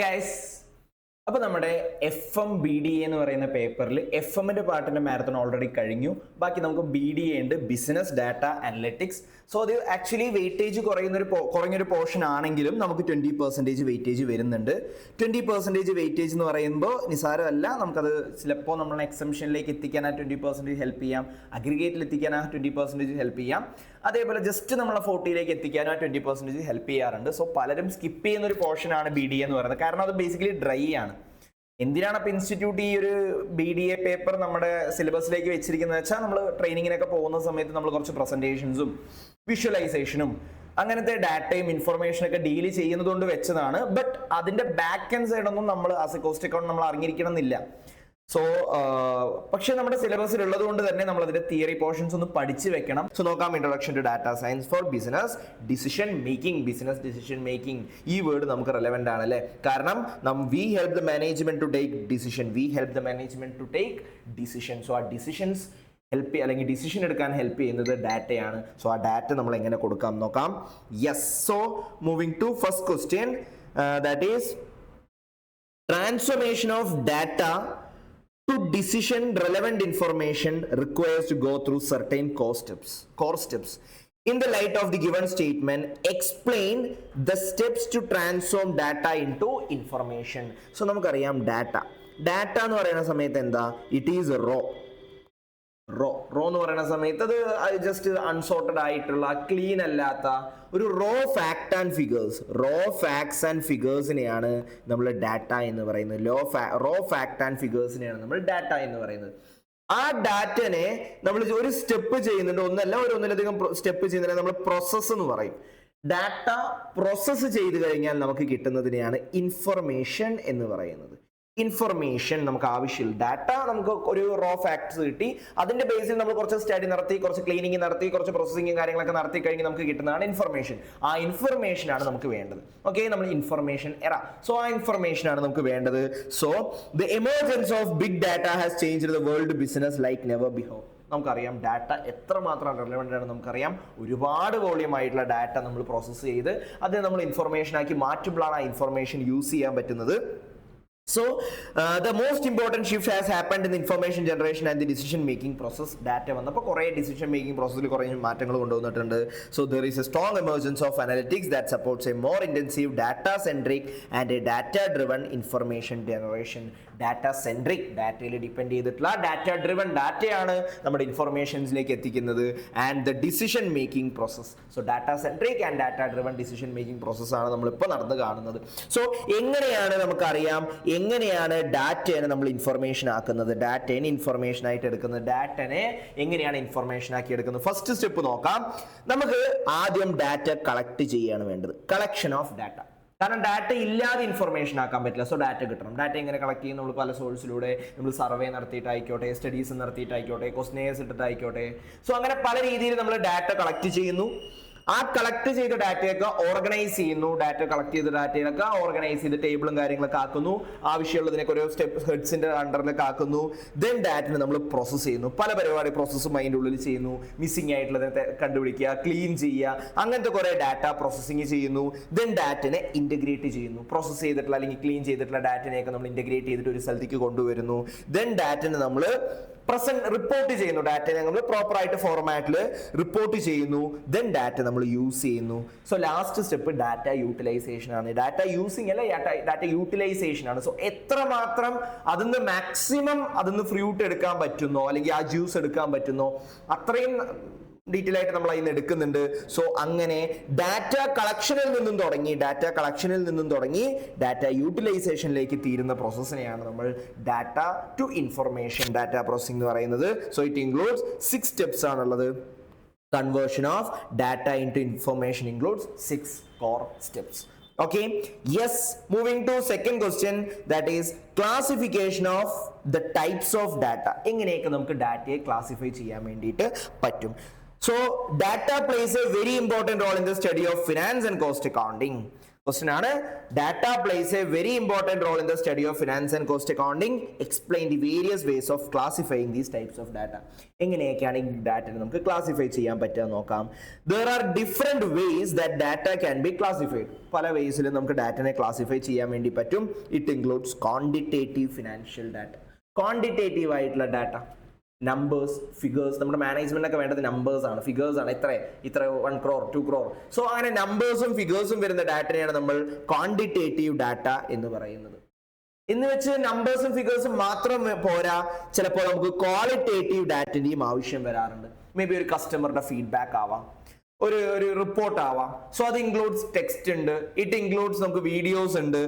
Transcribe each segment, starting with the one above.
Guys, അപ്പോൾ നമ്മുടെ FMBDA എന്ന് പറയുന്ന പേപ്പറിൽ എമ്മിൻ്റെ പാർട്ടിൻ്റെ മാരത്തോൺ ഓൾറെഡി കഴിഞ്ഞു. ബാക്കി നമുക്ക് BDA ഉണ്ട്, ബിസിനസ് ഡാറ്റ അനലിറ്റിക്സ്. സോ അത് ആക്ച്വലി വെയിറ്റേജ് കുറഞ്ഞൊരു പോർഷൻ ആണെങ്കിലും നമുക്ക് 20% വെയിറ്റേജ് വരുന്നുണ്ട്. 20% വെയിറ്റേജ് എന്ന് പറയുമ്പോൾ നിസാരമല്ല. നമുക്കത് ചിലപ്പോൾ നമ്മൾ എക്സംഷനിലേക്ക് എത്തിക്കാൻ ആ 20% ഹെൽപ്പ് ചെയ്യാം, അഗ്രിഗേറ്റിൽ എത്തിക്കാൻ ആ 20% ഹെൽപ്പ് ചെയ്യാം, അതേപോലെ ജസ്റ്റ് നമ്മളെ 40ലേക്ക് എത്തിക്കാനും ആ 20% ഹെൽപ്പ് ചെയ്യാറുണ്ട്. സോ പലരും സ്കിപ്പ് ചെയ്യുന്ന ഒരു പോർഷനാണ് BDA എന്ന് പറയുന്നത്. കാരണം അത് ബേസിക്കലി ഡ്രൈ ആണ്. എന്തിനാണ് അപ്പോൾ ഇൻസ്റ്റിറ്റ്യൂട്ട് ഈ ഒരു BDA പേപ്പർ നമ്മുടെ സിലബസിലേക്ക് വെച്ചിരിക്കുന്നത് വെച്ചാൽ, നമ്മൾ ട്രെയിനിങ്ങിനൊക്കെ പോകുന്ന സമയത്ത് നമ്മൾ കുറച്ച് പ്രസന്റേഷൻസും വിഷ്വലൈസേഷനും അങ്ങനത്തെ ഡാറ്റയും ഇൻഫർമേഷനൊക്കെ ഡീൽ ചെയ്യുന്നത് കൊണ്ട് വെച്ചതാണ്. ബട്ട് അതിന്റെ ബാക്ക് എൻഡ് സൈഡൊന്നും നമ്മൾ ആസ് എ കോസ്റ്റ് അക്കൗണ്ട് നമ്മൾ അറിഞ്ഞിരിക്കണം എന്നില്ല. സോ പക്ഷെ നമ്മുടെ സിലബസിൽ ഉള്ളത് കൊണ്ട് തന്നെ നമ്മൾ അതിന്റെ തിയറി പോർഷൻസ് ഒന്ന് പഠിച്ചു വെക്കണം. സോ നോക്കാം, introduction to data science for business decision making. Business decision making ഈ വേർഡ് നമുക്ക് റെലവെന്റ് ആണ് അല്ലേ? കാരണം we help the management to take decision. We help the management to take decision. So ആ ഡിസിഷൻസ് അല്ലെങ്കിൽ ഡിസിഷൻ എടുക്കാൻ help ചെയ്യുന്നത് ഡാറ്റയാണ്. സോ ആ ഡാറ്റ നമ്മൾ എങ്ങനെ കൊടുക്കാം നോക്കാം. Yes, so moving to first question, that is transformation of data to decision relevant information requires to go through certain core steps. In the light of the given statement, explain the steps to transform data into information. So നമുക്കറിയാം data എന്ന് പറയുന്ന സമയത്ത് എന്താ, it is raw എന്ന് പറയുന്ന സമയത്ത് അത് just unsorted ആയിട്ടുള്ള ക്ലീൻ അല്ലാത്ത ഒരു റോ ഫാക്ട്സ് ആൻഡ് ഫിഗേഴ്സിനെയാണ് നമ്മൾ ഡാറ്റ എന്ന് പറയുന്നത്. റോ ഫാക്ട് ആൻഡ് ഫിഗേഴ്സിനെയാണ് നമ്മൾ ഡാറ്റ എന്ന് പറയുന്നത്. ആ ഡാറ്റനെ നമ്മൾ ഒരു സ്റ്റെപ്പ് ചെയ്യുന്നുണ്ട്, ഒന്നിലധികം സ്റ്റെപ്പ് ചെയ്യുന്നതിനെ നമ്മൾ പ്രോസസ്സ് എന്ന് പറയും. ഡാറ്റ പ്രോസസ്സ് ചെയ്ത് കഴിഞ്ഞാൽ നമുക്ക് കിട്ടുന്നതിനെയാണ് ഇൻഫർമേഷൻ എന്ന് പറയുന്നത്. ഇൻഫർമേഷൻ നമുക്ക് ആവശ്യമില്ല. ഡാറ്റ നമുക്ക് ഒരു റോ ഫാക്ട്സ് കിട്ടി, അതിന്റെ ബേസിൽ നമ്മൾ കുറച്ച് സ്റ്റഡി നടത്തി, കുറച്ച് ക്ലീനിങ് നടത്തി, കുറച്ച് പ്രോസസ്സിംഗ് കാര്യങ്ങളൊക്കെ നടത്തി കഴിഞ്ഞ് നമുക്ക് കിട്ടുന്നതാണ് ഇൻഫർമേഷൻ. ആ ഇൻഫർമേഷൻ ആണ് നമുക്ക് വേണ്ടത്. ഓക്കെ, നമ്മൾ ഇൻഫർമേഷൻ സോ ആ ഇൻഫർമേഷൻ ആണ് നമുക്ക് വേണ്ടത്. So the emergence of big data has changed the world business like never before. നമുക്കറിയാം ഡാറ്റ എത്രമാത്രം റെലവെന്റ് ആണ്. നമുക്കറിയാം ഒരുപാട് വോളിയം ആയിട്ടുള്ള ഡാറ്റ നമ്മൾ പ്രോസസ്സ് ചെയ്ത് അത് നമ്മൾ ഇൻഫർമേഷൻ ആക്കി മാറ്റുമ്പോഴാണ് ആ ഇൻഫർമേഷൻ യൂസ് ചെയ്യാൻ പറ്റുന്നത്. So the most important shift has happened in the information generation and the decision making process. Data വന്നപ്പോൾ കുറേ decision making processൽ കുറേ മാറ്റങ്ങൾ കൊണ്ടുവന്നിട്ടുണ്ട്. So there is a strong emergence of analytics that supports a more intensive data centric and a data driven information generation. Data centric, ഡാറ്റയിൽ depend ചെയ്തിട്ടുള്ള data driven ഡാറ്റയാണ് നമ്മുടെ ഇൻഫർമേഷൻസിലേക്ക് എത്തിക്കുന്നത്. And the decision making process. So data centric and data driven decision making പ്രോസസ്സാണ് നമ്മളിപ്പോൾ നടന്നു കാണുന്നത്. So എങ്ങനെയാണ് നമുക്കറിയാം, എങ്ങനെയാണ് ഡാറ്റയെ നമ്മൾ ഇൻഫർമേഷൻ ആക്കുന്നത്, ഡാറ്റയെ ഇൻഫർമേഷൻ ആയിട്ട് എടുക്കുന്നത്, ഡാറ്റനെ എങ്ങനെയാണ് ഇൻഫർമേഷൻ ആക്കി എടുക്കുന്നത്. ഫസ്റ്റ് സ്റ്റെപ്പ് നോക്കാം. നമുക്ക് ആദ്യം ഡാറ്റ കളക്ട് ചെയ്യാണ് വേണ്ടത്, കളക്ഷൻ ഓഫ് ഡാറ്റ. കാരണം ഡാറ്റ ഇല്ലാതെ ഇൻഫർമേഷൻ ആക്കാൻ പറ്റില്ല. സോ ഡാറ്റ കിട്ടണം. ഡാറ്റ എങ്ങനെ കളക്ട് ചെയ്യും? നമ്മൾ പല സോഴ്സിലൂടെ നമ്മൾ സർവേ നടത്തിയിട്ടായിക്കോട്ടെ, സ്റ്റഡീസ് നടത്തിയിട്ടായിക്കോട്ടെ, ക്വസ്റ്റ്യൻസ് ഇട്ടിട്ടായിക്കോട്ടെ. സോ അങ്ങനെ പല രീതിയിൽ നമ്മൾ ഡാറ്റ കളക്ട് ചെയ്യുന്നു. ആ കളക്ട് ചെയ്ത ഡാറ്റയൊക്കെ ഓർഗനൈസ് ചെയ്യുന്നു. ഡാറ്റ കളക്ട് ചെയ്ത ഡാറ്റയൊക്കെ ഓർഗനൈസ് ചെയ്ത് ടേബിളും കാര്യങ്ങളൊക്കെ ആക്കുന്നു. ആവശ്യമുള്ളതിനൊക്കെ ഓരോ സ്റ്റെപ്പ് ഹെഡ്സിന്റെ അണ്ടറിലൊക്കെ ആക്കുന്നു. ദെൻ ഡാറ്റനെ നമ്മൾ പ്രോസസ്സ് ചെയ്യുന്നു. പല പരിപാടി പ്രോസസ്സും അതിൻ്റെ ഉള്ളിൽ ചെയ്യുന്നു. മിസ്സിംഗ് ആയിട്ടുള്ളതിനെ കണ്ടുപിടിക്കുക, ക്ലീൻ ചെയ്യുക, അങ്ങനത്തെ കുറേ ഡാറ്റ പ്രോസസ്സിങ് ചെയ്യുന്നു. ദെൻ ഡാറ്റനെ ഇന്റഗ്രേറ്റ് ചെയ്യുന്നു. പ്രോസസ്സ് ചെയ്തിട്ടുള്ള അല്ലെങ്കിൽ ക്ലീൻ ചെയ്തിട്ടുള്ള ഡാറ്റനെയൊക്കെ നമ്മൾ ഇന്റഗ്രേറ്റ് ചെയ്തിട്ട് ഒരു സ്ഥലത്തേക്ക് കൊണ്ടുവരുന്നു. ദെൻ ഡാറ്റനെ നമ്മൾ റിപ്പോർട്ട് ചെയ്യുന്നു. ഡാറ്റനെ നമ്മൾ പ്രോപ്പർ ആയിട്ട് ഫോർമാറ്റിൽ റിപ്പോർട്ട് ചെയ്യുന്നു. ദെൻ ഡാറ്റ നമ്മൾ യൂസ് ചെയ്യുന്നു. So last step data utilisation ആണ്. ഡാറ്റ യൂസിങ് അല്ല, ഡാറ്റ യൂട്ടിലൈസേഷൻ ആണ്. സോ എത്രമാത്രം അതിന്ന് മാക്സിമം അതിന്ന് ഫ്രൂട്ട് എടുക്കാൻ പറ്റുന്നോ അല്ലെങ്കിൽ ആ ജ്യൂസ് എടുക്കാൻ പറ്റുന്നോ അത്രയും ഡീറ്റെയിൽ ആയിട്ട് നമ്മൾ അതിന് എടുക്കുന്നുണ്ട്. സോ അങ്ങനെ ഡാറ്റ കളക്ഷനിൽ നിന്നും തുടങ്ങി ഡാറ്റ യൂട്ടിലൈസേഷനിലേക്ക് തീരുന്ന പ്രോസസ്സിനെയാണ് നമ്മൾ data to information, data processing എന്ന് പറയുന്നത്. സോ ഇറ്റ് ഇൻക്ലൂഡ്സ് 6 സ്റ്റെപ്സ് ആണുള്ളത്. Conversion of data into information includes 6 core steps. Okay, yes, moving to second question, that is classification of the types of data. എങ്ങനെയൊക്കെ നമുക്ക് ഡാറ്റയെ classify ചെയ്യാൻ വേണ്ടിയിട്ട് പറ്റും. So data plays a very important role in the study of finance and cost accounting. Question ആണ്, data plays a very important role in the study of finance and cost accounting. Explain the various ways of classifying these types of data. എങ്ങനെയൊക്കെയാണ് ഈ ഡാറ്റയെ നമുക്ക് classify ചെയ്യാൻ പറ്റുക നോക്കാം. There are different ways that data can be classified. പല വേസിലും നമുക്ക് ഡാറ്റനെ ക്ലാസിഫൈ ചെയ്യാൻ വേണ്ടി പറ്റും. It includes quantitative financial data. Quantitative ആയിട്ടുള്ള ഡാറ്റ, നമ്പേഴ്സ്, ഫിഗേഴ്സ്. നമ്മുടെ മാനേജ്മെന്റിനൊക്കെ വേണ്ടത് നമ്പേഴ്സ് ആണ്, ഫിഗേഴ്സ് ആണ്. ഇത്ര 1 crore 2 crore. സോ അങ്ങനെ നമ്പേഴ്സും ഫിഗേഴ്സും വരുന്ന ഡാറ്റയാണ് നമ്മൾ ക്വാണ്ടിറ്റേറ്റീവ് ഡാറ്റ എന്ന് പറയുന്നത്. എന്ന് വെച്ച് നമ്പേഴ്സും ഫിഗേഴ്സും മാത്രം പോരാ, ചിലപ്പോൾ നമുക്ക് ക്വാളിറ്റേറ്റീവ് ഡാറ്റയും ആവശ്യം വരാറുണ്ട്. മേ ബി ഒരു കസ്റ്റമറുടെ ഫീഡ്ബാക്ക് ആവാം, ഒരു റിപ്പോർട്ട് ആവാം. സോ അത് ഇൻക്ലൂഡ്സ് ടെക്സ്റ്റ് ഉണ്ട്, ഇറ്റ് ഇൻക്ലൂഡ്സ് നമുക്ക് വീഡിയോസ് ഉണ്ട്,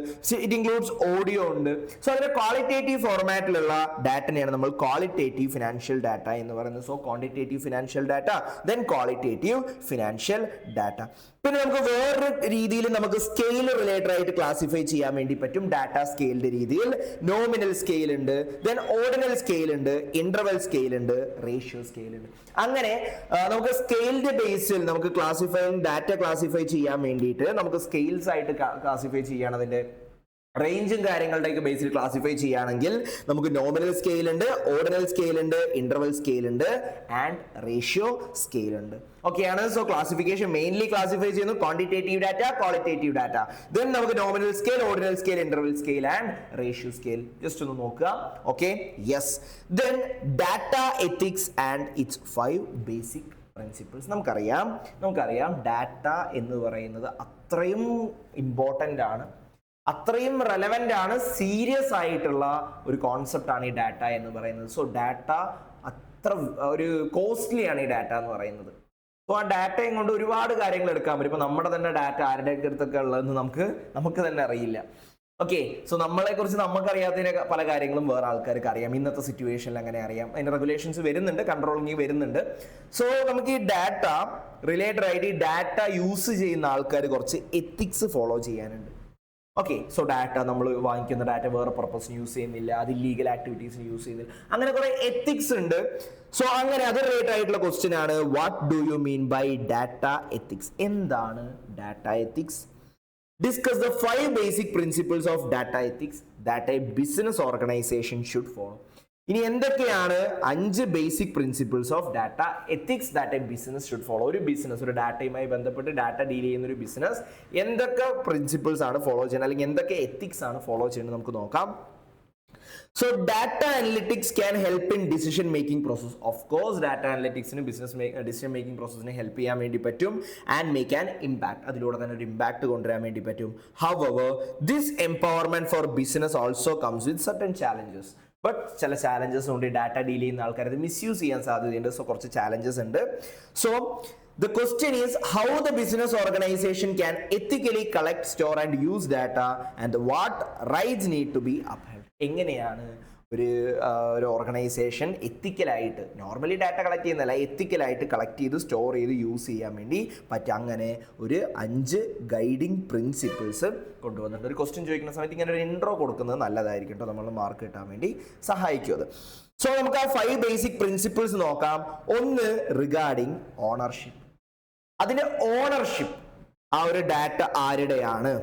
ഇറ്റ് ഇൻക്ലൂഡ്സ് ഓഡിയോ ഉണ്ട്. സോ അതിന്റെ ക്വാളിറ്റേറ്റീവ് ഫോർമാറ്റിലുള്ള ഡാറ്റനെയാണ് നമ്മൾ ക്വാളിറ്റേറ്റീവ് ഫിനാൻഷ്യൽ ഡാറ്റ എന്ന് പറയുന്നത്. So quantitative financial data, then qualitative financial data. പിന്നെ നമുക്ക് വേറൊരു രീതിയിൽ നമുക്ക് സ്കെയിൽ റിലേറ്റഡ് ആയിട്ട് ക്ലാസിഫൈ ചെയ്യാൻ വേണ്ടി പറ്റും. ഡാറ്റ സ്കെയിലിന്റെ രീതിയിൽ നോമിനൽ സ്കെയിൽ ഉണ്ട്, ദെൻ ഓർഡിനൽ സ്കെയിൽ ഉണ്ട്, ഇന്റർവൽ സ്കെയിൽ ഉണ്ട്, റേഷ്യോ സ്കെയിൽ ഉണ്ട്. അങ്ങനെ നമുക്ക് സ്കെയിലിന്റെ ബേസിൽ നമുക്ക് ഡാറ്റ ക്ലാസിഫൈ ചെയ്യാൻ വേണ്ടിയിട്ട് നമുക്ക് സ്കെയിൽസ് ആയിട്ട് ക്ലാസിഫൈ ചെയ്യണം. അതിന്റെ റേഞ്ചും കാര്യങ്ങളുടെയൊക്കെ ബേസിൽ ക്ലാസിഫൈ ചെയ്യുകയാണെങ്കിൽ നമുക്ക് നോമിനൽ സ്കെയിൽ ഉണ്ട്, ഓർഡിനൽ സ്കെയിൽ ഉണ്ട്, ഇന്റർവൽ സ്കെയിൽ ഉണ്ട്, ആൻഡ് റേഷ്യോ സ്കെയിൽ ഉണ്ട്. ഓക്കെയാണ്. സോ ക്ലാസിഫിക്കേഷൻ മെയിൻലി ക്ലാസിഫൈ ചെയ്യുന്നു quantitative data, qualitative data. Then നമുക്ക് nominal scale, ordinal scale, interval scale and ratio scale. Just ഒന്ന് നോക്കുക. Okay, yes. Then data ethics and its 5 basic principles. നമുക്കറിയാം data എന്ന് പറയുന്നത് അത്രയും ഇമ്പോർട്ടൻ്റ് ആണ്, അത്രയും റെലവൻ്റ് ആണ്, സീരിയസ് ആയിട്ടുള്ള ഒരു കോൺസെപ്റ്റ് ആണ് ഈ ഡാറ്റ എന്ന് പറയുന്നത്. സോ ഡാറ്റ അത്ര ഒരു കോസ്റ്റ്ലി ആണ് ഈ ഡാറ്റ എന്ന് പറയുന്നത്. സോ ആ ഡാറ്റയും കൊണ്ട് ഒരുപാട് കാര്യങ്ങൾ എടുക്കാൻ പറ്റും. ഇപ്പൊ നമ്മുടെ തന്നെ ഡാറ്റ ആരുടെ അടുത്തൊക്കെ ഉള്ളതെന്ന് നമുക്ക് തന്നെ അറിയില്ല. ഓക്കെ, സോ നമ്മളെ കുറിച്ച് നമുക്കറിയാത്തതിന് പല കാര്യങ്ങളും വേറെ ആൾക്കാർക്ക് അറിയാം. ഇന്നത്തെ സിറ്റുവേഷനിൽ അങ്ങനെ അറിയാം. അതിന്റെ റെഗുലേഷൻസ് വരുന്നുണ്ട്, കൺട്രോളിങ് വരുന്നുണ്ട്. സോ നമുക്ക് ഈ ഡാറ്റ റിലേറ്റഡ് ആയിട്ട് ഈ ഡാറ്റ യൂസ് ചെയ്യുന്ന ആൾക്കാർ കുറച്ച് എത്തിക്സ് ഫോളോ ചെയ്യാനുണ്ട്. ഓക്കെ, സോ ഡാറ്റ നമ്മൾ വാങ്ങിക്കുന്ന ഡാറ്റ വേറെ പർപ്പസിന് യൂസ് ചെയ്യുന്നില്ല, അത് ഇല്ലീഗൽ ആക്ടിവിറ്റീസിന് യൂസ് ചെയ്യുന്നില്ല, അങ്ങനെ കുറെ എത്തിക്സ് ഉണ്ട്. സോ അങ്ങനെ അത് റിലേറ്റഡ് ആയിട്ടുള്ള ക്വസ്റ്റ്യൻ ആണ്, what do you mean by data ethics? എന്താണ് data ethics? Discuss the 5 basic principles of data ethics that a business organization should follow. ഇനി എന്തൊക്കെയാണ് 5 basic principles of data ethics that A business should follow? ഒരു business, ഒരു ഡാറ്റയുമായി ബന്ധപ്പെട്ട് data deal ചെയ്യുന്ന ഒരു business എന്തൊക്കെ principles ആണ് ഫോളോ ചെയ്യുന്നത്, അല്ലെങ്കിൽ എന്തൊക്കെ എത്തിക്സ് ആണ് ഫോളോ ചെയ്യുന്നത് നമുക്ക് നോക്കാം. So data analytics can help in decision making process. Of course data analytics in business decision making process ne help cheyan vendi pattum and make an impact. അതിലൂടെ തന്നെ ഒരു impact കൊണ്ടുവരാൻ വേണ്ടി പറ്റും. However, this empowerment for business also comes with certain challenges. But ചില challenges ഉണ്ട്. Data deal ചെയ്യുന്ന ആൾക്കാർ അത് മിസ്യൂസ് ചെയ്യാൻ സാധ്യതയുണ്ട്. സോ കുറച്ച് challenges ഉണ്ട്. So the question is how the business organization can ethically collect, store and use data and what rights need to be upheld. എങ്ങനെയാണ് ഒരു ഓർഗനൈസേഷൻ എത്തിക്കലായിട്ട്, നോർമലി ഡാറ്റ കളക്ട് ചെയ്യുന്നതല്ല, എത്തിക്കലായിട്ട് കളക്ട് ചെയ്ത് സ്റ്റോർ ചെയ്ത് use ചെയ്യാൻ വേണ്ടി പറ്റും? അങ്ങനെ ഒരു 5 ഗൈഡിങ് പ്രിൻസിപ്പിൾസ് കൊണ്ടുവന്നിട്ടുണ്ട്. ഒരു ക്വസ്റ്റ്യൻ ചോദിക്കുന്ന സമയത്ത് ഇങ്ങനെ ഒരു ഇൻട്രോ കൊടുക്കുന്നത് നല്ലതായിരിക്കും കേട്ടോ, നമ്മൾ മാർക്ക് കിട്ടാൻ വേണ്ടി സഹായിക്കും അത്. സോ നമുക്ക് ആ 5 ബേസിക് പ്രിൻസിപ്പിൾസ് നോക്കാം. ഒന്ന് റിഗാർഡിങ് ഓണർഷിപ്പ്. അതിന്റെ ഓണർഷിപ്പ്, ആ ഒരു data ആരുടെയാണ്?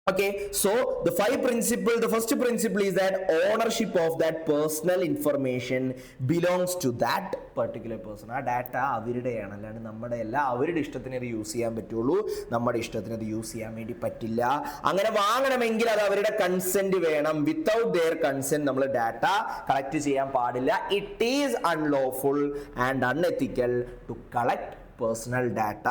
Okay, so the first principle is that ownership of that personal information belongs to that particular person. ആ ഡാറ്റ അവരുടെയാണ്, അല്ലാണ്ട് നമ്മുടെ അല്ല. അവരുടെ ഇഷ്ടത്തിന് അത് യൂസ് ചെയ്യാൻ പറ്റുള്ളൂ, നമ്മുടെ ഇഷ്ടത്തിന് അത് യൂസ് ചെയ്യാൻ വേണ്ടി പറ്റില്ല. അങ്ങനെ വാങ്ങണമെങ്കിൽ അത് അവരുടെ കൺസെന്റ് വേണം. വിത്തൗട്ട് ദെയർ കൺസെന്റ് നമ്മൾ ഡാറ്റ കളക്ട് ചെയ്യാൻ പാടില്ല. It is unlawful and unethical to collect personal data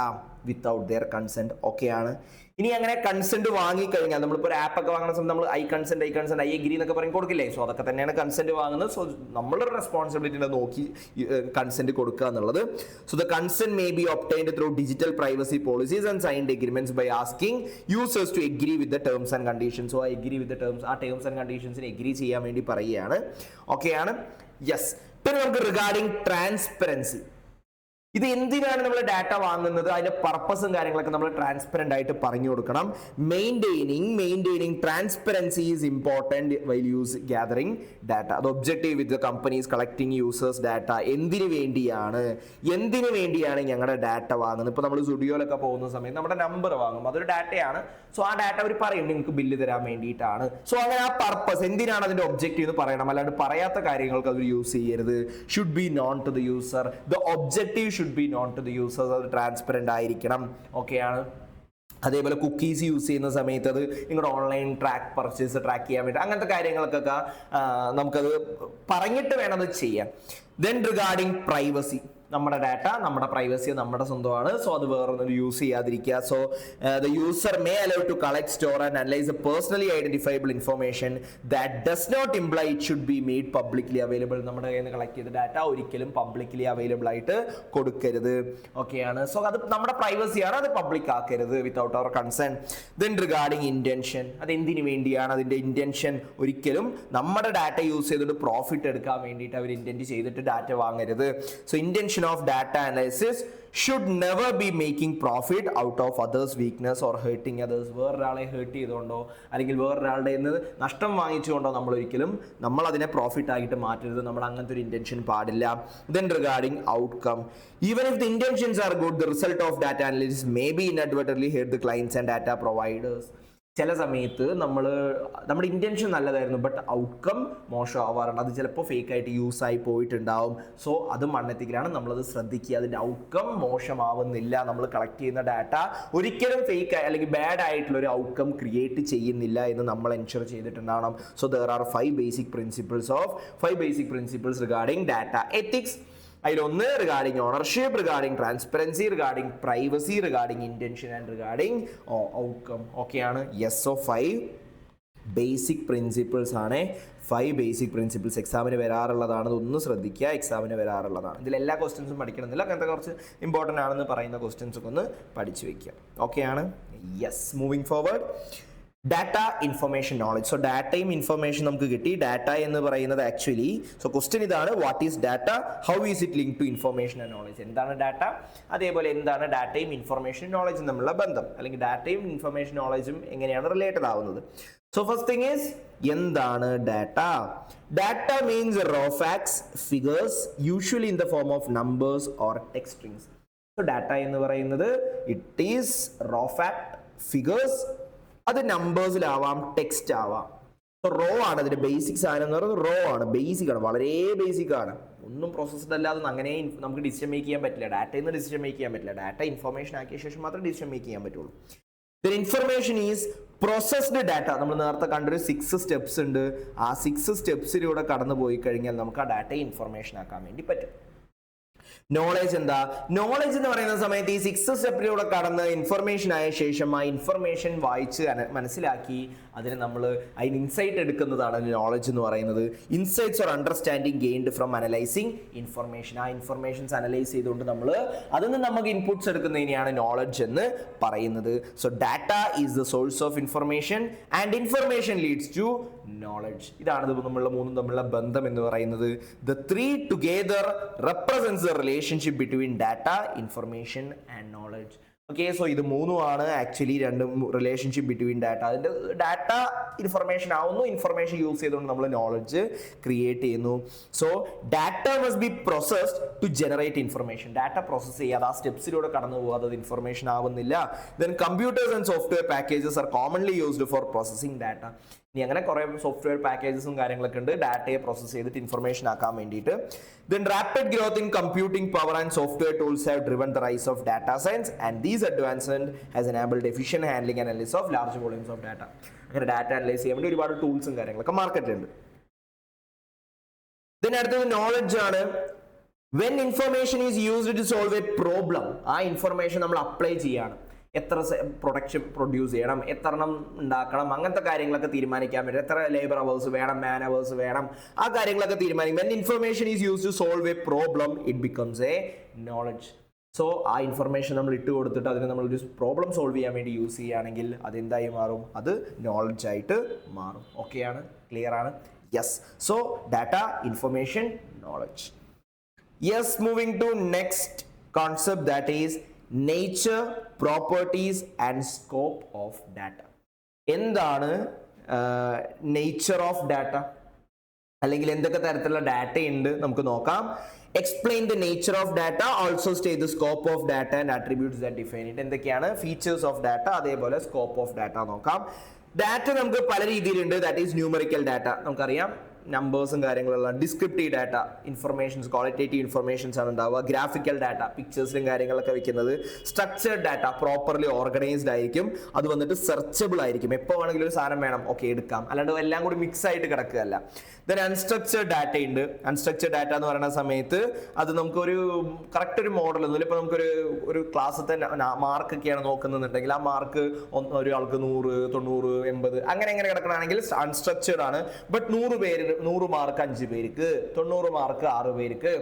without their consent. ഓക്കെയാണ്. ഇനി അങ്ങനെ കൺസെന്റ് വാങ്ങിക്കഴിഞ്ഞാൽ, നമ്മളിപ്പോൾ ഒരു ആപ്പ് ഒക്കെ വാങ്ങുന്ന സമയത്ത് നമ്മൾ ഐ കൺസെന്റ് ഐ എഗ്രി എന്നൊക്കെ പറയും കൊടുക്കില്ലേ? സോ അതൊക്കെ തന്നെയാണ് കൺസെന്റ് വാങ്ങുന്നത്. സോ നമ്മളുടെ റെസ്പോൺസിബിലിറ്റി നോക്കി കൺസെന്റ് കൊടുക്കുക എന്നുള്ളത്. So the consent may be obtained through digital privacy policies and signed agreements by asking users to agree with the terms and conditions. So agree with terms, ആ terms and കണ്ടീഷൻസിന് agree ചെയ്യാൻ വേണ്ടി പറയുകയാണ്. ഓക്കെയാണ്. Yes. പിന്നെ നമുക്ക് regarding transparency, ഇത് എന്തിനാണ് നമ്മൾ ഡാറ്റ വാങ്ങുന്നത്, അതിന്റെ പർപ്പസും കാര്യങ്ങളൊക്കെ നമ്മൾ ട്രാൻസ്പെറന്റ് ആയിട്ട് പറഞ്ഞു കൊടുക്കണം. Maintaining transparency is important while use gathering data. അത് objective with the companies collecting users data. എന്തിനു വേണ്ടിയാണ് ഞങ്ങളുടെ ഡാറ്റ വാങ്ങുന്നത്? ഇപ്പോൾ നമ്മൾ സ്റ്റുഡിയോയിലൊക്കെ പോകുന്ന സമയത്ത് നമ്മുടെ നമ്പർ വാങ്ങും, അതൊരു ഡാറ്റയാണ്. സോ ആ ഡാറ്റ അവർ പറയും നിങ്ങൾക്ക് ബില്ല് തരാൻ വേണ്ടിയിട്ടാണ്. സോ അങ്ങനെ ആ പർപ്പസ് എന്തിനാണ് അതിന്റെ ഒബ്ജക്റ്റീവ് എന്ന് പറയണം, അല്ലാണ്ട് പറയാത്ത കാര്യങ്ങൾക്ക് അത് യൂസ് ചെയ്യരുത്. Should be known to the user, the objective should be known to the users. അത് ട്രാൻസ്പെറന്റ് ആയിരിക്കണം. ഓക്കെയാണ്. അതേപോലെ കുക്കീസ് യൂസ് ചെയ്യുന്ന സമയത്ത് അത് നിങ്ങളുടെ ഓൺലൈൻ പർച്ചേസ് ട്രാക്ക് ചെയ്യാൻ വേണ്ടി അങ്ങനത്തെ കാര്യങ്ങൾക്കൊക്കെ നമുക്കത് പറഞ്ഞിട്ട് വേണം അത് ചെയ്യാൻ. ദെൻ റിഗാർഡിങ് പ്രൈവസി, നമ്മുടെ ഡാറ്റ നമ്മുടെ പ്രൈവസി നമ്മുടെ സ്വന്തമാണ്. സോ അത് വേറൊന്നും യൂസ് ചെയ്യാതിരിക്കുക. So the user may allow to collect, store and analyse a personally identifiable information that does not imply it should be made publicly available. നമ്മുടെ കയ്യിൽ നിന്ന് കളക്ട് ചെയ്ത ഡാറ്റ ഒരിക്കലും പബ്ലിക്കലി അവൈലബിൾ ആയിട്ട് കൊടുക്കരുത്. ഓക്കെയാണ്. സോ അത് നമ്മുടെ പ്രൈവസിയാണ്, അത് പബ്ലിക് ആക്കരുത് വിത്തൗട്ട് അവർ കൺസേൺ. ദെൻ റിഗാർഡിങ് ഇന്റൻഷൻ, അത് എന്തിനു വേണ്ടിയാണ് അതിന്റെ ഇന്റൻഷൻ? ഒരിക്കലും നമ്മുടെ ഡാറ്റ യൂസ് ചെയ്തിട്ട് പ്രോഫിറ്റ് എടുക്കാൻ വേണ്ടിയിട്ട് അവർ ഇന്റന്റ് ചെയ്തിട്ട് ഡാറ്റ വാങ്ങരുത്. So intention of data analysis should never be making profit out of others weakness or hurting others. വേറൊരാളെ ഹേർട്ട് ചെയ്തുകൊണ്ടോ അല്ലെങ്കിൽ വേറൊരാളുടെ നിന്ന് നഷ്ടം വാങ്ങിച്ചുകൊണ്ടോ നമ്മൾ അതിനെ പ്രോഫിറ്റ് ആയിട്ട് മാറ്റരുത്. നമ്മൾ അങ്ങനത്തെ ഒരു ഇന്റൻഷൻ പാടില്ല. Then regarding outcome, even if the intentions are good, the result of data analysis may be inadvertently hurt the clients and data providers. ചില സമയത്ത് നമ്മുടെ ഇന്റൻഷൻ നല്ലതായിരുന്നു, ബട്ട് ഔട്ട്കം മോശമാവാറുണ്ട്. അത് ചിലപ്പോൾ ഫേക്ക് ആയിട്ട് യൂസ് ആയി പോയിട്ടുണ്ടാവും. സോ അത് മണ്ണെത്തിക്കലാണ്, നമ്മളത് ശ്രദ്ധിക്കുക. അതിൻ്റെ ഔട്ട്കം മോശമാവുന്നില്ല. നമ്മൾ കളക്ട് ചെയ്യുന്ന ഡാറ്റ ഒരിക്കലും ഫേക്ക് അല്ലെങ്കിൽ ബാഡ് ആയിട്ടുള്ള ഒരു ഔട്ട്കം ക്രിയേറ്റ് ചെയ്യുന്നില്ല എന്ന് നമ്മൾ എൻഷുർ ചെയ്തിട്ടുണ്ടാവണം. So there are 5 basic principles regarding data ethics. അതിലൊന്ന് regarding ownership, regarding transparency, regarding privacy, regarding intention and regarding outcome. ഓക്കെയാണ്. യെസ്. ഓഫ് 5 ബേസിക് പ്രിൻസിപ്പിൾസ് ആണ്. 5 ബേസിക് പ്രിൻസിപ്പിൾസ് എക്സാമിന് വരാറുള്ളതാണ്. ഇതൊന്ന് ശ്രദ്ധിക്കുക, എക്സാമിന് വരാറുള്ളതാണ്. ഇതിൽ എല്ലാ ക്വസ്റ്റ്യൻസും പഠിക്കണമെന്നില്ല, അങ്ങനത്തെ കുറച്ച് ഇമ്പോർട്ടൻ്റ് ആണെന്ന് പറയുന്ന ക്വസ്റ്റ്യൻസ് ഒക്കെ ഒന്ന് പഠിച്ചു വെക്കുക. ഓക്കെയാണ്. Yes. Moving forward, data information knowledge. So ഡാറ്റയും ഇൻഫർമേഷൻ നമുക്ക് കിട്ടി. ഡാറ്റ എന്ന് പറയുന്നത് ആക്ച്വലി, സോ ക്വസ്റ്റ്യൻ ഇതാണ്, what is data, how is it link to information and knowledge. എന്താണ് ഡാറ്റ, അതേപോലെ എന്താണ് ഡാറ്റയും ഇൻഫർമേഷൻ നോളജും തമ്മിലുള്ള ബന്ധം, അല്ലെങ്കിൽ ഡാറ്റയും ഇൻഫർമേഷൻ നോളജും എങ്ങനെയാണ് റിലേറ്റഡ് ആവുന്നത്. സോ ഫസ്റ്റ് തിങ് ഈസ്, എന്താണ് data? Data means raw facts, figures, usually in the form of numbers or text strings. So data എന്ന് പറയുന്നത് it is raw fact, figures, അത് നമ്പേഴ്സിലാവാം, ടെക്സ്റ്റ് ആവാം. റോ ആണ് അതിന്റെ ബേസിക് സാധനം എന്ന് പറയുന്നത്. റോ ആണ്, ബേസിക് ആണ്, വളരെ ബേസിക് ആണ്. ഒന്നും പ്രോസസ്ഡ് അല്ലാതെ അങ്ങനെ നമുക്ക് ഡിസിഷൻ മേക്ക് ചെയ്യാൻ പറ്റില്ല. ഡാറ്റയിൽ നിന്ന് ഡിസിഷൻ മേക്ക് ചെയ്യാൻ പറ്റില്ല. ഡാറ്റ ഇൻഫർമേഷൻ ആക്കിയ ശേഷം മാത്രമേ ഡിസിഷൻ മേക്ക് ചെയ്യാൻ പറ്റുള്ളൂ. Information is processed data. നമ്മൾ നേരത്തെ കണ്ടൊരു 6 സ്റ്റെപ്സ് ഉണ്ട്. ആ 6 സ്റ്റെപ്സിലൂടെ കടന്നു പോയി കഴിഞ്ഞാൽ നമുക്ക് ആ ഡാറ്റയെ ഇൻഫർമേഷൻ ആക്കാൻ വേണ്ടി പറ്റും. നോളജ് എന്താ? നോളജ് എന്ന് പറയുന്ന സമയത്ത് ഈ 6 സ്റ്റെപ്പിലൂടെ കടന്ന് ഇൻഫർമേഷൻ ആയ ശേഷം ആ ഇൻഫർമേഷൻ വായിച്ച് മനസ്സിലാക്കി അതിന് അതിന് ഇൻസൈറ്റ് എടുക്കുന്നതാണ് നോളജ് എന്ന് പറയുന്നത്. Insights or understanding gained from analysing information. ആ ഇൻഫർമേഷൻസ് അനലൈസ് ചെയ്തുകൊണ്ട് അതിൽ നിന്ന് നമുക്ക് ഇൻപുട്സ് എടുക്കുന്നതിനെയാണ് നോളജ് എന്ന് പറയുന്നത്. So data is the source of information and information leads to knowledge. ഇതാണ് നമ്മളുടെ മൂന്നും തമ്മിലുള്ള ബന്ധം എന്ന് പറയുന്നത്. The 3 together represents the relationship between data, information and knowledge. Okay, so ഇത് മൂന്നുമാണ് ആക്ച്വലി രണ്ടും റിലേഷൻഷിപ്പ് ബിറ്റ്വീൻ ഡാറ്റ. അതിൻ്റെ ഡാറ്റ ഇൻഫർമേഷൻ ആവുന്നു, ഇൻഫർമേഷൻ യൂസ് ചെയ്തുകൊണ്ട് നമ്മൾ നോളജ് ക്രിയേറ്റ് ചെയ്യുന്നു. So data must be processed to generate information. Data process ചെയ്യാതെ ആ സ്റ്റെപ്സിലൂടെ കടന്നു പോകാതെ അത് ഇൻഫർമേഷൻ ആവുന്നില്ല. Then computers and software packages are commonly used for processing data. ഇനി അങ്ങനെ കുറേ സോഫ്റ്റ്വെയർ പാക്കേജസും കാര്യങ്ങളൊക്കെ ഉണ്ട് ഡാറ്റയെ പ്രോസസ് ചെയ്തിട്ട് ഇൻഫർമേഷൻ ആക്കാൻ വേണ്ടിയിട്ട്. Then rapid growth in computing power and software tools have driven the rise of data science, and these advancements has enabled efficient handling and analysis of large volumes of data. അങ്ങനെ data analyse ചെയ്യാൻ വേണ്ടി ഒരുപാട് ടൂൾസും കാര്യങ്ങളൊക്കെ മാർക്കറ്റിലുണ്ട്. Then അടുത്തത് knowledge ആണ്. When information is used to solve a problem, ആ information നമ്മൾ apply ചെയ്യാണ്. എത്ര പ്രൊഡക്ഷൻ പ്രൊഡ്യൂസ് ചെയ്യണം, എത്ര എണ്ണം ഉണ്ടാക്കണം, അങ്ങനത്തെ കാര്യങ്ങളൊക്കെ തീരുമാനിക്കാൻ പറ്റും. എത്ര ലേബർ അവേഴ്സ് വേണം, മാൻ അവേഴ്സ് വേണം, ആ കാര്യങ്ങളൊക്കെ തീരുമാനിക്കും. When information is used to solve a problem, it becomes a knowledge. So ആ ഇൻഫർമേഷൻ നമ്മൾ ഇട്ട് കൊടുത്തിട്ട് അതിന് നമ്മളൊരു പ്രോബ്ലം സോൾവ് ചെയ്യാൻ വേണ്ടി യൂസ് ചെയ്യുകയാണെങ്കിൽ അതെന്തായി മാറും? അത് നോളജ് ആയിട്ട് മാറും. ഓക്കെയാണ്, ക്ലിയർ ആണ്? Yes. So data, information, knowledge. Yes. Moving to next concept that is nature, properties and scope of data. എന്താണ് nature of data അല്ലെങ്കിൽ എന്തൊക്കെ തരത്തിലുള്ള ഡാറ്റ ഉണ്ട് നമുക്ക് നോക്കാം. Explain the nature of data, also state the scope of data and attributes that define it. എന്തൊക്കെയാണ് features of data, അതേപോലെ scope of data നോക്കാം. ഡാറ്റ നമുക്ക് പല രീതിയിലുണ്ട്. ദാറ്റ് ഈസ് ന്യൂമറിക്കൽ ഡാറ്റ, നമുക്കറിയാം നമ്പേഴ്സും കാര്യങ്ങളുള്ള. Descriptive data, informations, qualitative informations ആണ് ഉണ്ടാവുക. ഗ്രാഫിക്കൽ ഡാറ്റ, പിക്ചേഴ്സിലും കാര്യങ്ങളൊക്കെ വെക്കുന്നത്. സ്ട്രക്ചേർഡ് ഡാറ്റ, പ്രോപ്പർലി ഓർഗനൈസ്ഡ് ആയിരിക്കും. അത് വന്നിട്ട് സെർച്ചബിൾ ആയിരിക്കും. എപ്പോൾ വേണമെങ്കിലും ഒരു സാധനം വേണം, ഓക്കെ എടുക്കാം, അല്ലാണ്ട് എല്ലാം കൂടി മിക്സ് ആയിട്ട് കിടക്കുകയല്ല. ദെൻ അൺസ്ട്രക്ചേർഡ് ഡാറ്റ ഉണ്ട്. അൺസ്ട്രക്ചേർഡ് ഡാറ്റ എന്ന് പറയുന്ന സമയത്ത് അത് നമുക്കൊരു കറക്റ്റ് ഒരു മോഡൽ ഒന്നുമില്ല. ഇപ്പോൾ നമുക്കൊരു ക്ലാസ്സിലത്തെ മാർക്കൊക്കെയാണ് നോക്കുന്നുണ്ടെങ്കിൽ ആ മാർക്ക് ഒരാൾക്ക് 100, 90, 80 അങ്ങനെ കിടക്കണമെങ്കിൽ അൺസ്ട്രക്ചേർഡ് ആണ്. ബട്ട് 100 മാർക്ക് 5 പേർക്ക്, 90 മാർക്ക് 6 പേർക്ക്,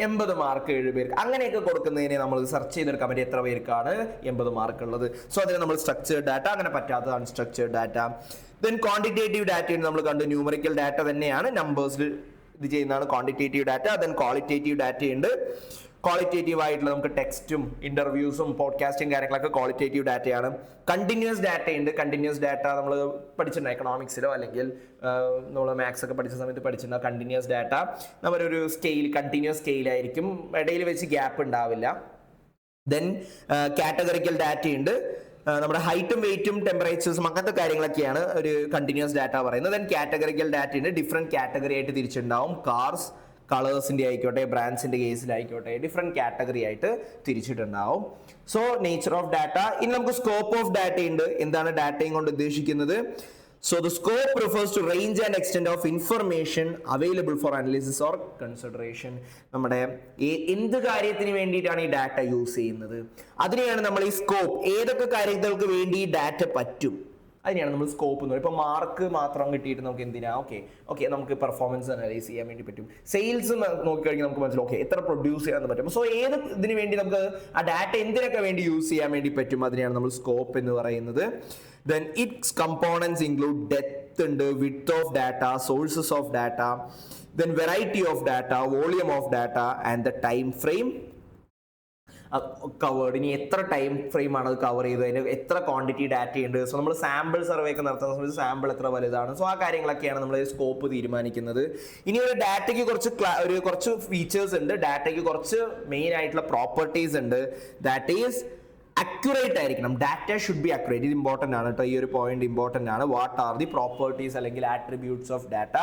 80 മാർക്ക് 7 പേർക്ക്, അങ്ങനെയൊക്കെ കൊടുക്കുന്നതിനെ നമ്മൾ സെർച്ച് ചെയ്തെടുക്കാൻ പറ്റും എത്ര പേർക്കാണ് 80 മാർക്ക് ഉള്ളത്. സോ അതിനെ നമ്മൾ സ്ട്രക്ചേർഡ് ഡാറ്റ, അങ്ങനെ പറ്റാത്തത് unstructured data. Then quantitative data നമ്മൾ കണ്ടു, ന്യൂമറിക്കൽ ഡാറ്റ തന്നെയാണ്, നമ്പേഴ്സിൽ ഇത് ചെയ്യുന്നതാണ് quantitative data. Then qualitative data ഉണ്ട്. ക്വാളിറ്റേറ്റീവ് ആയിട്ടുള്ള നമുക്ക് ടെക്സ്റ്റും ഇന്റർവ്യൂസും പോഡ്കാസ്റ്റും കാര്യങ്ങളൊക്കെ ക്വാളിറ്റേറ്റീവ് ഡാറ്റയാണ്. കണ്ടിന്യൂസ് ഡാറ്റ ഉണ്ട്. കണ്ടിന്യൂസ് ഡാറ്റ നമ്മൾ പഠിച്ചിട്ടുണ്ട് എക്കണോമിക്സിലോ അല്ലെങ്കിൽ നമ്മൾ മാത്സ് ഒക്കെ പഠിച്ച സമയത്ത് പഠിച്ചിട്ടുണ്ട്. കണ്ടിന്യൂസ് ഡാറ്റ നമ്മളൊരു സ്കെയിൽ, കണ്ടിന്യൂസ് സ്കെയിലായിരിക്കും, ഇടയിൽ വെച്ച് ഗ്യാപ്പ് ഉണ്ടാവില്ല. ദെൻ കാറ്റഗറിക്കൽ ഡാറ്റ ഉണ്ട്. നമ്മുടെ ഹൈറ്റും വെയിറ്റും ടെമ്പറേച്ചേഴ്സും അങ്ങനത്തെ കാര്യങ്ങളൊക്കെയാണ് ഒരു കണ്ടിന്യൂസ് ഡാറ്റ പറയുന്നത്. ദെൻ കാറ്റഗറിക്കൽ ഡാറ്റ ഉണ്ട്. ഡിഫറെന്റ് കാറ്റഗറി ആയിട്ട് തിരിച്ചുണ്ടാവും. കാർസ്, കളേഴ്സിൻ്റെ ആയിക്കോട്ടെ, ബ്രാൻഡ്സിൻ്റെ കേസിലായിക്കോട്ടെ, ഡിഫറെൻറ്റ് കാറ്റഗറി ആയിട്ട് തിരിച്ചിട്ടുണ്ടാവും. So nature of data. ഇനി നമുക്ക് സ്കോപ്പ് ഓഫ് ഡാറ്റ ഉണ്ട്. എന്താണ് ഡാറ്റയും കൊണ്ട് ഉദ്ദേശിക്കുന്നത്? So the scope refers to range and extent of information available for analysis or consideration. നമ്മുടെ എന്ത് കാര്യത്തിന് വേണ്ടിയിട്ടാണ് ഈ ഡാറ്റ യൂസ് ചെയ്യുന്നത്, അതിനെയാണ് നമ്മൾ ഈ സ്കോപ്പ്. ഏതൊക്കെ കാര്യങ്ങൾക്ക് വേണ്ടി ഈ ഡാറ്റ പറ്റും, അതിനെയാണ് നമ്മൾ സ്കോപ്പ് എന്ന് പറയുന്നത്. ഇപ്പോൾ മാർക്ക് മാത്രം കിട്ടിയിട്ട് നമുക്ക് എന്തിനാ, ഓക്കെ നമുക്ക് പെർഫോമൻസ് അനലൈസ് ചെയ്യാൻ വേണ്ടി പറ്റും. സെയിൽസ് നോക്കിക്കഴിഞ്ഞാൽ നമുക്ക് മനസ്സിലാവും ഓക്കെ എത്ര പ്രൊഡ്യൂസ് ചെയ്യാൻ പറ്റും. സോ ഏത് ഇതിന് വേണ്ടി നമുക്ക് ആ ഡാറ്റ എന്തിനൊക്കെ വേണ്ടി യൂസ് ചെയ്യാൻ വേണ്ടി പറ്റും, അതിനെയാണ് നമ്മൾ സ്കോപ്പ് എന്ന് പറയുന്നത്. Then its components include depth ഉണ്ട്, width of data, sources of data, then variety of data, volume of data and the time frame covered. ഇനി എത്ര ടൈം ഫ്രെയിം ആണ് അത് കവർ ചെയ്തത്, അതിന് എത്ര ക്വാണ്ടിറ്റി ഡാറ്റ ഉണ്ട്. സോ നമ്മൾ സാമ്പിൾ സർവേ ഒക്കെ നടത്തുന്ന സമയത്ത് സാമ്പിൾ എത്ര വലുതാണ്. സോ ആ കാര്യങ്ങളൊക്കെയാണ് നമ്മൾ സ്കോപ്പ് തീരുമാനിക്കുന്നത്. ഇനി ഒരു ഡാറ്റയ്ക്ക് കുറച്ച് ഫീച്ചേഴ്സ് ഉണ്ട്. ഡാറ്റയ്ക്ക് കുറച്ച് മെയിൻ ആയിട്ടുള്ള പ്രോപ്പർട്ടീസ് ഉണ്ട്. ദാറ്റ് ഈസ് അക്യുറേറ്റ് ആയിരിക്കണം. Data should be accurate. ഇത് ഇമ്പോർട്ടൻ്റ് ആണ് കേട്ടോ, ഈ ഒരു പോയിന്റ് ഇമ്പോർട്ടൻ്റ് ആണ്. വാട്ട് ആർ ദി പ്രോപ്പർട്ടീസ് അല്ലെങ്കിൽ ആട്രിബ്യൂട്ട്സ് ഓഫ് ഡാറ്റ?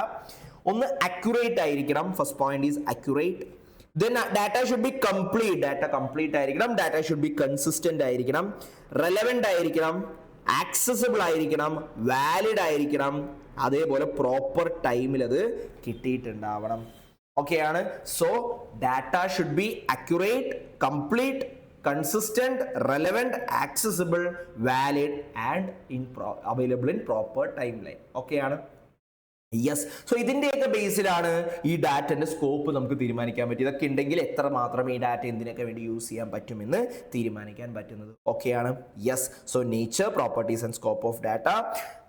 ഒന്ന് അക്യുറേറ്റ് ആയിരിക്കണം. First point is accurate. Then data should be complete. Data complete ആയിരിക്കണം. ഡാറ്റ ഷുഡ് ബി കൺസിസ്റ്റന്റ് ആയിരിക്കണം, റെലവെന്റ് ആയിരിക്കണം, ആക്സസിബിൾ ആയിരിക്കണം, വാലിഡ് ആയിരിക്കണം, അതേപോലെ പ്രോപ്പർ ടൈമിൽ അത് കിട്ടിയിട്ടുണ്ടാവണം. ഓക്കെയാണ്. So data should be accurate, complete, consistent, relevant, accessible, valid and available in proper timeline. ഓക്കെയാണ്. യെസ്. സോ ഇതിൻ്റെയൊക്കെ ബേസിലാണ് ഈ ഡാറ്റൻ്റെ സ്കോപ്പ് നമുക്ക് തീരുമാനിക്കാൻ പറ്റും. ഇതൊക്കെ ഉണ്ടെങ്കിൽ എത്ര മാത്രം ഈ ഡാറ്റ എന്തിനൊക്കെ വേണ്ടി യൂസ് ചെയ്യാൻ പറ്റുമെന്ന് തീരുമാനിക്കാൻ പറ്റുന്നത്. ഓക്കെയാണ്. Yes. So nature, properties and scope of data.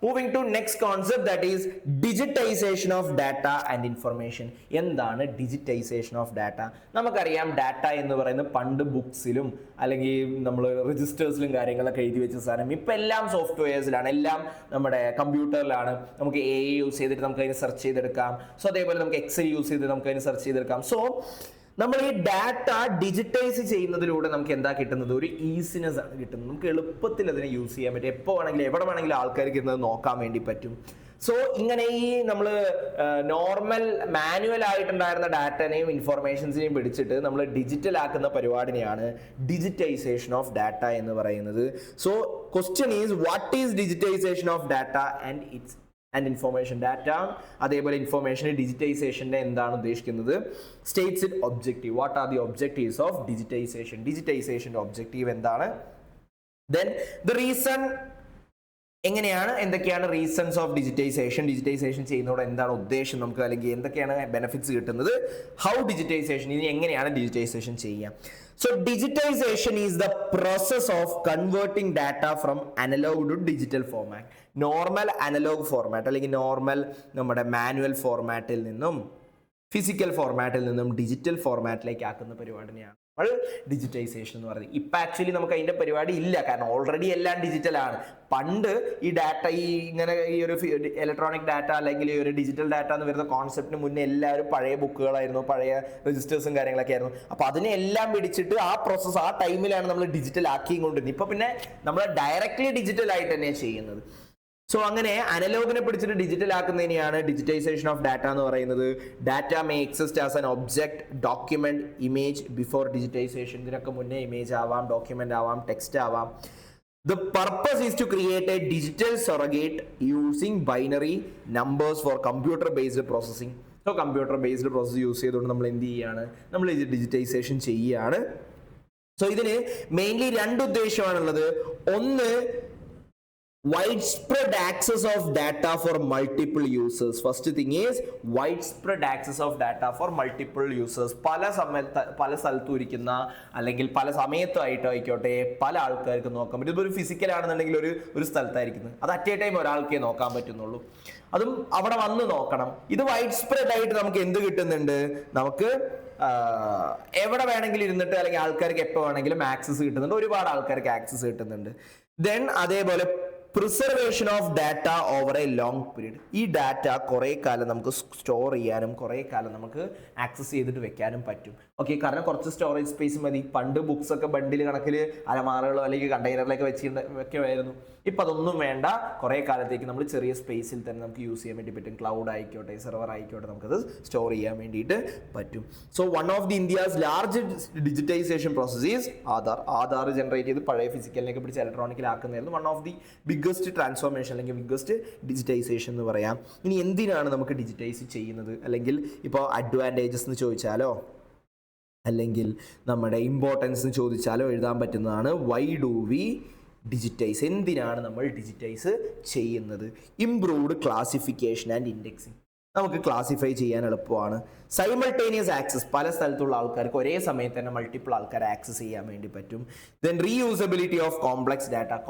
Moving to next concept, that is digitisation of data and information. എന്താണ് ഡിജിറ്റൈസേഷൻ ഓഫ് ഡാറ്റ? നമുക്കറിയാം ഡാറ്റ എന്ന് പറയുന്നത് പണ്ട് ബുക്സിലും അല്ലെങ്കിൽ നമ്മൾ രജിസ്റ്റേഴ്സിലും കാര്യങ്ങളൊക്കെ എഴുതി വെച്ച സാധനം ഇപ്പം എല്ലാം സോഫ്റ്റ്വെയർസിലാണ്, എല്ലാം നമ്മുടെ കമ്പ്യൂട്ടറിലാണ്. നമുക്ക് AI യൂസ് ചെയ്തിട്ട് നമുക്ക് അതിന് സെർച്ച് ചെയ്തെടുക്കാം. സോ അതേപോലെ നമുക്ക് എക്സൽ യൂസ് ചെയ്ത് നമുക്ക് അതിന് സെർച്ച് ചെയ്തെടുക്കാം. സോ നമ്മൾ ഈ ഡാറ്റ ഡിജിറ്റൈസ് ചെയ്യുന്നതിലൂടെ നമുക്ക് എന്താ കിട്ടുന്നത്? ഒരു ഈസിനെസ് ആണ് കിട്ടുന്നത്. നമുക്ക് എളുപ്പത്തിൽ അതിനെ യൂസ് ചെയ്യാൻ പറ്റും. എപ്പോൾ വേണമെങ്കിലും എവിടെ വേണമെങ്കിലും ആൾക്കാർക്ക് ഇരുന്നത് നോക്കാൻ വേണ്ടി പറ്റും. സോ ഇങ്ങനെ ഈ നമ്മൾ നോർമൽ മാനുവൽ ആയിട്ടുണ്ടായിരുന്ന ഡാറ്റനെയും ഇൻഫർമേഷൻസിനെയും പിടിച്ചിട്ട് നമ്മൾ ഡിജിറ്റൽ ആക്കുന്ന പരിപാടിനെയാണ് ഡിജിറ്റൈസേഷൻ ഓഫ് ഡാറ്റ എന്ന് പറയുന്നത്. So question is, what is digitisation of data and information? Data അതേപോലെ ഇൻഫർമേഷൻ ഡിജിറ്റൈസേഷൻ്റെ എന്താണ് ഉദ്ദേശിക്കുന്നത്? States it objective. What are the objectives of digitization? ഡിജിറ്റൈസേഷൻ്റെ ഒബ്ജക്റ്റീവ് എന്താണ്? ദെൻ ദ റീസൺ, എങ്ങനെയാണ്, എന്തൊക്കെയാണ് റീസൺസ് ഓഫ് ഡിജിറ്റൈസേഷൻ? ഡിജിറ്റൈസേഷൻ ചെയ്യുന്നതോടെ എന്താണ് ഉദ്ദേശം നമുക്ക്, അല്ലെങ്കിൽ എന്തൊക്കെയാണ് ബെനിഫിറ്റ്സ് കിട്ടുന്നത്? ഹൗ ഡിജിറ്റൈസേഷൻ, ഇനി എങ്ങനെയാണ് ഡിജിറ്റൈസേഷൻ ചെയ്യുക? So digitization is the process of converting data from analog to digital format. Normal analogue format അല്ലെങ്കിൽ നോർമൽ നമ്മുടെ മാനുവൽ ഫോർമാറ്റിൽ നിന്നും ഫിസിക്കൽ ഫോർമാറ്റിൽ നിന്നും ഡിജിറ്റൽ ഫോർമാറ്റിലേക്ക് ആക്കുന്ന പരിപാടിനെയാണ് നമ്മൾ ഡിജിറ്റൈസേഷൻ എന്ന് പറയുന്നത്. ഇപ്പം ആക്ച്വലി നമുക്ക് അതിൻ്റെ പരിപാടി ഇല്ല, കാരണം ഓൾറെഡി എല്ലാം ഡിജിറ്റലാണ്. പണ്ട് ഈ ഡാറ്റ ഇങ്ങനെ ഈ ഒരു ഇലക്ട്രോണിക് ഡാറ്റ അല്ലെങ്കിൽ ഈ ഒരു ഡിജിറ്റൽ ഡാറ്റ എന്ന് വരുന്ന കോൺസെപ്റ്റിന് മുന്നേ എല്ലാവരും പഴയ ബുക്കുകളായിരുന്നു, പഴയ രജിസ്റ്റേഴ്സും കാര്യങ്ങളൊക്കെ ആയിരുന്നു. അപ്പോൾ അതിനെല്ലാം പിടിച്ചിട്ട് ആ പ്രോസസ്സ് ആ ടൈമിലാണ് നമ്മൾ ഡിജിറ്റൽ ആക്കിയും കൊണ്ടിരുന്നത്. ഇപ്പോൾ പിന്നെ നമ്മൾ ഡയറക്റ്റ്ലി ഡിജിറ്റൽ ആയിട്ട് തന്നെയാണ് ചെയ്യുന്നത്. സോ അങ്ങനെ അനലോഗിനെ പിടിച്ചിട്ട് ഡിജിറ്റൽ ആക്കുന്നതിനെയാണ് ഡിജിറ്റൈസേഷൻ ഓഫ് ഡാറ്റ എന്ന് പറയുന്നത്. Data may exist as an object, document, image before digitisation. ഇതിനൊക്കെ മുന്നേ ഇമേജ് ആവാം, ഡോക്യുമെന്റ് ആവാം, ടെക്സ്റ്റ് ആവാം. The purpose is to create a digital surrogate using binary numbers for computer based processing. So computer based process use ചെയ്തുകൊണ്ട് നമ്മൾ എന്ത് ചെയ്യാണ്, നമ്മൾ ഡിജിറ്റൈസേഷൻ ചെയ്യുകയാണ്. സോ ഇതിന് മെയിൻലി രണ്ട് ഉദ്ദേശമാണുള്ളത്. ഒന്ന്, widespread access of data for multiple users. First thing is widespread access of data for multiple users. പല സ്ഥലത്തും ഇരിക്കുന്ന അല്ലെങ്കിൽ പല സമയത്തായിട്ട് ആയിക്കോട്ടെ പല ആൾക്കാർക്ക് നോക്കാൻ പറ്റും. ഇതൊരു ഫിസിക്കൽ ആണെന്നുണ്ടെങ്കിൽ ഒരു സ്ഥലത്തായിരിക്കുന്നത്, അത് അറ്റ് എ ടൈം ഒരാൾക്കേ നോക്കാൻ പറ്റുന്നുള്ളൂ, അതും അവിടെ വന്ന് നോക്കണം. ഇത് വൈഡ് സ്പ്രെഡ് ആയിട്ട് നമുക്ക് എന്ത് കിട്ടുന്നുണ്ട്, നമുക്ക് എവിടെ വേണമെങ്കിലും ഇരുന്നിട്ട് അല്ലെങ്കിൽ ആൾക്കാർക്ക് എപ്പോൾ വേണമെങ്കിലും ആക്സസ് കിട്ടുന്നുണ്ട്, ഒരുപാട് ആൾക്കാർക്ക് ആക്സസ് കിട്ടുന്നുണ്ട്. ദെൻ അതേപോലെ preservation of data over A long period. ഈ ഡാറ്റ കുറേ കാലം നമുക്ക് സ്റ്റോർ ചെയ്യാനും കുറേ കാലം നമുക്ക് ആക്സസ് ചെയ്തിട്ട് വെക്കാനും പറ്റും. ഓക്കെ, കാരണം കുറച്ച് സ്റ്റോറേജ് സ്പേസ് മതി. പണ്ട് ബുക്സ് ഒക്കെ ബണ്ടിൽ കണക്കിൽ അലമാറകളോ അല്ലെങ്കിൽ കണ്ടെയ്നറിലൊക്കെ വെക്കുമായിരുന്നു. ഇപ്പം അതൊന്നും വേണ്ട, കുറേ കാലത്തേക്ക് നമ്മൾ ചെറിയ സ്പേസിൽ തന്നെ നമുക്ക് യൂസ് ചെയ്യാൻ വേണ്ടി പറ്റും. ക്ലൗഡ് ആയിക്കോട്ടെ, സെർവർ ആയിക്കോട്ടെ, നമുക്കത് സ്റ്റോർ ചെയ്യാൻ വേണ്ടിയിട്ട് പറ്റും. So one of the India's large digitization process is Aadhaar. Aadhaar generate ചെയ്ത് പഴയ ഫിസിക്കലിനൊക്കെ പിടിച്ച് ഇലക്ട്രോണിക്കലാക്കുന്നതായിരുന്നു one of the biggest transformation അല്ലെങ്കിൽ ബിഗ്ഗസ്റ്റ് ഡിജിറ്റൈസേഷൻ എന്ന് പറയാം. ഇനി എന്തിനാണ് നമുക്ക് ഡിജിറ്റൈസ് ചെയ്യുന്നത്, അല്ലെങ്കിൽ ഇപ്പോൾ അഡ്വാൻറ്റേജസ് എന്ന് ചോദിച്ചാലോ അല്ലെങ്കിൽ നമ്മുടെ ഇമ്പോർട്ടൻസ് എന്ന് ചോദിച്ചാലോ എഴുതാൻ പറ്റുന്നതാണ് വൈ ഡു വി ഡിജിറ്റൈസ്. എന്തിനാണ് നമ്മൾ ഡിജിറ്റൈസ് ചെയ്യുന്നത്? Improved classification and indexing. നമുക്ക് ക്ലാസിഫൈ ചെയ്യാൻ എളുപ്പമാണ്. സൈമൾട്ടേനിയസ് ആക്സസ്, പല സ്ഥലത്തുള്ള ആൾക്കാർക്ക് ഒരേ സമയത്ത് തന്നെ മൾട്ടിപ്പിൾ ആൾക്കാർ ആക്സസ് ചെയ്യാൻ വേണ്ടി പറ്റും. Then reusability of complex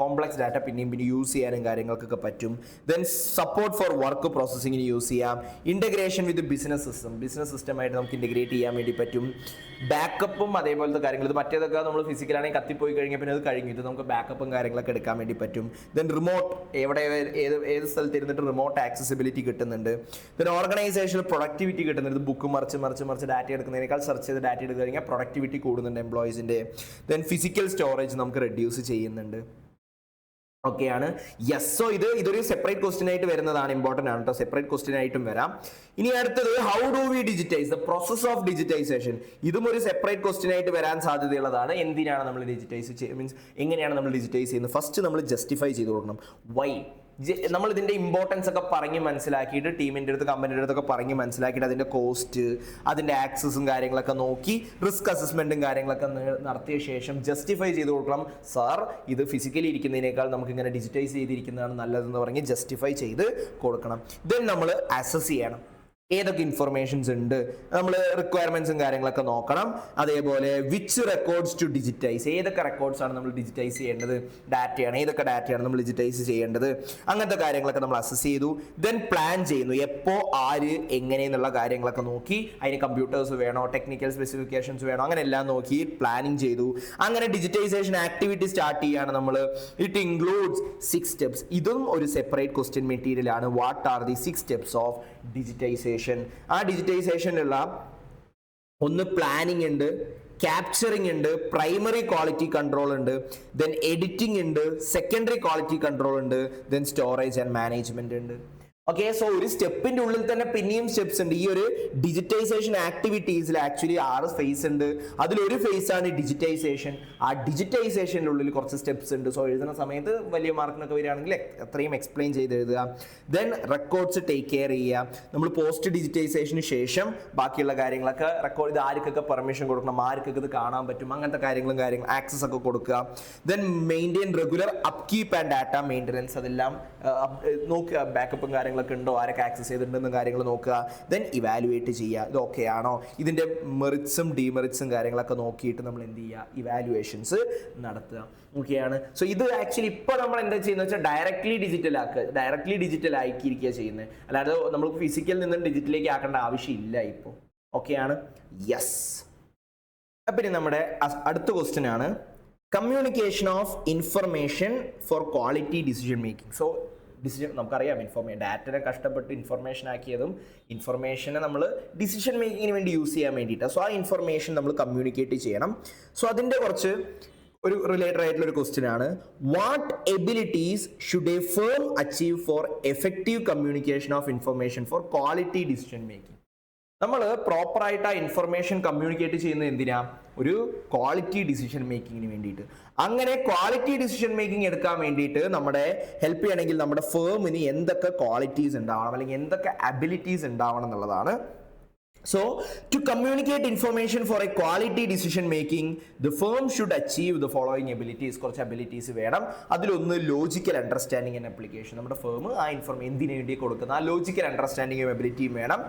data പിന്നെയും പിന്നെ യൂസ് ചെയ്യാനും കാര്യങ്ങൾക്കൊക്കെ പറ്റും. ദെൻ സപ്പോർട്ട് ഫോർ വർക്ക് പ്രോസസ്സിങ്ങിന് യൂസ് ചെയ്യാം. ഇൻ്റഗ്രേഷൻ വിത്ത് ബിസിനസ് സിസ്റ്റമായിട്ട് നമുക്ക് ഇൻ്റഗ്രേറ്റ് ചെയ്യാൻ വേണ്ടി പറ്റും. ബാക്കപ്പും അതേപോലത്തെ കാര്യങ്ങൾ, ഇത് മറ്റേതൊക്കെ നമ്മൾ ഫിസിക്കലാണെങ്കിൽ കത്തിപ്പോയി കഴിഞ്ഞാൽ പിന്നെ അത് കഴിഞ്ഞു, ഇത് നമുക്ക് ബാക്കപ്പും കാര്യങ്ങളൊക്കെ എടുക്കാൻ വേണ്ടി പറ്റും. ദെൻ റിമോട്ട്, ഏത് സ്ഥലത്ത് ഇരുന്നിട്ട് റിമോട്ട് ആക്സസിബിലിറ്റി കിട്ടുന്നുണ്ട്. ദെൻ ഓർഗനൈസേഷനിൽ പ്രൊഡക്ടിവിറ്റി കിട്ടുന്നുണ്ട്. ബുക്ക് മറിച്ച് ഡാറ്റ എടുക്കുന്നതിനേക്കാൾ സെർച്ച് ചെയ്ത് ഡാറ്റ എടുക്കുക കഴിഞ്ഞാൽ പ്രൊഡക്ടിവിറ്റി കൂടുന്നുണ്ട് എംപ്ലോയീസിൻ്റെ. ദെൻ ഫിസിക്കൽ സ്റ്റോറേജ് നമുക്ക് റെഡ്യൂസ് ചെയ്യുന്നുണ്ട്. ഓക്കെയാണ്. യെസ്. സോ ഇതൊരു സെപ്പറേറ്റ് ക്വസ്റ്റ്യൻ ആയിട്ട് വരുന്നതാണ്, ഇമ്പോർട്ടൻ്റ് ആണ് കേട്ടോ, സെപ്പറേറ്റ് ക്വസ്റ്റ്യൻ ആയിട്ടും വരാം. ഇനി അടുത്തത് how do we digitise, the process of digitisation. ഇതും ഒരു സെപ്പറേറ്റ് ക്വസ്റ്റ്യൻ ആയിട്ട് വരാൻ സാധ്യതയുള്ളതാണ്. എന്തിനാണ് നമ്മൾ ഡിജിറ്റൈസ് മീൻസ് എങ്ങനെയാണ് നമ്മൾ ഡിജിറ്റൈസ് ചെയ്യുന്നത്? ഫസ്റ്റ് നമ്മൾ ജസ്റ്റിഫൈ ചെയ്ത് കൊടുക്കണം. വൈ നമ്മൾ ഇതിൻ്റെ ഇമ്പോർട്ടൻസ് ഒക്കെ പറഞ്ഞ് മനസ്സിലാക്കിയിട്ട് ടീമിൻ്റെ അടുത്ത് കമ്പനിയുടെ അടുത്തൊക്കെ പറഞ്ഞ് മനസ്സിലാക്കിയിട്ട് അതിൻ്റെ കോസ്റ്റ്, അതിൻ്റെ ആക്സസും കാര്യങ്ങളൊക്കെ നോക്കി റിസ്ക് അസസ്മെൻറ്റും കാര്യങ്ങളൊക്കെ നടത്തിയ ശേഷം ജസ്റ്റിഫൈ ചെയ്ത് കൊടുക്കണം. സാർ, ഇത് ഫിസിക്കലി ഇരിക്കുന്നതിനേക്കാൾ നമുക്കിങ്ങനെ ഡിജിറ്റൈസ് ചെയ്തിരിക്കുന്നതാണ് നല്ലതെന്ന് പറഞ്ഞ് ജസ്റ്റിഫൈ ചെയ്ത് കൊടുക്കണം. ദെൻ നമ്മൾ അസസ് ചെയ്യണം ഏതൊക്കെ ഇൻഫർമേഷൻസ് ഉണ്ട്, നമ്മൾ റിക്വയർമെൻറ്റ്സും കാര്യങ്ങളൊക്കെ നോക്കണം. അതേപോലെ വിച്ച് റെക്കോർഡ്സ് ടു ഡിജിറ്റൈസ്, ഏതൊക്കെ റെക്കോർഡ്സ് ആണ് നമ്മൾ ഡിജിറ്റൈസ് ചെയ്യേണ്ടത്, ഡാറ്റയാണ്, ഏതൊക്കെ ഡാറ്റയാണ് നമ്മൾ ഡിജിറ്റൈസ് ചെയ്യേണ്ടത്, അങ്ങനത്തെ കാര്യങ്ങളൊക്കെ നമ്മൾ അസസ് ചെയ്തു. ദെൻ പ്ലാൻ ചെയ്യുന്നു, എപ്പോൾ ആര് എങ്ങനെയെന്നുള്ള കാര്യങ്ങളൊക്കെ നോക്കി, അതിന് കമ്പ്യൂട്ടേഴ്സ് വേണോ, ടെക്നിക്കൽ സ്പെസിഫിക്കേഷൻസ് വേണോ, അങ്ങനെ എല്ലാം നോക്കി പ്ലാനിങ് ചെയ്തു. അങ്ങനെ ഡിജിറ്റൈസേഷൻ ആക്ടിവിറ്റി സ്റ്റാർട്ട് ചെയ്യുകയാണ് നമ്മൾ. It includes 6 steps. ഇതും ഒരു സെപ്പറേറ്റ് ക്വസ്റ്റ്യൻ മെറ്റീരിയൽ ആണ്. What are the 6 steps of digitisation? ആ ഡിജിറ്റൈസേഷനിലുള്ള ഒന്ന് പ്ലാനിങ് ഉണ്ട്, ക്യാപ്ചറിങ് ഉണ്ട്, പ്രൈമറി ക്വാളിറ്റി കൺട്രോൾ ഉണ്ട്, ദെൻ എഡിറ്റിംഗ് ഉണ്ട്, സെക്കൻഡറി ക്വാളിറ്റി കൺട്രോൾ ഉണ്ട്, ദെൻ സ്റ്റോറേജ് ആൻഡ് മാനേജ്മെന്റ് ഉണ്ട്. ഓക്കെ, സോ ഒരു സ്റ്റെപ്പിന്റെ ഉള്ളിൽ തന്നെ പിന്നെയും സ്റ്റെപ്സ് ഉണ്ട്. ഈ ഒരു ഡിജിറ്റൈസേഷൻ ആക്ടിവിറ്റീസിൽ ആക്ച്വലി 6 ഫേസ് ഉണ്ട്. അതിലൊരു ഫേസ് ആണ് ഡിജിറ്റൈസേഷൻ. ആ ഡിജിറ്റൈസേഷൻ്റെ ഉള്ളിൽ കുറച്ച് സ്റ്റെപ്സ് ഉണ്ട്. സോ എഴുതുന്ന സമയത്ത് വലിയ മാർക്കിനൊക്കെ വരികയാണെങ്കിൽ അത്രയും എക്സ്പ്ലെയിൻ ചെയ്ത് എഴുതുക. ദെൻ റെക്കോർഡ്സ് ടേക്ക് കെയർ ചെയ്യുക. നമ്മൾ പോസ്റ്റ് ഡിജിറ്റൈസേഷന് ശേഷം ബാക്കിയുള്ള കാര്യങ്ങളൊക്കെ റെക്കോർഡ്, ഇത് ആർക്കൊക്കെ പെർമിഷൻ കൊടുക്കണം, ആർക്കൊക്കെ ഇത് കാണാൻ പറ്റും, അങ്ങനത്തെ കാര്യങ്ങളും ആക്സസ് ഒക്കെ കൊടുക്കുക. Then maintain regular upkeep and data maintenance, അതെല്ലാം നോക്കുക, ബാക്കപ്പും കാര്യങ്ങളൊക്കെ ഉണ്ടോ, ആരൊക്കെ ആക്സസ് ചെയ്തിട്ടുണ്ടെന്ന് കാര്യങ്ങൾ നോക്കുക. ദെൻ ഇവാലുവേറ്റ് ചെയ്യുക, ഇത് ഓക്കെ ആണോ, ഇതിൻ്റെ മെറിറ്റ്സും ഡിമെറിറ്റ്സും കാര്യങ്ങളൊക്കെ നോക്കിയിട്ട് നമ്മൾ എന്ത് ചെയ്യുക, ഇവാലുവേഷൻസ് നടത്തുക. ഓക്കെയാണ്. സോ ഇത് ആക്ച്വലി ഇപ്പോൾ നമ്മൾ എന്താ ചെയ്യുന്നത് വെച്ചാൽ ഡയറക്റ്റ്ലി ഡിജിറ്റൽ ആക്കിയിരിക്കുക ചെയ്യുന്നത്, അല്ലാതെ നമ്മൾ ഫിസിക്കൽ നിന്നും ഡിജിറ്റലിലേക്ക് ആക്കേണ്ട ആവശ്യമില്ല ഇപ്പോൾ. ഓക്കെയാണ്. യെസ്. അപ്പം ഇനി നമ്മുടെ അടുത്ത ക്വസ്റ്റ്യൻ ആണ് communication of information for quality decision making. So നമുക്കറിയാം ഡാറ്റനെ കഷ്ടപ്പെട്ട് ഇൻഫർമേഷൻ ആക്കിയതും ഇൻഫർമേഷനെ നമ്മൾ ഡിസിഷൻ മേക്കിങ്ങിന് വേണ്ടി യൂസ് ചെയ്യാൻ വേണ്ടിയിട്ട്. സോ ആ ഇൻഫർമേഷൻ നമ്മൾ കമ്മ്യൂണിക്കേറ്റ് ചെയ്യണം. സോ അതിൻ്റെ കുറച്ച് ഒരു റിലേറ്റഡ് ആയിട്ടുള്ള ഒരു ക്വസ്റ്റ്യൻ ആണ് what abilities should A firm achieve for effective communication of information for quality decision making. നമ്മൾ പ്രോപ്പറായിട്ട് ആ ഇൻഫർമേഷൻ കമ്മ്യൂണിക്കേറ്റ് ചെയ്യുന്നത് എന്തിനാ? ഒരു ക്വാളിറ്റി ഡിസിഷൻ മേക്കിങ്ങിന് വേണ്ടിയിട്ട്. അങ്ങനെ ക്വാളിറ്റി ഡിസിഷൻ മേക്കിംഗ് എടുക്കാൻ വേണ്ടിയിട്ട് നമ്മുടെ ഹെൽപ്പ് ചെയ്യണമെങ്കിൽ നമ്മുടെ ഫേമിന് എന്തൊക്കെ ക്വാളിറ്റീസ് ഉണ്ടാവണം അല്ലെങ്കിൽ എന്തൊക്കെ അബിലിറ്റീസ് ഉണ്ടാവണം എന്നുള്ളതാണ്. So, to communicate information for a quality decision making, the firm should achieve the following abilities. കുറച്ച് abilities വേണം. അതിലൊന്ന് ലോജിക്കൽ അണ്ടർസ്റ്റാൻഡിങ് ആൻഡ് അപ്ലിക്കേഷൻ. നമ്മുടെ ഫേം ആ എന്തിനു വേണ്ടി കൊടുക്കുന്ന ആ ലോജിക്കൽ അണ്ടർസ്റ്റാൻഡിങ്ങും എബിലിറ്റിയും വേണം.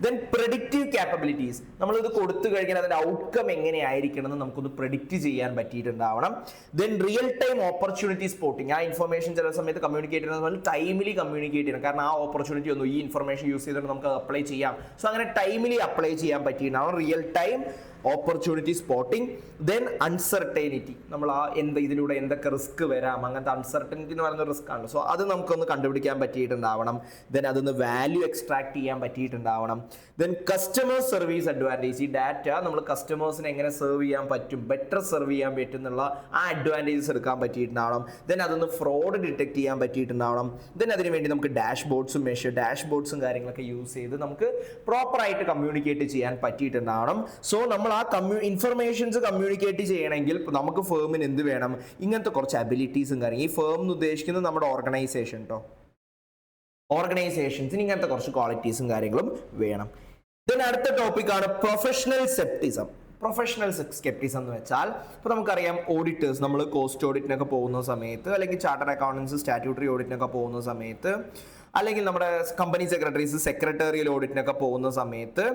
Then predictive capabilities. നമ്മളിത് കൊടുത്തു കഴിഞ്ഞാൽ അതിൻ്റെ ഔട്ട്കം എങ്ങനെയായിരിക്കണം എന്ന് നമുക്കൊന്ന് പ്രെഡിക്റ്റ് ചെയ്യാൻ പറ്റിയിട്ടുണ്ടാവണം. Then real time opportunity spotting. ആ ഇൻഫർമേഷൻ ചില സമയത്ത് കമ്മ്യൂണിക്കേറ്റ് ചെയ്യുന്നത് ടൈമിലി കമ്മ്യൂണിക്കേറ്റ് ചെയ്യണം. കാരണം ആ ഓപ്പർച്യൂണിറ്റി ഒന്നും ഈ ഇൻഫർമേഷൻ യൂസ് ചെയ്തുകൊണ്ട് നമുക്ക് അപ്ലൈ ചെയ്യാം. സോ അങ്ങനെ ടൈമിലി അപ്ലൈ ചെയ്യാൻ പറ്റിയിട്ടുണ്ടാവും. Real time opportunity spotting. Then uncertainty. നമ്മൾ ആ ഇതിലൂടെ എന്തൊക്കെ റിസ്ക് വരാം, അങ്ങനത്തെ അൺസർട്ടനിറ്റി എന്ന് പറയുന്ന റിസ്ക് ആണ്. സോ അത് നമുക്കൊന്ന് കണ്ടുപിടിക്കാൻ പറ്റിയിട്ടുണ്ടാവണം. ദെൻ അതൊന്ന് വാല്യൂ എക്സ്ട്രാക്ട് ചെയ്യാൻ പറ്റിയിട്ടുണ്ടാവണം. Then customer service advantage. ഈ ഡാറ്റ നമ്മൾ കസ്റ്റമേഴ്സിനെ എങ്ങനെ സെർവ് ചെയ്യാൻ പറ്റും, ബെറ്റർ സെർവ് ചെയ്യാൻ പറ്റും എന്നുള്ള ആ അഡ്വാൻറ്റേജസ് എടുക്കാൻ പറ്റിയിട്ടുണ്ടാവണം. ദെൻ അതൊന്ന് ഫ്രോഡ് ഡിറ്റക്ട് ചെയ്യാൻ പറ്റിയിട്ടുണ്ടാവണം. ദെൻ അതിനുവേണ്ടി നമുക്ക് ഡാഷ്ബോർഡ്സും കാര്യങ്ങളൊക്കെ യൂസ് ചെയ്ത് നമുക്ക് പ്രോപ്പറായിട്ട് കമ്മ്യൂണിക്കേറ്റ് ചെയ്യാൻ പറ്റിയിട്ടുണ്ടാവണം. സോ നമ്മൾ ആ ഇൻഫർമേഷൻസ് കമ്മ്യൂണിക്കേറ്റ് ചെയ്യണമെങ്കിൽ നമുക്ക് ഫേമിന് എന്ത് വേണം? ഇങ്ങനത്തെ കുറച്ച് അബിലിറ്റീസും കാര്യങ്ങൾ. ഈ ഫേം എന്ന് ഉദ്ദേശിക്കുന്നത് നമ്മുടെ ഓർഗനൈസേഷൻ കേട്ടോ. ഓർഗനൈസേഷൻസിന് ഇങ്ങനത്തെ കുറച്ച് ക്വാളിറ്റീസും കാര്യങ്ങളും വേണം. ദെൻ അടുത്ത ടോപ്പിക്കാണ് പ്രൊഫഷണൽ സ്കെപ്റ്റിസം. പ്രൊഫഷണൽ സ്കെപ്റ്റിസം എന്ന് വെച്ചാൽ ഇപ്പോൾ നമുക്കറിയാം ഓഡിറ്റേഴ്സ്, നമ്മൾ കോസ്റ്റ് ഓഡിറ്റിനൊക്കെ പോകുന്ന സമയത്ത് അല്ലെങ്കിൽ ചാർട്ടേഡ് അക്കൗണ്ടൻസ് സ്റ്റാറ്റ്യൂട്ടറി ഓഡിറ്റിനൊക്കെ പോകുന്ന സമയത്ത് അല്ലെങ്കിൽ നമ്മുടെ കമ്പനി സെക്രട്ടറിയൽ ഓഡിറ്റിനൊക്കെ പോകുന്ന സമയത്ത്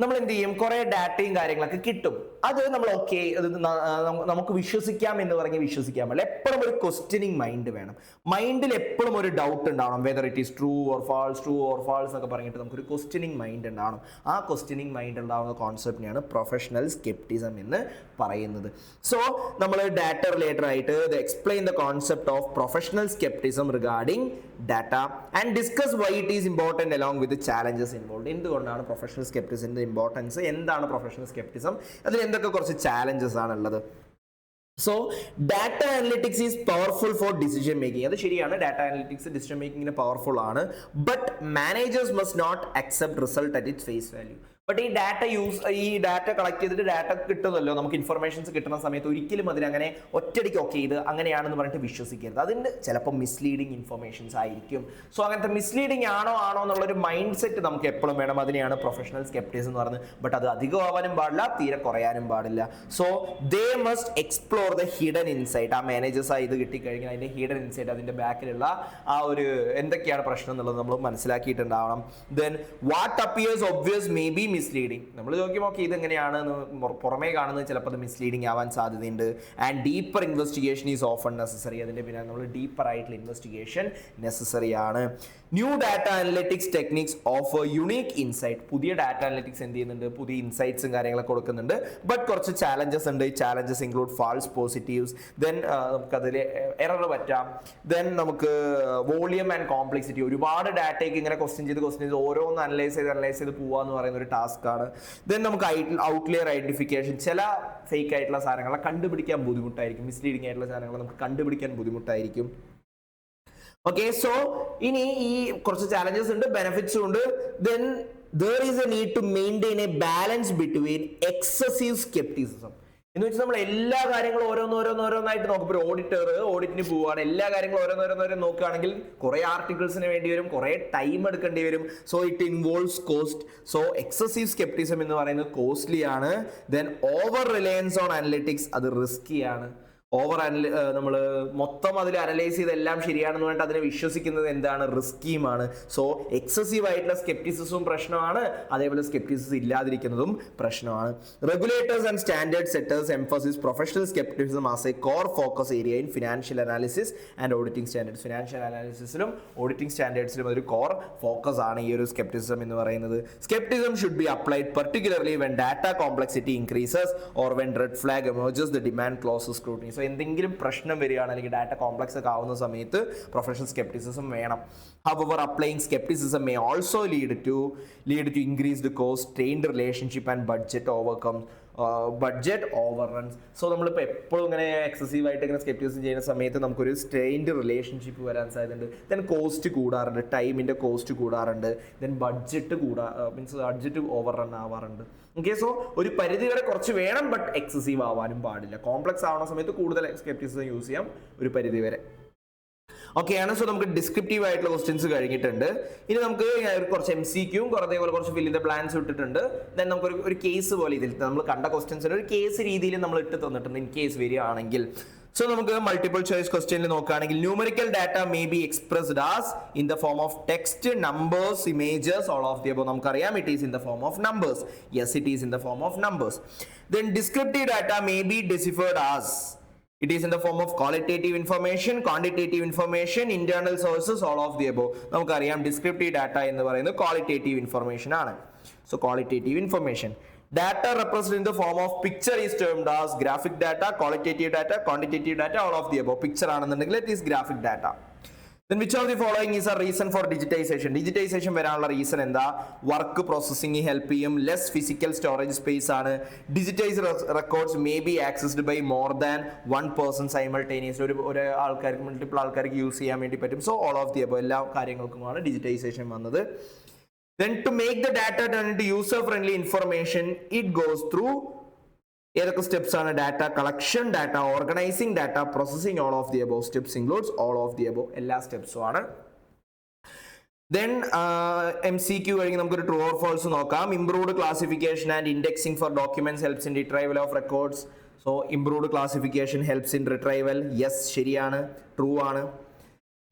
നമ്മൾ എന്ത് ചെയ്യും? കുറെ ഡാറ്റയും കാര്യങ്ങളൊക്കെ കിട്ടും. അത് നമ്മൾ ഓക്കെ, അത് നമുക്ക് വിശ്വസിക്കാം എന്ന് പറഞ്ഞ് വിശ്വസിക്കാൻ പറ്റില്ല. എപ്പോഴും ഒരു ക്വസ്റ്റ്യനിങ് മൈൻഡ് വേണം. മൈൻഡിൽ എപ്പോഴും ഒരു ഡൗട്ട് ഉണ്ടാവണം. Whether it is true or false എന്നൊക്കെ പറഞ്ഞിട്ട് നമുക്കൊരു ക്വസ്റ്റ്യനിങ് മൈൻഡ് ഉണ്ടാവണം. ആ ക്വസ്റ്റ്യനിങ് മൈൻഡ് ഉണ്ടാവുന്ന കോൺസെപ്റ്റിനെയാണ് പ്രൊഫഷണൽ സ്കെപ്റ്റിസം എന്ന് പറയുന്നത്. സോ നമ്മൾ ഡാറ്റ റിലേറ്റഡ് ആയിട്ട് explain the concept of professional scepticism regarding data and discuss why it is important along with challenges involve. എന്തുകൊണ്ടാണ് പ്രൊഫഷണൽ സ്കെപ്റ്റിസിന്റെ ഇമ്പോർട്ടൻസ്, എന്താണ് പ്രൊഫഷണൽ സ്കെപ്റ്റിസം, അതിൽ എന്തൊക്കെ കുറച്ച് ചാലഞ്ചസ് ആണുള്ളത്. So data analytics is powerful for decision making. അത് ശരിയാണ്, data analytics decision മേക്കിങ്ങിന് പവർഫുൾ ആണ്. But managers must not accept result at its face value. But ഈ ഡാറ്റ കളക്ട് ചെയ്തിട്ട് ഡാറ്റ കിട്ടുമല്ലോ, നമുക്ക് ഇൻഫർമേഷൻസ് കിട്ടുന്ന സമയത്ത് ഒരിക്കലും അതിനങ്ങനെ ഒറ്റയടിക്ക് ഓക്കെ ഇത് അങ്ങനെയാണെന്ന് പറഞ്ഞിട്ട് വിശ്വസിക്കരുത്. അതിൻ്റെ ചിലപ്പോൾ മിസ്ലീഡിങ് ഇൻഫർമേഷൻസ് ആയിരിക്കും. സോ അങ്ങനത്തെ മിസ്ലീഡിങ് ആണോ എന്നുള്ളൊരു മൈൻഡ് സെറ്റ് നമുക്ക് എപ്പോഴും വേണം. അതിനെയാണ് പ്രൊഫഷണൽ സ്കെപ്റ്റിസം എന്ന് പറയുന്നത്. ബട്ട് അത് അധികമാവാനും പാടില്ല, തീരെ കുറയാനും പാടില്ല. So they must explore the hidden insight. ആ മാനേജേഴ്സ് ഇത് കിട്ടിക്കഴിഞ്ഞാൽ അതിൻ്റെ ഹിഡൻ ഇൻസൈറ്റ്, അതിൻ്റെ ബാക്കിലുള്ള ആ ഒരു എന്തൊക്കെയാണ് പ്രശ്നം എന്നുള്ളത് നമ്മൾ മനസ്സിലാക്കിയിട്ടുണ്ടാവണം. Then what appears obvious may be misleading. നമ്മൾ നോക്കിയും ഓക്കെ ഇതെങ്ങനെയാണ് പുറമേ കാണുന്നത്, ചിലപ്പോൾ അത് മിസ്ലീഡിങ് ആവാൻ സാധ്യതയുണ്ട്. And deeper investigation is often necessary. അതിൻ്റെ പിന്നെ നമ്മൾ ഡീപ്പർ ആയിട്ടുള്ള ഇൻവെസ്റ്റിഗേഷൻ നെസസറി ആണ്. New data analytics techniques offer unique insight. പുതിയ ഡാറ്റ അനലിറ്റിക്സ് എന്ത് ചെയ്യുന്നുണ്ട്? പുതിയ ഇൻസൈറ്റ്സും കാര്യങ്ങളൊക്കെ കൊടുക്കുന്നുണ്ട്. ബട്ട് കുറച്ച് ചാലഞ്ചസ് ഉണ്ട്. ഈ challenges include false positives. Then നമുക്കതിൽ എറർ പറ്റാം. ദെൻ നമുക്ക് വോളിയം ആൻഡ് കോംപ്ലക്സിറ്റി. ഒരുപാട് ഡാറ്റയ്ക്ക് ഇങ്ങനെ ക്വസ്റ്റ്യൻ ചെയ്ത് ഓരോന്ന് അനലൈസ് ചെയ്ത് പോവുക എന്ന് പറയുന്ന ഒരു ടാസ്ക് ആണ്. ദെൻ നമുക്ക് ഔട്ട്ലിയർ ഐഡന്റിഫിക്കേഷൻ. ചില ഫേക്ക് ആയിട്ടുള്ള സാധനങ്ങളെ കണ്ടുപിടിക്കാൻ ബുദ്ധിമുട്ടായിരിക്കും. മിസ്ലീഡിംഗ് ആയിട്ടുള്ള സാധനങ്ങൾ നമുക്ക് കണ്ടുപിടിക്കാൻ ബുദ്ധിമുട്ടായിരിക്കും. ഓക്കെ, സോ ഇനി ഈ കുറച്ച് ചാലഞ്ചസ് ഉണ്ട്, ബെനിഫിറ്റ്സും ഉണ്ട്. Then there is a need to maintain a balance between excessive skepticism. എന്ന് വെച്ചാൽ നമ്മൾ എല്ലാ കാര്യങ്ങളും ഓരോന്നായിട്ട് നോക്കും. ഇപ്പോൾ ഓഡിറ്റിന് പോവുകയാണ്, എല്ലാ കാര്യങ്ങളും ഓരോന്നോരോന്നോരോ നോക്കുകയാണെങ്കിൽ കുറേ ആർട്ടിക്കിൾസിന് വേണ്ടി വരും, കുറേ ടൈം എടുക്കേണ്ടി വരും. So it involves cost. So excessive scepticism എന്ന് പറയുന്നത് കോസ്റ്റ്ലി ആണ്. Then over reliance on analytics, അത് റിസ്കി ആണ്. നമ്മൾ മൊത്തം അതിൽ അനലൈസ് ചെയ്തെല്ലാം ശരിയാണെന്ന് പറഞ്ഞിട്ട് അതിനെ വിശ്വസിക്കുന്നത് എന്താണ്? റിസ്കിയുമാണ്. സോ എക്സസീവ് ആയിട്ടുള്ള സ്കെപ്റ്റിസിസവും പ്രശ്നമാണ്, അതേപോലെ സ്കെപ്റ്റിസിസം ഇല്ലാതിരിക്കുന്നതും പ്രശ്നമാണ്. Regulators and standard setters emphasis professional scepticism as a core focus area in financial analysis and auditing standards. Financial അനാലിസിസിലും ഓഡിറ്റിംഗ് സ്റ്റാൻഡേർഡ്സിലും ഒരു കോർ ഫോക്കസ് ആണ് ഈ ഒരു സ്കെപ്റ്റിസിസം എന്ന് പറയുന്നത്. Scepticism should be applied particularly when data complexity increases or when red flag emerges the demand clauses scrutiny. So എന്തെങ്കിലും പ്രശ്നം വരികയാണ് അല്ലെങ്കിൽ ഡാറ്റ കോംപ്ലക്സ് ഒക്കെ ആവുന്ന സമയത്ത് പ്രൊഫഷണൽ സ്കെപ്റ്റിസിസം വേണം. However, applying skepticism may also lead to increased cost, strained relationship and budget overruns. So നമ്മളിപ്പോൾ എപ്പോഴും ഇങ്ങനെ എക്സസീവ് ആയിട്ട് ഇങ്ങനെ സ്കെപ്റ്റിസിസം ചെയ്യുന്ന സമയത്ത് നമുക്കൊരു സ്ട്രെയിൻഡ് റിലേഷൻഷിപ്പ് വരാൻ സാധ്യതയുണ്ട്. ദെൻ കോസ്റ്റ് കൂടാറുണ്ട്, ടൈമിൻ്റെ കോസ്റ്റ് കൂടാറുണ്ട്, then budget budget over run ആവാറുണ്ട്. ഓക്കെ, സോ ഒരു പരിധി വരെ കുറച്ച് വേണം, ബട്ട് എക്സസീവ് ആവാനും പാടില്ല. കോംപ്ലക്സ് ആവുന്ന സമയത്ത് കൂടുതൽ സ്കെപ്റ്റിസിസം യൂസ് ചെയ്യാം ഒരു പരിധി വരെ. ഓക്കെ ആണ്. സോ നമുക്ക് ഡിസ്ക്രിപ്റ്റീവ് ആയിട്ടുള്ള ക്വസ്റ്റ്യൻസ് കഴിഞ്ഞിട്ടുണ്ട്. ഇനി നമുക്ക് കുറച്ച് MCQ കുറച്ച് ഫിൽ ഇൻ ദ ബ്ലാങ്ക്സ് ഇട്ടിട്ടുണ്ട്. ദെൻ നമുക്ക് ഒരു കേസ് പോലെ ഇതിൽ നമ്മൾ കണ്ട ക്വസ്റ്റ്യൻസിന് ഒരു കേസ് രീതിയിൽ നമ്മൾ ഇട്ട് തന്നിട്ടുണ്ട് ഇൻ കേസ് വരികയാണെങ്കിൽ. സോ നമുക്ക് മൾട്ടിപ്പിൾ ചോയ്സ് ക്വസ്റ്റ്യനിൽ നോക്കുകയാണെങ്കിൽ numerical data may be expressed as in the form of text, numbers, images, all of the above. നമുക്കറിയാം it is in the form of numbers. Yes, it is in the form of numbers. Then descriptive data may be deciphered as it is in the form of qualitative information, quantitative information, internal sources, all of the above. നമുക്കറിയാം descriptive data എന്ന് പറയുന്നത് qualitative information ആണ്. So qualitative information. Data represented in the form of picture is termed as graphic data, qualitative data, quantitative data, all of the above. Picture ആണെന്നുണ്ടെങ്കിൽ it is graphic data. Then which of the following is a reason for digitization? Digitization വരാനുള്ള reason എന്താ? Work processing help ചെയ്യും, less physical storage space ആണ്, digitised records may be accessed by more than one person simultaneous. ഒരു ആൾക്കാർക്ക് multiple ആൾക്കാർക്ക് use ചെയ്യാൻ വേണ്ടി പറ്റും. So all of the above എല്ലാ കാര്യങ്ങൾക്കുമാണ് ഡിജിറ്റൈസേഷൻ വന്നത്. Then to make the data turn into user friendly information, it goes through ഏതൊക്കെ സ്റ്റെപ്സ് ആണ്? Data collection, data organising, data processing. All of the above steps includes all of the above, എല്ലാ സ്റ്റെപ്സും ആണ്. Then MCQ കഴിഞ്ഞ് നമുക്കൊരു true or false നോക്കാം. Improved classification and indexing for documents helps in retrieval of records. So improved classification helps in retrieval. Yes, ശരിയാണ്, true ആണ്.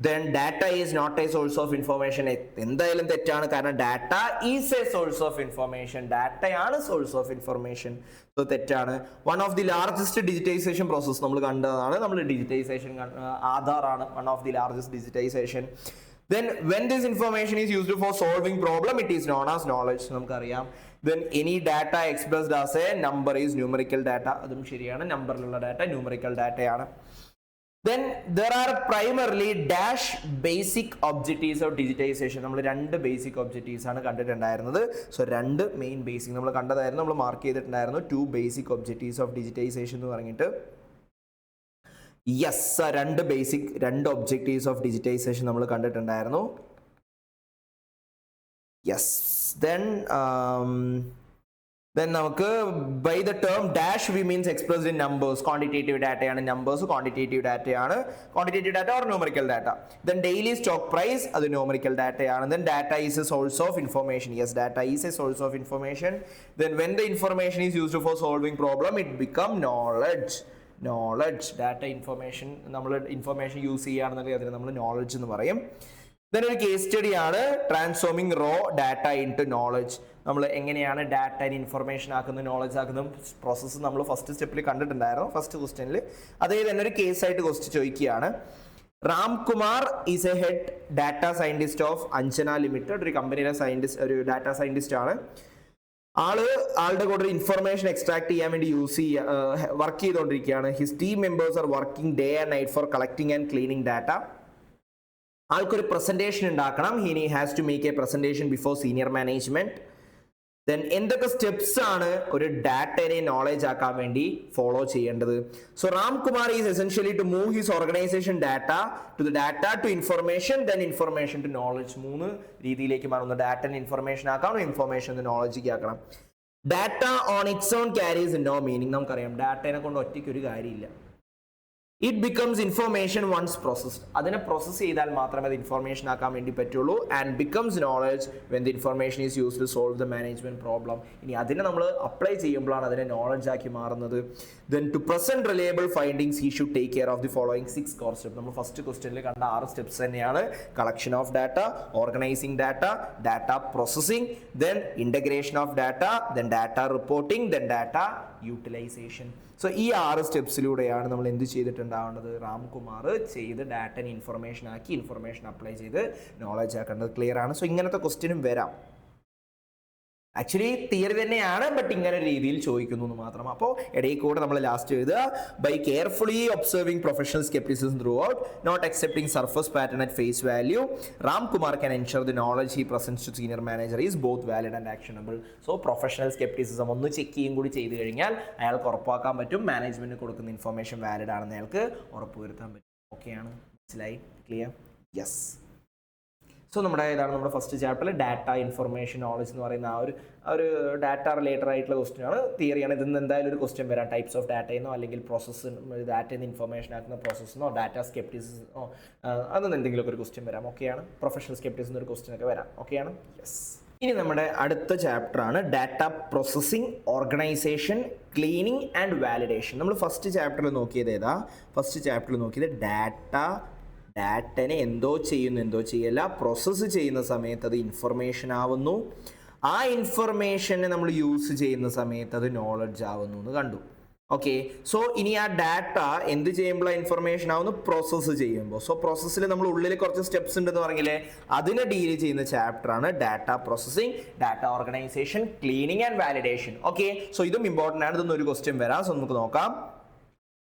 Then data is not a source of information. എന്തായാലും തെറ്റാണ്, കാരണം data is a source of information. ഡാറ്റയാണ് source of information. So തെറ്റാണ്. One of the largest digitisation process നമ്മൾ കണ്ടതാണ്. നമ്മൾ ഡിജിറ്റൈസേഷൻ ആധാറാണ് one of the largest digitisation. Then when this information is used for solving problem, it is known as knowledge. നമുക്കറിയാം. Then any data expressed as a number is numerical data. അതും ശരിയാണ്. നമ്പറിലുള്ള data numerical ഡാറ്റയാണ്. Then there are primarily dash basic objectives of digitization. നമ്മൾ രണ്ട് basic objectives ആണ് കണ്ടിട്ടുണ്ടായിരുന്നത്. So രണ്ട് main basic നമ്മൾ കണ്ടതായിരുന്നു, നമ്മൾ മാർക്ക് ചെയ്തിട്ടുണ്ടായിരുന്നു. 2 ബേസിക് ഒബ്ജക്റ്റീവ്സ് ഓഫ് ഡിജിറ്റൈസേഷൻ എന്ന് പറഞ്ഞിട്ട്. യെസ്, രണ്ട് ഒബ്ജക്റ്റീവ്സ് ഓഫ് ഡിജിറ്റൈസേഷൻ നമ്മൾ കണ്ടിട്ടുണ്ടായിരുന്നു. യെസ്. Then നമുക്ക് by the term dash we means expressed in numbers. Quantitative data ആണ്, numbers quantitative data ആണ്, quantitative data or numerical data. Then daily stock price, അത് numerical data ആണ്. Then data is a source of information. Yes, data is a source of information. Then when the information is used for solving problem, it become knowledge. Data information, നമ്മൾ information use ചെയ്യുകയാണെന്നുണ്ടെങ്കിൽ അതിന് നമ്മൾ knowledge എന്ന് പറയും. Then ഒരു case study ആണ് transforming raw data into knowledge. നമ്മൾ എങ്ങനെയാണ് ഡാറ്റ ഇൻഫർമേഷൻ ആക്കുന്നത്, നോളജ് ആക്കുന്ന പ്രോസസ്സ് നമ്മൾ ഫസ്റ്റ് സ്റ്റെപ്പിൽ കണ്ടിട്ടുണ്ടായിരുന്നു, ഫസ്റ്റ് ക്വസ്റ്റ്യനിൽ. അതേ തന്നെ ഒരു കേസായിട്ട് ക്വസ്റ്റ്യൻ ചോദിക്കുകയാണ്. Ramkumar is A head data scientist of Anjana limited. ഒരു കമ്പനിയിലെ സയന്റിസ്റ്റ്, ഒരു ഡാറ്റ സയന്റിസ്റ്റ് ആണ്. ആളുടെ കൂടെ ഒരു ഇൻഫർമേഷൻ എക്സ്ട്രാക്ട് ചെയ്യാൻ വേണ്ടി വർക്ക് ചെയ്തുകൊണ്ടിരിക്കുകയാണ്. His team members are working day and night for collecting and cleaning data. ആൾക്കൊരു പ്രസന്റേഷൻ ഉണ്ടാക്കണം. He has to make a presentation before senior management. Then എന്തൊക്കെ സ്റ്റെപ്സ് ആണ് ഒരു ഡാറ്റയെ നോളജ് ആക്കാൻ വേണ്ടി ഫോളോ ചെയ്യേണ്ടത്? So Ramkumar is essentially to move his organisation data to information, then information to knowledge. 3 രീതിയിലേക്ക് മാറുന്നു. ഡാറ്റനെ ഇൻഫർമേഷൻ ആക്കണം, ഇൻഫർമേഷൻ നോളജിക്ക് ആക്കണം. Data on its own carries no meaning. നമുക്കറിയാം ഡാറ്റയെ കൊണ്ട് ഒറ്റയ്ക്ക് ഒരു കാര്യമില്ല. It becomes information once processed. അതിനെ പ്രോസസ് ചെയ്താൽ മാത്രമേ അത് ഇൻഫോർമേഷൻ ആക്കാൻ വേണ്ടി പറ്റുള്ളൂ. And becomes knowledge when the information is used to solve the management problem. ഇനി അതിനെ നമ്മൾ അപ്ലൈ ചെയ്യുമ്പോഴാണ് അതിനെ നോളജ് ആക്കി മാറുന്നത്. Then to present reliable findings he should take care of the following 6 core steps. നമ്മൾ ഫസ്റ്റ് ക്വസ്റ്റ്യനിൽ കണ്ട 6 സ്റ്റെപ്സ് തന്നെയാണ്. Collection of data, organising data, data processing, then integration of data, then data reporting, then data utilization. So ഈ 6 സ്റ്റെപ്സിലൂടെയാണ് നമ്മൾ എന്ത് ചെയ്തിട്ടുണ്ടാവേണ്ടത്, രാംകുമാർ ചെയ്ത് ഡാറ്റനെ information ആക്കി information apply ചെയ്ത് നോളജ് ആക്കേണ്ടത്. ക്ലിയർ ആണ്? സോ ഇങ്ങനത്തെ ക്വസ്റ്റ്യനും വരാം. ആക്ച്വലി തിയറി തന്നെയാണ്, ബട്ട് ഇങ്ങനെ രീതിയിൽ ചോദിക്കുന്നു എന്ന് മാത്രം. അപ്പോൾ ഇടയിൽ കൂടെ നമ്മൾ ലാസ്റ്റ് എഴുതുക, by carefully observing professional scepticism throughout, not accepting surface pattern at face value, Ramkumar can ensure the knowledge he presents to senior manager is both valid and actionable. So professional scepticism ഒന്ന് check ചെയ്യും കൂടി ചെയ്ത് കഴിഞ്ഞാൽ അയാൾക്ക് ഉറപ്പാക്കാൻ പറ്റും മാനേജ്മെന്റിന് കൊടുക്കുന്ന ഇൻഫർമേഷൻ വാലിഡ് ആണെന്ന് അയാൾക്ക് ഉറപ്പുവരുത്താൻ പറ്റും. ഓക്കെയാണ്? മനസ്സിലായി? ക്ലിയർ? യെസ്. സോ നമ്മുടെ ഫസ്റ്റ് ചാപ്റ്ററിൽ ഡാറ്റ ഇൻഫർമേഷൻ നോളജ് എന്ന് പറയുന്ന ആ ഒരു ഡാറ്റ റിലേറ്റഡ് ആയിട്ടുള്ള ക്വസ്റ്റ്യൻ ആണ്, തിയറിയാണ്. ഇതിൽ നിന്ന് എന്തായാലും ഒരു ക്വസ്റ്റ്യൻ വരാം, ടൈപ്സ് ഓഫ് ഡാറ്റയെന്നോ അല്ലെങ്കിൽ പ്രോസസ്സ് ഡാറ്റയിൽ നിന്ന് ഇൻഫർമേഷൻ ആക്കുന്ന പ്രോസസ്സെന്നോ ഡാറ്റ സ്കെപ്റ്റിസിസമോ അതൊന്നും എന്തെങ്കിലുമൊക്കെ ഒരു ക്വസ്റ്റ്യൻ വരാം. ഓക്കെയാണ്? പ്രൊഫഷണൽ സ്കെപ്റ്റിസിസം ഒരു ക്വസ്റ്റ്യൻ ഒക്കെ വരാം. ഓക്കെയാണ്? യെസ്. ഇനി നമ്മുടെ അടുത്ത ചാപ്റ്റർ ആണ് data processing, organisation, cleaning and validation. നമ്മൾ ഫസ്റ്റ് ചാപ്റ്ററിൽ നോക്കിയത് ഡാറ്റനെ എന്തോ ചെയ്യല്ല, പ്രോസസ്സ് ചെയ്യുന്ന സമയത്ത് അത് ഇൻഫർമേഷൻ ആവുന്നു, ആ ഇൻഫർമേഷനെ നമ്മൾ യൂസ് ചെയ്യുന്ന സമയത്ത് അത് നോളജ് ആവുന്നു എന്ന് കണ്ടു. ഓക്കെ, സോ ഇനി ആ ഡാറ്റ എന്ത് ചെയ്യുമ്പോൾ ഇൻഫർമേഷൻ ആവുന്നു, പ്രോസസ്സ് ചെയ്യുമ്പോൾ. സോ പ്രോസസ്സിൽ നമ്മൾ ഉള്ളിൽ കുറച്ച് സ്റ്റെപ്സ് ഉണ്ടെന്ന് പറഞ്ഞില്ലേ, അതിനെ ഡീൽ ചെയ്യുന്ന ചാപ്റ്റർ ആണ് data processing, data organisation, cleaning and validation. Okay, so ഇതും ഇമ്പോർട്ടൻ്റ് ആണ്. ഇതൊന്നും ഒരു ക്വസ്റ്റ്യൻ വരാം. സോ നമുക്ക് നോക്കാം.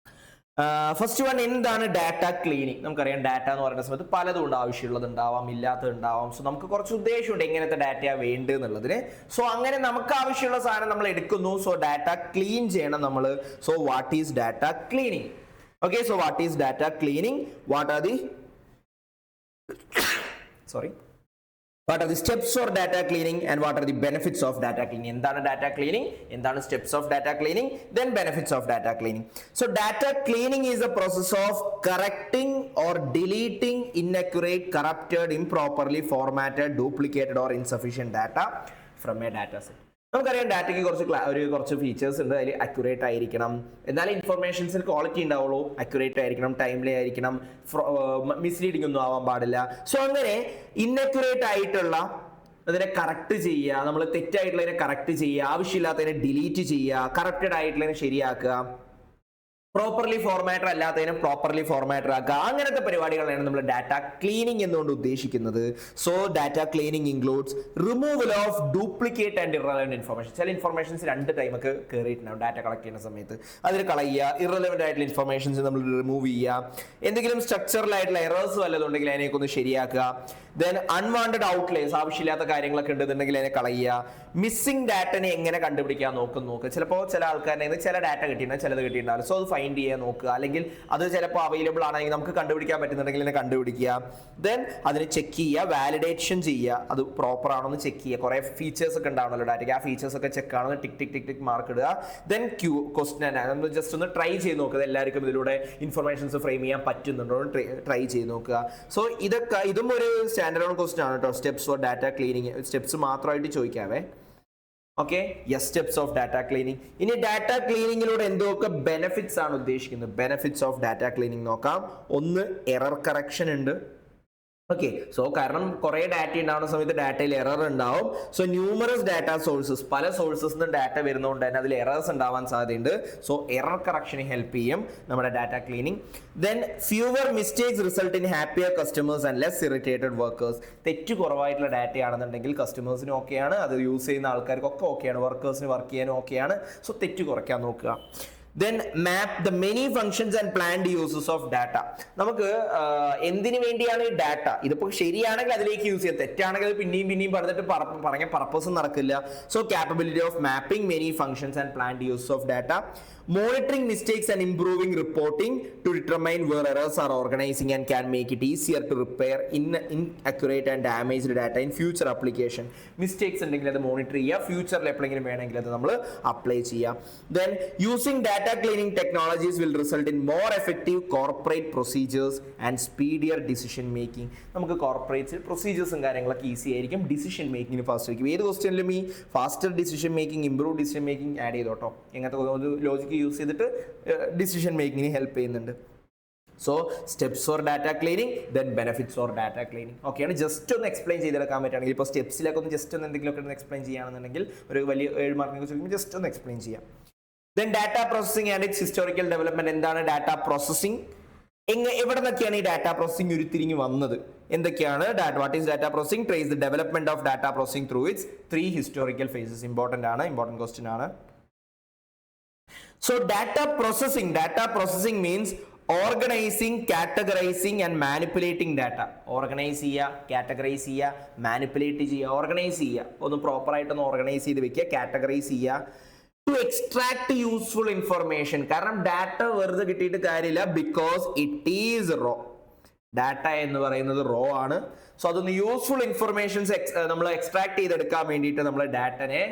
ഫസ്റ്റ് വൺ, എന്താണ് ഡാറ്റ ക്ലീനിങ്? നമുക്കറിയാം ഡാറ്റ എന്ന് പറയുന്ന സമയത്ത് പലതും ഉണ്ട്, ആവശ്യമുള്ളത് ഉണ്ടാവാം, ഇല്ലാത്തത് ഉണ്ടാവാം. സോ നമുക്ക് കുറച്ച് ഉദ്ദേശമുണ്ട് എങ്ങനത്തെ ഡാറ്റയാണ് വേണ്ടത് എന്നുള്ളതിന്. സോ അങ്ങനെ നമുക്ക് ആവശ്യമുള്ള സാധനം നമ്മൾ എടുക്കുന്നു. സോ ഡാറ്റ ക്ലീൻ ചെയ്യണം നമ്മൾ. So what is data cleaning? Okay, so what is data cleaning? What are the steps for data cleaning and what are the benefits of data cleaning? എന്താണ് data cleaning? എന്താണ് steps of data cleaning? Then benefits of data cleaning. So data cleaning is a process of correcting or deleting inaccurate, corrupted, improperly formatted, duplicated or insufficient data from a data set. നമുക്കറിയാം ഡാറ്റയ്ക്ക് കുറച്ച് features ഉണ്ട്. അതിൽ accurate ആയിരിക്കണം, എന്നാലും ഇൻഫർമേഷൻസിന് quality ഉണ്ടാവുള്ളൂ. Accurate ആയിരിക്കണം, timely ആയിരിക്കണം, മിസ്ലീഡിംഗ് ഒന്നും ആവാൻ പാടില്ല. സോ അങ്ങനെ ഇന്നക്യുറേറ്റ് ആയിട്ടുള്ള അതിനെ കറക്റ്റ് ചെയ്യുക, നമ്മൾ തെറ്റായിട്ടുള്ളതിനെ കറക്റ്റ് ചെയ്യുക, ആവശ്യമില്ലാത്തതിനെ ഡിലീറ്റ് ചെയ്യുക, കറക്റ്റഡ് ആയിട്ടുള്ളതിനെ ശരിയാക്കുക, പ്രോപ്പർലി ഫോർമാറ്റർ അല്ലാത്തതിനെ പ്രോപ്പർലി ഫോർമാറ്റർ ആക്കുക. അങ്ങനത്തെ പരിപാടികളാണ് നമ്മൾ ഡാറ്റ ക്ലീനിങ് എന്നുകൊണ്ട് ഉദ്ദേശിക്കുന്നത്. So data cleaning includes removal of duplicate and irrelevant information. ചില ഇൻഫർമേഷൻസ് 2 ടൈമൊക്കെ കയറിയിട്ടുണ്ടാവും ഡാറ്റ കളക്ട് ചെയ്യുന്ന സമയത്ത്. അതിൽ കളയുക, ഇറലവന്റ് ആയിട്ടുള്ള ഇൻഫർമേഷൻസ് നമ്മൾ റിമൂവ് ചെയ്യുക, എന്തെങ്കിലും സ്ട്രക്ചറൽ ആയിട്ടുള്ള എറേഴ്സ് വല്ലതുണ്ടെങ്കിൽ അതിനെയൊക്കെ ഒന്ന് ശരിയാക്കുക. ദെൻ അൺവാണ്ടഡ് ഔട്ട്ലേസ്, ആവശ്യമില്ലാത്ത കാര്യങ്ങളൊക്കെ ഉണ്ടെന്നുണ്ടെങ്കിൽ അതിനെ കളയുക. മിസ്സിംഗ് ഡാറ്റനെ എങ്ങനെ കണ്ടുപിടിക്കാൻ നോക്കുക. ചിലപ്പോൾ ചില ആൾക്കാരുടെ ചില ഡാറ്റ കിട്ടിയിട്ടുണ്ടാവും, ചിലത് കിട്ടിയിട്ടുണ്ടാവും. സോ അത് ഫൈൻഡ് ചെയ്യാൻ നോക്കുക. അല്ലെങ്കിൽ അത് ചിലപ്പോൾ അവൈലബിൾ ആണെങ്കിൽ നമുക്ക് കണ്ടുപിടിക്കാൻ പറ്റുന്നുണ്ടെങ്കിൽ അതിനെ കണ്ടുപിടിക്കുക. ദെൻ അതിനെ ചെക്ക് ചെയ്യുക, വാലിഡേഷൻ ചെയ്യുക, അത് പ്രോപ്പർ ആണോ എന്ന് ചെക്ക് ചെയ്യുക. കുറേ ഫീച്ചേഴ്സ് ഒക്കെ ഉണ്ടാവണല്ലോ ഡാറ്റയ്ക്ക്, ആ ഫീച്ചേഴ്സ് ഒക്കെ ചെക്ക് ആണോ ടിക് മാർക്ക് ഇടുക. ദെൻ ക്വസ്റ്റ്യൻ നമ്മൾ ജസ്റ്റ് ഒന്ന് ട്രൈ ചെയ്ത് നോക്കുക, എല്ലാവർക്കും ഇതിലൂടെ ഇൻഫർമേഷൻസ് ഫ്രെയിം ചെയ്യാൻ പറ്റുന്നുണ്ടോ ട്രൈ ചെയ്ത് നോക്കുക. സോ ഇതും ഒരു സ്റ്റാൻഡേർഡ് ക്വസ്റ്റ്യൻ ആണ് കേട്ടോ. Steps for data cleaning, steps മാത്രമായിട്ട് ചോദിക്കാവേ. Okay, yes, steps of data cleaning. ഇനി ഡാറ്റ ക്ലീനിങ്ങിലൂടെ എന്തൊക്കെ ബെനിഫിറ്റ്സ് ആണ് ഉദ്ദേശിക്കുന്നത്? ബെനിഫിറ്റ്സ് ഓഫ് ഡാറ്റ ക്ലീനിങ് നോക്കാം. ഒന്ന്, എറർ കറക്ഷൻ ഉണ്ട്. ഓക്കെ, സോ കാരണം കുറെ ഡാറ്റ ഉണ്ടാവുന്ന സമയത്ത് ഡാറ്റയിൽ എറർ ഉണ്ടാവും. സോ ന്യൂമറസ് ഡാറ്റ സോഴ്സസ്, പല സോഴ്സസ് നിന്നും ഡാറ്റ വരുന്നതുകൊണ്ട് തന്നെ അതിൽ എറേഴ്സ് ഉണ്ടാവാൻ സാധ്യതയുണ്ട്. സോ എറർ കറക്ഷന് ഹെൽപ്പ് ചെയ്യും നമ്മുടെ data cleaning. Then fewer mistakes result in happier customers and less irritated workers. തെറ്റ് കുറവായിട്ടുള്ള ഡാറ്റ ആണെന്നുണ്ടെങ്കിൽ കസ്റ്റമേഴ്സിന് ഓക്കെയാണ്, അത് യൂസ് ചെയ്യുന്ന ആൾക്കാർക്കൊക്കെ ഓക്കെയാണ്, വർക്കേഴ്സിന് വർക്ക് ചെയ്യാനും ഓക്കെയാണ്. സോ തെറ്റ് കുറയ്ക്കാൻ നോക്കുക. Then map the many functions and planned uses of data. നമുക്ക് എന്തിനു വേണ്ടിയാണ് ഈ ഡാറ്റ? ഇതിപ്പോൾ ശരിയാണെങ്കിൽ അതിലേക്ക് യൂസ് ചെയ്യാം, തെറ്റാണെങ്കിൽ അത് പിന്നെയും പറഞ്ഞിട്ട് പറഞ്ഞ പർപ്പസ് നടക്കില്ല. So capability of mapping many functions and planned uses of data. Monitoring mistakes and improving reporting to determine where errors are organizing and can make it easier to repair inaccurate and damaged data in future application. Mistakes ഉണ്ടെങ്കിൽ അത് monitor ചെയ്യുക, ഫ്യൂച്ചറിൽ എപ്പോഴെങ്കിലും വേണമെങ്കിൽ അത് നമ്മൾ apply ചെയ്യുക. Then using data data cleaning technologies will result in more effective corporate procedures and speedier decision making. നമുക്ക് കോർപ്പറേറ്റ് പ്രൊസീജിയേഴ്സും കാര്യങ്ങളൊക്കെ ഈസി ആയിരിക്കും, ഡിസിഷൻ മേക്കിങ്ങിന് ഫാസ്റ്റ് ആയിരിക്കും. ഏത് ക്വസ്റ്റ്യനിലും ഈ faster decision making, improve decision making add ചെയ്തോട്ടോ. ഇങ്ങനത്തെ ഒരു ലോജിക്ക് യൂസ് ചെയ്തിട്ട് ഡിസിഷൻ മേക്കിങ്ങിന് ഹെൽപ്പ് ചെയ്യുന്നുണ്ട്. So steps for data cleaning, then benefits for data cleaning. ഓക്കെയാണ്, ജസ്റ്റ് ഒന്ന് എക്സ്പ്ലെയിൻ ചെയ്തെടുക്കാൻ പറ്റുകയാണെങ്കിൽ, ഇപ്പോൾ സ്റ്റെപ്സിലൊക്കെ ഒന്ന് ജസ്റ്റ് ഒന്ന് എന്തെങ്കിലുമൊക്കെ ഒന്ന് എക്സ്പ്ലെയിൻ ചെയ്യുകയാണെന്നുണ്ടെങ്കിൽ ഒരു വലിയ 7 മാർക്കിനെ ചോദിക്കുമ്പോൾ ജസ്റ്റ് ഒന്ന് എക്സ്പ്ലെയിൻ ചെയ്യാം. Then data processing and its historical development. എന്താണ് ഡാറ്റ പ്രോസസിങ്? എവിടെ നിന്നൊക്കെയാണ് ഈ ഡാറ്റ പ്രോസസിങ് ഉരുത്തിരിഞ്ഞ് വന്നത്? എന്തൊക്കെയാണ് what is data processing? Trace the development of data processing through its 3 historical phases. Important question ആണ്. So data processing means organising, categorising and manipulating data. Organise ചെയ്യുക, categorise ചെയ്യുക, manipulate ചെയ്യുക. ഓർഗനൈസ് ചെയ്യുക, ഒന്ന് പ്രോപ്പറായിട്ടൊന്ന് ഓർഗനൈസ് ചെയ്ത് വെക്കുക, കാറ്റഗറൈസ് ചെയ്യുക. To extract useful information. കാരണം ഡാറ്റ വെറുതെ കിട്ടിയിട്ട് കാര്യമില്ല, because it is raw. Data എന്ന് പറയുന്നത് റോ ആണ്. സോ അതൊന്ന് യൂസ്ഫുൾ ഇൻഫർമേഷൻസ് നമ്മൾ എക്സ്ട്രാക്ട് ചെയ്തെടുക്കാൻ വേണ്ടിയിട്ട് നമ്മൾ ഡാറ്റനെ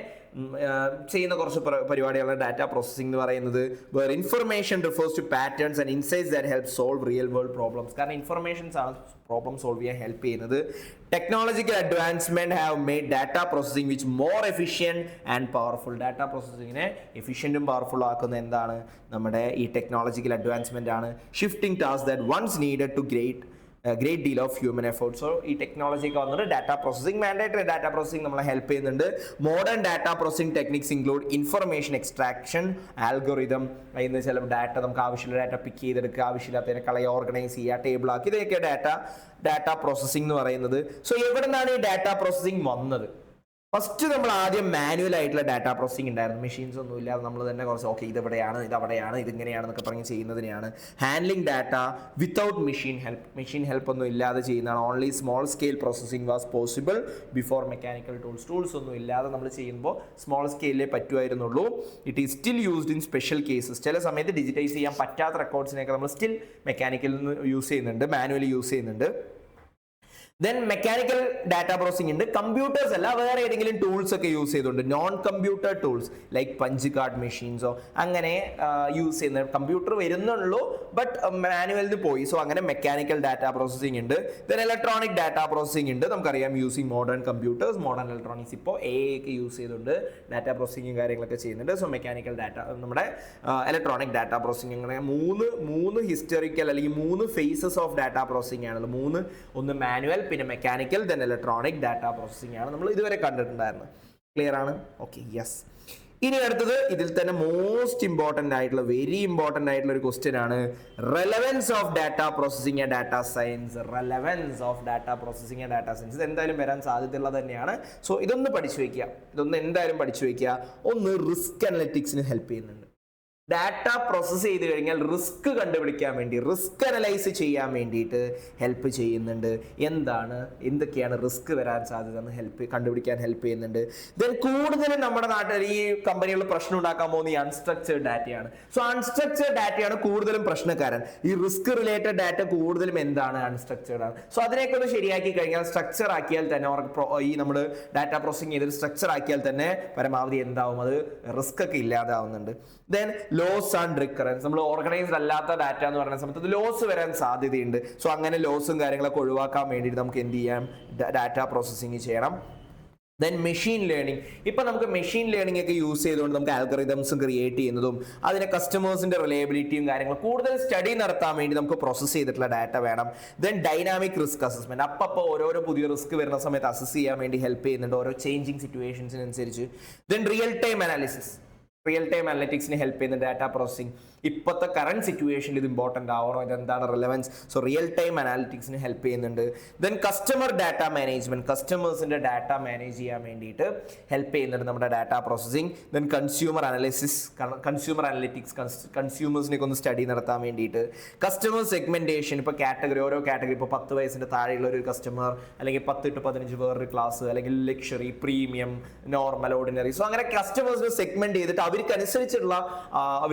ചെയ്യുന്ന കുറച്ച് പരിപാടികളാണ് ഡാറ്റ പ്രോസസിംഗ് എന്ന് പറയുന്നത്. Where information refers to patterns and insights that help solve real world problems. കാരണം ഇൻഫർമേഷൻസ് ആണ് പ്രോബ്ലം സോൾവ് ചെയ്യാൻ ഹെൽപ്പ് ചെയ്യുന്നത്. Technological advancement have made data processing which more efficient and powerful. Data പ്രോസസിങ്ങിനെ എഫിഷ്യൻറ്റും powerful ആക്കുന്ന എന്താണ്? നമ്മുടെ ഈ ടെക്നോളജിക്കൽ അഡ്വാൻസ്മെന്റ് ആണ്. Shifting task that once needed to great deal of human effort. So ഈ ടെക്നോളജി ഒക്കെ വന്നിട്ട് data processing, mandatory data processing നമ്മളെ ഹെൽപ്പ് ചെയ്യുന്നുണ്ട്. Modern data processing techniques include information extraction, algorithm. അതിന് ചില ഡാറ്റ നമുക്ക് ആവശ്യമുള്ള ഡാറ്റ പിക്ക് ചെയ്തെടുക്കുക, ആവശ്യമില്ലാത്തതിനെ കളയുക, ഓർഗനൈസ് ചെയ്യുക, ടേബിൾ ആക്കി. ഇതൊക്കെ ഡാറ്റ പ്രോസസിംഗ് എന്ന് പറയുന്നത്. സോ എവിടെ നിന്നാണ് ഈ ഡാറ്റ പ്രോസസിംഗ് വന്നത്? ഫസ്റ്റ് നമ്മൾ ആദ്യം മാനുവൽ ആയിട്ടുള്ള ഡാറ്റ പ്രോസസിംഗ് ഉണ്ടായിരുന്നു. മെഷീൻസ് ഒന്നും ഇല്ലാതെ നമ്മൾ തന്നെ കുറച്ച് ഇതെവിടെയാണ്, ഇതിങ്ങനെയാണെന്നൊക്കെ പറഞ്ഞ് ചെയ്യുന്നതിനെയാണ് handling data without machine help ഒന്നും ഇല്ലാതെ ചെയ്യുന്നതാണ്. Only small scale processing was possible before mechanical tools ഒന്നും ഇല്ലാതെ നമ്മൾ ചെയ്യുമ്പോൾ സ്മോൾ സ്കെയിലേ പറ്റുമായിരുന്നുള്ളൂ. It is still used in special cases. ചില സമയത്ത് ഡിജിറ്റൈസ് ചെയ്യാൻ പറ്റാത്ത റെക്കോർഡ്സിനെയൊക്കെ നമ്മൾ സ്റ്റിൽ മെക്കാനിക്കലിൽ നിന്ന് യൂസ് ചെയ്യുന്നുണ്ട്, മാനുവലി യൂസ് ചെയ്യുന്നുണ്ട്. ദെൻ മെക്കാനിക്കൽ ഡാറ്റ പ്രോസസിംഗ് ഉണ്ട്. കമ്പ്യൂട്ടേഴ്സ് അല്ല, വേറെ ഏതെങ്കിലും ടൂൾസ് ഒക്കെ യൂസ് ചെയ്തുകൊണ്ട്, non computer tools like punch card മെഷീൻസോ അങ്ങനെ യൂസ് ചെയ്യുന്ന. കമ്പ്യൂട്ടർ വരുന്നുള്ളൂ ബട്ട് മാനുവലിന് പോയി. സോ അങ്ങനെ മെക്കാനിക്കൽ ഡാറ്റ പ്രോസസിംഗ് ഉണ്ട്. ദെൻ ഇലക്ട്രോണിക് ഡാറ്റ പ്രോസസിംഗ് ഉണ്ട്. നമുക്കറിയാം using modern computers, modern electronics. ഇപ്പോൾ ഒക്കെ യൂസ് ചെയ്തുകൊണ്ട് ഡാറ്റ പ്രോസസിംഗും കാര്യങ്ങളൊക്കെ ചെയ്യുന്നുണ്ട്. സോ മെക്കാനിക്കൽ ഡാറ്റ, നമ്മുടെ ഇലക്ട്രോണിക് ഡാറ്റ പ്രോസസിംഗ്, അങ്ങനെ മൂന്ന് ഹിസ്റ്റോറിക്കൽ അല്ലെങ്കിൽ 3 ഫേസസ് ഓഫ് ഡാറ്റ പ്രോസസിംഗ് ആണല്ലോ. ഒന്ന് മാനുവൽ, പിന്നെ mechanical, then electronic data processing ആണ് നമ്മൾ ഇതുവരെ കണ്ടിട്ടുണ്ടായിരുന്നത്. ക്ലിയർ ആണ്? Okay, yes. ഇനി അടുത്തത് ഇതിൽ തന്നെ മോസ്റ്റ് ഇമ്പോർട്ടൻ്റ് ആയിട്ടുള്ള, വെരി ഇമ്പോർട്ടൻ്റ് ആയിട്ടുള്ള ഒരു ക്വസ്റ്റ്യൻ ആണ് relevance of data processing and data science. Relevance of data processing and data science ഇത് എന്തായാലും വരാൻ സാധ്യതയുള്ളത് തന്നെയാണ്. സോ ഇതൊന്ന് പഠിച്ചു വയ്ക്കുക, എന്തായാലും പഠിച്ചു വയ്ക്കുക. ഒന്ന് റിസ്ക് അനലിറ്റിക്സിന് ഹെൽപ്പ് ചെയ്യുന്നുണ്ട്. ഡാറ്റ പ്രോസസ്സ് ചെയ്ത് കഴിഞ്ഞാൽ റിസ്ക് കണ്ടുപിടിക്കാൻ വേണ്ടി, റിസ്ക് അനലൈസ് ചെയ്യാൻ വേണ്ടിയിട്ട് ഹെൽപ്പ് ചെയ്യുന്നുണ്ട്. എന്തൊക്കെയാണ് റിസ്ക് വരാൻ സാധ്യത കണ്ടുപിടിക്കാൻ ഹെൽപ്പ് ചെയ്യുന്നുണ്ട്. ദെൻ കൂടുതലും നമ്മുടെ നാട്ടിൽ ഈ കമ്പനികൾ പ്രശ്നം ഉണ്ടാക്കാൻ പോകുന്ന ഈ അൺസ്ട്രക്ചേർഡ് ഡാറ്റയാണ്. സോ അൺസ്ട്രക്ചേർഡ് ഡാറ്റയാണ് കൂടുതലും പ്രശ്നക്കാരൻ. ഈ റിസ്ക് റിലേറ്റഡ് ഡാറ്റ കൂടുതലും അൺസ്ട്രക്ചേർഡ് ആണ്. സോ അതിനെയൊക്കെ ഒന്ന് ശരിയാക്കി കഴിഞ്ഞാൽ, സ്ട്രക്ചർ ആക്കിയാൽ തന്നെ, ഈ നമ്മൾ ഡാറ്റ പ്രോസസിങ് ചെയ്ത് സ്ട്രക്ചർ ആക്കിയാൽ തന്നെ പരമാവധി എന്താവും, അത് റിസ്ക് ഒക്കെ ഇല്ലാതാവുന്നുണ്ട്. Then loss and recurrence. നമ്മൾ ഓർഗനൈസ്ഡ് അല്ലാത്ത ഡാറ്റ എന്ന് പറയുന്ന സമയത്ത് ലോസ് വരാൻ സാധ്യതയുണ്ട്. സോ അങ്ങനെ ലോസും കാര്യങ്ങളൊക്കെ ഒഴിവാക്കാൻ വേണ്ടിയിട്ട് നമുക്ക് എന്ത് ചെയ്യാം? ഡാറ്റ പ്രോസസ്സിങ് ചെയ്യണം. Then machine learning. ഇപ്പം നമുക്ക് മെഷീൻ ലേണിംഗ് ഒക്കെ യൂസ് ചെയ്തുകൊണ്ട് നമുക്ക് ആൽഗോറിതംസും ക്രിയേറ്റ് ചെയ്യുന്നതും അതിനെ കസ്റ്റമേഴ്സിന്റെ റിലയബിലിറ്റിയും കാര്യങ്ങളും കൂടുതൽ സ്റ്റഡി നടത്താൻ വേണ്ടി നമുക്ക് പ്രോസസ്സ് ചെയ്തിട്ടുള്ള ഡാറ്റ വേണം. Then dynamic risk assessment. അപ്പോൾ ഓരോരോ പുതിയ റിസ്ക് വരുന്ന സമയത്ത് അസസ് ചെയ്യാൻ വേണ്ടി ഹെൽപ്പ് ചെയ്യുന്നുണ്ട്, ഓരോ ചേഞ്ചിങ് സിറ്റുവേഷൻസിനനുസരിച്ച്. Then real time analysis. Real time അനലിറ്റിക്സിന് ഹെൽപ്പ് ചെയ്യുന്ന ഡാറ്റ പ്രോസസിംഗ്. ഇപ്പോഴത്തെ കറണ്ട് സിറ്റുവേഷനിൽ ഇത് ഇമ്പോർട്ടൻ്റ് ആവണോ, ഇതെന്താണ് റിലവൻസ്? സോ റിയൽ ടൈം അനാലിറ്റിക്സിന് ഹെൽപ്പ് ചെയ്യുന്നുണ്ട്. Then customer data management. കസ്റ്റമേഴ്സിന്റെ ഡാറ്റ മാനേജ് ചെയ്യാൻ വേണ്ടിയിട്ട് ഹെൽപ്പ് ചെയ്യുന്നുണ്ട് നമ്മുടെ data processing. Then consumer analysis, consumer analytics, കൺസ്യൂമേഴ്സിനെ ഒന്ന് സ്റ്റഡി നടത്താൻ വേണ്ടിയിട്ട്. Customer segmentation. ഇപ്പോൾ ഓരോ കാറ്റഗറി, ഇപ്പോൾ 10 വയസ്സിന്റെ താഴെയുള്ള ഒരു കസ്റ്റമർ, അല്ലെങ്കിൽ 10 to 15 വേറൊരു ക്ലാസ്, അല്ലെങ്കിൽ luxury, premium, normal, ordinary. So അങ്ങനെ കസ്റ്റമേഴ്സിനെ സെഗ്മെന്റ് ചെയ്തിട്ട് അവർക്കനുസരിച്ചുള്ള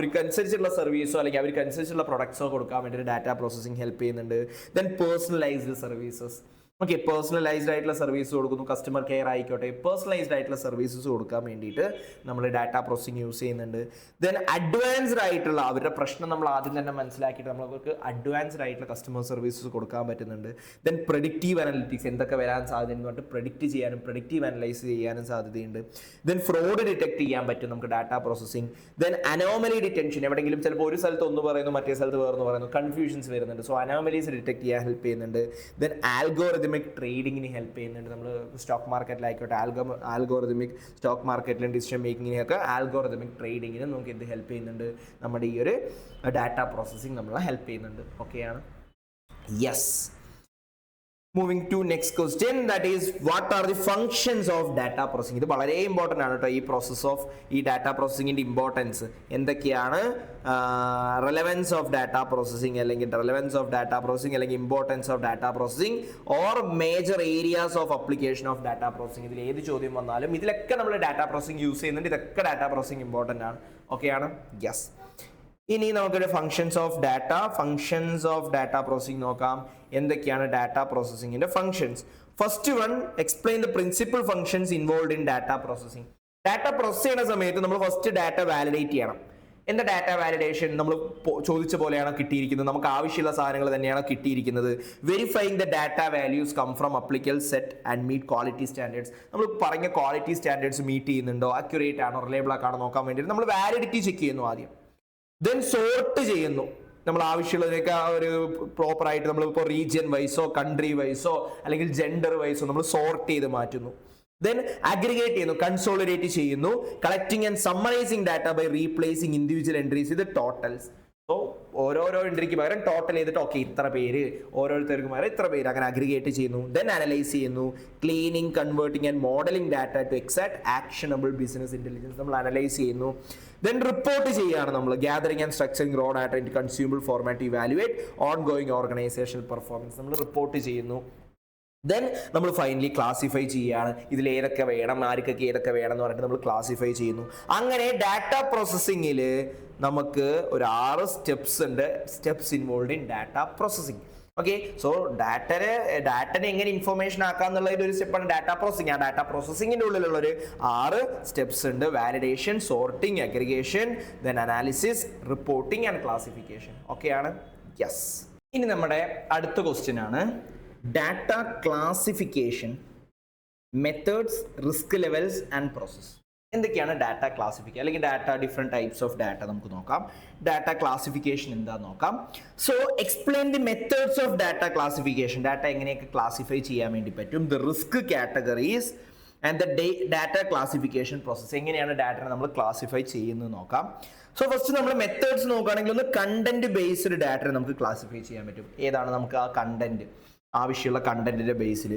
സർവീസോ അല്ലെങ്കിൽ അവർക്കനുസരിച്ചുള്ള പ്രൊഡക്ട്സോ കൊടുക്കാൻ വേണ്ടി ഡാറ്റ പ്രോസസിംഗ് ഹെൽപ്പ് ചെയ്യുന്നുണ്ട്. Then personalised services. Okay, personalised ആയിട്ടുള്ള സർവീസ് കൊടുക്കുന്നു, കസ്റ്റമർ കെയർ ആയിക്കോട്ടെ, പേഴ്സണലൈസ്ഡ് ആയിട്ടുള്ള സർവീസസ് കൊടുക്കാൻ വേണ്ടിയിട്ട് നമ്മൾ ഡാറ്റ പ്രോസസ്സിംഗ് യൂസ് ചെയ്യുന്നുണ്ട്. ദെൻ അഡ്വാൻസ്ഡ് ആയിട്ടുള്ള അവരുടെ പ്രശ്നം നമ്മൾ ആദ്യം തന്നെ മനസ്സിലാക്കിയിട്ട് നമ്മൾ അവർക്ക് അഡ്വാൻസ്ഡ് ആയിട്ടുള്ള കസ്റ്റമർ സർവീസസ് കൊടുക്കാൻ പറ്റുന്നുണ്ട്. ദെൻ പ്രഡിക്റ്റീവ് അനലിറ്റിക്സ്, എന്തൊക്കെ വരാൻ സാധ്യതയെന്ന് പറഞ്ഞിട്ട് പ്രഡിക്റ്റ് ചെയ്യാനും പ്രഡിക്റ്റീവ് അനലൈസ് ചെയ്യാനും സാധ്യതയുണ്ട്. ദെൻ ഫ്രോഡ് ഡിറ്റക്ട് ചെയ്യാൻ പറ്റും നമുക്ക് data processing. Then anomaly detention, എവിടെയെങ്കിലും ചിലപ്പോൾ ഒരു സ്ഥലത്ത് ഒന്ന് പറയുന്നു മറ്റേ സ്ഥലത്ത് വേറെന്ന് പറയുന്നു, കൺഫ്യൂഷൻസ് വരുന്നുണ്ട്. സോ അനോമലീസ് ഡിറ്റക്ട് ചെയ്യാൻ ഹെൽപ്പ് ചെയ്യുന്നുണ്ട്. ദെൻ ആൽഗോറിതമിക് ട്രേഡിങ്ങിന് ഹെൽപ്പ് ചെയ്യുന്നുണ്ട്. നമ്മൾ സ്റ്റോക്ക് മാർക്കറ്റിലായിക്കോട്ടെ, ആൽഗോറിതമിക് സ്റ്റോക്ക് മാർക്കറ്റിലും ഡിസിഷൻ മേക്കിങ്ങിനൊക്കെ ആൽഗോറിതമിക് ട്രേഡിങ്ങിന് നമുക്ക് എന്ത് ഹെൽപ്പ് ചെയ്യുന്നുണ്ട്, നമ്മുടെ ഈ ഒരു ഡാറ്റ പ്രോസസ്സിംഗ് നമ്മളെ ഹെൽപ്പ് ചെയ്യുന്നുണ്ട്. ഓക്കെയാണ്. Yes. Moving to next question, that is what are the functions of data processing. ഇത് വളരെ ഇമ്പോർട്ടൻ്റ് ആണ് കേട്ടോ, ഈ പ്രോസസ് ഓഫ് ഈ ഡാറ്റ പ്രോസസ്സിങ്ങിൻ്റെ ഇമ്പോർട്ടൻസ് എന്തൊക്കെയാണ്, റെലവൻസ് ഓഫ് ഡാറ്റ പ്രോസസ്സിംഗ് അല്ലെങ്കിൽ റെലവൻസ് ഓഫ് ഡാറ്റ പ്രോസസ്സിംഗ് അല്ലെങ്കിൽ importance of data processing or major areas of application of data processing. ഇതിൽ ഏത് ചോദ്യം വന്നാലും ഇതിലൊക്കെ നമ്മൾ ഡാറ്റ പ്രോസസ്സിംഗ് യൂസ് ചെയ്യുന്നുണ്ട്. ഇതൊക്കെ ഡാറ്റ പ്രോസസ്സിംഗ് ഇമ്പോർട്ടൻ്റ് ആണ്. ഓക്കെയാണ്. യെസ്. ഇനി നമുക്കൊരു ഫങ്ഷൻസ് ഓഫ് ഡാറ്റ പ്രോസസ്സിംഗ് നോക്കാം. എന്തൊക്കെയാണ് ഡാറ്റ പ്രോസസ്സിംഗിന്റെ functions? First one, explain the principal functions involve in data processing. Data process ചെയ്യുന്ന സമയത്ത് നമ്മൾ ഫസ്റ്റ് ഡാറ്റ വാലിഡേറ്റ് ചെയ്യണം. എന്താ ഡാറ്റ വാലിഡേഷൻ? നമ്മൾ ചോദിച്ച പോലെയാണ് കിട്ടിയിരിക്കുന്നത്, നമുക്ക് ആവശ്യമുള്ള സാധനങ്ങൾ തന്നെയാണ് കിട്ടിയിരിക്കുന്നത്. Verifying the data values come from applicable set and meet quality standards. നമ്മൾ പറഞ്ഞ ക്വാളിറ്റി സ്റ്റാൻഡേർഡ്സ് മീറ്റ് ചെയ്യുന്നുണ്ടോ, അക്യുറേറ്റ് ആണോ, റിലയബിൾ ആണോ നോക്കാൻ വേണ്ടിയിട്ട് നമ്മൾ വാലിഡിറ്റി ചെക്ക് ചെയ്യുന്നു ആദ്യം. ദെൻ സോർട്ട് ചെയ്യുന്നു, നമ്മൾ ആവശ്യമുള്ളതിനൊക്കെ ഒരു പ്രോപ്പറായിട്ട് നമ്മൾ ഇപ്പോൾ റീജിയൻ വൈസോ കൺട്രി വൈസോ അല്ലെങ്കിൽ ജെൻഡർ വൈസോ നമ്മൾ സോർട്ട് ചെയ്ത് മാറ്റുന്നു. ദെൻ അഗ്രിഗേറ്റ് ചെയ്യുന്നു, കൺസോളിഡേറ്റ് ചെയ്യുന്നു, collecting and summarising data by replacing individual entries with totals. So ഓരോരോ എൻട്രിക്ക് പകരം ടോട്ടൽ ചെയ്തിട്ട് ഓക്കെ ഇത്ര പേര്, ഓരോരുത്തർക്കും പകരം ഇത്ര പേര്, അങ്ങനെ അഗ്രിഗേറ്റ് ചെയ്യുന്നു. ദെൻ അനലൈസ് ചെയ്യുന്നു, cleaning, converting and modelling data to exact actionable business intelligence നമ്മൾ അനലൈസ് ചെയ്യുന്നു. ദെൻ റിപ്പോർട്ട് ചെയ്യുകയാണ് നമ്മൾ, gathering and structuring raw data in consumable format, evaluate ongoing organisational performance നമ്മൾ റിപ്പോർട്ട് ചെയ്യുന്നു. ദെൻ നമ്മൾ finally classify ചെയ്യുകയാണ്, ഇതിൽ ഏതൊക്കെ വേണം, ആർക്കൊക്കെ ഏതൊക്കെ വേണം എന്ന് പറഞ്ഞിട്ട് നമ്മൾ ക്ലാസിഫൈ ചെയ്യുന്നു. അങ്ങനെ ഡാറ്റ പ്രോസസ്സിങ്ങിൽ നമുക്ക് ഒരു 6 സ്റ്റെപ്സ് ഉണ്ട്, steps involve in data processing. Okay, so ഡാറ്റനെ എങ്ങനെ ഇൻഫോർമേഷൻ ആക്കാന്നുള്ളതിൽ ഒരു സ്റ്റെപ്പാണ് ഡാറ്റ പ്രോസസ്സിംഗ്. ആ ഡാറ്റ പ്രോസസ്സിങ്ങിൻ്റെ ഉള്ളിലുള്ള ഒരു 6 സ്റ്റെപ്സ് ഉണ്ട്: validation, sorting, aggregation, then analysis, reporting and classification. ഓക്കെയാണ്. യെസ്. ഇനി നമ്മുടെ അടുത്ത ക്വസ്റ്റ്യൻ ആണ് data classification, methods, risk levels and process. എന്തൊക്കെയാണ് ഡാറ്റ ക്ലാസിഫിക്കേഷൻ അല്ലെങ്കിൽ data different types of data നമുക്ക് നോക്കാം. ഡാറ്റ ക്ലാസിഫിക്കേഷൻ എന്താന്ന് നോക്കാം. So explain the methods of data classification. Data എങ്ങനെയൊക്കെ ക്ലാസിഫൈ ചെയ്യാൻ വേണ്ടി പറ്റും, the risk categories and the data classification process. എങ്ങനെയാണ് ഡാറ്റനെ നമ്മൾ ക്ലാസിഫൈ ചെയ്യുന്നത് നോക്കാം. സോ ഫസ്റ്റ് നമ്മൾ മെത്തേഡ്സ് നോക്കുകയാണെങ്കിൽ ഒന്ന് കണ്ടന്റ് ബേസ്ഡ് ഡാറ്റനെ നമുക്ക് ക്ലാസിഫൈ ചെയ്യാൻ പറ്റും. ഏതാണ് നമുക്ക് ആ കണ്ടന്റ്, ആവശ്യമുള്ള കണ്ടന്റിന്റെ ബേസിൽ.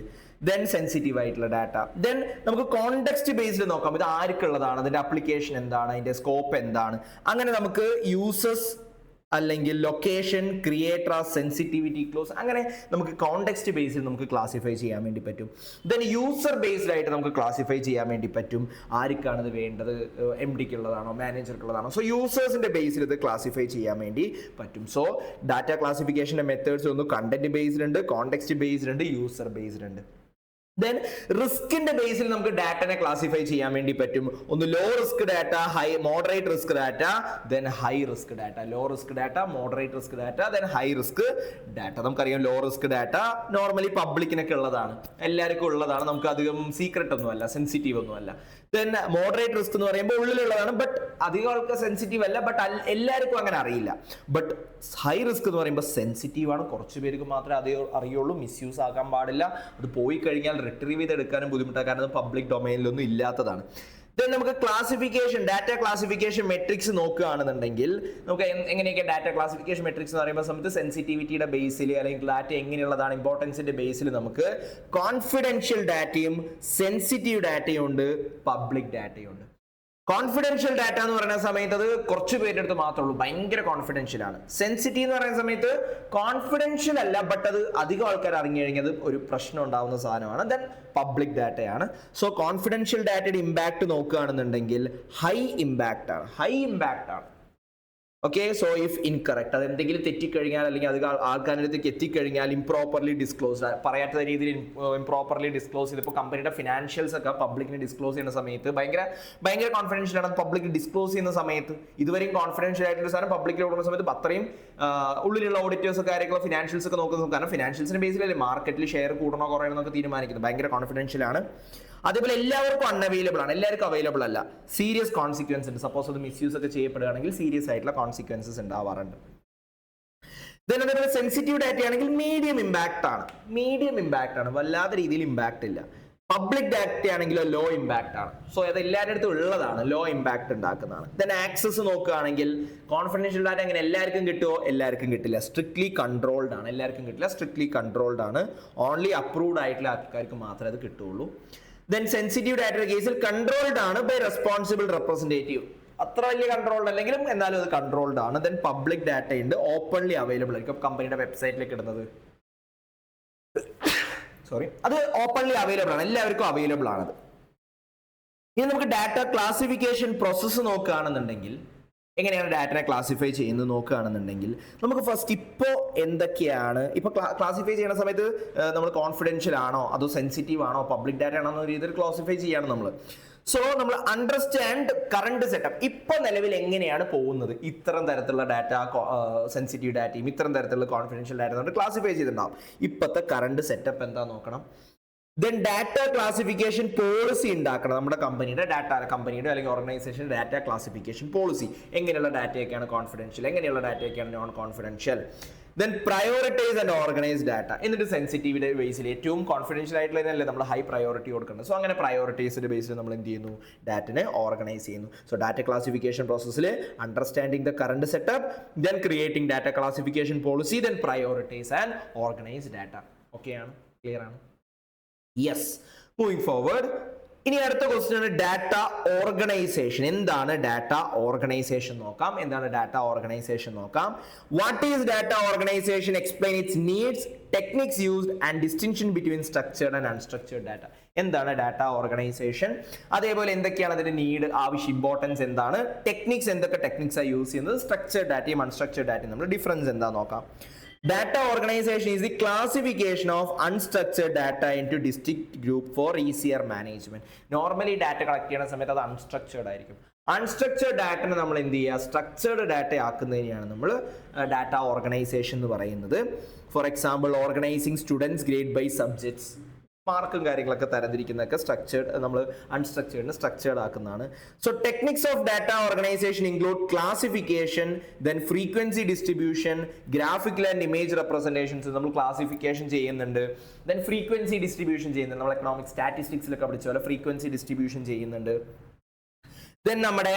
ദെൻ സെൻസിറ്റീവ് ആയിട്ടുള്ള ഡാറ്റ. ദെൻ നമുക്ക് കോണ്ടെക്സ്റ്റ് ബേസ്ഡ് നോക്കാം, ഇത് ആർക്കുള്ളതാണ്, അതിന്റെ അപ്ലിക്കേഷൻ എന്താണ്, അതിന്റെ സ്കോപ്പ് എന്താണ്. അങ്ങനെ നമുക്ക് യൂസേഴ്സ് അല്ലെങ്കിൽ ലൊക്കേഷൻ, ക്രിയേറ്റർ, സെൻസിറ്റിവിറ്റി, ക്ലോസ്, അങ്ങനെ നമുക്ക് കോണ്ടെക്സ്റ്റ് ബേസിൽ നമുക്ക് ക്ലാസിഫൈ ചെയ്യാൻ വേണ്ടി പറ്റും. ദെൻ യൂസർ ബേസ്ഡ് ആയിട്ട് നമുക്ക് ക്ലാസിഫൈ ചെയ്യാൻ വേണ്ടി പറ്റും, ആർക്കാണ് ഇത് വേണ്ടത്, എം ഡിക്കുള്ളതാണോ മാനേജർക്കുള്ളതാണോ. സോ യൂസേഴ്സിന്റെ ബേസിൽ ഇത് ക്ലാസിഫൈ ചെയ്യാൻ വേണ്ടി പറ്റും. സോ ഡാറ്റ ക്ലാസിഫിക്കേഷന്റെ മെത്തേഡ്സ് ഒന്ന് കണ്ടന്റ് ബേസ്ഡ് ഉണ്ട്, കോണ്ടെക്സ്റ്റ് ബേസ്ഡ് ഉണ്ട്, യൂസർ ബേസ്ഡ് ഉണ്ട്. ദെൻ റിസ്കിന്റെ ബേസിൽ നമുക്ക് ഡാറ്റനെ ക്ലാസിഫൈ ചെയ്യാൻ വേണ്ടി പറ്റും. ഒന്ന് low risk data, moderate risk data, then high risk data. Low risk data, moderate risk data, then high risk data. നമുക്കറിയാം ലോ റിസ്ക് ഡാറ്റ നോർമലി പബ്ലിക്കിനൊക്കെ ഉള്ളതാണ്, എല്ലാവർക്കും ഉള്ളതാണ്, നമുക്ക് അധികം സീക്രട്ട് ഒന്നുമല്ല, സെൻസിറ്റീവ് ഒന്നുമല്ല. ദെൻ മോഡറേറ്റ് റിസ്ക് എന്ന് പറയുമ്പോൾ ഉള്ളിലുള്ളതാണ്, ബട്ട് അധികം ആൾക്ക് സെൻസിറ്റീവ് അല്ല, ബട്ട് എല്ലാവർക്കും അങ്ങനെ അറിയില്ല. ബട്ട് ഹൈ റിസ്ക് എന്ന് പറയുമ്പോൾ സെൻസിറ്റീവ് ആണ്, കുറച്ച് പേർക്ക് മാത്രമേ അത് അറിയുള്ളൂ, മിസ്യൂസ് ആക്കാൻ പാടില്ല, അത് പോയി കഴിഞ്ഞാൽ റിട്രീവ് ചെയ്തെടുക്കാനും ബുദ്ധിമുട്ടാണ്, കാരണം അത് പബ്ലിക് ഡൊമൈനിലൊന്നും ഇല്ലാത്തതാണ്. ദെൻ നമുക്ക് ക്ലാസിഫിക്കേഷൻ, ഡാറ്റ ക്ലാസിഫിക്കേഷൻ മെട്രിക്സ് നോക്കുകയാണെന്നുണ്ടെങ്കിൽ നമുക്ക് എങ്ങനെയൊക്കെ ഡാറ്റ ക്ലാസിഫിക്കേഷൻ മെട്രിക്സ് എന്ന് പറയുമ്പോൾ സമയത്ത് സെൻസിറ്റിവിറ്റിയുടെ ബേസിൽ അല്ലെങ്കിൽ ഡാറ്റ എങ്ങനെയുള്ളതാണ് ഇമ്പോർട്ടൻസിന്റെ ബേസിൽ നമുക്ക് കോൺഫിഡൻഷ്യൽ ഡാറ്റയും സെൻസിറ്റീവ് ഡാറ്റയും ഉണ്ട്, പബ്ലിക് ഡാറ്റയും ഉണ്ട്. കോൺഫിഡൻഷ്യൽ ഡാറ്റ എന്ന് പറയുന്ന സമയത്ത് അത് കുറച്ച് പേരുടെ അടുത്ത് മാത്രമേ ഉള്ളൂ, ഭയങ്കര കോൺഫിഡൻഷ്യൽ ആണ്. സെൻസിറ്റീവ് എന്ന് പറയുന്ന സമയത്ത് കോൺഫിഡൻഷ്യൽ അല്ല, ബട്ട് അത് അധികം ആൾക്കാർ അറിഞ്ഞു കഴിഞ്ഞാൽ ഒരു പ്രശ്നം ഉണ്ടാവുന്ന സാധനമാണ്. ദെൻ പബ്ലിക് ഡാറ്റയാണ്. സോ കോൺഫിഡൻഷ്യൽ ഡാറ്റയുടെ ഇമ്പാക്ട് നോക്കുകയാണെന്നുണ്ടെങ്കിൽ ഹൈ ഇമ്പാക്ട് ആണ്. ഓക്കെ. സോ ഇഫ് ഇൻകറക്റ്റ്, അത് എന്തെങ്കിലും തെറ്റിക്കഴിഞ്ഞാൽ അല്ലെങ്കിൽ അത് ആൾക്കാരിലേക്ക് എത്തിക്കഴിഞ്ഞാൽ ഇംപ്രോപ്പർലി ഡിസ്ക്ലോസ്, പറയാത്ത രീതിയിൽ ഇംപ്രോപ്പർലി ഡിസ്ക്ലോസ് ചെയ്തിപ്പോൾ കമ്പനിയുടെ ഫിനാൻഷ്യൽസ് ഒക്കെ പബ്ലിക്കിന് ഡിസ്ക്ലോസ് ചെയ്യുന്ന സമയത്ത് ഭയങ്കര കോൺഫിഡൻഷ്യൽ ആണ് പബ്ലിക് ഡിസ്ക്ലോസ് ചെയ്യുന്ന സമയത്ത്. ഇതുവരെയും കോൺഫിഡൻഷ്യൽ ആയിട്ടുള്ള സാധനം പബ്ലിക്കിൽ കൊടുക്കുന്ന സമയത്ത് അത്രയും ഉള്ളിലുള്ള ഓഡിറ്റേഴ്സ് കാര്യങ്ങളോ ഫിനാൻഷ്യൽസ് ഒക്കെ നോക്കുന്നത്. കാരണം ഫിനാൻഷ്യൽസിന് ബേസിലല്ലേ മാർക്കറ്റിൽ ഷെയർ കൂടണോ കുറയണോ എന്നൊക്കെ തീരുമാനിക്കുന്നത്. ഭയങ്കര കോൺഫിഡൻഷ്യൽ ആണ്. അതേപോലെ എല്ലാവർക്കും അൺഅവൈലബിൾ ആണ്, എല്ലാവർക്കും അവൈലബിൾ അല്ല. സീരിയസ് കോൺസിക്വൻസ് ഉണ്ട്. സപ്പോസ് അത് മിസ്യൂസ് ഒക്കെ ചെയ്യപ്പെടുകയാണെങ്കിൽ സീരിയസ് ആയിട്ടുള്ള കോൺസിക്വൻസസ് ഉണ്ടാവാറുണ്ട്. അതേപോലെ സെൻസിറ്റീവ് ഡാറ്റ ആണെങ്കിൽ മീഡിയം ഇമ്പാക്ട് ആണ്, വല്ലാത്ത രീതിയിൽ ഇമ്പാക്ട് ഇല്ല. പബ്ലിക് ഡാറ്റ ആണെങ്കിലോ ലോ ഇമ്പാക്ട് ആണ്. സോ അത് എല്ലാവരുടെ അടുത്തും ഉള്ളതാണ്, ലോ ഇമ്പാക്ട് ഉണ്ടാക്കുന്നതാണ്. ദെൻ ആക്സസ് നോക്കുകയാണെങ്കിൽ കോൺഫിഡൻഷ്യൽ ഡാറ്റ അങ്ങനെ എല്ലാവർക്കും കിട്ടുമോ? എല്ലാവർക്കും കിട്ടില്ല. സ്ട്രിക്ട്ലി കൺട്രോൾഡ് ആണ്, എല്ലാവർക്കും കിട്ടില്ല. സ്ട്രിക്ട്ലി കൺട്രോൾഡ് ആണ്. ഓൺലി അപ്രൂവ്ഡ് ആയിട്ടുള്ള ആൾക്കാർക്ക് മാത്രമേ അത് കിട്ടുള്ളൂ. ദെൻ സെൻസിറ്റീവ് ഡാറ്റയുടെ കേസിൽ കൺട്രോൾഡ് ആണ് ബൈ റെസ്പോൺസിബിൾ റെപ്രസെന്റേറ്റീവ്. അത്ര വലിയ കൺട്രോൾഡ് അല്ലെങ്കിലും എന്നാലും അത് കൺട്രോൾഡ് ആണ്. ദെൻ പബ്ലിക് ഡാറ്റ ഉണ്ട്, ഓപ്പൺലി അവൈലബിൾ ആയിരിക്കും. കമ്പനിയുടെ വെബ്സൈറ്റിലേക്ക് ഇടുന്നത് അത് ഓപ്പൺലി അവൈലബിൾ ആണ്, എല്ലാവർക്കും അവൈലബിൾ ആണത്. ഇനി നമുക്ക് ഡാറ്റ ക്ലാസിഫിക്കേഷൻ പ്രോസസ്സ് നോക്കുകയാണെന്നുണ്ടെങ്കിൽ, എങ്ങനെയാണ് ഡാറ്റയെ ക്ലാസിഫൈ ചെയ്യുന്നത് നോക്കുകയാണെന്നുണ്ടെങ്കിൽ, നമുക്ക് ഫസ്റ്റ് ഇപ്പോൾ എന്തൊക്കെയാണ് ഇപ്പോൾ ക്ലാസിഫൈ ചെയ്യുന്ന സമയത്ത് നമ്മൾ കോൺഫിഡൻഷ്യൽ ആണോ അതോ സെൻസിറ്റീവ് ആണോ പബ്ലിക് ഡാറ്റ ആണോ എന്ന രീതിയിൽ ക്ലാസിഫൈ ചെയ്യാണ് നമ്മൾ. സോ നമ്മൾ അണ്ടർസ്റ്റാൻഡ് കറണ്ട് സെറ്റപ്പ്, ഇപ്പൊ നിലവിൽ എങ്ങനെയാണ് പോകുന്നത്, ഇത്തരം തരത്തിലുള്ള ഡാറ്റ സെൻസിറ്റീവ് ഡാറ്റയും ഇത്തരം തരത്തിലുള്ള കോൺഫിഡൻഷ്യൽ ഡാറ്റ നമ്മൾ ക്ലാസിഫൈ ചെയ്തിട്ടുണ്ടാവും. ഇപ്പോഴത്തെ കറണ്ട് സെറ്റപ്പ് എന്താ നോക്കണം. ദെൻ ഡാറ്റ ക്ലാസിഫിക്കേഷൻ പോളിസി ഉണ്ടാക്കണം. നമ്മുടെ കമ്പനിയുടെ അല്ലെങ്കിൽ ഓർഗനൈസേഷൻ ഡാറ്റ ക്ലാസിഫിക്കേഷൻ പോളിസി, എങ്ങനെയുള്ള ഡാറ്റയൊക്കെയാണ് കോൺഫിഡൻഷ്യൽ, എങ്ങനെയുള്ള ഡാറ്റയൊക്കെയാണ് non confidential. Then prioritise and organise data. എന്നിട്ട് സെൻസിറ്റീവിന്റെ ബേസിൽ ഏറ്റവും കോൺഫിഡൻഷ്യൽ ആയിട്ടുള്ളതിനല്ലേ നമ്മൾ ഹൈ പ്രയോറിറ്റി കൊടുക്കുന്നത്. സോ അങ്ങനെ പ്രയോറിറ്റൈസ്ഡ് ബേസിൽ നമ്മൾ എന്ത് ചെയ്യുന്നു, ഡാറ്റനെ ഓർഗനൈസ് ചെയ്യുന്നു. സോ ഡാറ്റ ക്ലാസിഫിക്കേഷൻ പ്രോസസ്സിൽ understanding the current setup, then creating data classification policy, then prioritise and organise data. Okay ആണ്, ക്ലിയർ ആണ്? യെസ്. മൂവിങ് ഫോർവേഡ്, ഇനി അടുത്ത ക്വസ്റ്റ്യൻ ആണ് ഡാറ്റ ഓർഗനൈസേഷൻ. എന്താണ് ഡാറ്റ ഓർഗനൈസേഷൻ നോക്കാം. What is data organisation? Explain its needs, techniques used and distinction between structured and unstructured data. എന്താണ് data organisation, അതേപോലെ എന്തൊക്കെയാണ് അതിന്റെ നീഡ്, ആവശ്യം, ഇമ്പോർട്ടൻസ് എന്താണ്, ടെക്നിക്സ് എന്തൊക്കെ ടെക്നിക്സ് യൂസ് ചെയ്യുന്നത്, സ്ട്രക്ചേർഡ് ഡാറ്റയും അൺസ്ട്രക്ചേർഡ് ഡാറ്റയും നമ്മൾ ഡിഫറൻസ് എന്താ നോക്കാം. Data organization is the classification of unstructured data into distinct group for easier management. Normally data collect ചെയ്യുന്ന സമയത്ത് അത് അൺസ്ട്രക്ചേർഡ് ആയിരിക്കും. അൺസ്ട്രക്ചേർഡ് ഡാറ്റനെ നമ്മൾ എന്ത് ചെയ്യുക, സ്ട്രക്ചേർഡ് ഡാറ്റ ആക്കുന്നതിനെയാണ് നമ്മൾ ഡാറ്റ ഓർഗനൈസേഷൻ എന്ന് പറയുന്നത്. For example, organising students grade by subjects, മാർക്കും കാര്യങ്ങളൊക്കെ തരംതിരിക്കുന്നതൊക്കെ സ്ട്രക്ചേർഡ്, നമ്മൾ അൺസ്ട്രക്ചേർഡിന് സ്ട്രക്ചേർഡ് ആക്കുന്നതാണ്. So techniques of data organisation include classification, then frequency distribution, graphical and image representations നമ്മൾ ക്ലാസിഫിക്കേഷൻ ചെയ്യുന്നുണ്ട്. ദെൻ ഫ്രീക്വൻസി ഡിസ്ട്രിബ്യൂഷൻ ചെയ്യുന്നുണ്ട്, നമ്മൾ എക്കണോമിക് സ്റ്റാറ്റിസ്റ്റിക്സിലൊക്കെ പഠിച്ച പോലെ ഫ്രീക്വൻസി ഡിസ്ട്രിബ്യൂഷൻ ചെയ്യുന്നുണ്ട്. ദെൻ നമ്മുടെ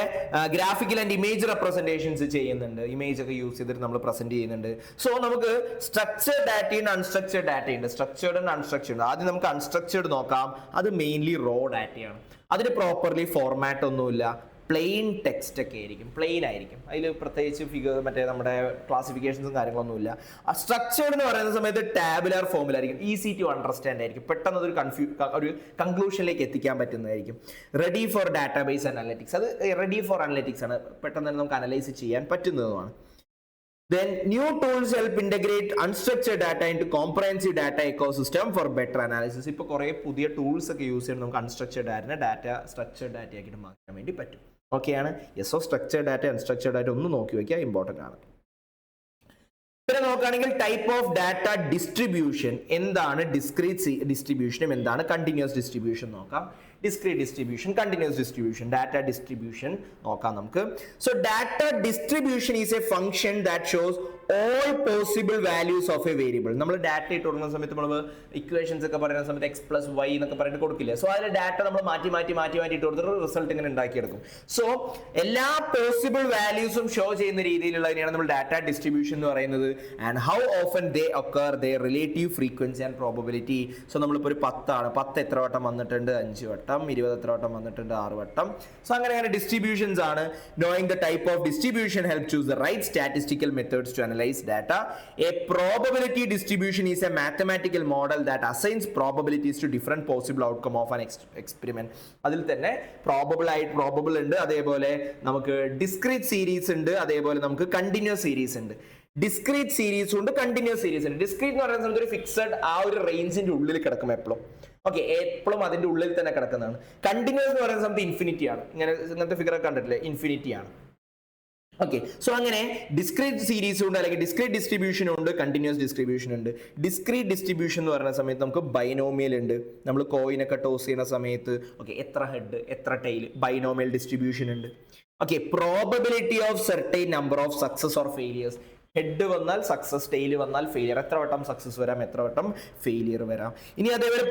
ഗ്രാഫിക്കൽ ആൻഡ് ഇമേജ് റെപ്രസെന്റേഷൻസ് ചെയ്യുന്നുണ്ട്, ഇമേജ് ഒക്കെ യൂസ് ചെയ്തിട്ട് നമ്മൾ പ്രസന്റ് ചെയ്യുന്നുണ്ട്. സോ നമുക്ക് സ്ട്രക്ചേർഡ് ഡാറ്റയുണ്ട്, അൺസ്ട്രക്ചേർഡ് ഡാറ്റയുണ്ട്. Structured and unstructured. ആദ്യം നമുക്ക് അൺസ്ട്രക്ചേർഡ് നോക്കാം. അത് മെയിൻലി റോ ഡാറ്റയാണ്. അതിന് പ്രോപ്പർലി ഫോർമാറ്റ് ഒന്നുമില്ല, പ്ലെയിൻ ടെക്സ്റ്റ് ഒക്കെ ആയിരിക്കും, പ്ലെയിൻ ആയിരിക്കും. അതിൽ പ്രത്യേകിച്ച് ഫിഗർ മറ്റേ നമ്മുടെ ക്ലാസിഫിക്കേഷൻസും കാര്യങ്ങളൊന്നുമില്ല. ആ സ്ട്രക്ചേർഡ് എന്ന് പറയുന്ന സമയത്ത് ടാബുലാർ ഫോമിലായിരിക്കും, ഈസി ടു അണ്ടർസ്റ്റാൻഡ് ആയിരിക്കും, പെട്ടെന്ന് ഒരു കൺക്ലൂഷനിലേക്ക് എത്തിക്കാൻ പറ്റുന്നതായിരിക്കും. റെഡി ഫോർ ഡാറ്റാബേസ് അനലിറ്റിക്സ്, അത് റെഡി ഫോർ അനലിറ്റിക്സ് ആണ്, പെട്ടെന്ന് തന്നെ നമുക്ക് അനലൈസ് ചെയ്യാൻ പറ്റുന്നതുമാണ്. Then new tools help integrate unstructured data into comprehensive data ecosystem for better analysis. ഇപ്പോൾ കുറേ പുതിയ ടൂൾസ് ഒക്കെ യൂസ് ചെയ്ത് നമുക്ക് അൺസ്ട്രക്ചേർഡ് ഡാറ്റനെ സ്ട്രക്ചേർഡ് ഡാറ്റ ആക്കിയിട്ട് മാറ്റാൻ വേണ്ടി പറ്റും. ഓക്കെയാണ്. Yes. Of structured data unstructured data ഒന്ന് നോക്കി വയ്ക്കുക, ഇമ്പോർട്ടൻ്റ് ആണ്. പിന്നെ നോക്കുകയാണെങ്കിൽ ടൈപ്പ് ഓഫ് ഡാറ്റ ഡിസ്ട്രിബ്യൂഷൻ. എന്താണ് ഡിസ്ക്രീറ്റ് ഡിസ്ട്രിബ്യൂഷനും എന്താണ് കണ്ടിന്യൂസ് ഡിസ്ട്രിബ്യൂഷൻ നോക്കാം. Discrete distribution, continuous distribution, data distribution നോക്കാം നമുക്ക്. So data distribution is A function that shows all possible values of a variable. നമ്മൾ ഡാറ്റ ഇട്ട് കൊടുക്കുന്ന സമയത്ത് നമ്മൾ ഇക്വേഷൻസ് ഒക്കെ പറയുന്ന സമയത്ത് x plus y എന്നൊക്കെ പറഞ്ഞിട്ട് കൊടുക്കില്ലേ. സോ അതിൽ ഡാറ്റ നമ്മൾ മാറ്റി ഇട്ട് കൊടുത്തിട്ട് റിസൾട്ട് ഇങ്ങനെ ഉണ്ടാക്കിയെടുക്കും. സോ എല്ലാ പോസിബിൾ വാല്യൂസും ഷോ ചെയ്യുന്ന രീതിയിലുള്ളതിനെയാണ് നമ്മൾ ഡാറ്റ ഡിസ്ട്രിബ്യൂഷൻ എന്ന് പറയുന്നത്. And how often they occur, they relative frequency and probability. So നമ്മളിപ്പോൾ ഒരു 10 ആണ്, 10 എത്ര വട്ടം വന്നിട്ടുണ്ട്, 5 വട്ടം, 20 എത്ര വട്ടം വന്നിട്ടുണ്ട്, 6 വട്ടം. സോ അങ്ങനെ ഡിസ്ട്രിബ്യൂഷൻസ് ആണ്. Knowing the type of distribution help choose the right statistical methods to analyze data. A probability distribution is a mathematical model that assigns probabilities to different possible outcome of an experiment. അതിൽ തന്നെ probable ഉണ്ട്, അതേപോലെ നമുക്ക് discrete series ഉണ്ട്, അതേപോലെ നമുക്ക് continuous series ഉണ്ട്. Discrete സീരീസും ഉണ്ട്, കണ്ടിന്യൂസ് സീരീസ് ഉണ്ട്. ഡിസ്ക്രീറ്റ് എന്ന് പറയുന്ന സമയത്ത് ഒരു ഫിക്സഡ് ആ ഒരു റേഞ്ചിന്റെ ഉള്ളിൽ കിടക്കും എപ്പോഴും. ഓക്കെ, എപ്പോഴും അതിന്റെ ഉള്ളിൽ തന്നെ കിടക്കുന്നതാണ്. കണ്ടിന്യൂസ് എന്ന് പറയുന്ന സമയത്ത് ഇൻഫിനിറ്റി ആണ്. ഇങ്ങനത്തെ ഫിഗർ ഒക്കെ കണ്ടിട്ടില്ലേ, ഇൻഫിനിറ്റി ആണ്. ഓക്കെ, സോ അങ്ങനെ ഡിസ്ക്രീറ്റ് സീരീസും ഉണ്ട്, അല്ലെങ്കിൽ ഡിസ്ക്രീറ്റ് ഡിസ്ട്രിബ്യൂഷനും ഉണ്ട്, കണ്ടിന്യൂസ് ഡിസ്ട്രിബ്യൂഷൻ ഉണ്ട്. ഡിസ്ക്രീറ്റ് ഡിസ്ട്രിബ്യൂഷൻ എന്ന് പറയുന്ന സമയത്ത് നമുക്ക് ബൈനോമിയൽ ഉണ്ട്. നമ്മൾ കോയിനൊക്കെ ടോസ് ചെയ്യുന്ന സമയത്ത് ഓക്കെ എത്ര ഹെഡ് എത്ര ടെയിൽ, ബൈനോമിയൽ ഡിസ്ട്രിബ്യൂഷൻ ഉണ്ട്. Okay, probability of certain number of success or failures. Head വന്നാൽ സക്സസ്, ടെയിൽ വന്നാൽ ഫെയിലിയർ. എത്ര വട്ടം സക്സസ് വരാം, എത്ര വട്ടം ഫെയിലിയർ വരാം. ഇനി അതേപോലെ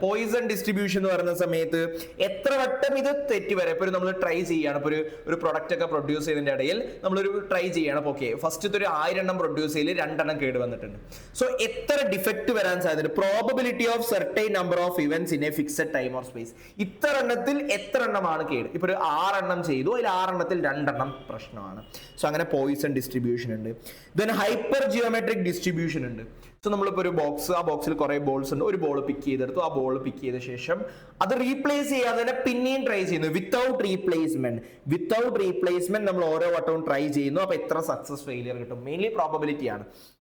പോയിസൺ ഡിസ്ട്രിബ്യൂഷൻ എന്ന് പറയുന്ന സമയത്ത് എത്ര വട്ടം ഇത് തെറ്റി വരാം. ഇപ്പോൾ നമ്മൾ ട്രൈ ചെയ്യാണ്, ഇപ്പോൾ ഒരു പ്രൊഡക്റ്റ് ഒക്കെ പ്രൊഡ്യൂസ് ചെയ്തതിൻ്റെ ഇടയിൽ നമ്മളൊരു ട്രൈ ചെയ്യണം. അപ്പോൾ ഓക്കെ ഫസ്റ്റത്തെ ഒരു 1000 എണ്ണം പ്രൊഡ്യൂസ് ചെയ്യൽ 2 എണ്ണം കേട് വന്നിട്ടുണ്ട്. സോ എത്ര ഡിഫക്റ്റ് വരാൻ സാധ്യത. Probability of certain number of events in A fixed time or space. ഇത്ര എണ്ണത്തിൽ എത്ര എണ്ണമാണ് കേട്. ഇപ്പോൾ ഒരു 6 എണ്ണം ചെയ്തു, അതിൽ 6 എണ്ണത്തിൽ 2 എണ്ണം പ്രശ്നമാണ്. സോ അങ്ങനെ പോയിസൺ ഡിസ്ട്രിബ്യൂഷൻ ഉണ്ട്. ദെൻ ഹൈപ്പർ ജിയോമെട്രിക് ഡിസ്ട്രിബ്യൂഷൻ ഉണ്ട്. സോ നമ്മളിപ്പോൾ ഒരു ബോക്സ്, ആ ബോക്സിൽ കുറേ ബോൾസ് ഉണ്ട്, ഒരു ബോൾ പിക്ക് ചെയ്തെടുത്തു, ആ ബോൾ പിക്ക് ചെയ്ത ശേഷം അത് റീപ്ലേസ് ചെയ്യാതെ തന്നെ പിന്നെയും ട്രൈ ചെയ്യുന്നു. വിത്തൗട്ട് റീപ്ലേസ്മെന്റ് നമ്മൾ ഓരോ വട്ടവും ട്രൈ ചെയ്യുന്നു. അപ്പോൾ എത്ര സക്സസ് ഫെയിലിയർ കിട്ടും, മെയിൻലി പ്രോബബിലിറ്റി ആണ്.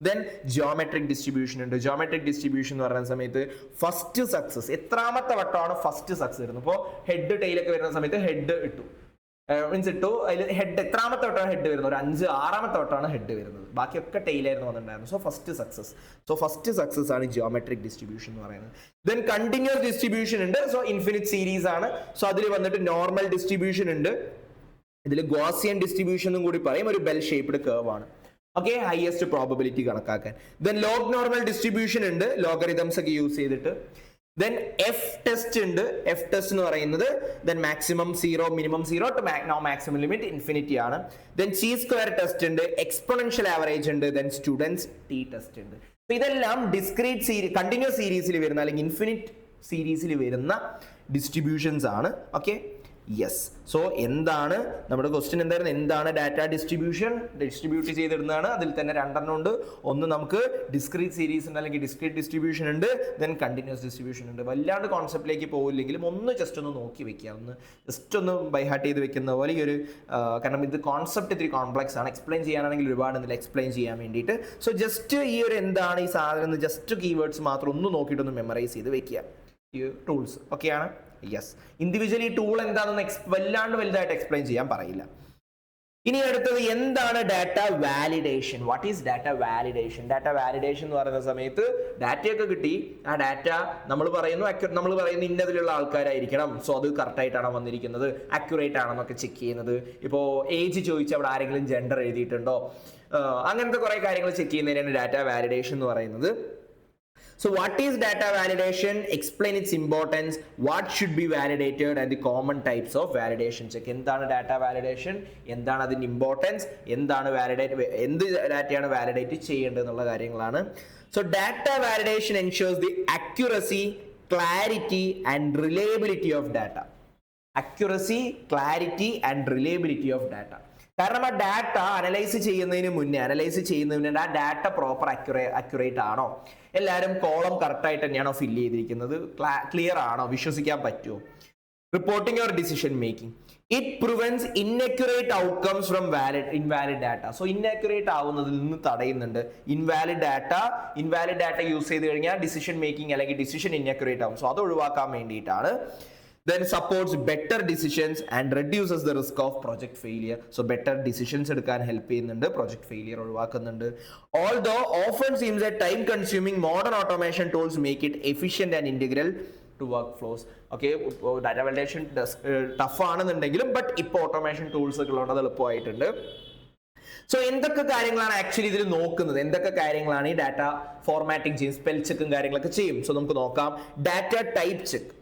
ദെൻ ജിയോമെട്രിക് ഡിസ്ട്രിബ്യൂഷൻ ഉണ്ട്. ജിയോമെട്രിക് ഡിസ്ട്രിബ്യൂഷൻ എന്ന് പറയുന്ന സമയത്ത് ഫസ്റ്റ് സക്സസ്, എത്രാമത്തെ വട്ടമാണ് ഫസ്റ്റ് സക്സസ് വരുന്നത്. ഇപ്പോൾ ഹെഡ് ടെയിലൊക്കെ വരുന്ന സമയത്ത് ഹെഡ് ഇട്ടു, മീൻസ് ഇട്ടു, അതിൽ ഹെഡ് എത്രാമത്തെ വട്ടമാണ് ഹെഡ് വരുന്നത്, ഒരു 5-6 വട്ടമാണ് ഹെഡ് വരുന്നത്, ബാക്കിയൊക്കെ ടെയിലായിരുന്നു വന്നിട്ടുണ്ടായിരുന്നു. സോ ഫസ്റ്റ് സക്സസ് ആണ് ജിയോമെട്രിക് ഡിസ്ട്രിബ്യൂഷൻ എന്ന് പറയുന്നത്. ദെൻ കണ്ടിന്യൂസ് ഡിസ്ട്രിബ്യൂഷൻ ഉണ്ട്. സോ ഇൻഫിനിറ്റ് സീരീസ് ആണ്. സോ അതിൽ വന്നിട്ട് നോർമൽ ഡിസ്ട്രിബ്യൂഷൻ ഉണ്ട്, ഇതിൽ ഗോസിയൻ ഡിസ്ട്രിബ്യൂഷൻ എന്നും കൂടി പറയും. ഒരു ബെൽ ഷേപ്ഡ് കർവ് ആണ്. ഓക്കെ, ഹയസ്റ്റ് പ്രോബബിലിറ്റി കണക്കാക്കാൻ. ദെൻ ലോഗ് നോർമൽ ഡിസ്ട്രിബ്യൂഷൻ ഉണ്ട്, ലോഗറിതംസ് ഒക്കെ യൂസ് ചെയ്തിട്ട്. ദെൻ എഫ് ടെസ്റ്റ് ഉണ്ട്. എഫ് ടെസ്റ്റ് എന്ന് പറയുന്നത് then maximum 0, minimum 0 to maximum limit infinity ആണ്. ദെൻ ചീ സ്ക്വയർ ടെസ്റ്റ് ഉണ്ട്, എക്സ്പോണൻഷ്യൽ ആവറേജ് ഉണ്ട്, ദെൻ സ്റ്റുഡൻസ് ടി ടെസ്റ്റ് ഉണ്ട്. ഇതെല്ലാം ഡിസ്ക്രീറ്റ് സീരീസ്, കണ്ടിന്യൂസ് സീരീസിൽ വരുന്ന അല്ലെങ്കിൽ ഇൻഫിനിറ്റ് സീരീസിൽ വരുന്ന ഡിസ്ട്രിബ്യൂഷൻസ് ആണ്. Okay, yes. സോ എന്താണ് നമ്മുടെ ക്വസ്റ്റ്യൻ എന്തായിരുന്നു, എന്താണ് ഡാറ്റ ഡിസ്ട്രിബ്യൂഷൻ? ഡിസ്ട്രിബ്യൂട്ട് ചെയ്തിടുന്നതാണ്. അതിൽ തന്നെ 2 എണ്ണം ഉണ്ട്. ഒന്ന് നമുക്ക് ഡിസ്ക്രീറ്റ് സീരീസ് ഉണ്ട്, അല്ലെങ്കിൽ ഡിസ്ക്രീറ്റ് ഡിസ്ട്രിബ്യൂഷൻ ഉണ്ട്, ദെൻ കണ്ടിന്യൂസ് ഡിസ്ട്രിബ്യൂഷൻ ഉണ്ട്. വല്ലാണ്ട് കോൺസെപ്റ്റിലേക്ക് പോകില്ലെങ്കിലും ഒന്ന് ജസ്റ്റ് ഒന്ന് നോക്കി വെക്കുക, ഒന്ന് ജസ്റ്റ് ഒന്ന് ബൈഹാർട്ട് ചെയ്ത് വെക്കുന്ന പോലെ ഈ ഒരു, കാരണം ഇത് കോൺസെപ്റ്റ് ഇത്തിരി കോംപ്ലക്സ് ആണ്. എക്സ്പ്ലെയിൻ ചെയ്യാനാണെങ്കിൽ ഒരുപാട് എന്തെങ്കിലും എക്സ്പ്ലെയിൻ ചെയ്യാൻ വേണ്ടിയിട്ട്. സോ ജസ്റ്റ് ഈ ഒരു എന്താണ് ഈ സാധനം, ജസ്റ്റ് കീവേഡ്സ് മാത്രം ഒന്ന് നോക്കിയിട്ടൊന്ന് മെമ്മറൈസ് ചെയ്ത് വെക്കുക ഈ ടൂൾസ്. ഓക്കെയാണ്. യെസ്, ഇൻഡിവിജ്വലി ടൂൾ എന്താണെന്ന് വലുതായിട്ട് എക്സ്പ്ലെയിൻ ചെയ്യാൻ പറയില്ല. ഇനി അടുത്തത് എന്താണ് data validation? What is data validation? Data validation എന്ന് പറയുന്ന സമയത്ത് ഡാറ്റയൊക്കെ കിട്ടി, ആ ഡാറ്റ നമ്മൾ പറയുന്നു ഇന്നതിലുള്ള ആൾക്കാരായിരിക്കണം, സോ അത് കറക്റ്റ് ആയിട്ടാണോ വന്നിരിക്കുന്നത്, അക്യുറേറ്റ് ആണെന്നൊക്കെ ചെക്ക് ചെയ്യുന്നത്. ഇപ്പോൾ ഏജ് ചോദിച്ചാൽ അവിടെ ആരെങ്കിലും ജെൻഡർ എഴുതിയിട്ടുണ്ടോ, അങ്ങനത്തെ കുറേ കാര്യങ്ങൾ ചെക്ക് ചെയ്യുന്നതിനാണ് ഡാറ്റ വാലിഡേഷൻ എന്ന് പറയുന്നത്. So what is data validation? Explain its importance, what should be validated, and the common types of validation check. എന്താണ് data validation, എന്താണ് അതിന്റെ ഇമ്പോർട്ടൻസ്, എന്താണ് എന്ത് ഡാറ്റയാണ് വാലിഡേറ്റ് ചെയ്യേണ്ടത് എന്നുള്ള കാര്യങ്ങളാണ്. So data validation ensures the accuracy, clarity and reliability of data. Accuracy, clarity and reliability of data. കാരണം ആ ഡാറ്റ അനലൈസ് ചെയ്യുന്നതിന് ആ ഡാറ്റ പ്രോപ്പർ അക്യുറേറ്റ് ആണോ, എല്ലാവരും കോളം കറക്റ്റ് ആയിട്ട് തന്നെയാണോ ഫില്ല് ചെയ്തിരിക്കുന്നത്, ക്ലിയർ ആണോ, വിശ്വസിക്കാൻ പറ്റുമോ. Reporting or decision making. It prevents inaccurate outcomes from invalid data. So inaccurate ആവുന്നതിൽ നിന്ന് തടയുന്നുണ്ട്. ഇൻവാലിഡ് ഡാറ്റ യൂസ് ചെയ്ത് കഴിഞ്ഞാൽ ഡിസിഷൻ മേക്കിംഗ് അല്ലെങ്കിൽ ഡിസിഷൻ ഇൻഅക്യുറേറ്റ് ആവും. സോ അത് ഒഴിവാക്കാൻ വേണ്ടിയിട്ടാണ്. Then supports better decisions and reduces the risk of project failure. So better decisions എടുക്കാൻ ഹെൽപ്പ് ചെയ്യുന്നുണ്ട്, പ്രൊജക്ട് ഫെയിലിയർ ഒഴിവാക്കുന്നുണ്ട്. Although often seems that time consuming, modern automation tools make it efficient and integral to workflows. Okay, data validation tough ആണെന്നുണ്ടെങ്കിലും but ഇപ്പോൾ automation tools ഒക്കെ ഉള്ളത് എളുപ്പമായിട്ടുണ്ട്. So എന്തൊക്കെ കാര്യങ്ങളാണ് actually ഇതിൽ നോക്കുന്നത്, എന്തൊക്കെ കാര്യങ്ങളാണ് ഈ ഡാറ്റ ഫോർമാറ്റിംഗ് ചെയ്യും, സ്പെൽ ചെക്കും കാര്യങ്ങളൊക്കെ ചെയ്യും. സോ നമുക്ക് നോക്കാം. ഡാറ്റ ടൈപ്പ് ചെക്ക്,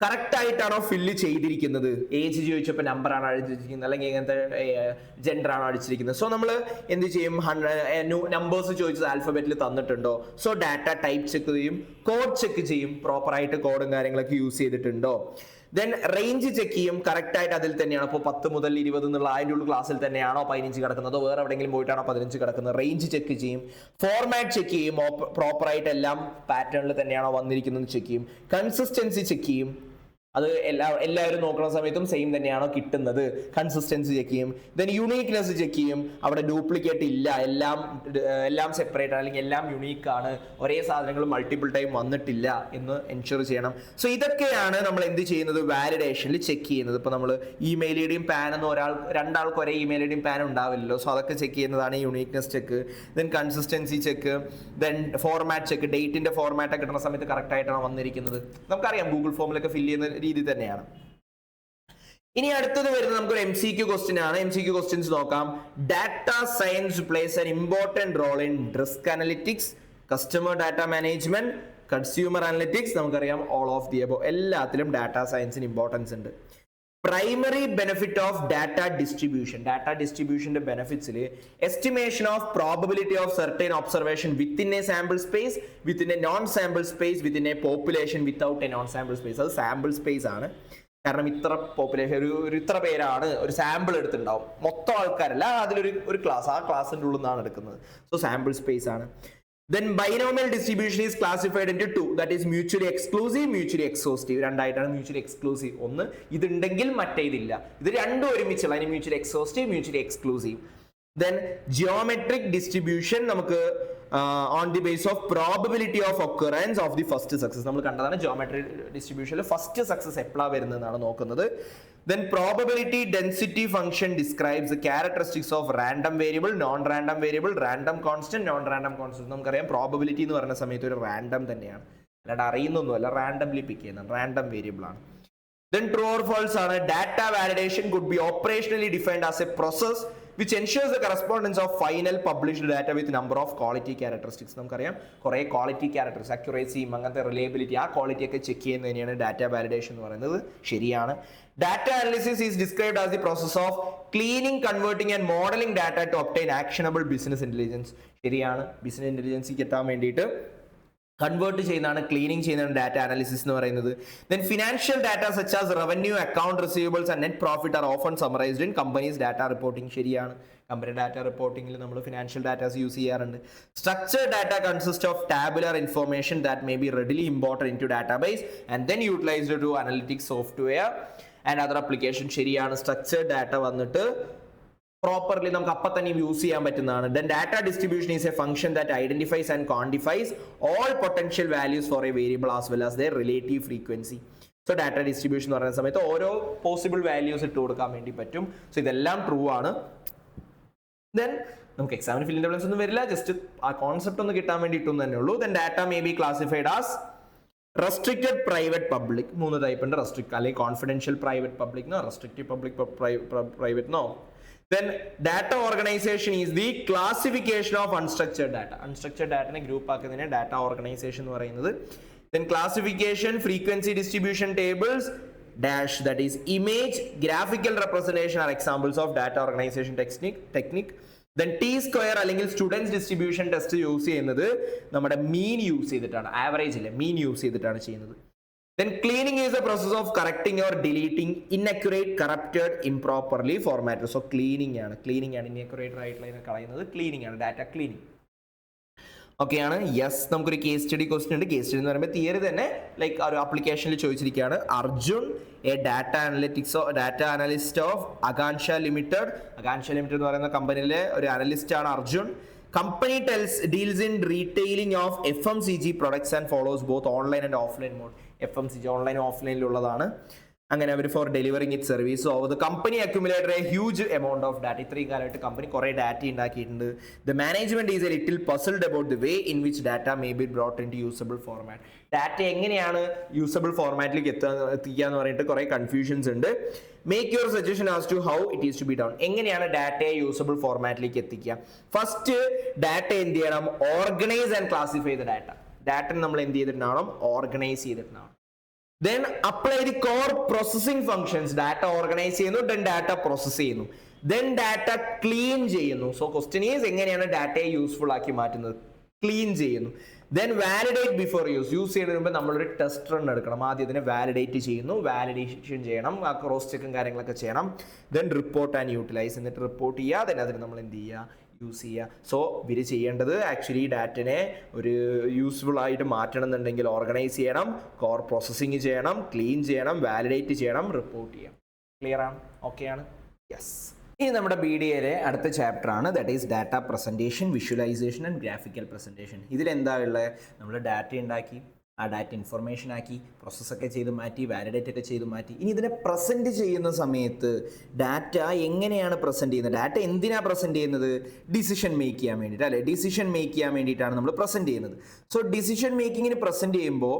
കറക്റ്റ് ആയിട്ടാണോ ഫില്ല് ചെയ്തിരിക്കുന്നത്. ഏജ് ചോദിച്ചപ്പോൾ നമ്പർ ആണോ അടിച്ചിരിക്കുന്നത്, അല്ലെങ്കിൽ ഇങ്ങനത്തെ ജെൻഡർ ആണോ അടിച്ചിരിക്കുന്നത്. സോ നമ്മൾ എന്ത് ചെയ്യും, നമ്പേഴ്സ് ചോദിച്ചത് ആൽഫബറ്റിൽ തന്നിട്ടുണ്ടോ. സോ ഡാറ്റ ടൈപ്പ് ചെക്ക് ചെയ്യും, കോഡ് ചെക്ക് ചെയ്യും, പ്രോപ്പറായിട്ട് കോഡും കാര്യങ്ങളൊക്കെ യൂസ് ചെയ്തിട്ടുണ്ടോ. ദെൻ റേഞ്ച് ചെക്ക് ചെയ്യും, കറക്റ്റ് ആയിട്ട് അതിൽ തന്നെയാണ്. ഇപ്പോൾ 10 മുതൽ 20 എന്നുള്ള അതിൻ്റെ ഉള്ള ക്ലാസ്സിൽ തന്നെയാണോ 15 കിടക്കുന്നതോ വേറെ എവിടെയെങ്കിലും പോയിട്ടാണോ 15 കിടക്കുന്നത്. റേഞ്ച് ചെക്ക് ചെയ്യും, ഫോർമാറ്റ് ചെക്ക് ചെയ്യും, പ്രോപ്പറായിട്ട് എല്ലാം പാറ്റേണിൽ തന്നെയാണോ വന്നിരിക്കുന്നത് ചെക്ക് ചെയ്യും, കൺസിസ്റ്റൻസി ചെക്ക് ചെയ്യും. അത് എല്ലാവരും നോക്കുന്ന സമയത്തും സെയിം തന്നെയാണോ കിട്ടുന്നത്, കൺസിസ്റ്റൻസി ചെക്ക് ചെയ്യും. ദെൻ യുണീക്നെസ് ചെക്ക് ചെയ്യും, അവിടെ ഡ്യൂപ്ലിക്കേറ്റ് ഇല്ല, എല്ലാം സെപ്പറേറ്റ് ആണ് അല്ലെങ്കിൽ എല്ലാം യുണീക്ക് ആണ്, ഒരേ സാധനങ്ങൾ മൾട്ടിപ്പിൾ ടൈം വന്നിട്ടില്ല എന്ന് എൻഷുർ ചെയ്യണം. സോ ഇതൊക്കെയാണ് നമ്മൾ എന്ത് ചെയ്യുന്നത്, വാലിഡേഷനിൽ ചെക്ക് ചെയ്യുന്നത്. ഇപ്പോൾ നമ്മൾ ഇമെയിൽ ഐ ഡിയും പാൻ എന്ന് രണ്ടാൾക്ക് ഒരേ ഇമെയിൽ ഐ ഡിയും പാൻ ഉണ്ടാവില്ലല്ലോ. സോ അതൊക്കെ ചെക്ക് ചെയ്യുന്നതാണ് uniqueness check. Then consistency check, then format check, ഡേറ്റിന്റെ ഫോർമാറ്റ് കിട്ടുന്ന സമയത്ത് കറക്റ്റ് ആയിട്ടാണ് വന്നിരിക്കുന്നത്. നമുക്കറിയാം ഗൂഗിൾ ഫോമിലൊക്കെ ഫില്ല് ചെയ്യുന്ന രീതി തന്നെയാണ്. ഇനി അടുത്തത് വരുന്നത് നമുക്കൊരു MCQ ക്വസ്റ്റ്യൻ ആണ്. MCQ ക്വസ്റ്റ്യൻസ് നോക്കാം. Data science plays an important role in risk analytics, customer data management, consumer analytics. നമുക്കറിയാം ഓൾ ഓഫ് ദി അബോവ്. എല്ലാത്തിലും ഡാറ്റ സയൻസിന് ഇമ്പോർട്ടൻസ് ഉണ്ട്. Primary benefit of data distribution. Data ഡിസ്ട്രിബ്യൂഷന്റെ ബെനിഫിറ്റ്സിൽ estimation of probability of certain observation within a sample space, within a non sample space, within a population without a non sample space. അത് sample space ആണ്. കാരണം ഇത്ര population ഒരു ഇത്ര പേരാണ് ഒരു സാമ്പിൾ എടുത്തിട്ടുണ്ടാവും, മൊത്തം ആൾക്കാരല്ല, അതിലൊരു ക്ലാസ്, ആ ക്ലാസിന്റെ ഉള്ളിൽ നിന്നാണ് എടുക്കുന്നത്. സോ സാമ്പിൾ സ്പേസ് ആണ്. Then binomial distribution is classified into two, that is mutually exclusive, mutually exhaustive. രണ്ടായിട്ടാണ് mutually exclusive. ഒന്ന് ഇതുണ്ടെങ്കിൽ മറ്റേതില്ല, ഇത് രണ്ടും ഒരുമിച്ചുള്ള അതിന് mutually exhaustive, mutually exclusive. Then geometric distribution നമുക്ക് on the basis of probability of occurrence of the first success. നമ്മൾ കണ്ടതാണ് geometric distributionൽ first success എപ്പോഴാണ് വരുന്നതെന്നാണ് നോക്കുന്നത്. Then probability density function describes the characteristics of random variable, non-random variable, random constant, non-random constant. നമുക്കറിയാം probability എന്ന് പറയുന്ന സമയത്ത് ഒരു random തന്നെയാണ്, അല്ലാണ്ട് അറിയുന്നൊന്നുമല്ല, റാൻഡംലി പിക്ക് ചെയ്യുന്നത്, റാൻഡം വേരിയബിൾ ആണ്. Then true or false ആണ്. Data validation could be operationally defined as a process which ensures the correspondence of final published data with number of quality characteristics. നമുക്കറിയാം കുറേ ക്വാളിറ്റി ക്യാരക്ടേഴ്സ്, അക്യുറേസിയും അങ്ങനത്തെ reliability, ആ quality ഒക്കെ check ചെയ്യുന്നത് തന്നെയാണ് data validation എന്ന് പറയുന്നത്. ശരിയാണ്. Data analysis is described as the process of cleaning, converting and modelling data to obtain actionable business intelligence. ശരിയാണ്. ബിസിനസ് ഇന്റലിജൻസിക്ക് എത്താൻ വേണ്ടിയിട്ട് കൺവേർട്ട് ചെയ്യുന്നതാണ്, ക്ലീനിങ് ചെയ്യുന്നതാണ് ഡാറ്റ അനാലിസിസ് എന്ന് പറയുന്നത്. Then financial data such as revenue, account receivables and net profit are often summarised in companies data reporting. ശരിയാണ്. Company data റിപ്പോർട്ടിംഗിൽ നമ്മൾ ഫിനാൻഷ്യൽ ഡാറ്റാസ് യൂസ് ചെയ്യാറുണ്ട്. Structured data consist of tabular information that may be readily imported in to database and then utilised to analytics software and other application. ശരിയാണ്. Structured data വന്നിട്ട് properly നമുക്ക് അപ്പം തന്നെ use ചെയ്യാൻ പറ്റുന്നതാണ്. Then data distribution is A function that identifies and quantifies all potential values for a variable as well as their relative frequency. So data distribution എന്ന് പറയുന്ന സമയത്ത് ഓരോ പോസിബിൾ വാല്യൂസ് ഇട്ട് കൊടുക്കാൻ വേണ്ടി പറ്റും. സോ ഇതെല്ലാം ട്രൂ ആണ്. ദെൻ നമുക്ക് എക്സാമിന് ഫില്ലിംഗ് ഡെവലപ്സ് ഒന്നും വരില്ല, ജസ്റ്റ് ആ കോൺസെപ്റ്റ് ഒന്ന് കിട്ടാൻ വേണ്ടി ഇട്ടും തന്നെ ഉള്ളൂ. Then data may B classified as restricted private public. 3 type ഉണ്ട്. റെസ്ട്രിക്ട് അല്ലെങ്കിൽ കോൺഫിഡൻഷ്യൽ പ്രൈവറ്റ് പബ്ലിക് എന്നോ റെസ്ട്രിക്റ്റീവ് പബ്ലിക് പ്രൈവറ്റ് എന്നോ. Then data organization is the classification of unstructured data. Unstructured data നെ ഗ്രൂപ്പ് ആക്കുന്നതിനെ ഡാറ്റ ഓർഗനൈസേഷൻ എന്ന് പറയുന്നത്. Then classification, frequency distribution tables dash, that is image, graphical representation are examples of data organization technique. Then T-square അല്ലെങ്കിൽ students distribution test use ചെയ്യുന്നത് നമ്മുടെ മീൻ use ചെയ്തിട്ടാണ്, average ഇല്ല, മീൻ use ചെയ്തിട്ടാണ് ചെയ്യുന്നത്. Then cleaning is the process of correcting or deleting inaccurate, corrupted, improperly formatted. So cleaning ആണ് inaccurate ആയിട്ടുള്ള കളയുന്നത് cleaning ആണ്, ഡാറ്റ ക്ലീനിങ്. ഓക്കെ ആണ്. യെസ്, നമുക്കൊരു കേസ് സ്റ്റഡി ക്വസ്റ്റ്യൻ ഉണ്ട്. കേസ് സ്റ്റഡി എന്ന് പറയുമ്പോൾ തിയറി തന്നെ ലൈക്ക് ഒരു ആപ്ലിക്കേഷനിൽ ചോദിച്ചിരിക്കുകയാണ്. Arjun, a data analyst of Akanksha limited. Akanksha limited എന്ന് പറയുന്ന കമ്പനിയിലെ ഒരു അനലിസ്റ്റ് ആണ് Arjun. Company deals in retailing of FMCG products and follows both online and offline mode. FMCG online ഓഫ്ലൈനിലുള്ളതാണ്. അങ്ങനെ അവർ for delivering it service. So the company accumulated a huge amount of data. ഇത്രയും കാലമായിട്ട് കമ്പനി കുറേ data ഉണ്ടാക്കിയിട്ടുണ്ട്. The management is a little puzzled about the way in which data may be brought in to usable format. Data എങ്ങനെയാണ് usable ഫോർമാറ്റിലേക്ക് എത്തിക്കുക എന്ന് പറഞ്ഞിട്ട് കുറേ കൺഫ്യൂഷൻസ് ഉണ്ട്. Make your suggestion as to how it is to be done. എങ്ങനെയാണ് ഡാറ്റയെ usable ഫോർമാറ്റിലേക്ക് എത്തിക്കുക? ഫസ്റ്റ് ഡാറ്റ എന്ത് ചെയ്യണം? Organise and classify the data. Data നമ്മൾ എന്ത് ചെയ്തിട്ടുണ്ടാവണം? Organise ചെയ്തിട്ടുണ്ടാവണം. Then apply the core processing functions. Data organize ചെയ്യുന്നു, then data process ചെയ്യുന്നു, then data clean ചെയ്യുന്നു. So question is എങ്ങനെയാണ് ഡാറ്റയെ യൂസ്ഫുൾ ആക്കി മാറ്റുന്നത്? ക്ലീൻ ചെയ്യുന്നു. ദെൻ വാലിഡേറ്റ് ബിഫോർ യൂസ് ചെയ്യുന്നതിന് മുമ്പ് നമ്മളൊരു ടെസ്റ്റ് റൺ എടുക്കണം. ആദ്യം ഇതിനെ വാലിഡേറ്റ് ചെയ്യുന്നു, വാലിഡേഷൻ ചെയ്യണം, ആ ക്രോസ് ചെക്കും കാര്യങ്ങളൊക്കെ ചെയ്യണം. ദെൻ റിപ്പോർട്ട് ആൻഡ് യൂട്ടിലൈസ്, എന്നിട്ട് റിപ്പോർട്ട് ചെയ്യുക. ദെൻ അതിന് നമ്മൾ എന്ത് ചെയ്യുക, യൂസ് ചെയ്യുക. സോ ഇവർ ചെയ്യേണ്ടത് ആക്ച്വലി ഡാറ്റനെ ഒരു യൂസ്ഫുൾ ആയിട്ട് മാറ്റണം എന്നുണ്ടെങ്കിൽ ഓർഗനൈസ് ചെയ്യണം, കോർ പ്രോസസ്സിങ് ചെയ്യണം, ക്ലീൻ ചെയ്യണം, വാലിഡേറ്റ് ചെയ്യണം, റിപ്പോർട്ട് ചെയ്യണം. ക്ലിയർ ആണ്? ഓക്കെ ആണ്? യെസ്. ഇനി നമ്മുടെ BDAയിലെ അടുത്ത ചാപ്റ്റർ ആണ്, that is data presentation, visualisation and graphical presentation. ഇതിലെന്താ ഉള്ളത്? നമ്മൾ ഡാറ്റ ഉണ്ടാക്കി, ആ ഡാറ്റ ഇൻഫർമേഷൻ ആക്കി, പ്രോസസ്സൊക്കെ ചെയ്ത് മാറ്റി, വാലിഡേറ്റ് ഒക്കെ ചെയ്ത് മാറ്റി. ഇനി ഇതിനെ പ്രസൻറ്റ് ചെയ്യുന്ന സമയത്ത് ഡാറ്റ എങ്ങനെയാണ് പ്രസൻറ്റ് ചെയ്യുന്നത്? ഡാറ്റ എന്തിനാണ് പ്രസൻറ്റ് ചെയ്യുന്നത്? ഡിസിഷൻ മേക്ക് ചെയ്യാൻ വേണ്ടിയിട്ട്, അല്ലേ? ഡിസിഷൻ മേക്ക് ചെയ്യാൻ വേണ്ടിയിട്ടാണ് നമ്മൾ പ്രസൻറ്റ് ചെയ്യുന്നത്. സോ ഡിസിഷൻ മേക്കിങ്ങിന് പ്രസൻറ്റ് ചെയ്യുമ്പോൾ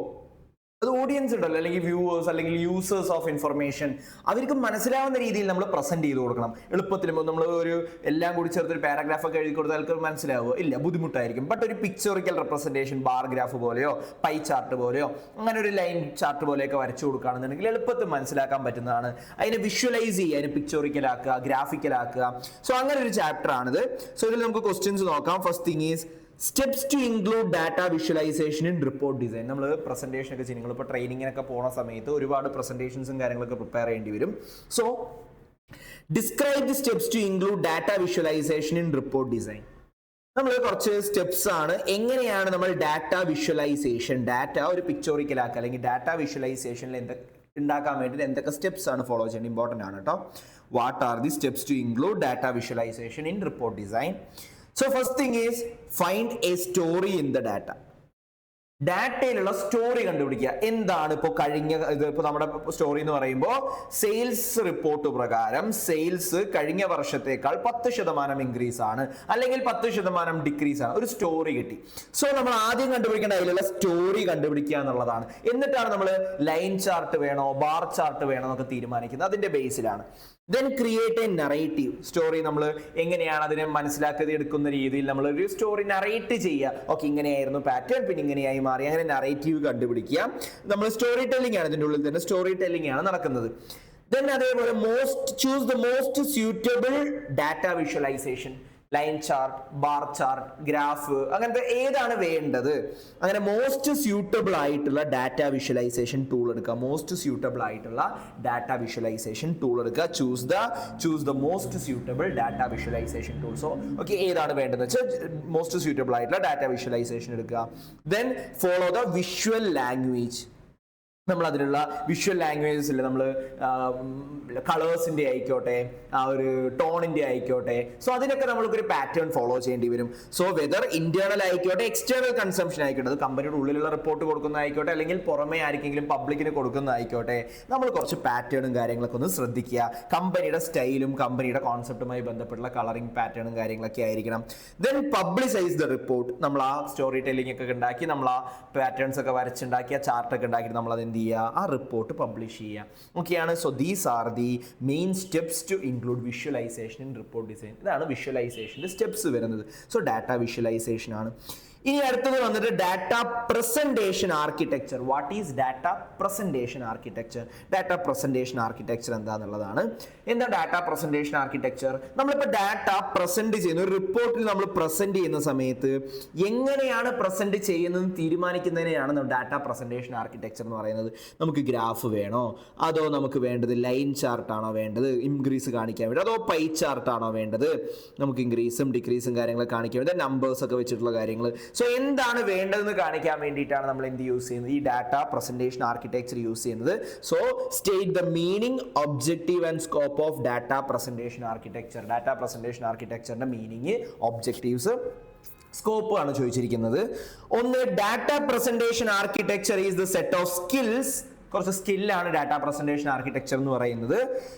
അത് ഓഡിയൻസ് ഉണ്ടല്ലോ, അല്ലെങ്കിൽ വ്യൂവേഴ്സ് അല്ലെങ്കിൽ യൂസേഴ്സ് ഓഫ് ഇൻഫർമേഷൻ, അവർക്ക് മനസ്സിലാവുന്ന രീതിയിൽ നമ്മൾ പ്രസന്റ് ചെയ്ത് കൊടുക്കണം. എളുപ്പത്തിൽ നമ്മൾ ഒരു എല്ലാം കൂടി ചേർത്തൊരു പാരാഗ്രാഫൊക്കെ എഴുതി കൊടുത്താൽ അവർക്ക് മനസ്സിലാവുമോ? ഇല്ല, ബുദ്ധിമുട്ടായിരിക്കും. ബട്ട് ഒരു പിക്ചറിക്കൽ റെപ്രസെന്റേഷൻ, ബാർ ഗ്രാഫ് പോലെയോ പൈ ചാർട്ട് പോലെയോ അങ്ങനെ ഒരു ലൈൻ ചാർട്ട് പോലെയൊക്കെ വരച്ചു കൊടുക്കുകയാണെന്നുണ്ടെങ്കിൽ എളുപ്പത്തിൽ മനസ്സിലാക്കാൻ പറ്റുന്നതാണ്. അതിനെ വിഷ്വലൈസ് ചെയ്യുക, അതിനെ പിക്ചറിക്കൽ ആക്കുക, ഗ്രാഫിക്കൽ ആക്കുക. സോ അങ്ങനെ ഒരു ചാപ്റ്റർ ആണിത്. സോ ഇതിൽ നമുക്ക് ക്വസ്റ്റ്യൻസ് നോക്കാം. First thing is steps to include data visualisation in report design. നമ്മൾ പ്രസന്റേഷൻ ഒക്കെ ചെയ്യും, നിങ്ങളിപ്പോൾ ട്രെയിനിങ്ങിനൊക്കെ പോകുന്ന സമയത്ത് ഒരുപാട് പ്രസന്റേഷൻസും കാര്യങ്ങളൊക്കെ പ്രിപ്പയർ ചെയ്യേണ്ടി വരും. So describe the steps to include data visualisation in report design. നമ്മൾ കുറച്ച് സ്റ്റെപ്സ് ആണ്, എങ്ങനെയാണ് നമ്മൾ ഡാറ്റ വിഷ്വലൈസേഷൻ, ഡാറ്റ ഒരു പിക്ചോറിക്കൽ ആക്കുക അല്ലെങ്കിൽ ഡാറ്റ വിഷ്വലൈസേഷനിൽ ഉണ്ടാക്കാൻ വേണ്ടിയിട്ട് എന്തൊക്കെ സ്റ്റെപ്സ് ആണ് ഫോളോ ചെയ്യേണ്ടത്, ഇമ്പോർട്ടൻ്റ് ആണ് കേട്ടോ. What are the steps to include data visualisation in report design? So first thing is find a story in the data. ഡാറ്റയിലുള്ള സ്റ്റോറി കണ്ടുപിടിക്കുക. എന്താണ് ഇപ്പോൾ ഇപ്പോൾ നമ്മുടെ സ്റ്റോറി എന്ന് പറയുമ്പോൾ സെയിൽസ് റിപ്പോർട്ട് പ്രകാരം സെയിൽസ് കഴിഞ്ഞ വർഷത്തേക്കാൾ 10% ഇൻക്രീസ് ആണ്, അല്ലെങ്കിൽ 10% ഡിക്രീസ് ആണ്. ഒരു സ്റ്റോറി കിട്ടി. സോ നമ്മൾ ആദ്യം കണ്ടുപിടിക്കേണ്ട അതിലുള്ള സ്റ്റോറി കണ്ടുപിടിക്കുക എന്നുള്ളതാണ്. എന്നിട്ടാണ് നമ്മൾ ലൈൻ ചാർട്ട് വേണോ ബാർ ചാർട്ട് വേണോ എന്നൊക്കെ തീരുമാനിക്കുന്നത്. അതിന്റെ ബേസിലാണ്. Then create a narrative. Story നമ്മൾ എങ്ങനെയാണ് അതിനെ മനസ്സിലാക്കി എടുക്കുന്ന രീതിയിൽ നമ്മൾ ഒരു സ്റ്റോറി നറേറ്റ് ചെയ്യുക. ഓക്കെ, ഇങ്ങനെയായിരുന്നു പാറ്റേൺ, പിന്നെ ഇങ്ങനെയായി മാറി, അങ്ങനെ നറേറ്റീവ് കണ്ടുപിടിക്കുക. നമ്മൾ സ്റ്റോറി ടെല്ലിംഗ് ആണ്, ഇതിൻ്റെ ഉള്ളിൽ തന്നെ സ്റ്റോറി ടെല്ലിംഗ് ആണ് നടക്കുന്നത്. ദെൻ അതേപോലെ choose the most suitable data visualisation. Line chart, bar chart, graph, അങ്ങനത്തെ ഏതാണ് വേണ്ടത്, അങ്ങനെ മോസ്റ്റ് സ്യൂട്ടബിൾ ആയിട്ടുള്ള ഡാറ്റ വിഷ്വലൈസേഷൻ ടൂൾ എടുക്കുക. മോസ്റ്റ് സ്യൂട്ടബിൾ ആയിട്ടുള്ള ഡാറ്റ വിഷ്വലൈസേഷൻ ടൂൾ എടുക്കുക. Choose the most suitable data visualisation tool. So okay, ഏതാണ് വേണ്ടതെന്ന് വെച്ചാൽ മോസ്റ്റ് സ്യൂട്ടബിൾ ആയിട്ടുള്ള ഡാറ്റ വിഷ്വലൈസേഷൻ എടുക്കുക. Then follow the visual language. നമ്മൾ അതിലുള്ള വിഷ്വൽ ലാംഗ്വേജസിൽ നമ്മൾ കളേഴ്സിൻ്റെ ആയിക്കോട്ടെ, ആ ഒരു ടോണിൻ്റെ ആയിക്കോട്ടെ, സോ അതിനൊക്കെ നമ്മൾക്കൊരു പാറ്റേൺ ഫോളോ ചെയ്യേണ്ടി വരും. സോ വെദർ ഇന്റേണൽ ആയിക്കോട്ടെ എക്സ്റ്റേണൽ കൺസംഷൻ ആയിക്കോട്ടെ, അത് കമ്പനിയുടെ ഉള്ളിലുള്ള റിപ്പോർട്ട് കൊടുക്കുന്നതായിക്കോട്ടെ അല്ലെങ്കിൽ പുറമേ ആർക്കെങ്കിലും പബ്ലിക്കിന് കൊടുക്കുന്നതായിക്കോട്ടെ, നമ്മൾ കുറച്ച് പാറ്റേണും കാര്യങ്ങളൊക്കെ ഒന്ന് ശ്രദ്ധിക്കുക. കമ്പനിയുടെ സ്റ്റൈലും കമ്പനിയുടെ കോൺസെപ്റ്റുമായി ബന്ധപ്പെട്ടുള്ള കളറിംഗ് പാറ്റേണും കാര്യങ്ങളൊക്കെ ആയിരിക്കണം. Then publicise the report. നമ്മൾ ആ സ്റ്റോറി ടെല്ലിംഗ് ഒക്കെ ഉണ്ടാക്കി, നമ്മൾ ആ പാറ്റേൺസ് ഒക്കെ വരച്ചുണ്ടാക്കി, ആ ചാർട്ടൊക്കെ ഉണ്ടാക്കിയിട്ട് നമ്മൾ അത് ആ റിപ്പോർട്ട് പബ്ലിഷ് ചെയ്യുക. ഓക്കെയാണ്. So these are the main steps to include visualisation in report design. ഇതാണ് വിഷ്വലൈസേഷൻ്റെ സ്റ്റെപ്സ് വരുന്നത്. സോ ഡാറ്റ വിഷ്വലൈസേഷൻ ആണ്. ഇനി അടുത്തത് വന്നിട്ട് data presentation architecture. What is data presentation architecture? Data presentation architecture എന്താണെന്നുള്ളതാണ്. എന്താ ഡാറ്റ പ്രസന്റേഷൻ ആർക്കിടെക്ചർ? നമ്മളിപ്പോൾ ഡാറ്റ പ്രസന്റ് ചെയ്യുന്ന ഒരു റിപ്പോർട്ടിൽ നമ്മൾ പ്രസന്റ് ചെയ്യുന്ന സമയത്ത് എങ്ങനെയാണ് പ്രസന്റ് ചെയ്യുന്നത് തീരുമാനിക്കുന്നതിനെയാണ് ഡാറ്റ പ്രസന്റേഷൻ ആർക്കിടെക്ചർ എന്ന് പറയുന്നത്. നമുക്ക് ഗ്രാഫ് വേണോ, അതോ നമുക്ക് വേണ്ടത് ലൈൻ ചാർട്ടാണോ വേണ്ടത് ഇൻക്രീസ് കാണിക്കാൻ വേണ്ടി, അതോ പൈ ചാർട്ടാണോ വേണ്ടത് നമുക്ക് ഇൻക്രീസും ഡിക്രീസും കാര്യങ്ങളൊക്കെ കാണിക്കാൻ വേണ്ടി, നമ്പേഴ്സ് ഒക്കെ വെച്ചിട്ടുള്ള കാര്യങ്ങൾ. സോ എന്താണ് വേണ്ടതെന്ന് കാണിക്കാൻ വേണ്ടിയിട്ടാണ് നമ്മൾ എന്ത് യൂസ് ചെയ്യുന്നത്, ഈ ഡാറ്റ പ്രസന്റേഷൻ ആർക്കിടെക്ചർ യൂസ് ചെയ്യുന്നത്. So state the meaning, objective and scope of data presentation architecture. Data presentation ആർക്കിടെക്ചറിന്റെ മീനിങ്, ഒബ്ജക്റ്റീവ്സ്, സ്കോപ്പ് ആണ് ചോദിച്ചിരിക്കുന്നത്. ഒന്ന്, data presentation architecture is the set of skills. കുറച്ച് സ്കില്ലാണ് ഡാറ്റ പ്രസന്റേഷൻ ആർക്കിടെക്ചർ എന്ന് പറയുന്നത്.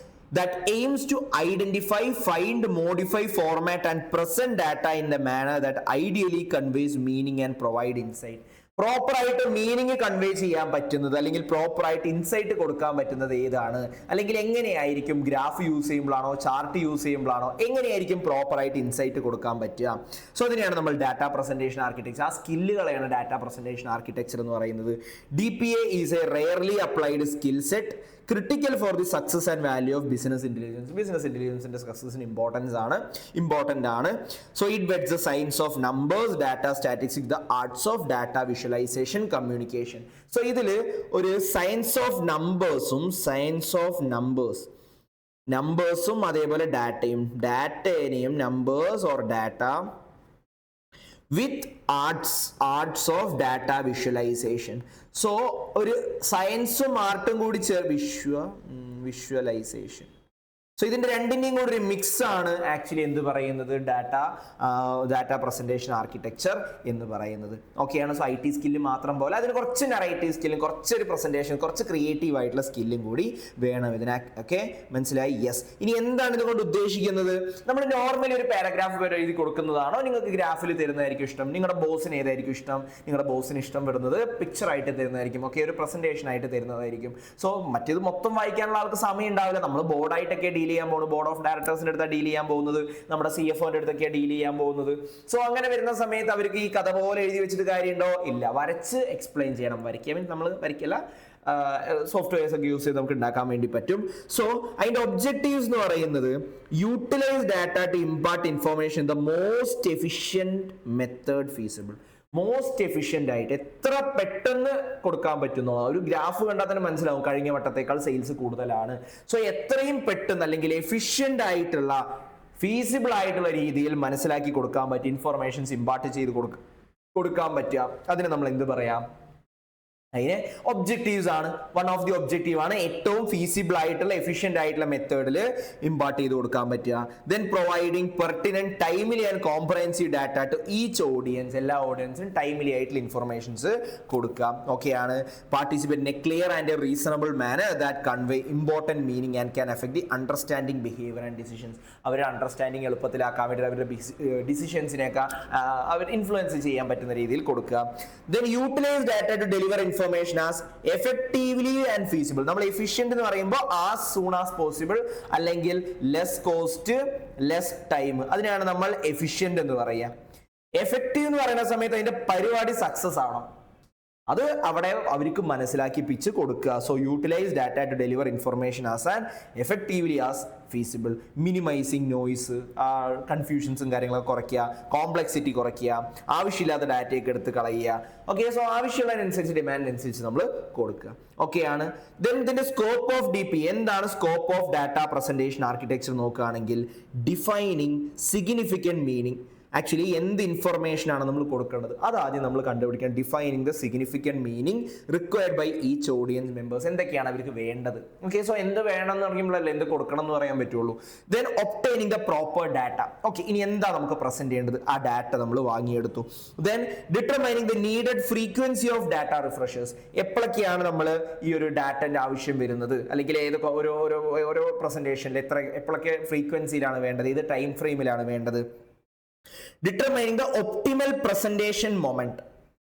That aims to identify, find, modify, format and present data in a manner that ideally conveys meaning and provide insight. പ്രോപ്പറായിട്ട് meaning convey ചെയ്യാൻ പറ്റുന്നത് അല്ലെങ്കിൽ പ്രോപ്പറായിട്ട് insight കൊടുക്കാൻ പറ്റുന്നത് ഏതാണ്, അല്ലെങ്കിൽ എങ്ങനെയായിരിക്കും ഗ്രാഫ് യൂസ് ചെയ്യുമ്പോഴാണോ ചാർട്ട് യൂസ് ചെയ്യുമ്പോഴാണോ എങ്ങനെയായിരിക്കും പ്രോപ്പറായിട്ട് ഇൻസൈറ്റ് കൊടുക്കാൻ പറ്റുക. സോ അതിനെയാണ് നമ്മൾ ഡാറ്റ പ്രസന്റേഷൻ ആർക്കിടെക്ചർ, ആ സ്കില്ലുകളെയാണ് ഡാറ്റ പ്രസന്റേഷൻ ആർക്കിടെക്ചർ എന്ന് പറയുന്നത്. DPA is a rarely applied skill set critical for the success and value of business intelligence. Business ഇന്റലിജൻസിന്റെ സക്സസിന് ഇമ്പോർട്ടന്റ് ആണ്. So it weds the science of numbers, data statistics, the arts of data visualisation, communication. So ഇതിൽ ഒരു science of നമ്പേഴ്സും അതേപോലെ ഡാറ്റയെയും numbers or data with arts of data visualisation. So ഒരു സയൻസും ആർട്ടും കൂടി വിഷ്വലൈസേഷൻ. സോ ഇതിന്റെ രണ്ടിന്റെയും കൂടി ഒരു മിക്സ് ആണ് ആക്ച്വലി എന്ത് പറയുന്നത്, ഡാറ്റ പ്രസന്റേഷൻ ആർക്കിടെക്ചർ എന്ന് പറയുന്നത്. ഓക്കെയാണ്. സോ IT സ്കില്ല് മാത്രം പോലെ അതിന് കുറച്ച് നറേറ്റീവ് സ്കില്ലും കുറച്ചൊരു പ്രസന്റേഷൻ, കുറച്ച് ക്രിയേറ്റീവ് ആയിട്ടുള്ള സ്കില്ലും കൂടി വേണം ഇതിന്. ഓക്കെ, മനസ്സിലായി? യെസ്. ഇനി എന്താണ് ഇതുകൊണ്ട് ഉദ്ദേശിക്കുന്നത്? നമ്മൾ നോർമലി ഒരു പാരഗ്രാഫ് എഴുതി കൊടുക്കുന്നതാണോ, നിങ്ങൾക്ക് ഗ്രാഫിൽ തരുന്നതായിരിക്കും ഇഷ്ടം, നിങ്ങളുടെ ബോസിന് ഏതായിരിക്കും ഇഷ്ടം? നിങ്ങളുടെ ബോസിന് ഇഷ്ടം വരുന്നത് പിക്ചർ ആയിട്ട് തരുന്നതായിരിക്കും. ഓക്കെ, ഒരു പ്രസന്റേഷൻ ആയിട്ട് തരുന്നതായിരിക്കും. സോ മറ്റേത് മൊത്തം വായിക്കാനുള്ള ആൾക്ക് സമയം ഉണ്ടാവില്ല. നമ്മൾ ബോർഡായിട്ടൊക്കെ ഡീൽ ചെയ്യാൻ പോകുന്നത്, ബോർഡ് ഓഫ് ഡയറക്ടേഴ്സിന്റെ അടുത്താണ് ഡീൽ ചെയ്യാൻ പോകുന്നത്, നമ്മുടെ CFOന്റെ അടുത്തൊക്കെയാണ് ഡീൽ ചെയ്യാൻ പോകുന്നത്. സോ അങ്ങനെ വരുന്ന സമയത്ത് അവർക്ക് ഈ കഥ പോലെ എഴുതി വെച്ചിട്ട് കാര്യമുണ്ടോ? ഇല്ല, വരച്ച് എക്സ്പ്ലെയിൻ ചെയ്യണം. വരയ്ക്കാൻ വേണ്ടി നമ്മൾ വരയ്ക്കല്ല, സോഫ്റ്റ്വെയർസ് ഒക്കെ യൂസ് ചെയ്ത് നമുക്ക് ഉണ്ടാക്കാൻ വേണ്ടി പറ്റും. സോ അതിന്റെ ഒബ്ജക്റ്റീവ്സ് എന്ന് പറയുന്നത് utilise data to impart information the most efficient method feasible. Most efficient ആയിട്ട് എത്ര പെട്ടെന്ന് കൊടുക്കാൻ പറ്റുന്നോ, ഒരു ഗ്രാഫ് കണ്ടാൽ തന്നെ മനസ്സിലാവും കഴിഞ്ഞ വട്ടത്തേക്കാൾ സെയിൽസ് കൂടുതലാണ്. സോ എത്രയും പെട്ടെന്ന് അല്ലെങ്കിൽ എഫിഷ്യന്റ് ആയിട്ടുള്ള ഫീസിബിൾ ആയിട്ടുള്ള രീതിയിൽ മനസ്സിലാക്കി കൊടുക്കാൻ പറ്റും, ഇൻഫർമേഷൻസ് ഇമ്പാർട്ട് ചെയ്ത് കൊടുക്കാൻ പറ്റുക, അതിന് നമ്മൾ എന്ത് പറയാം? അതിന് ഒബ്ജക്റ്റീവ്സ് ആണ്. വൺ ഓഫ് ദി ഒബ്ജക്റ്റീവ് ആണ് ഏറ്റവും ഫീസിബിൾ ആയിട്ടുള്ള എഫിഷ്യന്റ് ആയിട്ടുള്ള മെത്തേഡിൽ ഇമ്പാർട്ട് ചെയ്ത് കൊടുക്കാൻ പറ്റുക. Then providing pertinent timely and comprehensive data to each audience. എല്ലാ ഓഡിയൻസിനും ടൈംലി ആയിട്ടുള്ള ഇൻഫർമേഷൻസ് കൊടുക്കാം. ഓക്കെയാണ്. Participate in a clear and a reasonable manner that convey important meaning and can affect the understanding behaviour and decisions. അവരുടെ understanding എളുപ്പത്തിലാക്കാൻ വേണ്ടി അവരുടെ ഡിസിഷൻസിനെയൊക്കെ അവർ ഇൻഫ്ലുവൻസ് ചെയ്യാൻ പറ്റുന്ന രീതിയിൽ കൊടുക്കുക. Then utilise data to deliver information as effectively and feasible. നമ്മൾ efficient എന്ന് പറയുമ്പോൾ as soon as possible അല്ലെങ്കിൽ less cost less time, അതിനാണ് നമ്മൾ efficient എന്ന് പറയുക. effective എന്ന് പറയുന്ന സമയത്ത് അതിന്റെ പരിപാടി സക്സസ് ആവണം, അത് അവിടെ അവർക്ക് മനസ്സിലാക്കിപ്പിച്ച് കൊടുക്കുക. So utilise data to deliver information as and effectively as feasible. Minimising noise, കൺഫ്യൂഷൻസും കാര്യങ്ങളൊക്കെ കുറയ്ക്കുക, കോംപ്ലക്സിറ്റി കുറയ്ക്കുക, ആവശ്യമില്ലാത്ത ഡാറ്റയൊക്കെ എടുത്ത് കളയുക. ഓക്കെ, സോ ആവശ്യമുള്ളതിനനുസരിച്ച് ഡിമാൻഡിനനുസരിച്ച് നമ്മൾ കൊടുക്കുക. ഓക്കെയാണ്. ദെൻ ഇതിന്റെ സ്കോപ്പ് ഓഫ് DP. എന്താണ് scope of data presentation architecture നോക്കുകയാണെങ്കിൽ ഡിഫൈനിങ് സിഗ്നിഫിക്കന്റ് മീനിങ്. ആക്ച്വലി എന്ത് ഇൻഫർമേഷൻ ആണ് നമ്മൾ കൊടുക്കേണ്ടത് അത് ആദ്യം നമ്മൾ കണ്ടുപിടിക്കണം. Defining the significant meaning required by each audience members. എന്തൊക്കെയാണ് അവർക്ക് വേണ്ടത്? ഓക്കെ, സോ എന്ത് വേണം എന്ന് പറയുമ്പോഴല്ലേ എന്ത് കൊടുക്കണം എന്ന് പറയാൻ പറ്റുള്ളൂ. Then obtaining the proper data. Okay, ഇനി എന്താ നമുക്ക് പ്രസന്റ് ചെയ്യേണ്ടത്? ആ ഡാറ്റ നമ്മൾ വാങ്ങിയെടുത്തു. Then determining the needed frequency of data refreshers. എപ്പോഴൊക്കെയാണ് നമ്മൾ ഈ ഒരു ഡാറ്റന്റെ ആവശ്യം വരുന്നത്, അല്ലെങ്കിൽ ഏതൊക്കെ ഓരോ പ്രസന്റേഷനിൽ എപ്പോഴൊക്കെ ഫ്രീക്വൻസിയിലാണ് വേണ്ടത്, ഏത് ടൈം ഫ്രെയിമിലാണ് വേണ്ടത്. Determining the optimal presentation moment.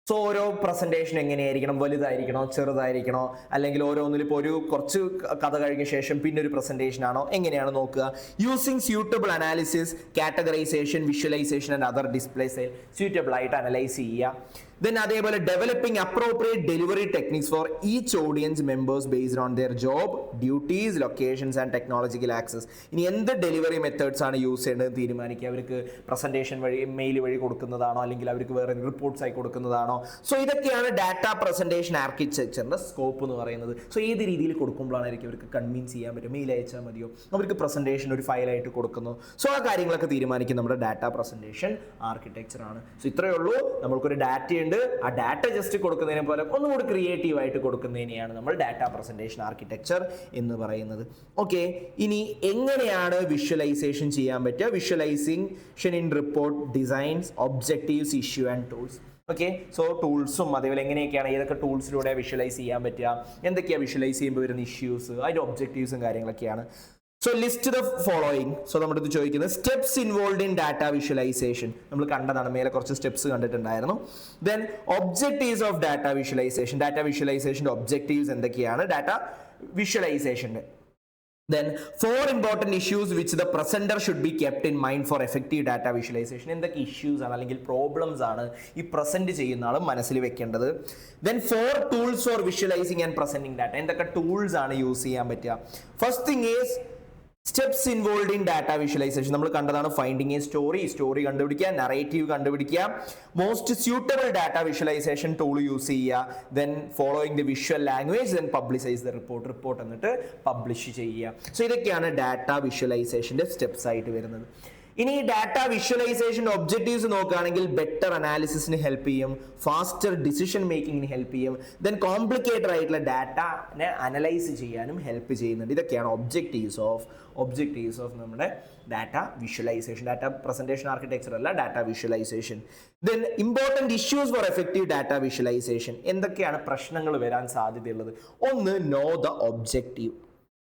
So ഓരോ പ്രസന്റേഷൻ എങ്ങനെയായിരിക്കണം, വലുതായിരിക്കണോ ചെറുതായിരിക്കണോ, അല്ലെങ്കിൽ ഓരോന്നിൽ ഇപ്പോൾ ഒരു കുറച്ച് കഥ കഴിഞ്ഞ ശേഷം പിന്നെ ഒരു പ്രസന്റേഷൻ ആണോ, എങ്ങനെയാണ് നോക്കുക. Using suitable analysis, categorisation, visualisation and other display style. Suitable ആയിട്ട് അനലൈസ് ചെയ്യുക. ദെൻ അതേപോലെ developing appropriate delivery techniques for each audience members based on their job duties, locations and technological access. ഇനി എന്ത് ഡെലിവറി മെത്തേഡ്സ് ആണ് use ചെയ്യേണ്ടത് തീരുമാനിക്കുക. അവർക്ക് presentation വഴി മെയിൽ വഴി കൊടുക്കുന്നതാണോ, അല്ലെങ്കിൽ അവർക്ക് വേറെ റിപ്പോർട്ട്സ് ആയി കൊടുക്കുന്നതാണോ. സോ ഇതൊക്കെയാണ് ഡാറ്റ പ്രസന്റേഷൻ ആർക്കിടെക്ചറിന്റെ സ്കോപ്പ് എന്ന് പറയുന്നത്. സോ ഏത് രീതിയിൽ കൊടുക്കുമ്പോഴായിരിക്കും അവർക്ക് കൺവിൻസ് ചെയ്യാൻ പറ്റും. മെയിൽ അയച്ചാൽ മതിയോ, അവർക്ക് പ്രസന്റേഷൻ ഒരു ഫയലായിട്ട് കൊടുക്കുന്നു. സോ ആ കാര്യങ്ങളൊക്കെ തീരുമാനിക്കും നമ്മുടെ ഡാറ്റ പ്രസന്റേഷൻ ആർക്കിടെക്ചർ ആണ്. സോ ഇത്രയേ ഉള്ളൂ. നമ്മൾക്കൊരു ഡാറ്റ ഉണ്ട്, ആ ഡാറ്റ ജസ്റ്റ് കൊടുക്കുന്നതിനെ പോലെ ഒന്നുകൂടി ക്രിയേറ്റീവ് ആയിട്ട് കൊടുക്കുന്നതിനെയാണ് നമ്മൾ ഡാറ്റ പ്രസന്റേഷൻ ആർക്കിടെക്ചർ എന്ന് പറയുന്നത്. ഓക്കെ, ഇനി എങ്ങനെയാണ് വിഷ്വലൈസേഷൻ ചെയ്യാൻ പറ്റുക? Visualisation in report, designs, objectives, issue and tools. Okay, so ടൂൾസും അതേപോലെ എങ്ങനെയൊക്കെയാണ്, ഏതൊക്കെ ടൂൾസിലൂടെ വിഷ്വലൈസ് ചെയ്യാൻ പറ്റുക, എന്തൊക്കെയാണ് വിഷ്വലൈസ് ചെയ്യുമ്പോൾ വരുന്ന ഇഷ്യൂസ്, അതിൻ്റെ ഒബ്ജക്റ്റീവ്സും കാര്യങ്ങളൊക്കെയാണ്. So list the following. So നമ്മുടെ ഇത് ചോദിക്കുന്നത് steps involve in data visualisation. നമ്മൾ കണ്ടതാണ്, മേലെ കുറച്ച് സ്റ്റെപ്സ് കണ്ടിട്ടുണ്ടായിരുന്നു. Then objectives of data visualisation. Data വിഷ്വലൈസേഷൻ്റെ ഒബ്ജക്റ്റീവ്സ് എന്തൊക്കെയാണ്? ഡാറ്റ വിഷ്വലൈസേഷൻ്റെ Then 4 important issues which the presenter should be kept in mind for effective data visualization. എന്തൊക്കെ ഇഷ്യൂസ് ആണ് അല്ലെങ്കിൽ പ്രോബ്ലംസ് ആണ് ഈ പ്രസന്റ് ചെയ്യുന്ന ആൾ മനസ്സിൽ വെക്കേണ്ടത്. Then 4 tools for visualizing and presenting data. എന്തൊക്കെ ടൂൾസ് ആണ് യൂസ് ചെയ്യാൻ പറ്റുക. First thing is steps involve in data visualisation. നമ്മൾ കണ്ടതാണ് ഫൈൻഡിങ് എ സ്റ്റോറി കണ്ടുപിടിക്കുക, നറേറ്റീവ് കണ്ടുപിടിക്കുക, most suitable data visualisation tool use ചെയ്യുക, then following the visual language, then publicise the report എന്നിട്ട് പബ്ലിഷ് ചെയ്യുക. സോ ഇതൊക്കെയാണ് ഡാറ്റ വിഷ്വലൈസേഷന്റെ സ്റ്റെപ്സ് ആയിട്ട് വരുന്നത്. ഇനി ഡാറ്റ വിഷ്വലൈസേഷൻ ഒബ്ജക്റ്റീവ്സ് നോക്കുകയാണെങ്കിൽ ബെറ്റർ അനാലിസിസിന് ഹെൽപ്പ് ചെയ്യും, ഫാസ്റ്റർ ഡിസിഷൻ മേക്കിങ്ങിന് ഹെൽപ്പ് ചെയ്യും, ദെൻ കോംപ്ലിക്കേറ്റഡ് ആയിട്ടുള്ള ഡാറ്റനെ അനലൈസ് ചെയ്യാനും ഹെൽപ്പ് ചെയ്യുന്നുണ്ട്. ഇതൊക്കെയാണ് ഒബ്ജക്റ്റീവ്സ് ഓഫ് നമ്മുടെ data visualisation. Data presentation architecture അല്ല, data visualisation. Then important issues for effective data visualisation. എന്തൊക്കെയാണ് പ്രശ്നങ്ങൾ വരാൻ സാധ്യതയുള്ളത്? ഒന്ന്, നോ ദ ഒബ്ജക്റ്റീവ്.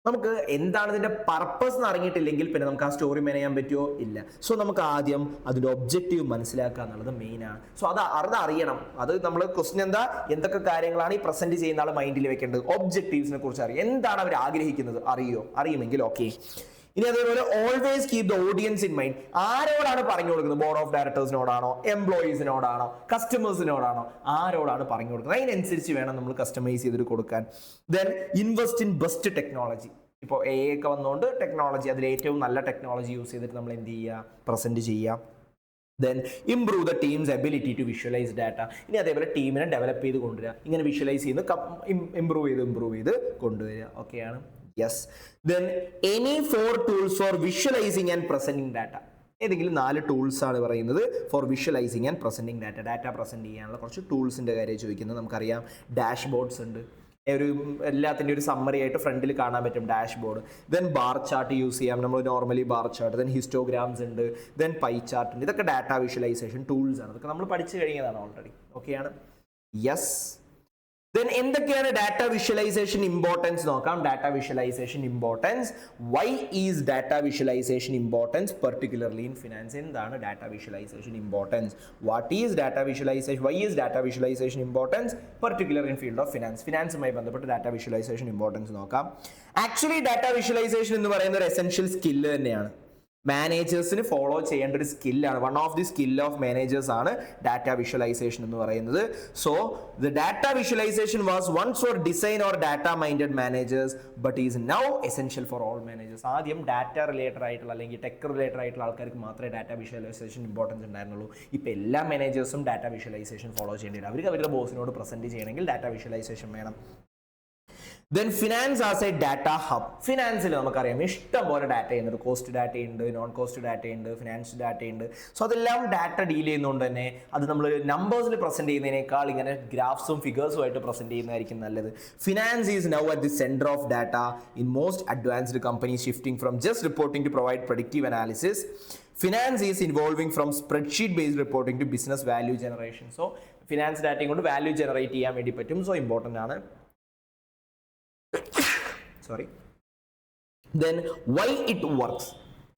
നമുക്ക് എന്താണ് ഇതിന്റെ പർപ്പസ് എന്ന് അറിഞ്ഞിട്ടില്ലെങ്കിൽ പിന്നെ നമുക്ക് ആ സ്റ്റോറി മെയിൻ ചെയ്യാൻ പറ്റുമോ? ഇല്ല. സോ നമുക്ക് ആദ്യം അതിന്റെ ഒബ്ജക്റ്റീവ് മനസ്സിലാക്കുക എന്നുള്ളത് മെയിൻ ആണ്. സോ അത് അറിയണം. അത് നമ്മൾ ക്വസ്റ്റ്യൻ എന്തൊക്കെ കാര്യങ്ങളാണ് ഈ പ്രസന്റ് ചെയ്യുന്ന ആൾ മൈൻഡിൽ വെക്കേണ്ടത്? ഒബ്ജക്റ്റീവ്സിനെ കുറിച്ച് അറിയാം. എന്താണ് അവർ ആഗ്രഹിക്കുന്നത് അറിയുമെങ്കിൽ ഓക്കെ. ഇനി അതേപോലെ always keep the audience in mind. ആരോടാണ് പറഞ്ഞു കൊടുക്കുന്നത്? ബോർഡ് ഓഫ് ഡയറക്ടേഴ്സിനോടാണോ, എംപ്ലോയീസിനോടാണോ, കസ്റ്റമേഴ്സിനോടാണോ? ആരോടാണ് പറഞ്ഞു കൊടുക്കുന്നത്? അതിനനുസരിച്ച് വേണം നമ്മൾ കസ്റ്റമൈസ് ചെയ്തിട്ട് കൊടുക്കാൻ. Then invest in best technology. ഇപ്പോൾ എ ഒക്കെ വന്നുകൊണ്ട് ടെക്നോളജി, അതിൽ ഏറ്റവും നല്ല ടെക്നോളജി യൂസ് ചെയ്തിട്ട് നമ്മൾ എന്ത് ചെയ്യുക? പ്രസന്റ് ചെയ്യുക. Then improve the team's ability to visualise data. ഇനി അതേപോലെ ടീമിനെ ഡെവലപ്പ് ചെയ്ത് കൊണ്ടുവരിക. ഇങ്ങനെ വിഷ്വലൈസ് ചെയ്യുന്ന ഇംപ്രൂവ് ചെയ്ത് കൊണ്ടുവരിക. ഓക്കെയാണ്. Yes. Then any 4 tools for visualizing and presenting data. ഏതെങ്കിലും 4 ടൂൾസ് ആണ് പറയുന്നത് for visualising and presenting data. Data present ചെയ്യാനുള്ള കുറച്ച് ടൂൾസിന്റെ കാര്യം ചോദിക്കുന്നത്. നമുക്കറിയാം ഡാഷ്ബോർഡ്സ് ഉണ്ട്. എല്ലാത്തിൻ്റെ ഒരു സമ്മറി ആയിട്ട് ഫ്രണ്ടിൽ കാണാൻ പറ്റും dashboard. Then bar chart use ചെയ്യാം നമ്മൾ നോർമലി ബാർ ചാർട്ട്. ദെൻ ഹിസ്റ്റോഗ്രാംസ് ഉണ്ട്. ദെൻ പൈ ചാർട്ട് ഉണ്ട്. ഇതൊക്കെ ഡാറ്റ വിഷ്വലൈസേഷൻ ടൂൾസ് ആണ്. ഇതൊക്കെ നമ്മൾ പഠിച്ചു കഴിഞ്ഞതാണ് ഓൾറെഡി. ഓക്കെയാണ്. യെസ്. Then എന്തൊക്കെയാണ് ഡാറ്റ വിഷ്വലൈസേഷൻ ഇമ്പോർട്ടൻസ് നോക്കാം. Data visualisation importance. Why is data visualisation importance particularly in finance? എന്താണ് data visualisation importance? What is data visualisation? Why is data visualisation importance particular in field of finance? ഫിനാൻസുമായി ബന്ധപ്പെട്ട് data visualisation importance നോക്കാം. Actually data visualisation എന്ന് പറയുന്ന ഒരു essential skill തന്നെയാണ്. മാനേജേഴ്സിന് follow ചെയ്യേണ്ട ഒരു സ്കില്ലാണ്. One of the skill of managers ആണ് ഡാറ്റ വിഷ്വലൈസേഷൻ എന്ന് പറയുന്നത്. So the data visualisation was once for design or data minded managers but is now essential for all managers. ആദ്യം ഡാറ്റ റിലേറ്റഡ് ആയിട്ടുള്ള അല്ലെങ്കിൽ ടെക് റിലേറ്റഡ് ആയിട്ടുള്ള ആൾക്കാർക്ക് മാത്രമേ data visualisation importance ഉണ്ടായിരുന്നുള്ളൂ. ഇപ്പോൾ എല്ലാ മാനേജേഴ്സും ഡാറ്റ വിഷ്വലൈസേഷൻ ഫോളോ ചെയ്യേണ്ടി വരും. അവർക്ക് അവരുടെ ബോസിനോട് പ്രസന്റ് ചെയ്യണമെങ്കിൽ ഡാറ്റ വിഷ്വലൈസേഷൻ വേണം. Then finance as a data hub. ഫിനാൻസിൽ നമുക്കറിയാം ഇഷ്ടം പോലെ ഡാറ്റ ചെയ്യുന്നുണ്ട്. കോസ്റ്റ് ഡാറ്റയുണ്ട്, നോൺ കോസ്റ്റ് ഡാറ്റയുണ്ട്, ഫിനാൻസ് ഡാറ്റയുണ്ട്. സോ അതെല്ലാം ഡാറ്റ ഡീൽ ചെയ്യുന്നതുകൊണ്ട് തന്നെ അത് നമ്മൾ നമ്പേഴ്സിൽ പ്രസന്റ് ചെയ്യുന്നതിനേക്കാൾ ഇങ്ങനെ ഗ്രാഫ്സും ഫിഗേഴ്സും ആയിട്ട് പ്രസന്റ് ചെയ്യുന്നതായിരിക്കും നല്ലത്. Finance is now at the centre of data in most advanced companies, shifting from just reporting to provide predictive analysis. Finance is involving from spreadsheet based reporting to business value generation. So finance ഡാറ്റയും കൊണ്ട് value generate ചെയ്യാൻ വേണ്ടി പറ്റും. So important ആണ്. Then why it works?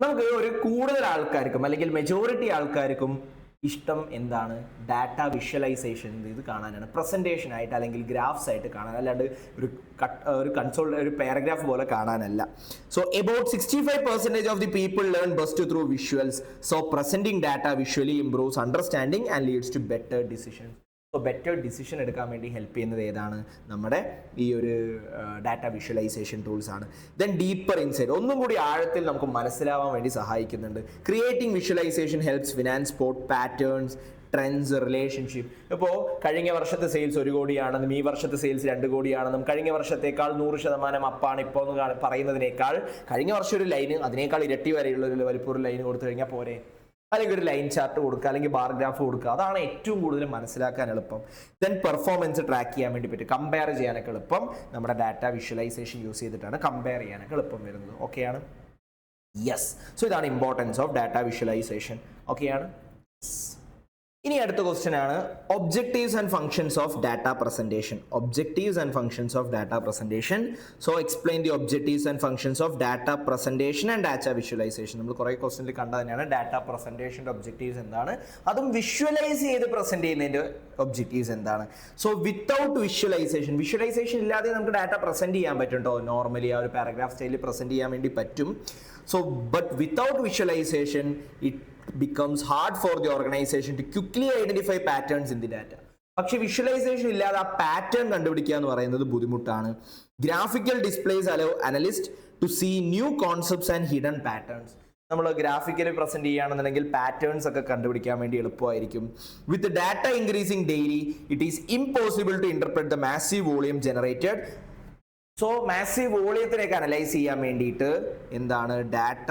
നമുക്ക് ഒരു കൂടുതൽ ആൾക്കാർക്കും അല്ലെങ്കിൽ മെജോറിറ്റി ആൾക്കാർക്കും ഇഷ്ടം എന്താണ്? ഡാറ്റ വിഷ്വലൈസേഷൻ ഇത് കാണാനാണ്, പ്രസന്റേഷൻ ആയിട്ട് അല്ലെങ്കിൽ ഗ്രാഫ്സ് ആയിട്ട് കാണാൻ, അല്ലാണ്ട് ഒരു പാരഗ്രാഫ് പോലെ കാണാനല്ല. So about 65% of the people learn best through visuals. So presenting data visually improves understanding and leads to better decisions. So better decision എടുക്കാൻ വേണ്ടി ഹെൽപ്പ് ചെയ്യുന്നത് ഏതാണ്? നമ്മുടെ ഈ ഒരു ഡാറ്റ വിഷ്വലൈസേഷൻ ടൂൾസ് ആണ്. ദെൻ ഡീപ്പർ ഇൻസൈറ്റ്, ഒന്നും കൂടി ആഴത്തിൽ നമുക്ക് മനസ്സിലാവാൻ വേണ്ടി സഹായിക്കുന്നുണ്ട്. Creating visualisation helps finance spot patterns, trends, relationship. ഇപ്പോൾ കഴിഞ്ഞ വർഷത്തെ സെയിൽസ് 1 കോടിയാണെന്നും ഈ വർഷത്തെ സെയിൽസ് 2 കോടിയാണെന്നും കഴിഞ്ഞ വർഷത്തേക്കാൾ 100% അപ്പാണ് ഇപ്പോൾ എന്ന് പറയുന്നതിനേക്കാൾ കഴിഞ്ഞ വർഷം ഒരു ലൈന് അതിനേക്കാൾ ഇരട്ടി വരെയുള്ള ഒരു വലിപ്പൂർ ലൈൻ കൊടുത്തു കഴിഞ്ഞാൽ പോരെ? അല്ലെങ്കിൽ ഒരു ലൈൻ ചാർട്ട് കൊടുക്കുക, അല്ലെങ്കിൽ ബാർ ഗ്രാഫ് കൊടുക്കുക. അതാണ് ഏറ്റവും കൂടുതൽ മനസ്സിലാക്കാൻ എളുപ്പം. ദെൻ പെർഫോമൻസ് ട്രാക്ക് ചെയ്യാൻ വേണ്ടി പറ്റും. കമ്പയർ ചെയ്യാനൊക്കെ എളുപ്പം നമ്മുടെ ഡാറ്റ വിഷ്വലൈസേഷൻ യൂസ് ചെയ്തിട്ടാണ് കമ്പയർ ചെയ്യാനൊക്കെ എളുപ്പം വരുന്നത്. ഓക്കെയാണ്. യെസ്. സോ ഇതാണ് ഇമ്പോർട്ടൻസ് ഓഫ് ഡാറ്റ വിഷ്വലൈസേഷൻ. ഓക്കെയാണ്. ഇനി അടുത്ത ക്വസ്റ്റ്യൻ ആണ് objectives and functions of data presentation. Objectives and functions of data presentation. So explain the objectives and functions of data presentation and data visualisation. നമ്മൾ കുറേ ക്വസ്റ്റ്യനിൽ കണ്ടത് തന്നെയാണ് ഡാറ്റ പ്രസന്റേഷൻ്റെ ഒബ്ജക്റ്റീവ്സ് എന്താണ്, അതും വിഷ്വലൈസ് ചെയ്ത് പ്രസന്റ് ചെയ്യുന്നതിൻ്റെ ഒബ്ജക്റ്റീവ്സ് എന്താണ്. സോ വിത്തൗട്ട് വിഷ്വലൈസേഷൻ ഇല്ലാതെ നമുക്ക് ഡാറ്റ പ്രസന്റ് ചെയ്യാൻ പറ്റും കേട്ടോ. നോർമലി ആ ഒരു പാരഗ്രാഫ് സ്റ്റൈലിൽ പ്രസന്റ് ചെയ്യാൻ വേണ്ടി പറ്റും. So but without visualisation it becomes hard for the organization to quickly identify patterns in the data. പക്ഷെ വിഷ്വലൈസേഷൻ ഇല്ലാതെ ആ പാറ്റേൺ കണ്ടുപിടിക്കുക എന്ന് പറയുന്നത് ബുദ്ധിമുട്ടാണ്. Graphical displays allow analysts to see new concepts and hidden patterns. നമ്മൾ ഗ്രാഫിക്കലി പ്രസന്റ് ചെയ്യുകയാണെന്നുണ്ടെങ്കിൽ patterns ഒക്കെ കണ്ടുപിടിക്കാൻ വേണ്ടി എളുപ്പമായിരിക്കും. With data increasing daily it is impossible to interpret the massive volume generated. So massive വോളിയത്തിനൊക്കെ അനലൈസ് ചെയ്യാൻ വേണ്ടിയിട്ട് എന്താണ് ഡാറ്റ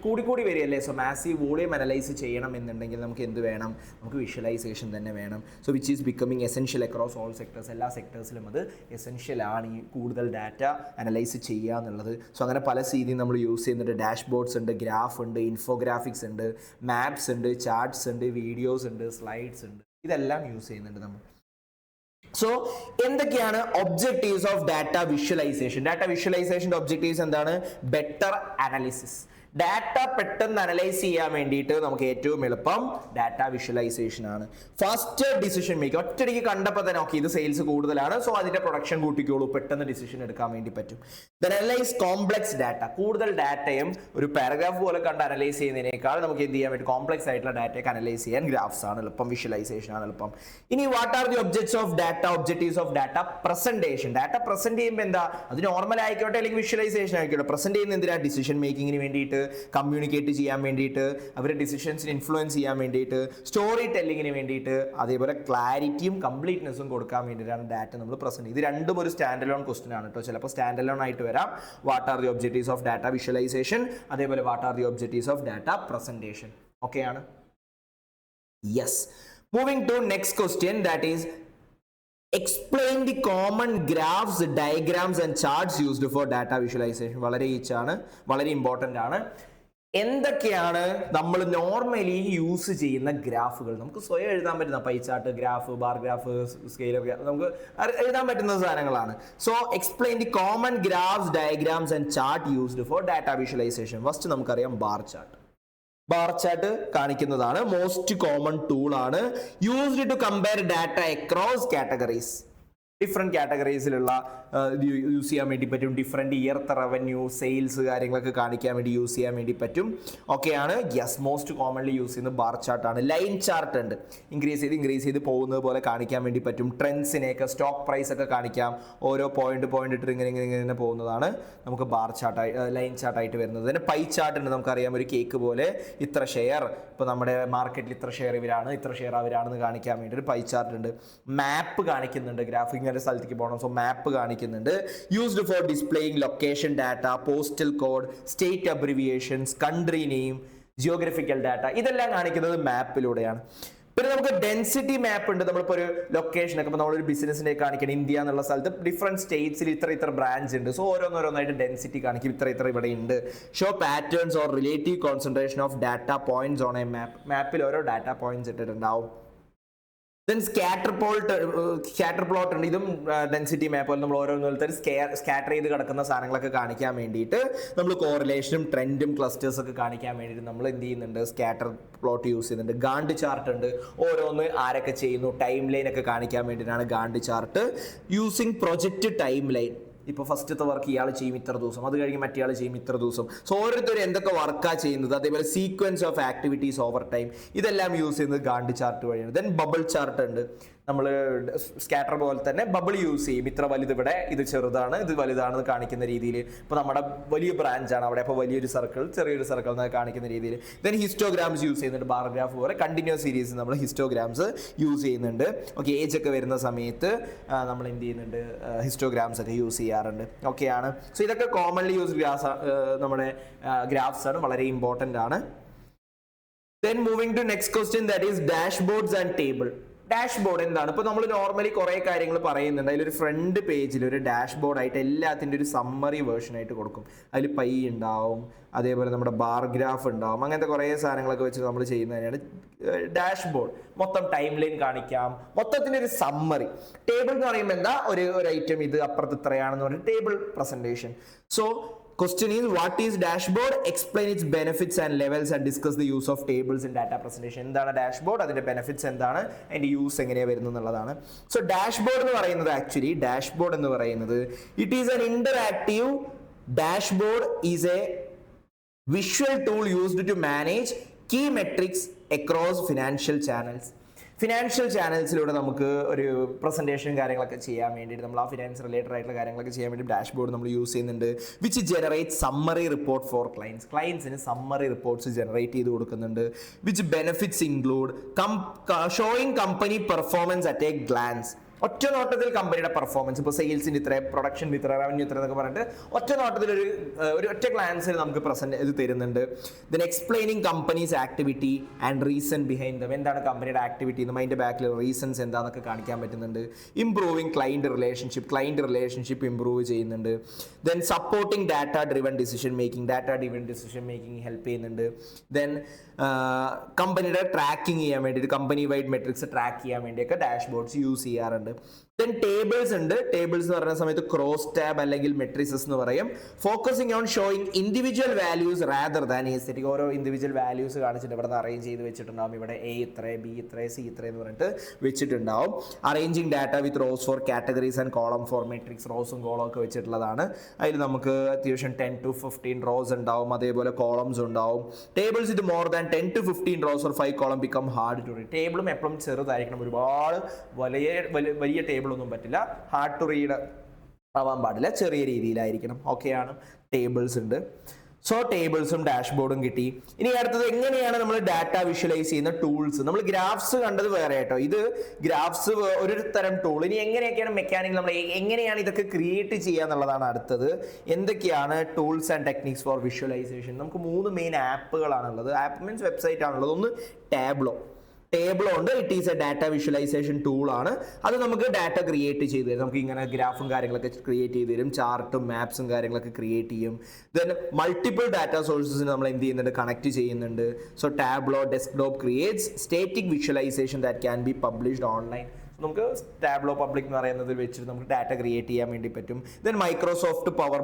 കൂടി വരികയല്ലേ. സോ മാസീവ് വോളിയം അനലൈസ് ചെയ്യണം എന്നുണ്ടെങ്കിൽ നമുക്ക് എന്ത് വേണം, നമുക്ക് വിഷ്വലൈസേഷൻ തന്നെ വേണം. So which is becoming essential across all sectors. എല്ലാ സെക്ടേഴ്സിലും അത് എസെൻഷ്യൽ ആണ് ഈ കൂടുതൽ ഡാറ്റ അനലൈസ് ചെയ്യുക എന്നുള്ളത്. സോ അങ്ങനെ പല രീതിയിൽ നമ്മൾ യൂസ് ചെയ്യുന്നുണ്ട്. ഡാഷ്ബോർഡ്സ് ഉണ്ട്, ഗ്രാഫ് ഉണ്ട്, ഇൻഫോഗ്രാഫിക്സ് ഉണ്ട്, മാപ്സ് ഉണ്ട്, ചാർട്ട്സ് ഉണ്ട്, വീഡിയോസ് ഉണ്ട്, സ്ലൈഡ്സ് ഉണ്ട്, ഇതെല്ലാം യൂസ് ചെയ്യുന്നുണ്ട് നമ്മൾ. സോ എന്തൊക്കെയാണ് objectives of data visualisation? Data വിഷ്വലൈസേഷൻ്റെ ഒബ്ജക്റ്റീവ്സ് എന്താണ്? Better analysis. ഡാറ്റ പെട്ടെന്ന് അനലൈസ് ചെയ്യാൻ വേണ്ടിയിട്ട് നമുക്ക് ഏറ്റവും എളുപ്പം ഡാറ്റ വിഷ്വലൈസേഷൻ ആണ്. Faster decision making. ഒറ്റയടിക്ക് കണ്ടപ്പോൾ തന്നെ ഓക്കെ ഇത് സെയിൽസ് കൂടുതലാണ്, സോ അതിന്റെ പ്രൊഡക്ഷൻ കൂട്ടിക്കോളൂ, പെട്ടെന്ന് ഡിസിഷൻ എടുക്കാൻ വേണ്ടി പറ്റും. Then analyse complex data. കൂടുതൽ ഡാറ്റയും ഒരു പാരഗ്രാഫ് പോലെ കണ്ട് അനലൈസ് ചെയ്യുന്നതിനേക്കാൾ നമുക്ക് എന്ത് ചെയ്യാൻ പറ്റും, കോംപ്ലക്സ് ആയിട്ടുള്ള ഡാറ്റയൊക്കെ അനലൈസ് ചെയ്യാൻ ഗ്രാഫ്സ് ആണ് എളുപ്പം, വിഷ്വലൈസേഷൻ ആണ് എളുപ്പം. ഇനി what are the objects of data, objectives of data presentation. Data present ചെയ്യുമ്പോൾ എന്താ, അത് നോർമൽ ആയിക്കോട്ടെ അല്ലെങ്കിൽ വിഷ്വലൈസേഷൻ ആയിക്കോട്ടെ, പ്രസന്റ് ചെയ്യുന്ന എന്തിനാ, ഡിസിഷൻ മേക്കിങ്ങിന് വേണ്ടിയിട്ട്, കമ്മ്യൂണിക്കേറ്റ് ചെയ്യാൻ വേണ്ടിയിട്ട്, അവരുടെ ഡിസിഷൻസിന് ഇൻഫ്ലുവൻസ് ചെയ്യാൻ വേണ്ടിയിട്ട്, സ്റ്റോറി ടെല്ലിങ്ങിന് വേണ്ടിയിട്ട്, അതേപോലെ ക്ലാരിറ്റിയും കംപ്ലീറ്റ്നെസ്സും കൊടുക്കാൻ വേണ്ടിയിട്ടാണ് ഡാറ്റ നമ്മൾ പ്രസന്റ്. ഇത് രണ്ടും ഒരു സ്റ്റാൻഡ് അലോൺ ക്വസ്റ്റൻ ആണ് കേട്ടോ. ചിലപ്പോൾ സ്റ്റാൻഡ് അലോൺ ആയിട്ട് വരാം. What are the objectives of data visualisation, അതേപോലെ what are the objectives of data presentation. Okay ആണ്? Yes. Moving to next question, that is explain the common graphs, diagrams and charts used for data visualization. വളരെ ഈച്ചാണ്, വളരെ important ആണ്. എന്തൊക്കെയാണ് നമ്മൾ normally use ചെയ്യുന്ന ഗ്രാഫുകൾ? നമുക്ക് സ്വയം എഴുതാൻ പറ്റുന്ന pie chart, graph, bar graph, scalar graph, നമുക്ക് എഴുതാൻ പറ്റുന്ന സാധനങ്ങളാണ്. So explain the common graphs, diagrams and chart used for data visualisation. First നമുക്കറിയാം ബാർ ചാർട്ട്. ബാർ ചാർട്ട് കാണിക്കുന്നതാണ് മോസ്റ്റ് കോമൺ ടൂൾ ആണ്. Used to compare data across categories. Different കാറ്റഗറീസിലുള്ള use ചെയ്യാൻ വേണ്ടി പറ്റും. ഡിഫറെൻറ്റ് ഇയർത്തെ റവന്യൂ, സെയിൽസ് കാര്യങ്ങളൊക്കെ കാണിക്കാൻ വേണ്ടി യൂസ് ചെയ്യാൻ വേണ്ടി പറ്റും. ഓക്കെയാണ്. യെസ്, മോസ്റ്റ് കോമൺലി യൂസ് ചെയ്യുന്നത് ബാർ ചാർട്ടാണ്. ലൈൻ ചാർട്ട് ഉണ്ട്, ഇൻക്രീസ് ചെയ്ത് പോകുന്നത് പോലെ കാണിക്കാൻ വേണ്ടി പറ്റും. ട്രെൻഡ്സിനെയൊക്കെ, സ്റ്റോക്ക് പ്രൈസ് ഒക്കെ കാണിക്കാം. ഓരോ പോയിന്റ് ഇട്ട് ഇങ്ങനെ പോകുന്നതാണ് നമുക്ക് ബാർ ചാർട്ടായി, ലൈൻ ചാർട്ടായിട്ട് വരുന്നത്. പിന്നെ പൈ ചാർട്ട് ഉണ്ട്, നമുക്കറിയാം ഒരു കേക്ക് പോലെ ഇത്ര ഷെയർ, ഇപ്പോൾ നമ്മുടെ മാർക്കറ്റിൽ ഇത്ര ഷെയർ ഇവരാണ്, ഇത്ര ഷെയർ അവരാണെന്ന് കാണിക്കാൻ വേണ്ടി ഒരു പൈ ചാർട്ട് ഉണ്ട്. മാപ്പ് കാണിക്കുന്നുണ്ട്, ഗ്രാഫിക് സ്ഥലത്തേക്ക് പോകണം, സോ മാപ്പ് കാണിക്കുന്നുണ്ട്. Used for displaying location data, postal code, state abbreviations, country name, geographical data, ഇതെല്ലാം കാണിക്കുന്നത് മാപ്പിലൂടെയാണ്. പിന്നെ നമുക്ക് ഡെൻസിറ്റി മാപ്പ് ഉണ്ട്. നമ്മളിപ്പോൾ ഒരു ലൊക്കേഷനൊക്കെ, ഇപ്പോൾ നമ്മളൊരു ബിസിനസ്സിനെ കാണിക്കണം, ഇന്ത്യ എന്നുള്ള സ്ഥലത്ത് ഡിഫറെൻറ്റ് സ്റ്റേറ്റ്സിൽ ഇത്ര ബ്രാഞ്ച് ഉണ്ട്, സോ ഓരോന്നോരോന്നായിട്ട് ഡെൻസിറ്റി കാണിക്കും, ഇത്ര ഇവിടെ ഉണ്ട്. Show patterns or relative concentration of data points on a map. മാപ്പിൽ ഓരോ ഡാറ്റ പോയിന്റ്സ് ഇട്ടിട്ടുണ്ടാവും. ദെൻ സ്കാറ്റർ പ്ലോട്ട് ഉണ്ട്. ഇതും ഡെൻസിറ്റി മാപ്പ് പോലെ നമ്മൾ ഓരോന്നോലത്തെ സ്കാറ്റർ ചെയ്ത് കിടക്കുന്ന സാധനങ്ങളൊക്കെ കാണിക്കാൻ വേണ്ടിയിട്ട്, നമ്മൾ കോറിലേഷനും ട്രെൻഡും ക്ലസ്റ്റേഴ്സ് ഒക്കെ കാണിക്കാൻ വേണ്ടിയിട്ട് നമ്മൾ എന്ത് ചെയ്യുന്നുണ്ട്, സ്കാറ്റർ പ്ലോട്ട് യൂസ് ചെയ്യുന്നുണ്ട്. ഗാണ്ട് ചാർട്ട് ഉണ്ട്, ഓരോന്ന് ആരൊക്കെ ചെയ്യുന്നു, ടൈം ലൈൻ ഒക്കെ കാണിക്കാൻ വേണ്ടിയിട്ടാണ് Gantt chart. Using project timeline. ഇപ്പോൾ ഫസ്റ്റത്തെ വർക്ക് ഇയാൾ ചെയ്യും ഇത്ര ദിവസം, അത് കഴിഞ്ഞ് മറ്റേ ചെയ്യും ഇത്ര ദിവസം. സോ ഓരോരുത്തരും എന്തൊക്കെ വർക്കാണ് ചെയ്യുന്നത്, അതേപോലെ sequence of activities over time, ഇതെല്ലാം യൂസ് ചെയ്യുന്നത് ഗാണ്ട് ചാർട്ട് വഴിയാണ്. ദെൻ ബബിൾ ചാർട്ട് ഉണ്ട്. നമ്മൾ സ്കാറ്റർ പോലെ തന്നെ ബബിൾ യൂസ് ചെയ്യും. ഇത്ര വലുത് ഇവിടെ, ഇത് ചെറുതാണ്, ഇത് വലുതാണെന്ന് കാണിക്കുന്ന രീതിയിൽ. ഇപ്പോൾ നമ്മുടെ വലിയ ബ്രാഞ്ചാണ് അവിടെ, അപ്പോൾ വലിയൊരു സർക്കിൾ, ചെറിയൊരു സർക്കിൾ എന്നൊക്കെ കാണിക്കുന്ന രീതിയിൽ. ദെൻ ഹിസ്റ്റോഗ്രാംസ് യൂസ് ചെയ്യുന്നുണ്ട്. ബാർഗ്രാഫ് പോലെ കണ്ടിന്യൂസ് സീരീസ് നമ്മൾ ഹിസ്റ്റോഗ്രാംസ് യൂസ് ചെയ്യുന്നുണ്ട്. ഓക്കെ, ഏജ് ഒക്കെ വരുന്ന സമയത്ത് നമ്മൾ എന്ത് ചെയ്യുന്നുണ്ട്, ഹിസ്റ്റോഗ്രാംസ് ഒക്കെ യൂസ് ചെയ്യാറുണ്ട്. ഓക്കെയാണ്. സോ ഇതൊക്കെ കോമൺലി യൂസ് നമ്മുടെ ഗ്രാഫ്സ് ആണ്, വളരെ ഇമ്പോർട്ടൻ്റ് ആണ്. Then moving to next question, that is dashboards and table. Dashboard എന്താണ്? ഇപ്പോൾ നമ്മൾ നോർമലി കുറേ കാര്യങ്ങൾ പറയുന്നുണ്ട്. അതിലൊരു ഫ്രണ്ട് പേജിൽ ഒരു ഡാഷ്ബോർഡ് ആയിട്ട് എല്ലാത്തിൻ്റെ ഒരു സമ്മറി വേർഷൻ ആയിട്ട് കൊടുക്കും. അതിൽ പൈ ഉണ്ടാവും, അതേപോലെ നമ്മുടെ ബാർ ഗ്രാഫ് ഉണ്ടാവും, അങ്ങനത്തെ കുറേ സാധനങ്ങളൊക്കെ വെച്ച് നമ്മൾ ചെയ്യുന്നതിനാണ് ഡാഷ്ബോർഡ്. മൊത്തം ടൈം ലൈൻ കാണിക്കാം, മൊത്തത്തിൻ്റെ ഒരു സമ്മറി. ടേബിൾ എന്ന് പറയുമ്പോൾ എന്താ, ഒരു ഐറ്റം ഇത് അപ്പുറത്ത് ഇത്രയാണെന്ന് പറഞ്ഞ table presentation. So question is, what is dashboard? Explain its benefits and levels and discuss the use of tables in data presentation. എന്താണ് ഡാഷ്ബോർഡ്, അതിന്റെ ബെനിഫിറ്റ്സ് എന്താണ്, അതിന്റെ യൂസ് എങ്ങനെയാണ് വരുന്നത് എന്നുള്ളതാണ്. സോ ഡാഷ്ബോർഡ് എന്ന് പറയുന്നത് ആക്ച്വലി ഡാഷ്ബോർഡ് എന്ന് പറയുന്നത് it is an interactive dashboard is a visual tool used to manage key metrics across financial channels. Financial ചാനൽസിലൂടെ നമുക്ക് ഒരു പ്രസന്റേഷൻ കാര്യങ്ങളൊക്കെ ചെയ്യാൻ വേണ്ടിയിട്ട്, നമ്മൾ ആ ഫിനാൻസ് റിലേറ്റഡ് ആയിട്ടുള്ള കാര്യങ്ങളൊക്കെ ചെയ്യാൻ വേണ്ടി ഡാഷ്ബോർഡ് നമ്മൾ യൂസ് ചെയ്യുന്നുണ്ട്. Which generate summary report for clients. ക്ലയൻസിന് സമ്മറി റിപ്പോർട്ട്സ് ജനറേറ്റ് ചെയ്ത് കൊടുക്കുന്നുണ്ട്. Which benefits include showing company performance at a glance. ഒറ്റ നോട്ടത്തിൽ കമ്പനിയുടെ പെർഫോമൻസ്, ഇപ്പോൾ സെയിൽസിന് ഇത്ര, പ്രൊഡക്ഷൻ ഇത്ര, റവന്യൂ ഇത്ര എന്നൊക്കെ പറഞ്ഞിട്ട് ഒറ്റ നോട്ടത്തിൽ ഒരു ഒറ്റ ഗ്ലാൻസിൽ നമുക്ക് പ്രസന്റ് ഇത് തരുന്നുണ്ട്. Then explaining companies activity and reason behind dum. എന്താണ് കമ്പനിയുടെ ആക്ടിവിറ്റി എന്നും അതിൻ്റെ ബാക്കിൽ റീസൺസ് എന്താണെന്നൊക്കെ കാണിക്കാൻ പറ്റുന്നുണ്ട്. ഇംപ്രൂവിങ് ക്ലയൻറ്റ് റിലേഷൻഷിപ്പ് ഇംപ്രൂവ് ചെയ്യുന്നുണ്ട്. Then supporting data driven decision making help ചെയ്യുന്നുണ്ട്. ദെൻ കമ്പനിയുടെ ട്രാക്കിംഗ് ചെയ്യാൻ വേണ്ടിയിട്ട്, കമ്പനി വൈഡ് മെട്രിക്സ് ട്രാക്ക് ചെയ്യാൻ വേണ്ടിയൊക്കെ ഡാഷ്ബോർഡ്സ് യൂസ് ചെയ്യാറുണ്ട്. ദെൻ ടേബിൾസ് ഉണ്ട്. ടേബിൾസ് എന്ന് പറയുന്ന സമയത്ത് ക്രോസ് ടാബ് അല്ലെങ്കിൽ മെട്രിസസ് എന്ന് പറയും. Focusing on showing individual values rather than aesthetic. ഓരോ ഇൻഡിവിജ്വൽ വാല്യൂസ് കാണിച്ചിട്ട് ഇവിടെ നിന്ന് അറേഞ്ച് ചെയ്ത് വെച്ചിട്ടുണ്ടാവും. ഇവിടെ എ ഇത്ര, ബി ഇത്ര, സി ഇത്ര എന്ന് പറഞ്ഞിട്ട് വെച്ചിട്ടുണ്ടാവും. Arranging data with rows for categories and column for metrics. റോസും കോളം ഒക്കെ വെച്ചിട്ടുള്ളതാണ്. അതിൽ നമുക്ക് അത്യാവശ്യം 10 to 15 റോസ് ഉണ്ടാവും, അതേപോലെ കോളംസ് ഉണ്ടാവും. ടേബിൾസ് ഇത് more than 10 to 15 rows or 5 column become hard to read. ടേബിളും എപ്പോഴും ചെറുതായിരിക്കണം. ഒരുപാട് വലിയ ടേബിൾ ഒന്നും പറ്റില്ല. ഹാർഡ് ടു റീഡ് ആവാൻ പാടില്ല, ചെറിയ രീതിയിലായിരിക്കണം. ഓക്കെയാണ്. ടേബിൾസ് ഉണ്ട്. സോ ടേബിൾസും ഡാഷ്ബോർഡും കിട്ടി. ഇനി അടുത്തത് എങ്ങനെയാണ് നമ്മൾ ഡാറ്റ വിഷ്വലൈസ് ചെയ്യുന്ന ടൂൾസ്. നമ്മൾ ഗ്രാഫ്സ് കണ്ടത് വേറെ കേട്ടോ, ഇത് ഗ്രാഫ്സ് ഒരു തരം ടൂൾ. ഇനി എങ്ങനെയൊക്കെയാണ് മെക്കാനിക്, നമ്മൾ എങ്ങനെയാണ് ഇതൊക്കെ ക്രിയേറ്റ് ചെയ്യുക എന്നുള്ളതാണ് അടുത്തത്. എന്തൊക്കെയാണ് tools and techniques for visualisation. നമുക്ക് 3 മെയിൻ ആപ്പുകളാണുള്ളത്. ആപ്പ് മീൻസ് വെബ്സൈറ്റ് ആണുള്ളത്. ഒന്ന് ടാബ്ലോ ഉണ്ട്. It is A data visualisation tool ആണ്. അത് നമുക്ക് ഡാറ്റ ക്രിയേറ്റ് ചെയ്ത് തരും. നമുക്ക് ഇങ്ങനെ ഗ്രാഫും കാര്യങ്ങളൊക്കെ ക്രിയേറ്റ് ചെയ്ത് തരും. ചാർട്ടും മാപ്സും കാര്യങ്ങളൊക്കെ ക്രിയേറ്റ് ചെയ്യും. ദെൻ മൾട്ടിപ്പിൾ ഡാറ്റ സോഴ്സസിന് നമ്മൾ എന്ത് ചെയ്യുന്നുണ്ട്, കണക്ട് ചെയ്യുന്നുണ്ട്. So Tableau desktop creates static visualisation that can be published online. നമുക്ക് ടാബ്ലോ പബ്ലിക് എന്ന് പറയുന്നതിൽ വെച്ചിട്ട് നമുക്ക് ഡാറ്റ ക്രിയേറ്റ് ചെയ്യാൻ വേണ്ടി പറ്റും. Then Microsoft Power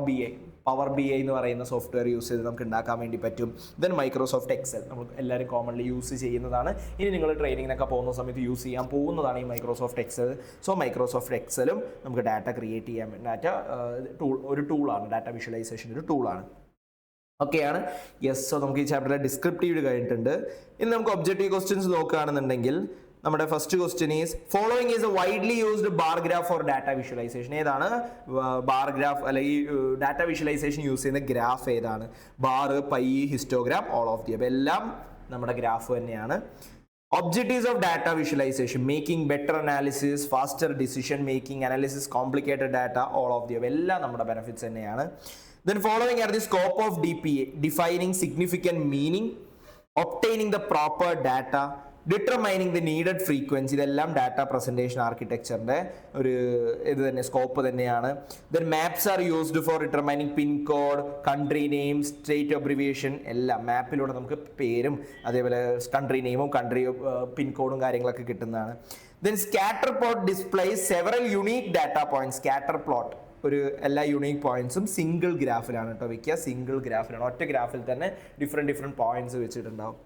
B I എന്ന് പറയുന്ന സോഫ്റ്റ്വെയർ യൂസ് ചെയ്ത് നമുക്ക് ഉണ്ടാക്കാൻ വേണ്ടി പറ്റും. ദെൻ മൈക്രോസോഫ്റ്റ് എക്സൽ നമ്മൾ എല്ലാവരും കോമൺലി യൂസ് ചെയ്യുന്നതാണ്. ഇനി നിങ്ങൾ ട്രെയിനിങ്ങിനൊക്കെ പോകുന്ന സമയത്ത് യൂസ് ചെയ്യാൻ പോകുന്നതാണ് ഈ മൈക്രോസോഫ്റ്റ് എക്സൽ. സോ മൈക്രോസോഫ്റ്റ് എക്സലും നമുക്ക് ഡാറ്റ ക്രിയേറ്റ് ചെയ്യാൻ ഒരു ടൂളാണ്. ഡാറ്റ വിഷ്വലൈസേഷൻ ഒരു ടൂളാണ്. ഓക്കെയാണ്. യെസ്. സോ നമുക്ക് ഈ ചാപ്റ്ററിലെ ഡിസ്ക്രിപ്റ്റീവ് കഴിഞ്ഞിട്ടുണ്ട്. ഇനി നമുക്ക് ഒബ്ജക്റ്റീവ് ക്വസ്റ്റ്യൻസ് നോക്കുകയാണെന്നുണ്ടെങ്കിൽ നമ്മുടെ first question is following is A widely used bar graph four data visualisation. ഏതാണ് ബാർ ഗ്രാഫ് അല്ലെങ്കിൽ ഡാറ്റ വിഷ്വലൈസേഷൻ യൂസ് ചെയ്യുന്ന ഗ്രാഫ് ഏതാണ്? Bar, pi, histogram, all of the. എല്ലാം നമ്മുടെ ഗ്രാഫ് തന്നെയാണ്. Objectives of data visualization: making better analysis, faster decision making, analysis complicated data, all of the above. എല്ലാം നമ്മുടെ benefits തന്നെയാണ്. Then following are the scope of DPA: defining significant meaning, obtaining the proper data, determining the needed frequency. ഇതെല്ലാം data presentation ആർക്കിടെക്ചറിന്റെ ഒരു ഇത് തന്നെ, scope തന്നെയാണ്. Then maps are used for determining pin code, country name, state abbreviation. എല്ലാം മാപ്പിലൂടെ നമുക്ക് പേരും അതേപോലെ കൺട്രി നെയിമും കൺട്രി പിൻ കോഡും കാര്യങ്ങളൊക്കെ കിട്ടുന്നതാണ്. Then scatter plot displays several unique data points. Scatter plot എല്ലാ യുണീക്ക് പോയിന്റ്സും സിംഗിൾ ഗ്രാഫിലാണ് കേട്ടോ വെക്കുക. സിംഗിൾ ഗ്രാഫിലാണ്, ഒറ്റ ഗ്രാഫിൽ തന്നെ ഡിഫറെന്റ് പോയിന്റ്സ് വെച്ചിട്ടുണ്ടാവും.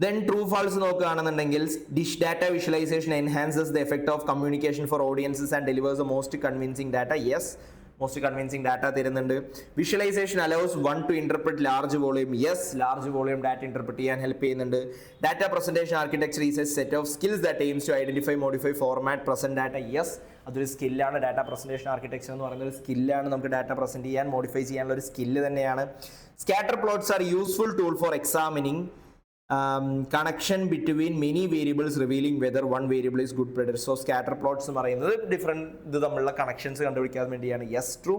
Then true false നോക്കുകയാണെന്നുണ്ടെങ്കിൽ dish data visualization enhances the effect of communication for audiences and delivers the most convincing data. Yes, most convincing data തരുന്നുണ്ട്. Visualization allows one to interpret large volume. Yes, large volume data interpret ചെയ്യാൻ help ചെയ്യുന്നുണ്ട്. Data presentation architecture is a set of skills that aims to identify, modify, format, present data. Yes, അതൊരു സ്കില്ലാണ്. Data presentation architecture എന്ന് പറയുന്ന ഒരു സ്കില്ലാണ്. നമുക്ക് data present ചെയ്യാൻ, modify ചെയ്യാനുള്ള ഒരു സ്കില്ല് തന്നെയാണ്. Scatter plots are useful tool for examining connection between many variables, revealing whether one variable is good predictor. So scatter plots എന്ന് പറയുന്നത് ഡിഫറെന്റ് ഇത് തമ്മിലുള്ള കണക്ഷൻസ് കണ്ടുപിടിക്കാൻ വേണ്ടിയാണ്. Yes, true.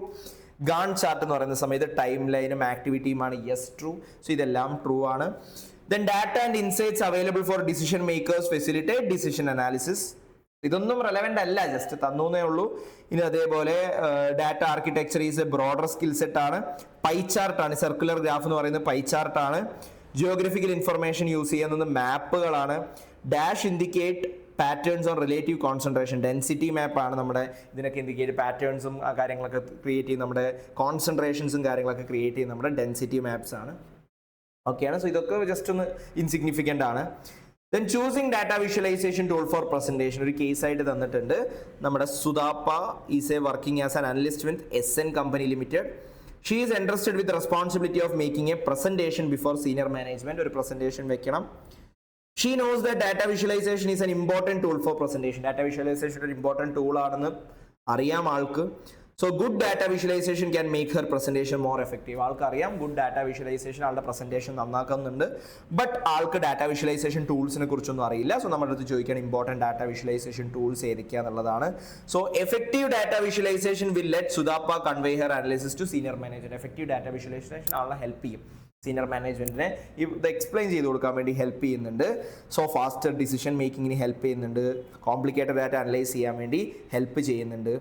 ഗാൺ ചാർട്ട് എന്ന് പറയുന്ന സമയത്ത് ടൈം ലൈനും ആക്ടിവിറ്റിയുമാണ്. Yes, true. സോ ഇതെല്ലാം ട്രൂ ആണ്. Then data and insights available for decision makers facilitate decision analysis. ഇതൊന്നും റെലവെന്റ് അല്ല, ജസ്റ്റ് തന്നേ ഉള്ളൂ. ഇനി അതേപോലെ data architecture is a broader skill set ആണ്. പൈ ചാർട്ടാണ്, സർക്കുലർ ഗ്രാഫ് എന്ന് പറയുന്നത് പൈ ചാർട്ടാണ്. ജിയോഗ്രഫിക്കൽ ഇൻഫർമേഷൻ യൂസ് ചെയ്യുന്നത് മാപ്പുകളാണ്. Dash indicate patterns on relative concentration, density മാപ്പാണ് നമ്മുടെ ഇതിനൊക്കെ ഇൻഡിക്കേറ്റ് പാറ്റേൺസും ആ കാര്യങ്ങളൊക്കെ ക്രിയേറ്റ് ചെയ്യും, നമ്മുടെ കോൺസെൻട്രേഷൻസും കാര്യങ്ങളൊക്കെ ക്രിയേറ്റ് ചെയ്യും നമ്മുടെ ഡെൻസിറ്റി മാപ്സ് ആണ്. ഓക്കെയാണ്. സോ ഇതൊക്കെ ജസ്റ്റ് ഒന്ന് ഇൻസിഗ്നിഫിക്കൻ്റ് ആണ്. Then choosing data visualisation tool for presentation ഒരു കേസ് ആയിട്ട് തന്നിട്ടുണ്ട്. നമ്മുടെ സുധാപ്പ is a working as an analyst with SN company limited. She is interested with responsibility of making a presentation before senior management. ഒരു presentation വെക്കണം. She knows that data visualisation is an important tool for presentation. Data visualisation ഒരു important tool ആണെന്ന് അറിയാം ആൾക്ക്. So good data visualisation can make her presentation more effective. ആൾക്ക് അറിയാം good data visualisation ആളുടെ presentation നന്നാക്കുന്നുണ്ട്. ബട്ട് ആൾക്ക് ഡാറ്റ വിഷ്വലൈസേഷൻ ടൂൾസിനെ കുറിച്ചൊന്നും അറിയില്ല. സോ നമ്മുടെ അടുത്ത് ചോദിക്കാൻ ഇമ്പോർട്ടൻറ്റ് ഡാറ്റ വിഷ്വലൈസേഷൻ ടൂൾസ് ഏതൊക്കെയാണെന്നുള്ളതാണ്. So effective data visualisation will let സുധാപ്പ convey her analysis to senior management. Effective data visualisation ആളെ ഹെൽപ്പ് ചെയ്യും, സീനിയർ മാനേജ്മെന്റിനെ ഇത് എക്സ്പ്ലെയിൻ ചെയ്ത് കൊടുക്കാൻ വേണ്ടി ഹെൽപ്പ് ചെയ്യുന്നുണ്ട്. സോ ഫാസ്റ്റർ ഡിസിഷൻ മേക്കിങ്ങിന് ഹെൽപ്പ് ചെയ്യുന്നുണ്ട്. കോംപ്ലിക്കേറ്റഡ് ഡാറ്റ അനലൈസ് ചെയ്യാൻ വേണ്ടി ഹെൽപ്പ് ചെയ്യുന്നുണ്ട്.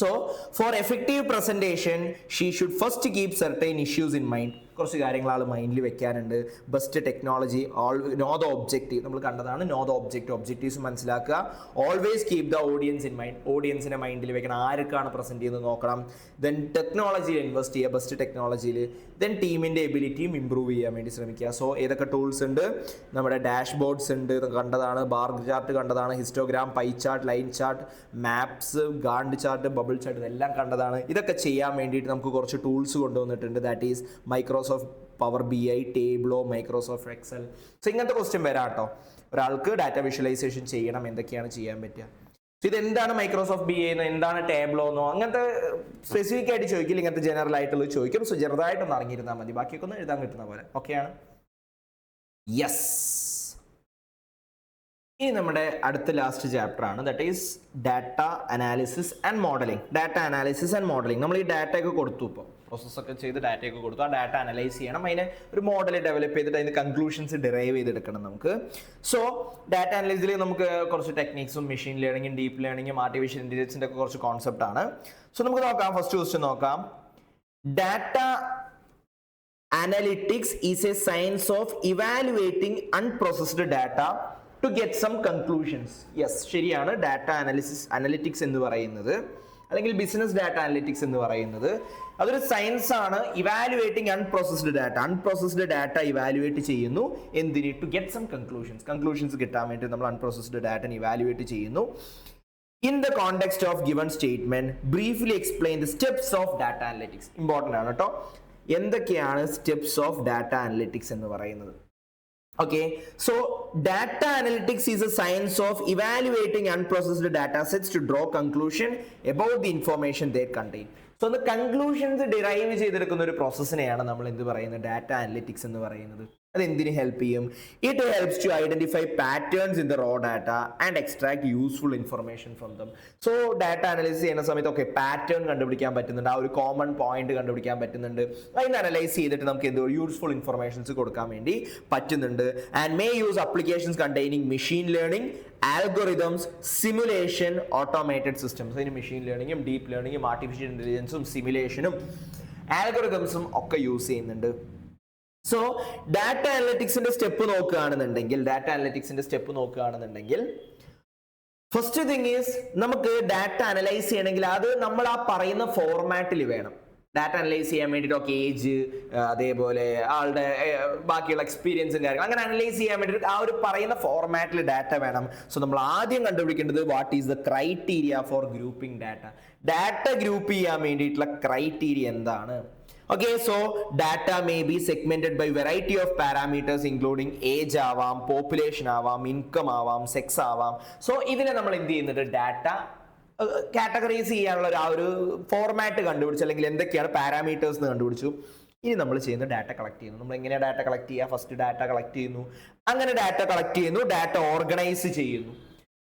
So for effective presentation she should first keep certain issues in mind. കുറച്ച് കാര്യങ്ങൾ ആൾ മൈൻഡിൽ വെക്കാനുണ്ട്. Best technology, know the objective നമ്മൾ കണ്ടതാണ്. നോ ദ ഒബ്ജക്റ്റീവ്സ് മനസ്സിലാക്കുക. Always keep the audience in mind. ഓഡിയൻസിനെ മൈൻഡിൽ വെക്കണം, ആർക്കാണ് പ്രസന്റ് ചെയ്യുന്നത് നോക്കണം. ദെൻ ടെക്നോളജിയിൽ ഇൻവെസ്റ്റ് ചെയ്യുക, ബെസ്റ്റ് ടെക്നോളജിയിൽ. ദെൻ ടീമിൻ്റെ എബിലിറ്റിയും ഇമ്പ്രൂവ് ചെയ്യാൻ വേണ്ടി ശ്രമിക്കുക. സോ ഏതൊക്കെ ടൂൾസ് ഉണ്ട്? നമ്മുടെ ഡാഷ് ബോർഡ്സ് ഉണ്ട്, കണ്ടതാണ്. ബാർ ചാർട്ട് കണ്ടതാണ്. Histogram, pie chart, line chart, maps, Gantt chart, bubble chart, ഇതെല്ലാം കണ്ടതാണ്. ഇതൊക്കെ ചെയ്യാൻ വേണ്ടിയിട്ട് നമുക്ക് കുറച്ച് ടൂൾസ് കൊണ്ടുവന്നിട്ടുണ്ട്. That is Microsoft power BI, Tableau, Microsoft Excel. So ഇങ്ങനത്തെ ക്വസ്റ്റ്യൻ വരാം കേട്ടോ. ഒരാൾക്ക് ഡാറ്റ വിഷ്വലൈസേഷൻ ചെയ്യണം, എന്തൊക്കെയാണ് ചെയ്യാൻ പറ്റുക. സോ ഇതെന്താണ് മൈക്രോസോഫ്റ്റ് BI എന്നോ എന്താണ് ടേബിളോ എന്നോ അങ്ങനത്തെ സ്പെസിഫിക് ആയിട്ട് ചോദിക്കില്ല, ഇങ്ങനത്തെ ജനറൽ ആയിട്ടുള്ളത് ചോദിക്കും. സോ ചെറുതായിട്ടൊന്ന് അറിഞ്ഞിരുന്നാൽ മതി, ബാക്കിയൊക്കെ ഒന്ന് എഴുതാൻ കിട്ടുന്ന പോലെ. ഓക്കെയാണ്. യെസ്. ഇനി നമ്മുടെ അടുത്ത ലാസ്റ്റ് ചാപ്റ്റർ ആണ്. That is data analysis and modelling. Data analysis and modelling. നമ്മൾ ഈ ഡാറ്റയൊക്കെ കൊടുത്തു, ഇപ്പോൾ പ്രോസസ്സൊക്കെ ചെയ്ത് ഡാറ്റയൊക്കെ കൊടുത്തു. ആ ഡാറ്റ അനലൈസ് ചെയ്യണം, അതിനെ ഒരു മോഡൽ ഡെവലപ്പ് ചെയ്തിട്ട് അതിന് കൺക്ലൂഷൻസ് ഡിറൈവ് ചെയ്തെടുക്കണം നമുക്ക്. സോ ഡാറ്റ അനലൈസിൽ നമുക്ക് കുറച്ച് ടെക്നിക്സും മെഷീൻ ലേണിംഗും ഡീപ്പ് ലേണിംഗും ആർട്ടിഫിഷ്യൽ ഇൻ്റലിജൻസിൻ്റെ ഒക്കെ കുറച്ച് കോൺസെപ്റ്റ് ആണ്. സോ നമുക്ക് നോക്കാം. ഫസ്റ്റ് ക്വസ്റ്റ്യൻ നോക്കാം. Data analytics is a science of evaluating unprocessed data to get some conclusions. Yes, ശരിയാണ്. ഡാറ്റ അനലിറ്റിക്സ് എന്ന് പറയുന്നത്, അല്ലെങ്കിൽ ബിസിനസ് ഡാറ്റ അനലിറ്റിക്സ് എന്ന് പറയുന്നത്, അതൊരു സയൻസ് ആണ്. ഇവാലുവേറ്റിംഗ് അൺപ്രോസസ്ഡ് ഡാറ്റ ഇവാലുവേറ്റ് ചെയ്യുന്നു. എന്തിന്? ടു ഗെറ്റ് സം കൺക്ലൂഷൻസ് കിട്ടാൻ വേണ്ടി നമ്മൾ അൺപ്രോസസ്ഡ് ഡാറ്റ ഇവാലുവേറ്റ് ചെയ്യുന്നു. In the context of given statement briefly explain the steps of data analytics. Important ആണ് കേട്ടോ. എന്തൊക്കെയാണ് സ്റ്റെപ്സ് ഓഫ് ഡാറ്റ അനലിറ്റിക്സ് എന്ന് പറയുന്നത്? Okay, so data analytics is a science of evaluating unprocessed data sets to draw conclusion about the information they contain. So the conclusions derive ചെയ്തെടുക്കുന്ന ഒരു പ്രോസസ്സിനെയാണ് നമ്മൾ എന്ത് പറയുന്നത്? ഡാറ്റ അനലിറ്റിക്സ് എന്ന് പറയുന്നത്. അത് എന്തിന് ഹെൽപ്പ് ചെയ്യും? It helps to identify patterns in the raw data and extract useful information from them. So data analyse ചെയ്യുന്ന സമയത്ത് ഓക്കെ പാറ്റേൺ കണ്ടുപിടിക്കാൻ പറ്റുന്നുണ്ട്, ആ ഒരു കോമൺ പോയിന്റ് കണ്ടുപിടിക്കാൻ പറ്റുന്നുണ്ട്. അതിന് അനലൈസ് ചെയ്തിട്ട് നമുക്ക് എന്ത് യൂസ്ഫുൾ ഇൻഫർമേഷൻസ് കൊടുക്കാൻ വേണ്ടി പറ്റുന്നുണ്ട്. And may use applications containing machine learning, algorithms, simulation, automated systems. അതിന് മെഷീൻ ലേണിംഗും ഡീപ്പ് ലേണിംഗും ആർട്ടിഫിഷ്യൽ ഇന്റലിജൻസും സിമുലേഷനും ആൽഗോറിതംസും ഒക്കെ യൂസ് ചെയ്യുന്നുണ്ട്. സോ ഡാറ്റ അനലിറ്റിക്സിന്റെ സ്റ്റെപ്പ് നോക്കുകയാണെന്നുണ്ടെങ്കിൽ ഫസ്റ്റ് തിങ് ഈസ് നമുക്ക് ഡാറ്റ അനലൈസ് ചെയ്യണമെങ്കിൽ അത് നമ്മൾ ആ പറയുന്ന ഫോർമാറ്റിൽ വേണം. ഡാറ്റ അനലൈസ് ചെയ്യാൻ വേണ്ടിയിട്ട് ഒക്കെ ഏജ്, അതേപോലെ ആളുടെ ബാക്കിയുള്ള എക്സ്പീരിയൻസും കാര്യങ്ങൾ അങ്ങനെ അനലൈസ് ചെയ്യാൻ വേണ്ടിയിട്ട് ആ ഒരു പറയുന്ന ഫോർമാറ്റിൽ ഡാറ്റ വേണം. സോ നമ്മൾ ആദ്യം കണ്ടുപിടിക്കേണ്ടത് what is the criteria four grouping data. Data group ചെയ്യാൻ വേണ്ടിയിട്ടുള്ള ക്രൈറ്റീരിയ എന്താണ്? Okay, so data may be segmented by variety of parameters including age ആവാം, population ആവാം, income ആവാം, sex ആവാം. സോ ഇതിനെ നമ്മൾ എന്ത് ചെയ്യുന്നുണ്ട്? ഡാറ്റ കാറ്റഗറൈസ് ചെയ്യാനുള്ള ആ ഒരു ഫോർമാറ്റ് കണ്ടുപിടിച്ചു, അല്ലെങ്കിൽ എന്തൊക്കെയാണ് പാരാമീറ്റേഴ്സ് എന്ന് കണ്ടുപിടിച്ചു. ഇനി നമ്മൾ ചെയ്യുന്ന ഡാറ്റ കളക്ട് ചെയ്യുന്നു. നമ്മൾ എങ്ങനെയാണ് ഡാറ്റ കളക്ട് ചെയ്യുക? ഫസ്റ്റ് ഡാറ്റ കളക്ട് ചെയ്യുന്നു. അങ്ങനെ ഡാറ്റ കളക്ട് ചെയ്യുന്നു, ഡാറ്റ ഓർഗനൈസ് ചെയ്യുന്നു.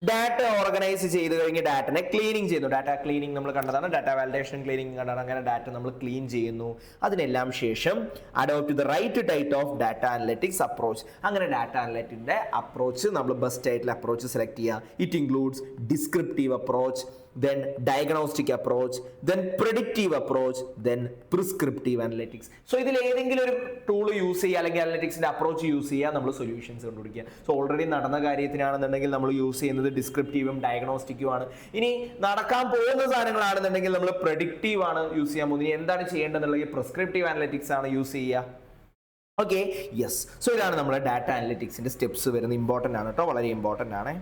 ഡാറ്റ ഓർഗനൈസ് ചെയ്ത് കഴിഞ്ഞ് ഡാറ്റനെ ക്ലീനിങ് ചെയ്യുന്നു. ഡാറ്റ ക്ലീനിങ് നമ്മൾ കണ്ടതാണ്, ഡാറ്റ വാലിഡേഷൻ ക്ലീനിങ് കണ്ടതാണ്. അങ്ങനെ ഡാറ്റ നമ്മൾ ക്ലീൻ ചെയ്യുന്നു. അതിനെല്ലാം ശേഷം adopt the right type of data analytics approach. അങ്ങനെ ഡാറ്റ അനലിറ്റിക്സിന്റെ അപ്രോച്ച് നമ്മൾ ബെസ്റ്റ് ആയിട്ടുള്ള അപ്രോച്ച് സെലക്ട് ചെയ്യുക. It includes descriptive approach, then diagnostic approach, then predictive approach, then prescriptive analytics. So ഇതിൽ ഏതെങ്കിലും ഒരു ടൂൾ യൂസ് ചെയ്യുക അല്ലെങ്കിൽ അനലിറ്റിക്സിന്റെ അപ്രോച്ച് യൂസ് ചെയ്യുക, നമ്മൾ സൊല്യൂഷൻസ് കണ്ടുപിടിക്കുക. സോ ഓൾറെഡി നടന്ന കാര്യത്തിനാണെന്നുണ്ടെങ്കിൽ നമ്മൾ യൂസ് ചെയ്യുന്നത് ഡിസ്ക്രിപ്റ്റീവും ഡയഗ്നോസ്റ്റിക്കും ആണ്. ഇനി നടക്കാൻ പോകുന്ന സാധനങ്ങളാണെന്നുണ്ടെങ്കിൽ നമ്മൾ പ്രെഡിക്റ്റീവ് ആണ് യൂസ് ചെയ്യാൻ പോകുന്നത്. ഇനി എന്താണ് ചെയ്യേണ്ടതെന്നുള്ളത് പ്രിസ്ക്രിപ്റ്റീവ് അനലിറ്റിക്സ് ആണ് യൂസ് ചെയ്യുക. Okay, yes. സോ ഇതാണ് നമ്മുടെ ഡാറ്റ അനലിറ്റിക്സിന്റെ സ്റ്റെപ്സ് വരുന്നത്. ഇമ്പോർട്ടൻ്റ് ആണ് കേട്ടോ, വളരെ ഇമ്പോർട്ടൻ്റ് ആണ്.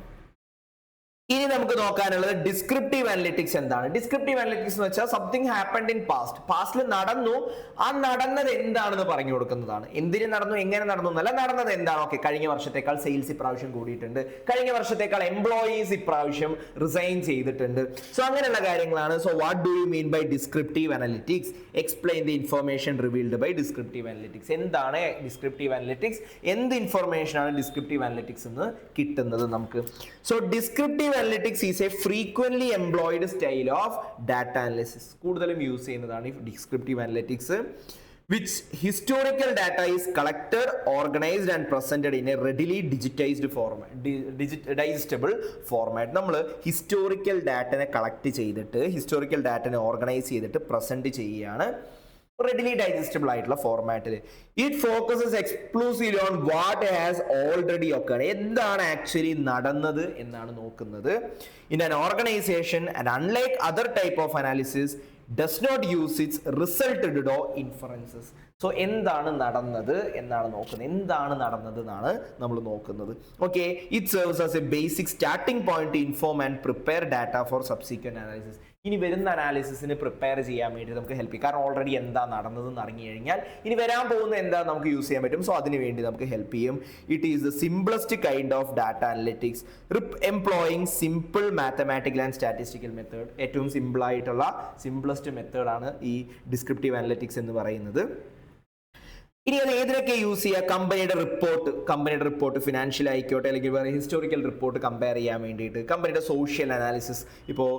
ഇനി നമുക്ക് നോക്കാനുള്ളത് ഡിസ്ക്രിപ്റ്റീവ് അനലിറ്റിക്സ് എന്താണ്. ഡിസ്ക്രിപ്റ്റീവ് അനലിറ്റിക്സ് എന്ന് വെച്ചാൽ സംതിങ് ഹാപ്പൻഡ് ഇൻ പാസ്റ്റ്. പാസ്റ്റിൽ നടന്നു, ആ നടന്നത് എന്താണെന്ന് പറഞ്ഞു കൊടുക്കുന്നതാണ്. എന്തിന് നടന്നു, എങ്ങനെ നടന്നു എന്നല്ല, നടന്നത് എന്താണ്. ഓക്കെ, കഴിഞ്ഞ വർഷത്തേക്കാൾ സെയിൽസ് ഇപ്രാവശ്യം കൂടിയിട്ടുണ്ട്, കഴിഞ്ഞ വർഷത്തേക്കാൾ എംപ്ലോയീസ് ഇപ്രാവശ്യം റിസൈൻ ചെയ്തിട്ടുണ്ട്. സോ അങ്ങനെയുള്ള കാര്യങ്ങളാണ്. So what do you mean by descriptive analytics? Explain the information revealed by descriptive analytics. എന്താണ് ഡിസ്ക്രിപ്റ്റീവ് അനലിറ്റിക്സ്, എന്ത് ഇൻഫർമേഷൻ ആണ് ഡിസ്ക്രിപ്റ്റീവ് അനലിറ്റിക്സ് എന്ന് കിട്ടുന്നത് നമുക്ക്. So descriptive analytics is a frequently employed style of data analysis. കൂടുതലും use ചെയ്യുന്നതാണ് ഈ descriptive analytics, which historical data is collected, organized and presented in a readily digitized format, digestible format. നമ്മൾ historical ഡാറ്റനെ collect ചെയ്തിട്ട് historical ഡാറ്റനെ organise ചെയ്തിട്ട് present ചെയ്യുകയാണ് readily digestible ആയിട്ടുള്ള ഫോർമാറ്റിൽ. It focuses exclusively on what has already occurred. എന്താണ് actually നടന്നത് എന്നാണ് നോക്കുന്നത്. In an organisation and unlike other type of analysis does not use its resulted or inferences. So എന്താണ് നടന്നത് എന്നാണ് നോക്കുന്നത്, എന്താണ് നടന്നത് എന്നാണ് നമ്മൾ നോക്കുന്നത്. Okay, it serves as a basic starting point to inform and prepare data four subsequent analysis. ഇനി വരുന്ന അനാലിസിസിന് പ്രിപ്പയർ ചെയ്യാൻ വേണ്ടി നമുക്ക് ഹെൽപ്പ് ചെയ്യും. കാരണം ഓൾറെഡി എന്താ നടന്നതെന്ന് അറിഞ്ഞു കഴിഞ്ഞാൽ ഇനി വരാൻ പോകുന്ന എന്താ നമുക്ക് യൂസ് ചെയ്യാൻ പറ്റും. സോ അതിന് വേണ്ടി നമുക്ക് ഹെൽപ്പ് ചെയ്യും. It is the simplest kind of data analytics employing simple mathematical and statistical method. ഏറ്റവും സിമ്പിൾ ആയിട്ടുള്ള സിംപ്ലസ്റ്റ് മെത്തേഡാണ് ഈ ഡിസ്ക്രിപ്റ്റീവ് അനലിറ്റിക്സ് എന്ന് പറയുന്നത്. ഇനി അത് ഏതിനൊക്കെ യൂസ് ചെയ്യുക? കമ്പനിയുടെ റിപ്പോർട്ട് ഫിനാൻഷ്യൽ ആയിക്കോട്ടെ, അല്ലെങ്കിൽ വേറെ ഹിസ്റ്റോറിക്കൽ റിപ്പോർട്ട് കമ്പയർ ചെയ്യാൻ വേണ്ടിയിട്ട്, കമ്പനിയുടെ സോഷ്യൽ അനാലിസിസ്, ഇപ്പോൾ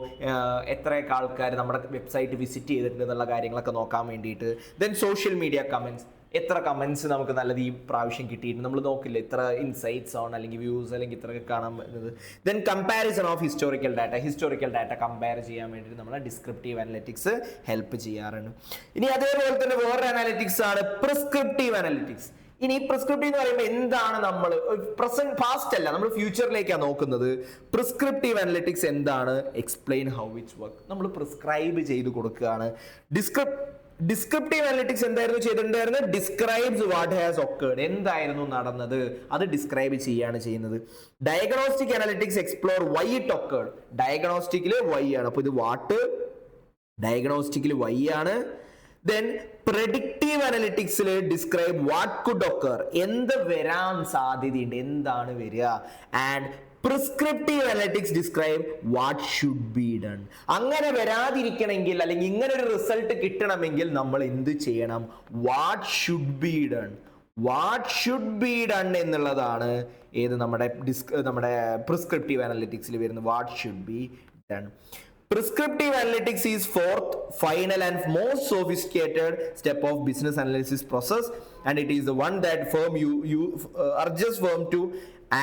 എത്രയൊക്കെ ആൾക്കാർ നമ്മുടെ വെബ്സൈറ്റ് വിസിറ്റ് ചെയ്തിട്ടുണ്ട് എന്നുള്ള കാര്യങ്ങളൊക്കെ നോക്കാൻ വേണ്ടിയിട്ട്. ദെൻ സോഷ്യൽ മീഡിയ കമൻറ്റ്സ്, എത്ര കമൻറ്റ്സ് നമുക്ക് നല്ലത് ഈ പ്രാവശ്യം കിട്ടിയിട്ടുണ്ട് നമ്മൾ നോക്കില്ല, ഇത്ര ഇൻസൈറ്റ്സ് ഓൺ അല്ലെങ്കിൽ വ്യൂസ് അല്ലെങ്കിൽ ഇത്രയൊക്കെ കാണാൻ പറ്റുന്നത്. Then comparison of historical data compare ചെയ്യാൻ വേണ്ടിയിട്ട് നമ്മൾ ഡിസ്ക്രിപ്റ്റീവ് അനലിറ്റിക്സ് ഹെൽപ്പ് ചെയ്യാറുണ്ട്. ഇനി അതേപോലെ തന്നെ വേറൊരു അനാലിറ്റിക്സ് ആണ് പ്രിസ്ക്രിപ്റ്റീവ് അനലിറ്റിക്സ്. ഇനി പ്രിസ്ക്രിപ്റ്റീവ് എന്ന് പറയുമ്പോൾ എന്താണ്, നമ്മൾ പ്രസന്റ് പാസ്റ്റ് അല്ല, നമ്മൾ ഫ്യൂച്ചറിലേക്കാണ് നോക്കുന്നത്. പ്രിസ്ക്രിപ്റ്റീവ് അനലിറ്റിക്സ് എന്താണ്? Explain how it's work. നമ്മൾ പ്രിസ്ക്രൈബ് ചെയ്ത് കൊടുക്കുകയാണ്. ഡിസ്ക്രിപ്റ്റീവ് അനലിറ്റിക്സ് എന്തായിരുന്നു ചെയ്തിട്ടുണ്ടായിരുന്നത്? Describes what has occurred. എന്തായിരുന്നു നടന്നത് അത് ഡിസ്ക്രൈബ് ചെയ്യാണ് ചെയ്യുന്നത്. Diagnostic analytics explore why it occurred. ഡയഗ്നോസ്റ്റിക്കില് വൈ ആണ്, അപ്പൊ ഇത് വാട്ട്, ഡയഗ്നോസ്റ്റിക്കില് വൈ ആണ്. ദെൻ പ്രെഡിക്റ്റീവ് അനലിറ്റിക്സിൽ ഡിസ്ക്രൈബ് വാട്ട് കുഡ് ഒക്കർ. എന്ത് വരാൻ സാധ്യതയുണ്ട്, എന്താണ് വരിക. And prescriptive analytics describe what should be done. അങ്ങനെ വരാതിരിക്കണമെങ്കിൽ അല്ലെങ്കിൽ ഇങ്ങനെ ഒരു റിസൾട്ട് കിട്ടണമെങ്കിൽ നമ്മൾ എന്ത് ചെയ്യണം? വാട്ട് ഷുഡ് ബി ഡൺ എന്നുള്ളതാണ് ഏത് നമ്മുടെ പ്രിസ്ക്രിപ്റ്റീവ് അനലിറ്റിക്സിൽ വരുന്നത്. What should be done. Prescriptive analytics is fourth, final and most sophisticated step of business analysis process, and it is the one that urges firm to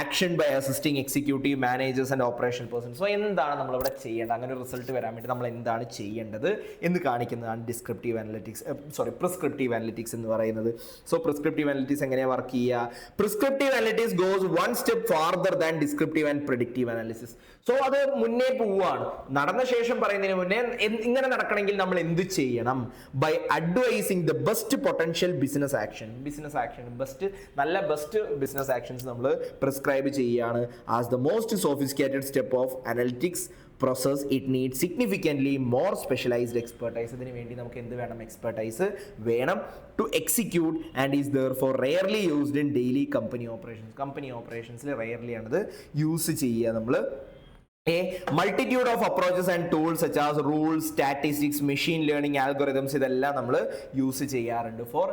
action by assisting executive managers and operational persons. So എന്താണ് നമ്മൾ ഇവിടെ ചെയ്യേണ്ടത്, അങ്ങനെ ഒരു result വരാൻ വേണ്ടി നമ്മൾ എന്താണ് ചെയ്യേണ്ടത് എന്ന് കാണിക്കുന്നതാണ് പ്രിസ്ക്രിപ്റ്റീവ് അനലിറ്റിക്സ് എന്ന് പറയുന്നത്. സോ പ്രിസ്ക്രിപ്റ്റീവ് അനലിറ്റിക്സ് എങ്ങനെയാണ് വർക്ക് ചെയ്യുക? Prescriptive analytics goes one step farther than descriptive and predictive analysis. So അത് മുന്നേ പോവാണ്, നടന്ന ശേഷം പറയുന്നതിന് മുന്നേ ഇങ്ങനെ നടക്കണമെങ്കിൽ നമ്മൾ എന്ത് ചെയ്യണം? By advising the best potential business action best business actions നമ്മൾ പ്രിസ്ക്രൈബ് ചെയ്യുകയാണ്. As the most sophisticated step of analytics process it need significantly more specialised expertise. ഇതിന് വേണ്ടി നമുക്ക് എന്ത് വേണം? എക്സ്പെർട്ടൈസ് വേണം to execute and is therefore rarely used in daily company ഓപ്പറേഷൻസിൽ rarely ആണത് യൂസ് ചെയ്യുക നമ്മൾ. a multitude of approaches and tools such as rules, statistics, machine learning, algorithms ഇതെല്ലാം നമ്മൾ യൂസ് ചെയ്യാറുണ്ട് ഫോർ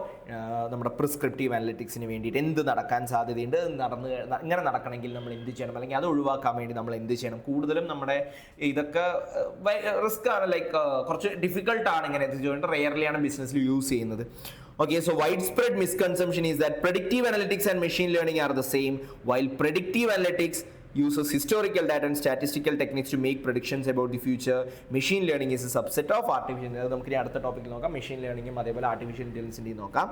നമ്മുടെ പ്രിസ്ക്രിപ്റ്റീവ് അനലിറ്റിക്സിന് വേണ്ടിയിട്ട്. എന്ത് നടക്കാൻ സാധ്യതയുണ്ട്, ഇങ്ങനെ നടക്കണമെങ്കിൽ നമ്മൾ എന്ത് ചെയ്യണം, അല്ലെങ്കിൽ അത് ഒഴിവാക്കാൻ വേണ്ടി നമ്മൾ എന്ത് ചെയ്യണം. കൂടുതലും നമ്മുടെ ഇതൊക്കെ റിസ്ക് ആണ്, ലൈക്ക് കുറച്ച് ഡിഫിക്കൽട്ടാണ് ഇങ്ങനെ ചെയ്യേണ്ടത്, റെയർലിയാണ് ബിസിനസ്സിൽ യൂസ് ചെയ്യുന്നത്. Okay, so widespread misconception is that predictive analytics and machine learning are the same, while predictive analytics uses historical data and statistical techniques to make predictions about the future. Machine learning is a subset of artificial intelligence. നമുക്ക് അടുത്ത ടോപ്പിക്കിൽ നോക്കാം, machine ലേണിംഗും അതേപോലെ artificial ഇന്റലിജൻസിന്റെയും നോക്കാം.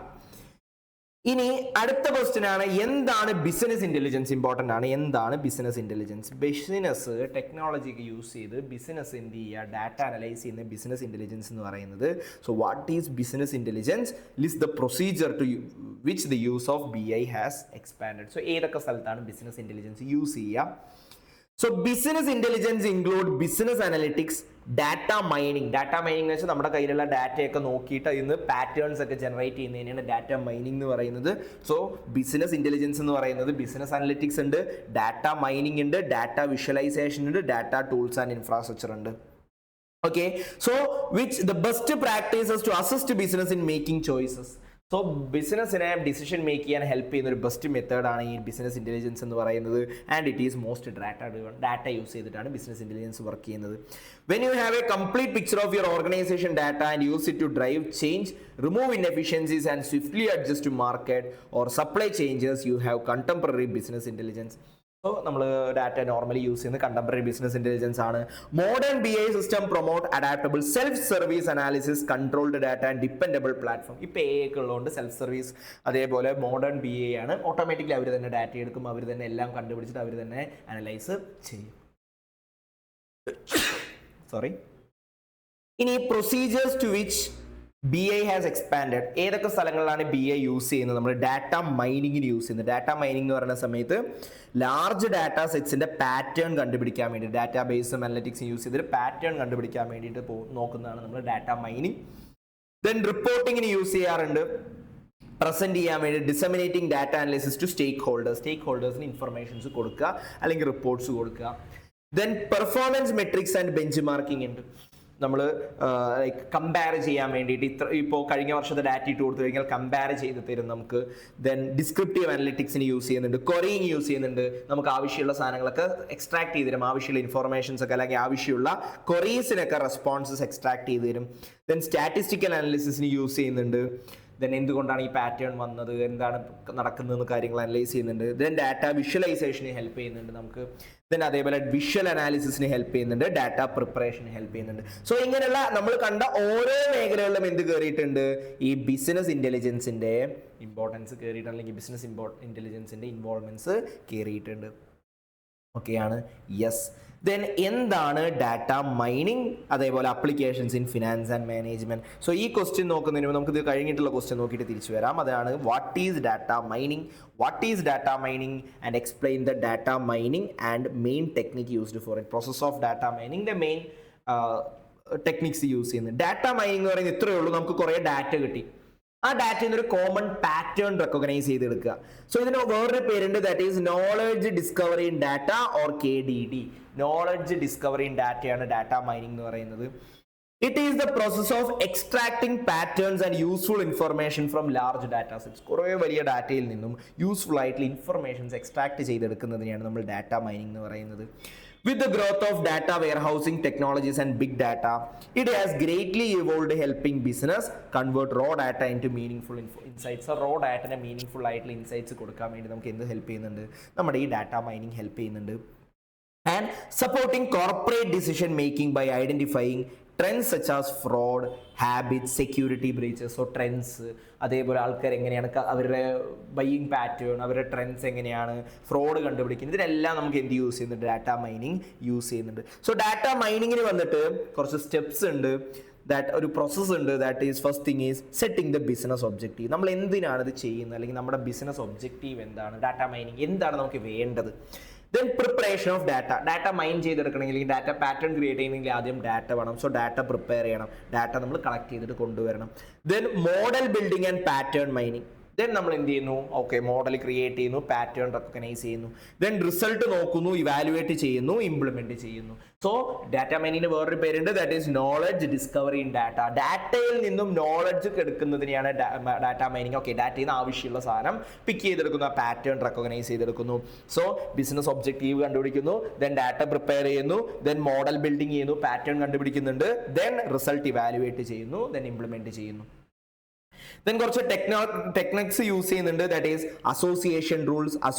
ഇനി അടുത്ത question ആണ്, എന്താണ് ബിസിനസ് ഇന്റലിജൻസ്? ഇമ്പോർട്ടൻ്റ് ആണ്. എന്താണ് ബിസിനസ് ഇന്റലിജൻസ്? ബിസിനസ് ടെക്നോളജിക്ക് യൂസ് ചെയ്ത് ബിസിനസ് എന്ത് ചെയ്യുക, ഡാറ്റ അനലൈസ് ചെയ്യുന്ന ബിസിനസ് ഇന്റലിജൻസ് എന്ന് പറയുന്നത്. So what is business intelligence? List the procedure to which the use of BI has expanded. So ഏതൊക്കെ സ്ഥലത്താണ് ബിസിനസ് ഇന്റലിജൻസ് യൂസ് ചെയ്യുക? So business intelligence include business analytics, data mining. Data mining എന്ന് വെച്ചാൽ നമ്മുടെ കയ്യിലുള്ള ഡാറ്റയൊക്കെ നോക്കിയിട്ട് ഇന്ന് പാറ്റേൺസ് ഒക്കെ ജനറേറ്റ് ചെയ്യുന്നതിനാണ് ഡാറ്റ മൈനിങ് എന്ന് പറയുന്നത്. സോ ബിസിനസ് ഇന്റലിജൻസ് എന്ന് പറയുന്നത് ബിസിനസ് അനലിറ്റിക്സ് ഉണ്ട്, ഡാറ്റ മൈനിങ് ഉണ്ട്, ഡാറ്റ വിഷ്വലൈസേഷൻ ഉണ്ട്, ഡാറ്റ ടൂൾസ് ആൻഡ് ഇൻഫ്രാസ്ട്രക്ചർ ഉണ്ട്. Okay, so which the best practices to assist business in making choices. So ബിസിനസ്സിനെ ഡിസിഷൻ മേക്ക് ചെയ്യാൻ ഹെൽപ്പ് ചെയ്യുന്ന ഒരു ബെസ്റ്റ് മെത്തേഡാണ് ഈ ബിസിനസ് ഇൻ്റലിജൻസ് എന്ന് പറയുന്നത്. And it is most data use ചെയ്തിട്ടാണ് ബിസിനസ് ഇൻ്റലിജൻസ് വർക്ക് ചെയ്യുന്നത്. When you have a complete picture of your organisation data and use it to drive change, remove inefficiencies and swiftly adjust to market or supply changes, you have contemporary business intelligence. So നമ്മൾ data normally use ചെയ്യുന്ന contemporary business intelligence ആണ്. Modern BI system promote adaptable self service analysis, controlled data and dependable platform. ഇപ്പോൾ AI ഒക്കെ ഉള്ളതുകൊണ്ട് self service, അതേപോലെ modern BI ആണ്. Automatically അവർ തന്നെ data എടുക്കും, അവർ തന്നെ എല്ലാം കണ്ടുപിടിച്ചിട്ട് അവർ തന്നെ അനലൈസ് ചെയ്യും. സോറി. ഇനി procedures to which BI has expanded. ഏതൊക്കെ സ്ഥലങ്ങളിലാണ് BI യൂസ് ചെയ്യുന്നത്? നമ്മൾ ഡാറ്റ മൈനിങ്ങിന് യൂസ് ചെയ്യുന്നത്. ഡാറ്റ മൈനിങ് എന്ന് പറയുന്ന സമയത്ത് ലാർജ് ഡാറ്റ സെറ്റ്സിന്റെ പാറ്റേൺ കണ്ടുപിടിക്കാൻ വേണ്ടി ഡാറ്റാ ബേസും അനലിറ്റിക്സും യൂസ് ചെയ്തിട്ട് പാറ്റേൺ കണ്ടുപിടിക്കാൻ വേണ്ടിയിട്ട് നോക്കുന്നതാണ് നമ്മൾ ഡാറ്റ മൈനിങ്. ദെൻ റിപ്പോർട്ടിങ്ങിന് യൂസ് ചെയ്യാറുണ്ട്, പ്രസന്റ് ചെയ്യാൻ വേണ്ടി ഡിസമിനേറ്റിംഗ് ഡാറ്റ അനലിസിസ് ടു സ്റ്റേക്ക് ഹോൾഡേഴ്സിന് ഇൻഫർമേഷൻസ് കൊടുക്കുക അല്ലെങ്കിൽ റിപ്പോർട്ട്സ് കൊടുക്കുക. Then performance metrics and benchmarking ഉണ്ട്. നമ്മൾ ലൈക്ക് കമ്പയർ ചെയ്യാൻ വേണ്ടിയിട്ട് ഇപ്പോൾ കഴിഞ്ഞ വർഷത്തെ ഡാറ്റ ഇട്ട് കൊടുത്തു കഴിഞ്ഞാൽ കമ്പയർ ചെയ്ത് തരും നമുക്ക്. ദെൻ ഡിസ്ക്രിപ്റ്റീവ് അനലിറ്റിക്സിന് യൂസ് ചെയ്യുന്നുണ്ട്, ക്വറിയിങ് യൂസ് ചെയ്യുന്നുണ്ട്. നമുക്ക് ആവശ്യമുള്ള സാധനങ്ങളൊക്കെ എക്സ്ട്രാക്ട് ചെയ്ത് തരും, ആവശ്യമുള്ള ഇൻഫർമേഷൻസ് ഒക്കെ അല്ലെങ്കിൽ ആവശ്യമുള്ള ക്വറീസിനൊക്കെ റെസ്പോൺസസ് എക്സ്ട്രാക്ട് ചെയ്ത് തരും. ദെൻ സ്റ്റാറ്റിസ്റ്റിക്കൽ അനാലിസിസിന് യൂസ് ചെയ്യുന്നുണ്ട്. ദെൻ എന്തുകൊണ്ടാണ് ഈ പാറ്റേൺ വന്നത്, എന്താണ് നടക്കുന്നതെന്ന് കാര്യങ്ങൾ അനലൈസ് ചെയ്യുന്നുണ്ട്. ദെൻ ഡാറ്റ വിഷ്വലൈസേഷന് ഹെൽപ്പ് ചെയ്യുന്നുണ്ട് നമുക്ക്. ദെൻ അതേപോലെ വിഷ്വൽ അനാലിസിസിന് ഹെൽപ്പ് ചെയ്യുന്നുണ്ട്, ഡാറ്റ പ്രിപ്പറേഷന് ഹെൽപ്പ് ചെയ്യുന്നുണ്ട്. സോ ഇങ്ങനെയുള്ള നമ്മൾ കണ്ട ഓരോ മേഖലകളിലും എന്ത് കയറിയിട്ടുണ്ട്? ഈ ബിസിനസ് ഇന്റലിജൻസിന്റെ ഇമ്പോർട്ടൻസ് കയറിയിട്ടുണ്ട്, അല്ലെങ്കിൽ ബിസിനസ് ഇന്റലിജൻസിന്റെ ഇൻവോൾവ്മെന്റ്സ് കയറിയിട്ടുണ്ട്. ഓക്കെയാണ്. യെസ്. ദെൻ എന്താണ് ഡാറ്റ മൈനിങ്, അതേപോലെ applications in finance and management. So ഈ ക്വസ്റ്റ്യൻ നോക്കുന്നതിന് മുമ്പ് നമുക്ക് ഇത് കഴിഞ്ഞിട്ടുള്ള ക്വസ്റ്റ്യൻ നോക്കിയിട്ട് തിരിച്ചു വരാം. അതാണ് what is data mining, and explain the data mining and main technique used for it. Process of data mining, the main techniques use ചെയ്യുന്നത്. ഡാറ്റ മൈനിങ് എന്ന് പറയുന്നത് ഇത്രയേ ഉള്ളൂ, നമുക്ക് കുറേ ഡാറ്റ കിട്ടി, ആ ഡാറ്റയിൽ നിന്ന് ഒരു കോമൺ പാറ്റേൺ റെക്കഗ്നൈസ് ചെയ്തെടുക്കുക. സോ ഇതിന് വേറൊരു പേരുണ്ട്, that is knowledge discovery in data or KDD. Knowledge discovery in ഡാറ്റയാണ് ഡാറ്റ മൈനിങ് എന്ന് പറയുന്നത്. It is the process of extracting patterns and useful information from large data sets. കുറേ വലിയ ഡാറ്റയിൽ നിന്നും യൂസ്ഫുൾ ആയിട്ടുള്ള ഇൻഫർമേഷൻസ് എക്സ്ട്രാക്ട് ചെയ്തെടുക്കുന്നതിനെയാണ് നമ്മൾ ഡാറ്റ മൈനിങ് എന്ന് പറയുന്നത്. With the growth of data warehousing technologies and big data, it has greatly evolved, helping business convert raw data into meaningful insights. So raw data meaningful ആയിട്ടുള്ള insights കൊടുക്കാൻ വേണ്ടി നമുക്ക് എന്ത് help ചെയ്യുന്നുണ്ട്? നമ്മുടെ ഈ ഡാറ്റ മൈനിങ് ഹെൽപ്പ് ചെയ്യുന്നുണ്ട്. And supporting corporate decision making by identifying trends such as fraud, habits, security breaches. So trends, അതേപോലെ ആൾക്കാർ എങ്ങനെയാണ് അവരുടെ ബൈയിങ് പാറ്റേൺ, അവരുടെ ട്രെൻഡ്സ് എങ്ങനെയാണ്, ഫ്രോഡ് കണ്ടുപിടിക്കുന്നത്, ഇതിനെല്ലാം നമുക്ക് എന്ത് യൂസ് ചെയ്യുന്നുണ്ട്? ഡാറ്റ മൈനിങ് യൂസ് ചെയ്യുന്നുണ്ട്. സോ ഡാറ്റ മൈനിങ്ങിന് വന്നിട്ട് കുറച്ച് സ്റ്റെപ്സ് ഉണ്ട്, ഒരു പ്രോസസ്സ് ഉണ്ട്. That is first thing is setting the business objective. നമ്മൾ എന്തിനാണ് ഇത് ചെയ്യുന്നത്, അല്ലെങ്കിൽ നമ്മുടെ ബിസിനസ് ഒബ്ജക്റ്റീവ് എന്താണ്, ഡാറ്റ മൈനിങ് എന്താണ് നമുക്ക് വേണ്ടത്. Then preparation of data mine ചെയ്തെടുക്കണമെങ്കിൽ, ഡാറ്റ പാറ്റേൺ ക്രിയേറ്റ് ചെയ്യണമെങ്കിൽ ആദ്യം ഡാറ്റ വേണം. സോ ഡാറ്റ പ്രിപ്പയർ ചെയ്യണം, ഡാറ്റ നമ്മൾ കളക്ട് ചെയ്തിട്ട് കൊണ്ടുവരണം. Then model building and pattern mining. Then നമ്മൾ എന്ത് ചെയ്യുന്നു, ഓക്കെ മോഡൽ ക്രിയേറ്റ് ചെയ്യുന്നു, പാറ്റേൺ റെക്കഗ്നൈസ് ചെയ്യുന്നു, ദെൻ റിസൾട്ട് നോക്കുന്നു, ഇവാലുവേറ്റ് ചെയ്യുന്നു, ഇംപ്ലിമെന്റ് ചെയ്യുന്നു. സോ ഡാറ്റ മൈനിങ്ങിന് വേറൊരു പേരുണ്ട്, that is knowledge discovery in data. ഡാറ്റയിൽ നിന്നും നോളജ് എടുക്കുന്നതിനെയാണ് ഡാറ്റ മൈനിങ്. ഓക്കെ, ഡാറ്റയിൽ നിന്ന് ആവശ്യമുള്ള സാധനം പിക്ക് ചെയ്തെടുക്കുന്നു, പാറ്റേൺ റെക്കഗ്നൈസ് ചെയ്തെടുക്കുന്നു. സോ ബിസിനസ് ഒബ്ജക്റ്റീവ് കണ്ടുപിടിക്കുന്നു, ദെൻ ഡാറ്റ പ്രിപ്പയർ ചെയ്യുന്നു, ദെൻ മോഡൽ ബിൽഡിംഗ് ചെയ്യുന്നു, പാറ്റേൺ കണ്ടുപിടിക്കുന്നുണ്ട്, ദെൻ റിസൾട്ട് ഇവാലുവേറ്റ് ചെയ്യുന്നു, ദെൻ ഇംപ്ലിമെന്റ് ചെയ്യുന്നു. ദെൻ കുറച്ച് ടെക്നിക്സ് യൂസ് ചെയ്യുന്നുണ്ട്, that is association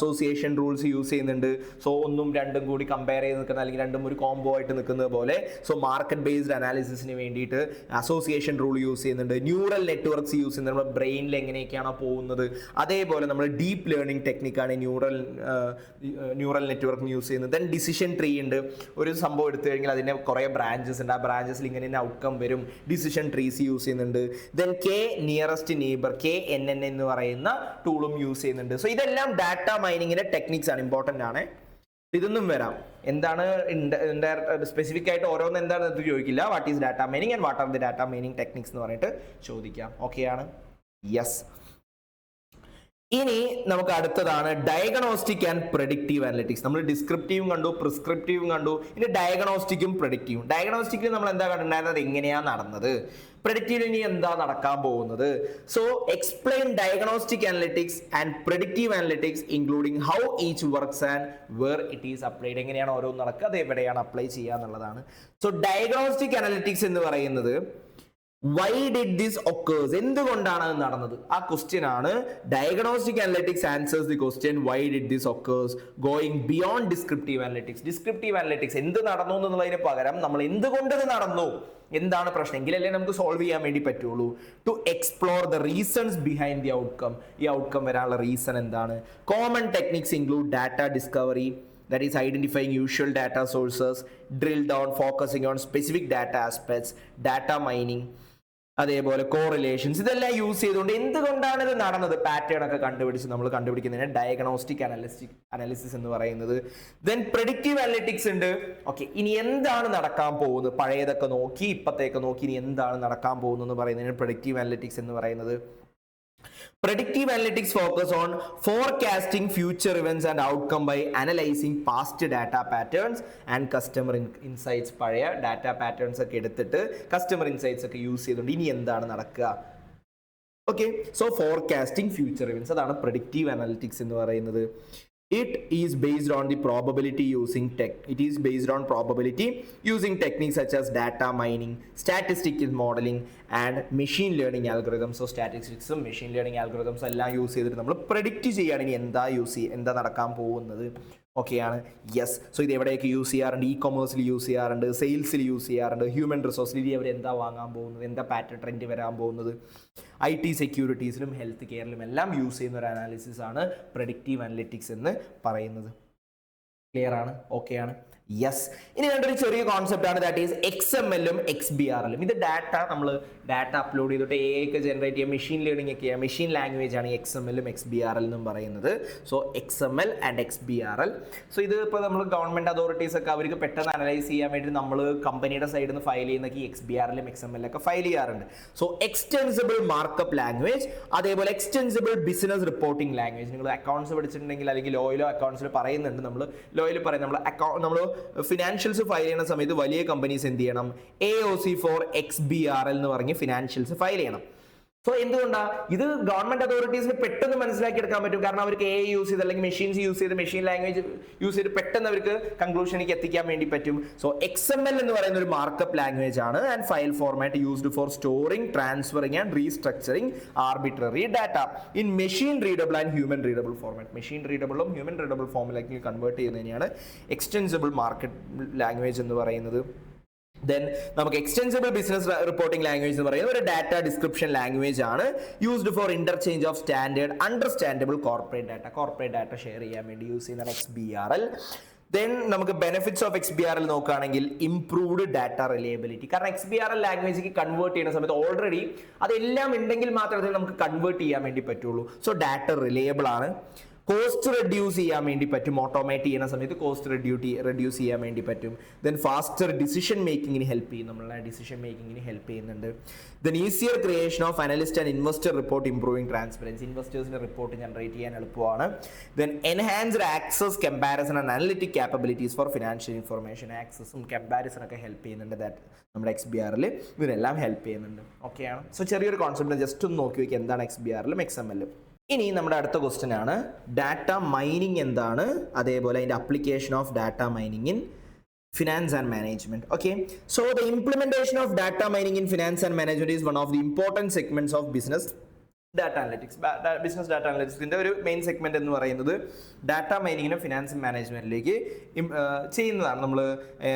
rules use ചെയ്യുന്നുണ്ട്. സോ ഒന്നും രണ്ടും കൂടി കമ്പയർ ചെയ്ത് നിൽക്കുന്ന, അല്ലെങ്കിൽ രണ്ടും ഒരു കോംബോ ആയിട്ട് നിൽക്കുന്നത് പോലെ. സോ മാർക്കറ്റ് ബേസ്ഡ് അനാലിസിസിന് വേണ്ടിയിട്ട് അസോസിയേഷൻ റൂൾ യൂസ് ചെയ്യുന്നുണ്ട്. ന്യൂറൽ നെറ്റ്വർക്ക്സ് യൂസ് ചെയ്യുന്നത്, നമ്മുടെ ബ്രെയിനിൽ എങ്ങനെയൊക്കെയാണോ പോകുന്നത് അതേപോലെ നമ്മൾ ഡീപ്പ് ലേണിംഗ് ടെക്നിക്കാണ് ന്യൂറൽ നെറ്റ്വർക്ക് യൂസ് ചെയ്യുന്നത്. ദെൻ ഡിസിഷൻ ട്രീ ഉണ്ട്. ഒരു സംഭവം എടുത്തു കഴിഞ്ഞാൽ അതിൻ്റെ കുറേ ബ്രാഞ്ചസ് ഉണ്ട്, ആ ബ്രാഞ്ചസിൽ ഇങ്ങനെ ഔട്ട്കം വരും. ഡിസിഷൻ ട്രീസ് യൂസ് ചെയ്യുന്നുണ്ട്. ദെൻ നിയറസ്റ്റ് നെയ്ബർ KNN എന്ന് പറയുന്ന ടൂളും യൂസ് ചെയ്യുന്നുണ്ട്. സോ ഇതെല്ലാം ഡാറ്റ മൈനിങ്ങിന്റെ ടെക്നിക്സ് ആണ്, ഇമ്പോർട്ടന്റ് ആണ്. ഇതൊന്നും വരാം, എന്താണ് സ്പെസിഫിക് ആയിട്ട് ഓരോന്ന് എന്താണെന്ന് ചോദിക്കില്ല. What is data mining and what are the data mining techniques എന്ന് പറഞ്ഞിട്ട് ചോദിക്കാം. ഓക്കെ ആണ്, യെസ്. ഇനി നമുക്ക് അടുത്തതാണ് ഡയഗ്നോസ്റ്റിക് ആൻഡ് പ്രെഡിക്റ്റീവ് അനലിറ്റിക്സ്. നമ്മൾ ഡിസ്ക്രിപ്റ്റീവും കണ്ടു, പ്രിസ്ക്രിപ്റ്റീവും കണ്ടു, ഇനി ഡയഗ്നോസ്റ്റിക്കും പ്രെഡിക്റ്റീവും. ഡയഗ്നോസ്റ്റിക്കിൽ നമ്മൾ എന്താ കണ്ടിട്ടുണ്ടായിരുന്നത്, എങ്ങനെയാണ് നടന്നത്. പ്രെഡിക്റ്റീവ് ഇനി എന്താ നടക്കാൻ പോകുന്നത്. So explain diagnostic analytics and predictive analytics including how each works and where it is applied. എങ്ങനെയാണ് ഓരോന്ന് നടക്കുക, അത് എവിടെയാണ് അപ്ലൈ ചെയ്യുക എന്നുള്ളതാണ്. സോ ഡയഗ്നോസ്റ്റിക് അനലിറ്റിക്സ് എന്ന് പറയുന്നത് വൈ ഡിഡ് ദിസ് ഒക്കേഴ്സ്, എന്തുകൊണ്ടാണ് അത് നടന്നത്, ആ ക്വസ്റ്റ്യൻ ആണ്. Diagnostic analytics answers the question why did this occurs, going beyond descriptive analytics. Descriptive analytics എന്ത് നടന്നു എന്നുള്ളതിന് പകരം നമ്മൾ എന്തുകൊണ്ട് ഇത് നടന്നു, എന്താണ് പ്രശ്നം, എങ്കിലല്ലേ നമുക്ക് സോൾവ് ചെയ്യാൻ വേണ്ടി പറ്റുള്ളൂ. To explore the reasons behind the outcome, ഈ ഔട്ട്കം വരാനുള്ള റീസൺ എന്താണ്. Common techniques include data discovery, that is identifying usual data sources, drill down focusing on specific data aspects, data mining, അതേപോലെ കോറിലേഷൻസ്. ഇതെല്ലാം use ചെയ്തുകൊണ്ട് എന്തുകൊണ്ടാണ് ഇത് നടന്നത്, pattern ഒക്കെ കണ്ടുപിടിച്ച് നമ്മൾ കണ്ടുപിടിക്കുന്നതിന് ഡയഗ്നോസ്റ്റിക് അനാലിസിസ് എന്ന് പറയുന്നത്. ദെൻ പ്രെഡിക്റ്റീവ് അനലിറ്റിക്സ് ഉണ്ട്. ഓക്കെ, ഇനി എന്താണ് നടക്കാൻ പോകുന്നത്, പഴയതൊക്കെ നോക്കി ഇപ്പത്തേക്ക് നോക്കി ഇനി എന്താണ് നടക്കാൻ പോകുന്നത് എന്ന് പറയുന്നതിന് പ്രെഡിക്റ്റീവ് അനലിറ്റിക്സ് എന്ന് പറയുന്നത്. Predictive analytics focus on forecasting future events and outcome by analyzing past data patterns and customer insights. പഴയ ഡാറ്റ പാറ്റേൺസ് ഒക്കെ എടുത്തിട്ട് കസ്റ്റമർ ഇൻസൈറ്റ്സ് ഒക്കെ യൂസ് ചെയ്തുകൊണ്ട് ഇനി എന്താണ് നടക്കുക. Okay, so forecasting future events, അതാണ് പ്രെഡിക്റ്റീവ് അനലിറ്റിക്സ് എന്ന് പറയുന്നത്. It is based on the probability using techniques such as data mining, statistical modeling and machine learning algorithms. So statistics ഉം machine learning algorithms എല്ലാം use ചെയ്തിട്ട് നമ്മൾ predict ചെയ്യാണ് ഇനി എന്താ നടക്കാൻ പോകുന്നത്. ഓക്കെയാണ്, യെസ്. സോ ഇത് എവിടെയൊക്കെ യൂസ് ചെയ്യാറുണ്ട്, ഇ-കൊമേഴ്സിൽ യൂസ് ചെയ്യാറുണ്ട്, സെയിൽസിൽ യൂസ് ചെയ്യാറുണ്ട്, ഹ്യൂമൻ റിസോഴ്സിൽ ഇനി അവർ എന്താ വാങ്ങാൻ പോകുന്നത്, എന്താ പാറ്റേൺ ട്രെൻഡ് വരാൻ പോകുന്നത്, IT സെക്യൂരിറ്റീസിലും ഹെൽത്ത് കെയറിലും എല്ലാം യൂസ് ചെയ്യുന്ന ഒരു അനാലിസിസ് ആണ് പ്രെഡിക്റ്റീവ് അനലിറ്റിക്സ് എന്ന് പറയുന്നത്. ക്ലിയർ ആണ്, ഓക്കെ ആണ്, യെസ്. ഇനി വേണ്ടൊരു ചെറിയ കോൺസെപ്റ്റ് ആണ്, ദാറ്റ് ഈസ് XML-ഉം XBRL-ഉം. ഇത് ഡാറ്റ അപ്ലോഡ് ചെയ്തിട്ട് AI ജനറേറ്റ് ചെയ്യാം, മെഷീൻ ലേണിംഗ് ഒക്കെ ചെയ്യാം. മെഷീൻ ലാംഗ്വേജ് ആണ് XML-ഉം XBRL എന്നും പറയുന്നത്. So XML and XBRL. So ഇത് ഇപ്പോൾ നമ്മൾ ഗവൺമെന്റ് അതോറിറ്റീസ് ഒക്കെ അവർക്ക് പെട്ടെന്ന് അനലൈസ് ചെയ്യാൻ വേണ്ടി നമ്മൾ കമ്പനിയുടെ സൈഡിൽ നിന്ന് ഫയൽ ചെയ്യുന്നൊക്കെ XBRL-ഉം XML-ഉം ഒക്കെ ഫയൽ ചെയ്യാറുണ്ട്. സോ എക്സ്റ്റെൻസിബിൾ മാർക്കപ്പ് ലാംഗ്വേജ്, അതേപോലെ എക്സ്റ്റെൻസിബിൾ ബിസിനസ് റിപ്പോർട്ടിംഗ് ലാംഗ്വേജ്. നിങ്ങൾ അക്കൗണ്ട്സ് പഠിച്ചിട്ടുണ്ടെങ്കിൽ അല്ലെങ്കിൽ ലോയിലോ അക്കൗണ്ട്സിൽ പറയുന്നുണ്ട്, ലോയിൽ പറയും നമ്മൾ ഫിനാൻഷ്യൽസ് ഫയൽ ചെയ്യുന്ന സമയത്ത് വലിയ കമ്പനീസ് എന്ത് ചെയ്യണം, AOC for XBRL എന്ന് പറഞ്ഞ് ഫിനാൻഷ്യൽസ് ഫയൽ ചെയ്യണം. സോ എന്തുകൊണ്ടാണ് ഇത് ഗവൺമെന്റ് അതോറിറ്റീസിന് പെട്ടെന്ന് മനസ്സിലാക്കി എടുക്കാൻ പറ്റും, കാരണം അവർക്ക് AI യൂസ് ചെയ്ത് അല്ലെങ്കിൽ മെഷീൻസ് യൂസ് ചെയ്ത് മെഷീൻ ലാംഗ്വേജ് യൂസ് ചെയ്ത് പെട്ടെന്ന് അവർക്ക് കൺക്ലൂഷനിലേക്ക് എത്തിക്കാൻ വേണ്ടി പറ്റും. സോ XML എന്ന് പറയുന്ന ഒരു മാർക്കപ്പ് ലാംഗ്വേജ് ആണ് and file format used for storing, transferring and restructuring arbitrary data in machine readable and human readable format. Machine റീഡബിളും ഹ്യൂമൻ റീഡബിൾ ഫോമിലേക്ക് കൺവേർട്ട് ചെയ്യുന്നതിനെയാണ് എക്സ്റ്റെൻസിബിൾ മാർക്കറ്റ് ലാംഗ്വേജ് എന്ന് പറയുന്നത്. ദെൻ നമുക്ക് എക്സ്റ്റെൻസിബിൾ ബിസിനസ് റിപ്പോർട്ടിംഗ് ലാംഗ്വേജ് എന്ന് പറയുന്നത് ഒരു ഡാറ്റ ഡിസ്ക്രിപ്ഷൻ ലാംഗ്വേജ് ആണ്, used for interchange of standard understandable corporate data share ചെയ്യാൻ വേണ്ടി യൂസ് ചെയ്യുന്നതാണ് XBRL. ദെൻ നമുക്ക് ബെനിഫിറ്റ്സ് ഓഫ് XBRL നോക്കുകയാണെങ്കിൽ ഇംപ്രൂവ്ഡ് ഡാറ്റ റിലയബിലിറ്റി. കാരണം XBRL ലാംഗ്വേജിലേക്ക് കൺവേർട്ട് ചെയ്യുന്ന സമയത്ത് ഓൾറെഡി അതെല്ലാം ഉണ്ടെങ്കിൽ മാത്രമേ നമുക്ക് കൺവേർട്ട് ചെയ്യാൻ വേണ്ടി പറ്റുള്ളൂ. സോ ഡാറ്റ റിലയബിൾ ആണ്. കോസ്റ്റ് റെഡ്യൂസ് ചെയ്യാൻ വേണ്ടി പറ്റും, ഓട്ടോമേറ്റ് ചെയ്യുന്ന സമയത്ത് കോസ്റ്റ് റെഡ്യൂസ് ചെയ്യാൻ വേണ്ടി പറ്റും. ദെൻ ഫാസ്റ്റർ ഡിസിഷൻ മേക്കിങ്ങിന് ഹെൽപ്പ് ചെയ്യും, നമ്മളെ ഡിസിഷൻ മേക്കിങ്ങിന് ഹെൽപ്പ് ചെയ്യുന്നുണ്ട്. Then easier creation of analyst and investor report, improving transparency, ഇൻവെസ്റ്റേഴ്സിന്റെ റിപ്പോർട്ട് ജനറേറ്റ് ചെയ്യാൻ എളുപ്പമാണ്. Then enhanced access, comparison and analytic capabilities for financial information, ആക്സസും കമ്പാരിസൺ ഒക്കെ ഹെൽപ്പ് ചെയ്യുന്നുണ്ട്. ദാറ്റ് നമ്മുടെ XBRൽ ഇതിനെല്ലാം ഹെൽപ്പ് ചെയ്യുന്നുണ്ട്. ഓക്കെയാണ്. സോ ചെറിയൊരു കോൺസെപ്റ്റ് ജസ്റ്റ് ഒന്ന് നോക്കി വയ്ക്കുക, എന്താണ് XBRലും XMLലും. ഇനി നമ്മുടെ അടുത്ത ക്വസ്റ്റ്യൻ ആണ് ഡാറ്റ മൈനിങ് എന്താണ്, അതേപോലെ അതിന്റെ application of data mining in finance and management. Okay, so the implementation of data mining in finance and management is one of the important segments of business data analytics. Business data analytics ന്റെ ഒരു main segment എന്ന് പറയുന്നത് data മൈനിങ്ങിനും finance മാനേജ്മെന്റിലേക്ക് ചെയ്യുന്നതാണ്, നമ്മൾ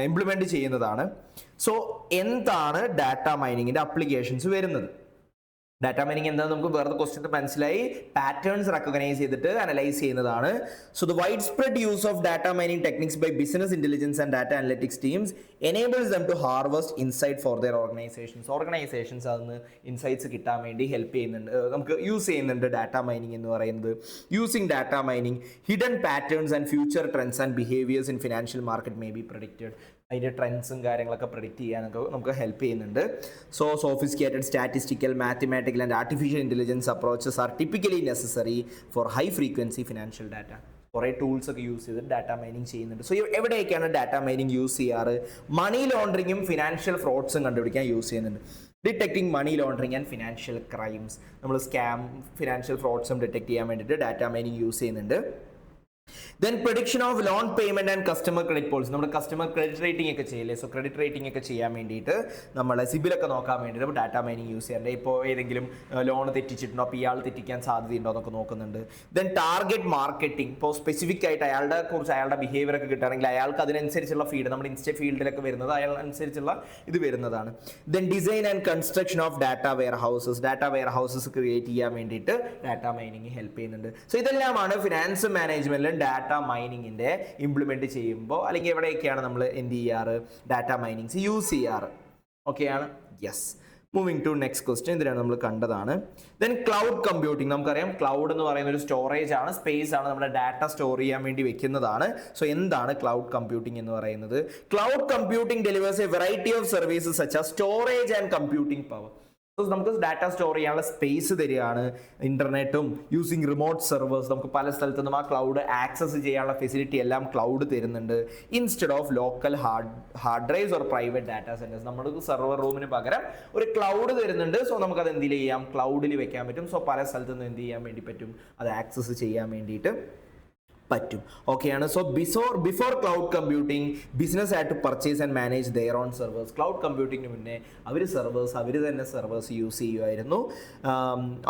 implement ചെയ്യുന്നതാണ്. So എന്താണ് data മൈനിങ്ങിന്റെ applications വരുന്നത്? ഡാറ്റ മൈനിങ് എന്താണെന്ന് നമുക്ക് വേറെ ക്വസ്റ്റ്യൻ മനസ്സിലായി. പാറ്റേൺസ് റെക്കഗ്നൈസ് ചെയ്തിട്ട് അനലൈസ് ചെയ്യുന്നതാണ്. So the widespread use of data mining techniques by business intelligence and data analytics teams enables them to harvest insight for their organisations അതിന് insights കിട്ടാൻ വേണ്ടി help ചെയ്യുന്നുണ്ട്, നമുക്ക് യൂസ് ചെയ്യുന്നുണ്ട് data mining എന്ന് പറയുന്നത്. Using data mining hidden patterns and future trends and behaviours in financial market may be predicted, അതിൻ്റെ ട്രെൻഡ്സും കാര്യങ്ങളൊക്കെ പ്രെഡിക്റ്റ് ചെയ്യാനൊക്കെ നമുക്ക് ഹെൽപ്പ് ചെയ്യുന്നുണ്ട്. So sophisticated statistical, mathematical and artificial intelligence approaches are typically necessary for high frequency financial data. കുറേ tools ഒക്കെ use ചെയ്ത് data mining ചെയ്യുന്നുണ്ട്. സോ എവിടെയൊക്കെയാണ് ഡാറ്റ മൈനിങ് യൂസ് ചെയ്യാറ്? മണി ലോണ്ടറിങ്ങും ഫിനാൻഷ്യൽ ഫ്രോഡ്സും കണ്ടുപിടിക്കാൻ യൂസ് ചെയ്യുന്നുണ്ട്. Detecting money laundering and financial crimes, നമ്മൾ സ്കാം, ഫിനാൻഷ്യൽ ഫ്രോഡ്സും ഡിറ്റക്ട് ചെയ്യാൻ വേണ്ടിയിട്ട് ഡാറ്റ മൈനിങ് യൂസ് ചെയ്യുന്നുണ്ട്. Then prediction of loan payment and customer credit policy, നമ്മുടെ കസ്റ്റമർ ക്രെഡിറ്റ് റേറ്റിംഗ് ഒക്കെ ചെയ്യില്ലേ, സോ ക്രെഡിറ്റ് റേറ്റിംഗ് ഒക്കെ ചെയ്യാൻ വേണ്ടിയിട്ട് നമ്മൾ സിബിലൊക്കെ നോക്കാൻ വേണ്ടിയിട്ട് ഡാറ്റ മൈനിങ് യൂസ് ചെയ്യാറുണ്ട്. ഇപ്പോൾ ഏതെങ്കിലും ലോൺ തെറ്റിച്ചിട്ടുണ്ടോ, അപ്പോൾ ഇയാൾ തെറ്റിക്കാൻ സാധ്യതയുണ്ടോ എന്നൊക്കെ നോക്കുന്നുണ്ട്. ദെൻ ടാർഗറ്റ് മാർക്കറ്റിംഗ്, ഇപ്പോൾ സ്പെസിഫിക് ആയിട്ട് അയാളുടെ ബിഹേവിയർ ഒക്കെ കിട്ടുകയാണെങ്കിൽ അയാൾക്ക് അതിനനുസരിച്ചുള്ള ഫീഡ്, നമ്മുടെ ഇൻസ്റ്റ ഫീൽഡിലൊക്കെ വരുന്നത് അയാൾ അനുസരിച്ചുള്ള ഇത് വരുന്നതാണ്. Then design and construction of data wear houses create ചെയ്യാൻ വേണ്ടിയിട്ട് ഡാറ്റ മൈനിങ് ഹെൽപ്പ് ചെയ്യുന്നുണ്ട്. സോ ഇതെല്ലാമാണ് ഫിനാൻസ് മാനേജ്മെന്റിലും ഡാറ്റ മൈനിങ്ങിന്റെ ഇംപ്ലിമെന്റ് ചെയ്യുമ്പോൾ അല്ലെങ്കിൽ എവിടെയൊക്കെയാണ് നമ്മൾ എന്ത് ചെയ്യാറ്, ഡാറ്റ മൈനിങ്സ് യൂസ് ചെയ്യാറ്. ഓക്കെയാണ്. Yes, moving to next question. ഇതിലാണ് നമ്മൾ കണ്ടതാണ്. ദെൻ ക്ലൗഡ് കമ്പ്യൂട്ടിംഗ്, നമുക്കറിയാം ക്ലൗഡ് എന്ന് പറയുന്ന ഒരു സ്റ്റോറേജ് ആണ്, സ്പേസ് ആണ്, നമ്മുടെ ഡാറ്റ സ്റ്റോർ ചെയ്യാൻ വേണ്ടി വെക്കുന്നതാണ്. സോ എന്താണ് ക്ലൗഡ് കമ്പ്യൂട്ടിംഗ് എന്ന് പറയുന്നത്? Cloud computing delivers A variety of services such as storage and computing power. നമുക്ക് ഡാറ്റ സ്റ്റോർ ചെയ്യാനുള്ള സ്പേസ് തരികയാണ്, ഇന്റർനെറ്റും യൂസിങ് റിമോട്ട് സെർവേഴ്സ്, നമുക്ക് പല സ്ഥലത്തു നിന്നും ആ ക്ലൗഡ് ആക്സസ് ചെയ്യാനുള്ള ഫെസിലിറ്റി എല്ലാം ക്ലൗഡ് തരുന്നുണ്ട്. Instead of local hard drives or private data centres, നമ്മുടെ സെർവർ റൂമിന് പകരം ഒരു ക്ലൗഡ് തരുന്നുണ്ട്. സോ നമുക്കത് എന്ത് ചെയ്യാം, ക്ലൗഡിൽ വെക്കാൻ പറ്റും. സോ പല സ്ഥലത്തു നിന്ന് എന്ത് ചെയ്യാൻ വേണ്ടി പറ്റും, അത് ആക്സസ് ചെയ്യാൻ വേണ്ടിയിട്ട് പറ്റും. ഓക്കെയാണ്. So before cloud computing business had to purchase and manage their own servers. Cloud കമ്പ്യൂട്ടിങ്ങിന് മുന്നേ അവർ തന്നെ സെർവേഴ്സ് യൂസ് ചെയ്യുമായിരുന്നു.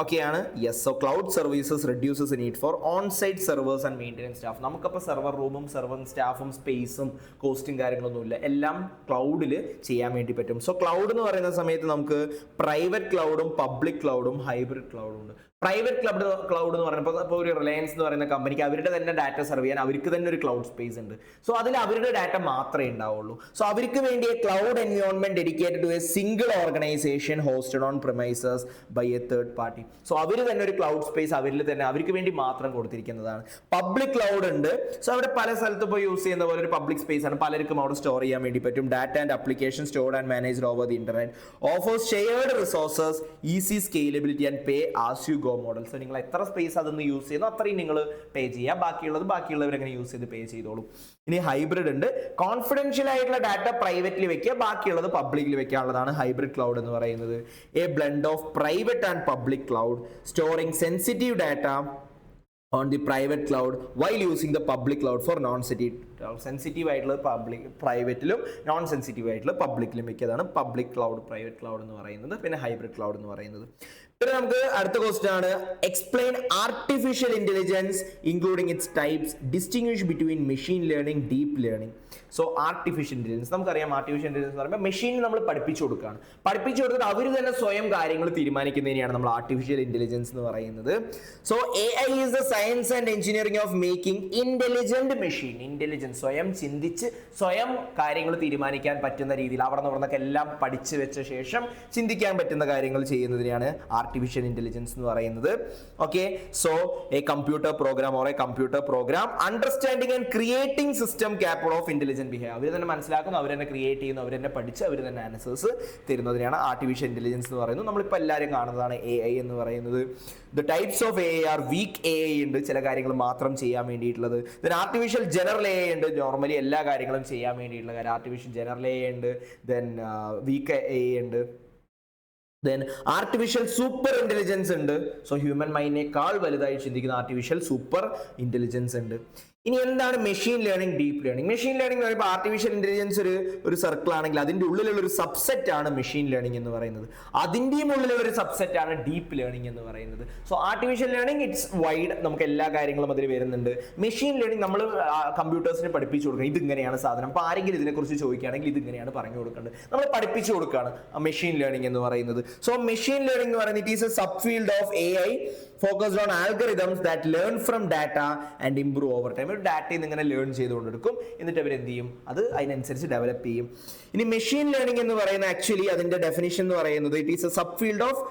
ഓക്കെയാണ്. Yes, so cloud services reduces need for on site servers and maintenance staff. നമുക്കപ്പോൾ സെർവർ റൂമും സെർവർ സ്റ്റാഫും സ്പേസും കോസ്റ്റും കാര്യങ്ങളൊന്നുമില്ല, എല്ലാം ക്ലൗഡിൽ ചെയ്യാൻ വേണ്ടി പറ്റും. സോ ക്ലൗഡ് എന്ന് പറയുന്ന സമയത്ത് നമുക്ക് പ്രൈവറ്റ് ക്ലൗഡും പബ്ലിക് ക്ലൗഡും ഹൈബ്രിഡ് ക്ലൗഡും ഉണ്ട്. പ്രൈവറ്റ് ക്ലൗഡ് എന്ന് പറയുമ്പോൾ ഇപ്പോൾ ഒരു റിലയൻസ് എന്ന് പറയുന്ന കമ്പനിക്ക് അവരുടെ തന്നെ ഡാറ്റ സെർവ് ചെയ്യാൻ അവർക്ക് തന്നെ ഒരു ക്ലൗഡ് സ്പേസ് ഉണ്ട്. സോ അതിൽ അവരുടെ ഡാറ്റ മാത്രമേ ഉണ്ടാവുള്ളൂ. സോ അവർക്ക് വേണ്ടി cloud environment dedicated to a single organisation hosted on premises by a third party. So അവർ തന്നെ ഒരു ക്ലൗഡ് സ്പേസ് അവരിൽ തന്നെ അവർക്ക് വേണ്ടി മാത്രം കൊടുത്തിരിക്കുന്നതാണ്. പബ്ലിക് ക്ലൗഡ് ഉണ്ട്. സോ അവിടെ പല സ്ഥലത്ത് ഇപ്പോൾ യൂസ് ചെയ്യുന്ന പോലെ ഒരു പബ്ലിക് സ്പേസ് ആണ്, പലർക്കും അവിടെ സ്റ്റോർ ചെയ്യാൻ വേണ്ടി പറ്റും. Data and application stored and managed over the internet, offers shared resources, easy scalability and pay as you go model. So നിങ്ങൾ എത്ര സ്പേസ് അതൊന്ന് യൂസ് ചെയ്യുന്നു അത്രയും നിങ്ങൾ പേ ചെയ്യുക, ബാക്കിയുള്ളവർ എങ്ങനെ യൂസ് ചെയ്ത് പേ ചെയ്തോളും. ഇനി ഹൈബ്രിഡ് ഉണ്ട്. കോൺഫിഡൻഷ്യൽ ആയിട്ടുള്ള ഡാറ്റ പ്രൈവറ്റ്ലി വെക്കുക, ബാക്കിയുള്ളത് പബ്ലിക്കിൽ വെക്കാനുള്ളതാണ് ഹൈബ്രിഡ് ക്ലൗഡ് എന്ന് പറയുന്നത്. A blend of private and public cloud storing sensitive data on the private cloud while using the public cloud for sensitive ആയിട്ടുള്ള പ്രൈവറ്റിലും നോൺ സെൻസിറ്റീവ് ആയിട്ടുള്ള പബ്ലിക്കിലും വെക്കുന്നതാണ് പബ്ലിക് ക്ലൗഡ്, പ്രൈവറ്റ് ക്ലൗഡ് എന്ന് പറയുന്നത്. പിന്നെ ഹൈബ്രിഡ് ക്ലൗഡ് എന്ന് പറയുന്നത്. പിന്നെ നമുക്ക് അടുത്ത ക്വസ്റ്റ്യൻ ആണ് explain artificial intelligence including it's types, distinguish between machine learning, deep learning. So artificial intelligence, നമുക്കറിയാം ആർട്ടിഫിഷ്യൽ ഇന്റലിജൻസ് എന്ന് പറയുമ്പോൾ മെഷീനിൽ നമ്മൾ പഠിപ്പിച്ചു കൊടുത്തിട്ട് അവർ തന്നെ സ്വയം കാര്യങ്ങൾ തീരുമാനിക്കുന്നതിനെയാണ് നമ്മൾ ആർട്ടിഫിഷ്യൽ ഇന്റലിജൻസ് എന്ന് പറയുന്നത്. So AI is the science and engineering of making intelligent machine. Intelligence, സ്വയം ചിന്തിച്ച് സ്വയം കാര്യങ്ങൾ തീരുമാനിക്കാൻ പറ്റുന്ന രീതിയിൽ അവിടെ നിന്നൊക്കെ എല്ലാം പഠിച്ചു വെച്ച ശേഷം ചിന്തിക്കാൻ പറ്റുന്ന കാര്യങ്ങൾ ചെയ്യുന്നതിനെയാണ് ആർട്ടിഫിഷ്യൽ ഇന്റലിജൻസ് എന്ന് പറയുന്നത്. Okay, so A computer program or A computer program understanding and creating system capable of intelligent behavior. അവർ തന്നെ മനസ്സിലാക്കുന്നു, അവർ തന്നെ ക്രിയേറ്റ് ചെയ്യുന്നു, അവർ തന്നെ പഠിച്ച് അവർ തന്നെ ആൻസേഴ്സ് തരുന്നതിനാണ് ആർട്ടിഫിഷ്യൽ ഇന്റലിജൻസ് എന്ന് പറയുന്നത്. നമ്മളിപ്പോൾ എല്ലാവരും കാണുന്നതാണ് AI എന്ന് പറയുന്നത്. The types of AI R week AI ഉണ്ട്, ചില കാര്യങ്ങൾ മാത്രം ചെയ്യാൻ വേണ്ടിയിട്ടുള്ളത്. ദെൻ ആർട്ടിഫിഷ്യൽ ജനറൽ AI ഉണ്ട്, നോർമലി എല്ലാ കാര്യങ്ങളും ചെയ്യാൻ വേണ്ടിയിട്ടുള്ള കാര്യം. ആർട്ടിഫിഷ്യൽ ജനറൽ AI ഉണ്ട്, ദെൻ വീക്ക് AI ഉണ്ട്, ദെൻ ആർട്ടിഫിഷ്യൽ സൂപ്പർ ഇന്റലിജൻസ് ഉണ്ട്. സോ ഹ്യൂമൻ മൈൻഡിനേക്കാൾ വലുതായി ചിന്തിക്കുന്ന ആർട്ടിഫിഷ്യൽ സൂപ്പർ ഇന്റലിജൻസ് ഉണ്ട്. ഇനി എന്താണ് machine learning, deep learning? Machine learning എന്ന് പറയുമ്പോൾ ആർട്ടിഫിഷ്യൽ ഇന്റലിജൻസ് ഒരു സർക്കിൾ ആണെങ്കിൽ അതിന്റെ ഉള്ളിലുള്ള ഒരു സബ്സെറ്റ് ആണ് മെഷീൻ ലേണിംഗ് എന്ന് പറയുന്നത്. അതിന്റെയും ഉള്ളിലുള്ള ഒരു സബ്സെറ്റ് ആണ് ഡീപ്പ് ലേണിംഗ് എന്ന് പറയുന്നത്. So artificial learning it's wide, നമുക്ക് എല്ലാ കാര്യങ്ങളും അതിൽ വരുന്നുണ്ട്. മെഷീൻ ലേണിംഗ് നമ്മൾ കമ്പ്യൂട്ടേഴ്സിനെ പഠിപ്പിച്ചു കൊടുക്കുക, ഇതിങ്ങനെയാണ് സാധനം. അപ്പോൾ ആരെങ്കിലും ഇതിനെക്കുറിച്ച് ചോദിക്കുകയാണെങ്കിൽ ഇതിങ്ങനെയാണ് പറഞ്ഞു കൊടുക്കേണ്ടത്, നമ്മൾ പഠിപ്പിച്ചു കൊടുക്കുകയാണ് മെഷീൻ ലേണിംഗ് എന്ന് പറയുന്നത്. സോ മെഷീൻ ലേണിംഗ് എന്ന് പറയുന്നത് it is a sub field of AI focused on algorithms that learn from data and improve over time. ഒരു ഡാറ്റയിൽ നിന്ന് ഇങ്ങനെ ലേൺ ചെയ്തുകൊണ്ടെടുക്കും, എന്നിട്ട് അവർ എന്ത് ചെയ്യും, അത് അതിനനുസരിച്ച് ഡെവലപ്പ് ചെയ്യും. ഇനി മെഷീൻ ലേണിംഗ് എന്ന് പറയുന്ന ആക്ച്വലി അതിന്റെ ഡെഫിനിഷൻ എന്ന് പറയുന്നത് it is a sub field of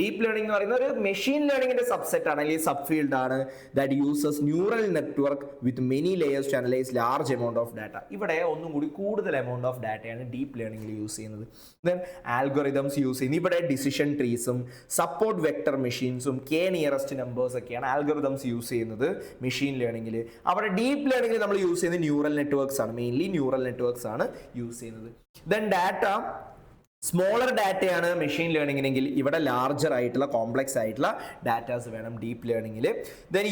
deep learning എന്ന് പറയുന്നത് ഒരു മെഷീൻ ലേണിംഗിന്റെ സബ്സെറ്റ് ആണ്, അല്ലെങ്കിൽ സബ് ഫീൽഡ് ആണ് that uses neural network with many layers to analyse large amount of data. ഇവിടെ ഒന്നും കൂടി കൂടുതൽ എമൗണ്ട് ഓഫ് ഡാറ്റയാണ് ഡീപ്പ് ലേണിംഗിൽ യൂസ് ചെയ്യുന്നത്. ദെൻ ആൽഗോറിതംസ് യൂസ് ചെയ്യുന്നത് ഇവിടെ ഡിസിഷൻ ട്രീസും സപ്പോർട്ട് വെക്ടർ മെഷീൻസും നിയറസ്റ്റ് നമ്പേഴ്സ് ഒക്കെയാണ് ആൽഗോറിതംസ് യൂസ് ചെയ്യുന്നത് മെഷീൻ ലേണിംഗിൽ. അവിടെ ഡീപ്പ് ലേണിംഗിൽ നമ്മൾ യൂസ് ചെയ്യുന്നത് ന്യൂറൽ നെറ്റ്വർക്ക്സ് ആണ്, മെയിൻലി ന്യൂറൽ നെറ്റ്വർക്ക്സ് ആണ് യൂസ് ചെയ്യുന്നത്. ദെൻ ഡാറ്റ, സ്മോളർ ഡാറ്റയാണ് മെഷീൻ ലേണിംഗിനെങ്കിൽ ഇവിടെ ലാർജർ ആയിട്ടുള്ള കോംപ്ലക്സ് ആയിട്ടുള്ള ഡാറ്റാസ് വേണം ഡീപ്പ് ലേണിംഗിൽ. ദെൻ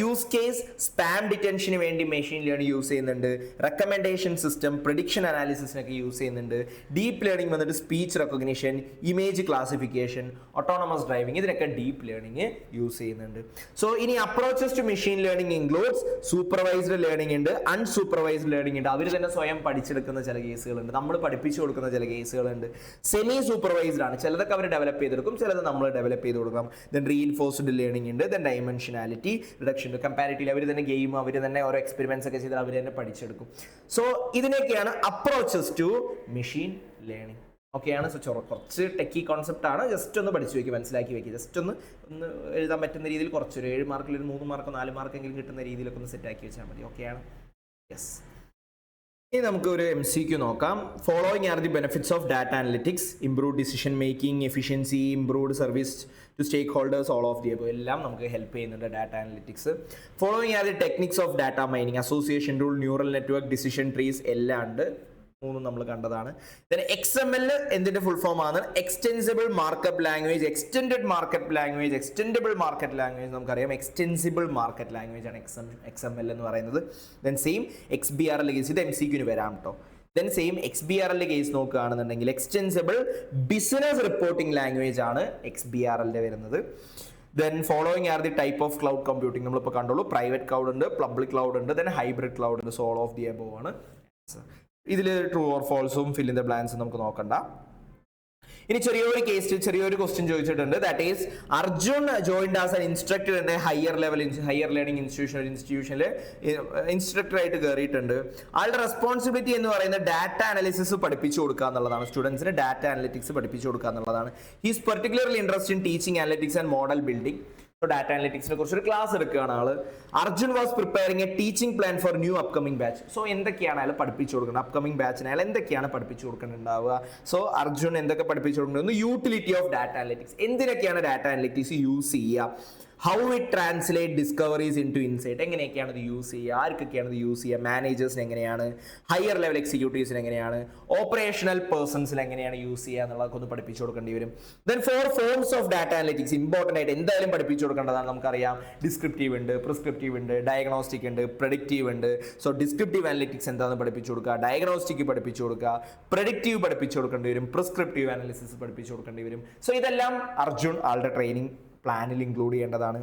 യൂസ് കേസ് സ്പാം ഡിറ്റൻഷന് വേണ്ടി മെഷീൻ ലേണിംഗ് യൂസ് ചെയ്യുന്നുണ്ട്. റെക്കമെൻഡേഷൻ സിസ്റ്റം, പ്രിഡിക്ഷൻ അനാലിസിസിനൊക്കെ യൂസ് ചെയ്യുന്നുണ്ട്. ഡീപ്പ് ലേണിംഗ് വന്നിട്ട് speech recognition, image classification, autonomous driving, ഇതിനൊക്കെ ഡീപ്പ് ലേണിംഗ് യൂസ് ചെയ്യുന്നുണ്ട്. സോ ഇനി approaches to machine learning includes supervised learning ഉണ്ട്, അൺസൂപ്പർവൈസ്ഡ് ലേണിംഗ് ഉണ്ട്. അവർ തന്നെ സ്വയം പഠിച്ചെടുക്കുന്ന ചില കേസുകളുണ്ട്, നമ്മൾ പഠിപ്പിച്ചു കൊടുക്കുന്ന ചില കേസുകളുണ്ട്. സെമി സൂപ്പർവൈസ്ഡ് ആണ്, ചിലതൊക്കെ അവർ ഡെവലപ്പ് ചെയ്തെടുക്കും, ചിലത് നമ്മൾ ഡെവലപ്പ് ചെയ്ത് കൊടുക്കണം. ദെൻ റീഇൻഫോഴ്സ്ഡ് ലേണിംഗ് ഉണ്ട്, ദെൻ ഡൈമെൻഷനാലിറ്റി, റിഡക്ഷൻ, കമ്പാരിറ്റീവ് അവർ തന്നെ ഗെയിം, അവർ തന്നെ ഓരോ എക്സ്പെരിമെന്റ്സ് ഒക്കെ ചെയ്ത് അവർ തന്നെ പഠിച്ചെടുക്കും. സോ ഇതിനൊക്കെയാണ് അപ്രോച്ചസ് ടു മെഷീൻ ലേണിംഗ്. ഓക്കെയാണ്. സോ കുറച്ച് ടെക്കി കോൺസെപ്റ്റ് ആണ്, ജസ്റ്റ് ഒന്ന് പഠിച്ചു വയ്ക്കുക, മനസ്സിലാക്കി വയ്ക്കുക, ജസ്റ്റ് ഒന്ന് എഴുതാൻ പറ്റുന്ന രീതിയിൽ കുറച്ചൊരു 7 മാർക്കിൽ ഒരു 3 മാർക്കോ 4 മാർക്കെങ്കിലും കിട്ടുന്ന രീതിയിലൊക്കെ ഒന്ന് സെറ്റ് ആക്കി വെച്ചാൽ മതി. ഓക്കെയാണ്. യെസ്. ഇനി നമുക്ക് ഒരു MCQ നോക്കാം. Following are the benefits of data analytics: improve decision making, efficiency, improved service to stakeholders, all of the above. എല്ലാം നമുക്ക് ഹെൽപ്പ് ചെയ്യുന്നുണ്ട് data analytics. Following are the techniques of data mining: association rule, neural network, decision trees, എല്ലാം ഉണ്ട്. മൂന്നും നമ്മൾ കണ്ടതാണ്. XML എന്തിന്റെ full form ആണ്? Extensible markup language, extended markup language, extendable market language നമുക്കറിയാം. എക്സ്റ്റെൻസിബിൾ മാർക്കറ്റ് ലാംഗ്വേജ് ആണ് XML എന്ന് പറയുന്നത്. ദെൻ സെയിം XBRL കേസ്, ഇത് MCQന് വരാം കേട്ടോ. ദെൻ സെയിം XBRL കേസ് നോക്കുകയാണെന്നുണ്ടെങ്കിൽ എക്സ്റ്റെൻസിബിൾ ബിസിനസ് റിപ്പോർട്ടിംഗ് ലാംഗ്വേജ് ആണ് XBRL വരുന്നത്. Then following are the type of cloud computing നമ്മളിപ്പോൾ കണ്ടോളൂ. പ്രൈവറ്റ് ക്ലൗഡ് ഉണ്ട്, പബ്ലിക് ക്ലൗഡ് ഉണ്ട്, ദെൻ ഹൈബ്രിഡ് ക്ലൗഡ് ഉണ്ട്. So all of the above ആണ്. ഇതിൽ ട്രൂ ഓർ ഫോൾസും ഫിൽ ഇൻ ദ ബ്ലാങ്ക്സും നമുക്ക് നോക്കണ്ട. ഇനി ചെറിയൊരു കേസ്, ചെറിയൊരു ക്വസ്റ്റ്യൻ ചോദിച്ചിട്ടുണ്ട്. That is Arjun joined as an instructor in higher learning ഇൻസ്റ്റിറ്റ്യൂഷനിൽ ഇൻസ്ട്രക്ടർ ആയിട്ട് കയറിയിട്ടുണ്ട്. ആളുടെ റെസ്പോൺസിബിലിറ്റി എന്ന് പറയുന്നത് ഡാറ്റ അനാലിസിസ് പഠിപ്പിച്ചു കൊടുക്കുക എന്നുള്ളതാണ്. സ്റ്റുഡൻസിന് ഡാറ്റ അനലിറ്റിക്സ് പഠിപ്പിച്ചു കൊടുക്കുക എന്നുള്ളതാണ്. He's particularly interest in teaching analytics and model building. Data അനലിറ്റിക്സിനെ കുറിച്ച് ഒരു ക്ലാസ് എടുക്കുകയാണ് ആള്. Arjun was preparing a teaching plan for new upcoming batch. So എന്തൊക്കെയാണ് അയാൾ പഠിപ്പിച്ചു കൊടുക്കുന്നത്, അപ്കമിംഗ് ബാച്ചിന് അയാൾ എന്തൊക്കെയാണ് പഠിപ്പിച്ചു കൊടുക്കുന്നുണ്ടാവുക? സോ അർജുൻ എന്തൊക്കെ പഠിപ്പിച്ചു കൊടുക്കുന്നത്? യൂട്ടിലിറ്റി ഓഫ് ഡാറ്റ അനലിറ്റിക്സ്, എന്തിനൊക്കെയാണ് ഡാറ്റ അനലിറ്റിക്സ് യൂസ് ചെയ്യുക, how it translate discoveries into insight, എങ്ങനെയൊക്കെയാണ് ഇത് യൂസ് ചെയ്യുക, ആർക്കൊക്കെയാണ് ഇത് യൂസ് ചെയ്യുക, മാനേജേഴ്സിന് എങ്ങനെയാണ്, ഹയർ ലെവൽ എക്സിക്യൂട്ടീവ്സിന് എങ്ങനെയാണ്, ഓപ്പറേഷണൽ പേഴ്സൺസിന് എങ്ങനെയാണ് യൂസ് ചെയ്യുക എന്നുള്ളതൊക്കെ ഒന്ന് പഠിപ്പിച്ചു കൊടുക്കേണ്ടി വരും. Then 4 forms of data analytics important ആയിട്ട് എന്തായാലും പഠിപ്പിച്ചു കൊടുക്കേണ്ടതാണ്. നമുക്കറിയാം ഡിസ്ക്രിപ്റ്റീവ് ഉണ്ട്, പ്രിസ്ക്രിപ്റ്റീവ് ഉണ്ട്, ഡയഗ്നോസ്റ്റിക് ഉണ്ട്, പ്രെഡിക്റ്റീവ് ഉണ്ട്. സോ ഡിസ്ക്രിപ്റ്റീവ് അനലിറ്റിക്സ് എന്താണെന്ന് പഠിപ്പിച്ചു കൊടുക്കുക, ഡയഗ്നോസ്റ്റിക് പഠിപ്പിച്ചു കൊടുക്കുക, പ്രെഡിക്റ്റീവ് പഠിപ്പിച്ചു കൊടുക്കേണ്ടി വരും, പ്രിസ്ക്രിപ്റ്റീവ് അനാലിസിസ് പഠിപ്പിച്ചു കൊടുക്കേണ്ടി വരും. സോ ഇതെല്ലാം അർജുൻ ആളുടെ ട്രെയിനിങ് പ്ലാനിൽ ഇൻക്ലൂഡ് ചെയ്യേണ്ടതാണ്.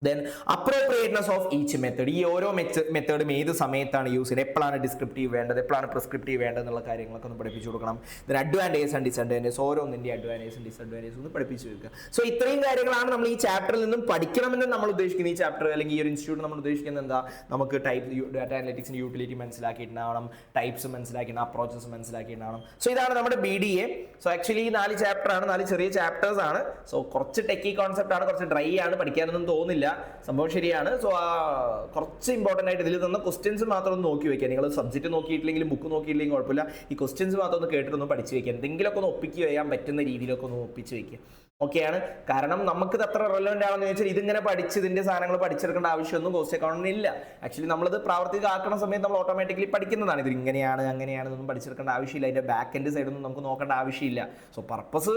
ദെൻ അപ്രോപ്രിയേറ്റ്നസ് ഓഫ് ഈച്ച് മെത്തേഡ്, ഈ ഓരോ മെത്തേഡും ഏത് സമയത്താണ് യൂസ് ചെയ്യുന്നത്, എപ്പോഴാണ് ഡിസ്ക്രിപ്റ്റീവ് വേണ്ടത്, എപ്പോഴാണ് പ്രിസ്ക്രിപ്റ്റീവ് വേണ്ടത് എന്നുള്ള കാര്യങ്ങളൊക്കെ ഒന്ന് പഠിപ്പിച്ചു കൊടുക്കണം. ദെൻ അഡ്വാൻറ്റേജസ് ആൻഡ് ഡിസഡ്വാൻറ്റേജസ്, ഓരോന്നിൻ്റെ അഡ്വാൻറ്റേജസും ഡിസഡ്വാൻറ്റേജസും ഒന്ന് പഠിപ്പിച്ചു വെക്കുക. സോ ഇത്രയും കാര്യങ്ങളാണ് നമ്മൾ ഈ ചാപ്റ്ററിൽ നിന്നും പഠിക്കണമെന്ന് നമ്മൾ ഉദ്ദേശിക്കുന്നത്. ഈ ചാപ്റ്റർ അല്ലെങ്കിൽ ഈ ഒരു ഇൻസ്റ്റിറ്റ്യൂട്ട് നമ്മൾ ഉദ്ദേശിക്കുന്നത് എന്താ, നമുക്ക് ഡാറ്റ അനലിറ്റിക്സിൻ്റെ യൂട്ടിലിറ്റി മനസ്സിലാക്കിയിട്ടുണ്ടാവണം, ടൈപ്സ് മനസ്സിലാക്കിയിട്ട്, അപ്രോച്ചസ് മനസ്സിലാക്കിയിട്ടുണ്ടാവണം. സോ ഇതാണ് നമ്മുടെ BDA. സോ ആക്ച്വലി ഈ 4 ചാപ്റ്ററാണ്, 4 ചെറിയ ചാപ്റ്റേഴ്സ് ആണ്. സോ കുറച്ച് ടെക്കി കോൺസെപ്റ്റ് ആണ്, കുറച്ച് ഡ്രൈ ആണ്, പഠിക്കാനൊന്നും തോന്നില്ല, സംഭവം ശരിയാണ്. സോ കുറച്ച് ഇമ്പോർട്ടൻ്റ് ആയിട്ട് ഇതിൽ തന്ന ക്വസ്റ്റ്യൻസ് മാത്രം ഒന്ന് നോക്കി വെക്കുക. നിങ്ങൾ സബ്ജക്റ്റ് നോക്കിയിട്ടില്ലെങ്കിലും ബുക്ക് നോക്കിയില്ലെങ്കിൽ കുഴപ്പമില്ല, ഈ ക്വസ്റ്റ്യൻസ് മാത്രം ഒന്ന് കേട്ടിട്ടൊന്ന് പഠിച്ച് വെക്കുക. എന്തെങ്കിലുമൊക്കെ ഒന്ന് ഒപ്പിച്ച് ചെയ്യാൻ പറ്റുന്ന രീതിയിലൊക്കെ ഒന്ന് ഒപ്പിച്ച് വെക്കുക. ഓക്കെയാണ്. കാരണം നമുക്കിത് അത്ര റെലവൻ്റ് ആണെന്ന് ചോദിച്ചാൽ ഇതിങ്ങനെ പഠിച്ച് ഇതിൻ്റെ സാധനങ്ങൾ പഠിച്ചെടുക്കേണ്ട ആവശ്യമൊന്നും കോസ്റ്റ് അക്കൗണ്ടിന് ഇല്ല. ആക്ച്വലി നമ്മളത് പ്രാവർത്തികമാക്കുന്ന സമയത്ത് നമ്മൾ ഓട്ടോമാറ്റിക്കലി പഠിക്കുന്നതാണ്. ഇത് ഇങ്ങനെയാണ് അങ്ങനെയാണെന്നൊന്നും പഠിച്ചെടുക്കേണ്ട ആവശ്യമില്ല. അതിൻ്റെ ബാക്ക് എൻഡ് സൈഡൊന്നും നമുക്ക് നോക്കേണ്ട ആവശ്യമില്ല. സോ പർപ്പസ്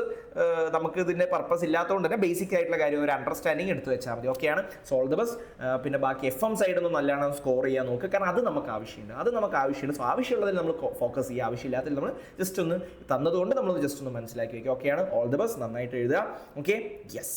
നമുക്ക് ഇതിൻ്റെ പർപ്പസ് ഇല്ലാത്തതുകൊണ്ട് തന്നെ ബേസിക് ആയിട്ടുള്ള കാര്യം ഒരു അണ്ടർസ്റ്റാൻഡിങ് എടുത്ത് വെച്ചാൽ മതി. ഓക്കെയാണ്. So all the best. പിന്നെ ബാക്കി FM സൈഡൊന്നും നല്ലോണം സ്കോർ ചെയ്യാൻ നോക്കുക, കാരണം അത് നമുക്ക് ആവശ്യമുണ്ട്. സോ ആവശ്യമുള്ളതിൽ നമ്മൾ ഫോക്കസ് ചെയ്യുക, ആവശ്യമില്ലാത്തതിൽ നമ്മൾ ജസ്റ്റ് ഒന്ന് തന്നതുകൊണ്ട് നമ്മൾ ജസ്റ്റ് ഒന്ന് മനസ്സിലാക്കി വയ്ക്കുക. ഓക്കെയാണ്. All the best. നന്നായിട്ട് എഴുതുക. Okay, yes.